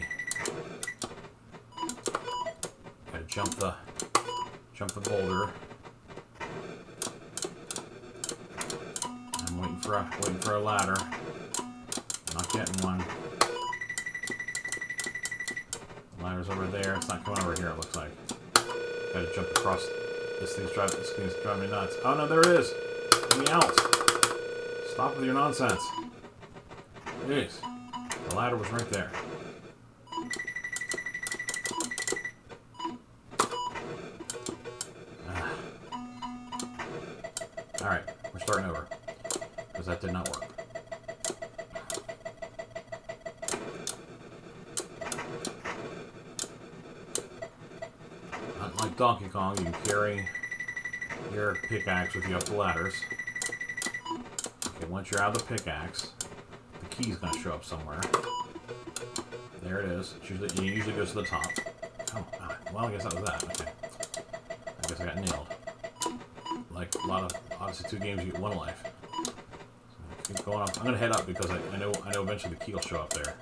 Gotta jump the boulder. I'm waiting for a ladder. Not getting one. The ladder's over there. It's not coming over here, it looks like. Gotta jump across. This thing's driving me nuts. Oh no, there it is! Get me out! Stop with your nonsense. Jeez. The ladder was right there. Alright, we're starting over. Because that did not work. Unlike Donkey Kong, you can carry your pickaxe with you up the ladders. Okay, once you're out of the pickaxe, the key's going to show up somewhere. There it is. It usually goes to the top. Oh, well, I guess that was that. Okay. I guess I got nailed. Like a lot of Odyssey 2 games, you get one life. So keep going up. I'm going to head up because I know eventually the key will show up there.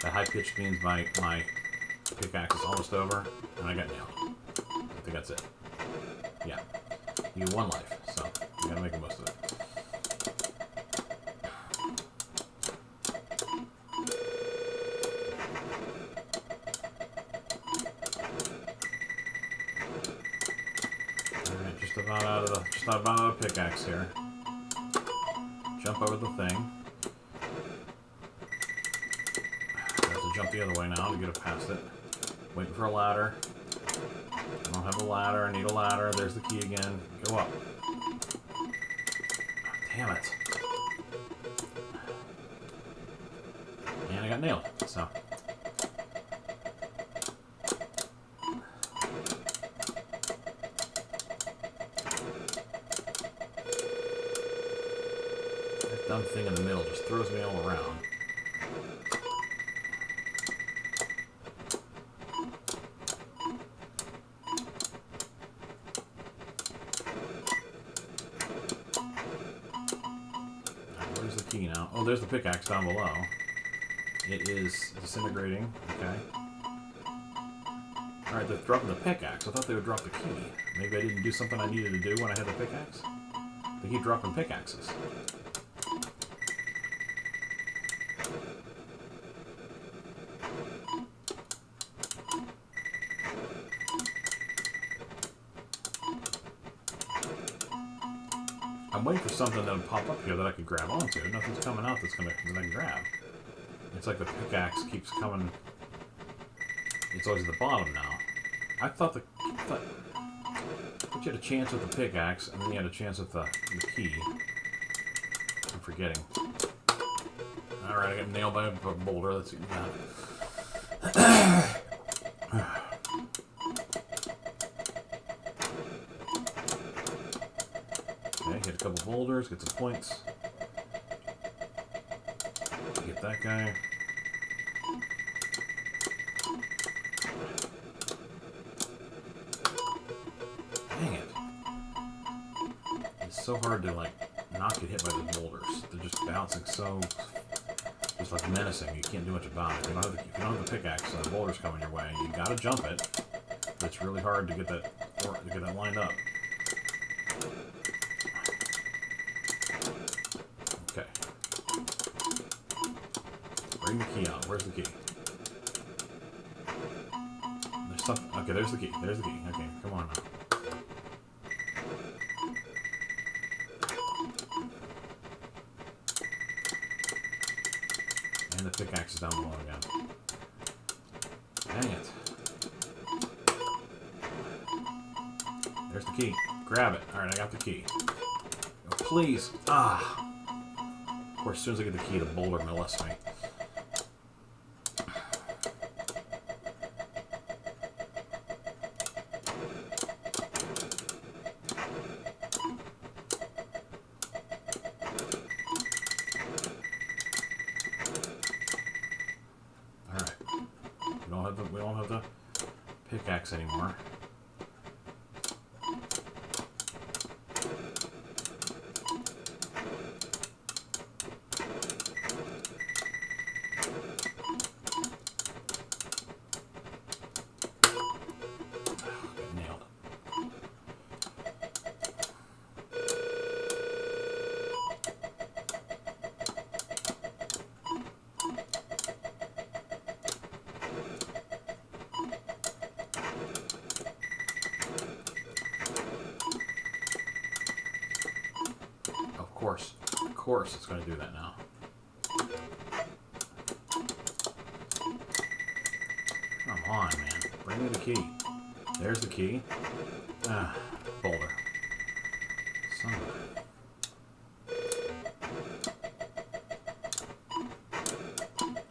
That high pitch means my pickaxe is almost over, and I got nailed. I think that's it. Yeah. You get one life, so you gotta make the most of it. Alright, just about out of the pickaxe here. Jump over the thing. I have to jump the other way now to get it past it. Waiting for a ladder. I don't have a ladder. I need a ladder. There's the key again. Go up. Damn it. And I got nailed. So. dumb thing in the middle just throws me all around. Where's the key now? Oh, there's the pickaxe down below. It is disintegrating. Okay. Alright, they're dropping the pickaxe. I thought they would drop the key. Maybe I didn't do something I needed to do when I had the pickaxe? They keep dropping pickaxes. I'm waiting for something that would pop up here that I could grab onto. Nothing's coming out that I can grab. It's like the pickaxe keeps coming. It's always at the bottom now. I thought you had a chance with the pickaxe, and then you had a chance with the key. I'm forgetting. Alright, I got nailed by a boulder. Let's see. Okay, get a couple boulders, get some points. Get that guy. Dang it. It's so hard to, like, not get hit by the boulders. They're just bouncing so... just, like, menacing. You can't do much about it. If you don't have the pickaxe and the boulders coming your way, you gotta jump it. But it's really hard to get that lined up. Okay. Bring the key out. Where's the key? There's something. Okay, there's the key. There's the key. Okay, come on now. And the pickaxe is down below again. Dang it. There's the key. Grab it. Alright, I got the key. Oh, please. Ah. Of course, as soon as I get the key, the boulder molests me. Alright. We don't have the pickaxe anymore. Nailed. Of course it's going to do that now. Come on, man. Bring me the key. There's the key. Ah, boulder. Son of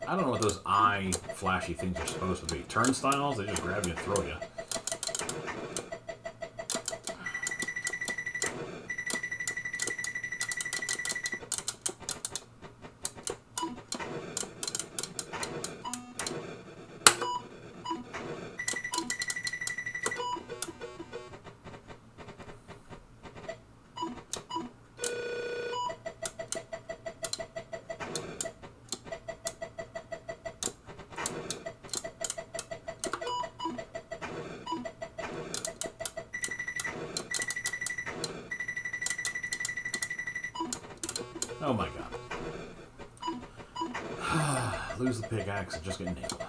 a... I don't know what those eye flashy things are supposed to be. Turnstiles? They just grab you and throw you. Oh my god. Lose the pickaxe and just get nailed.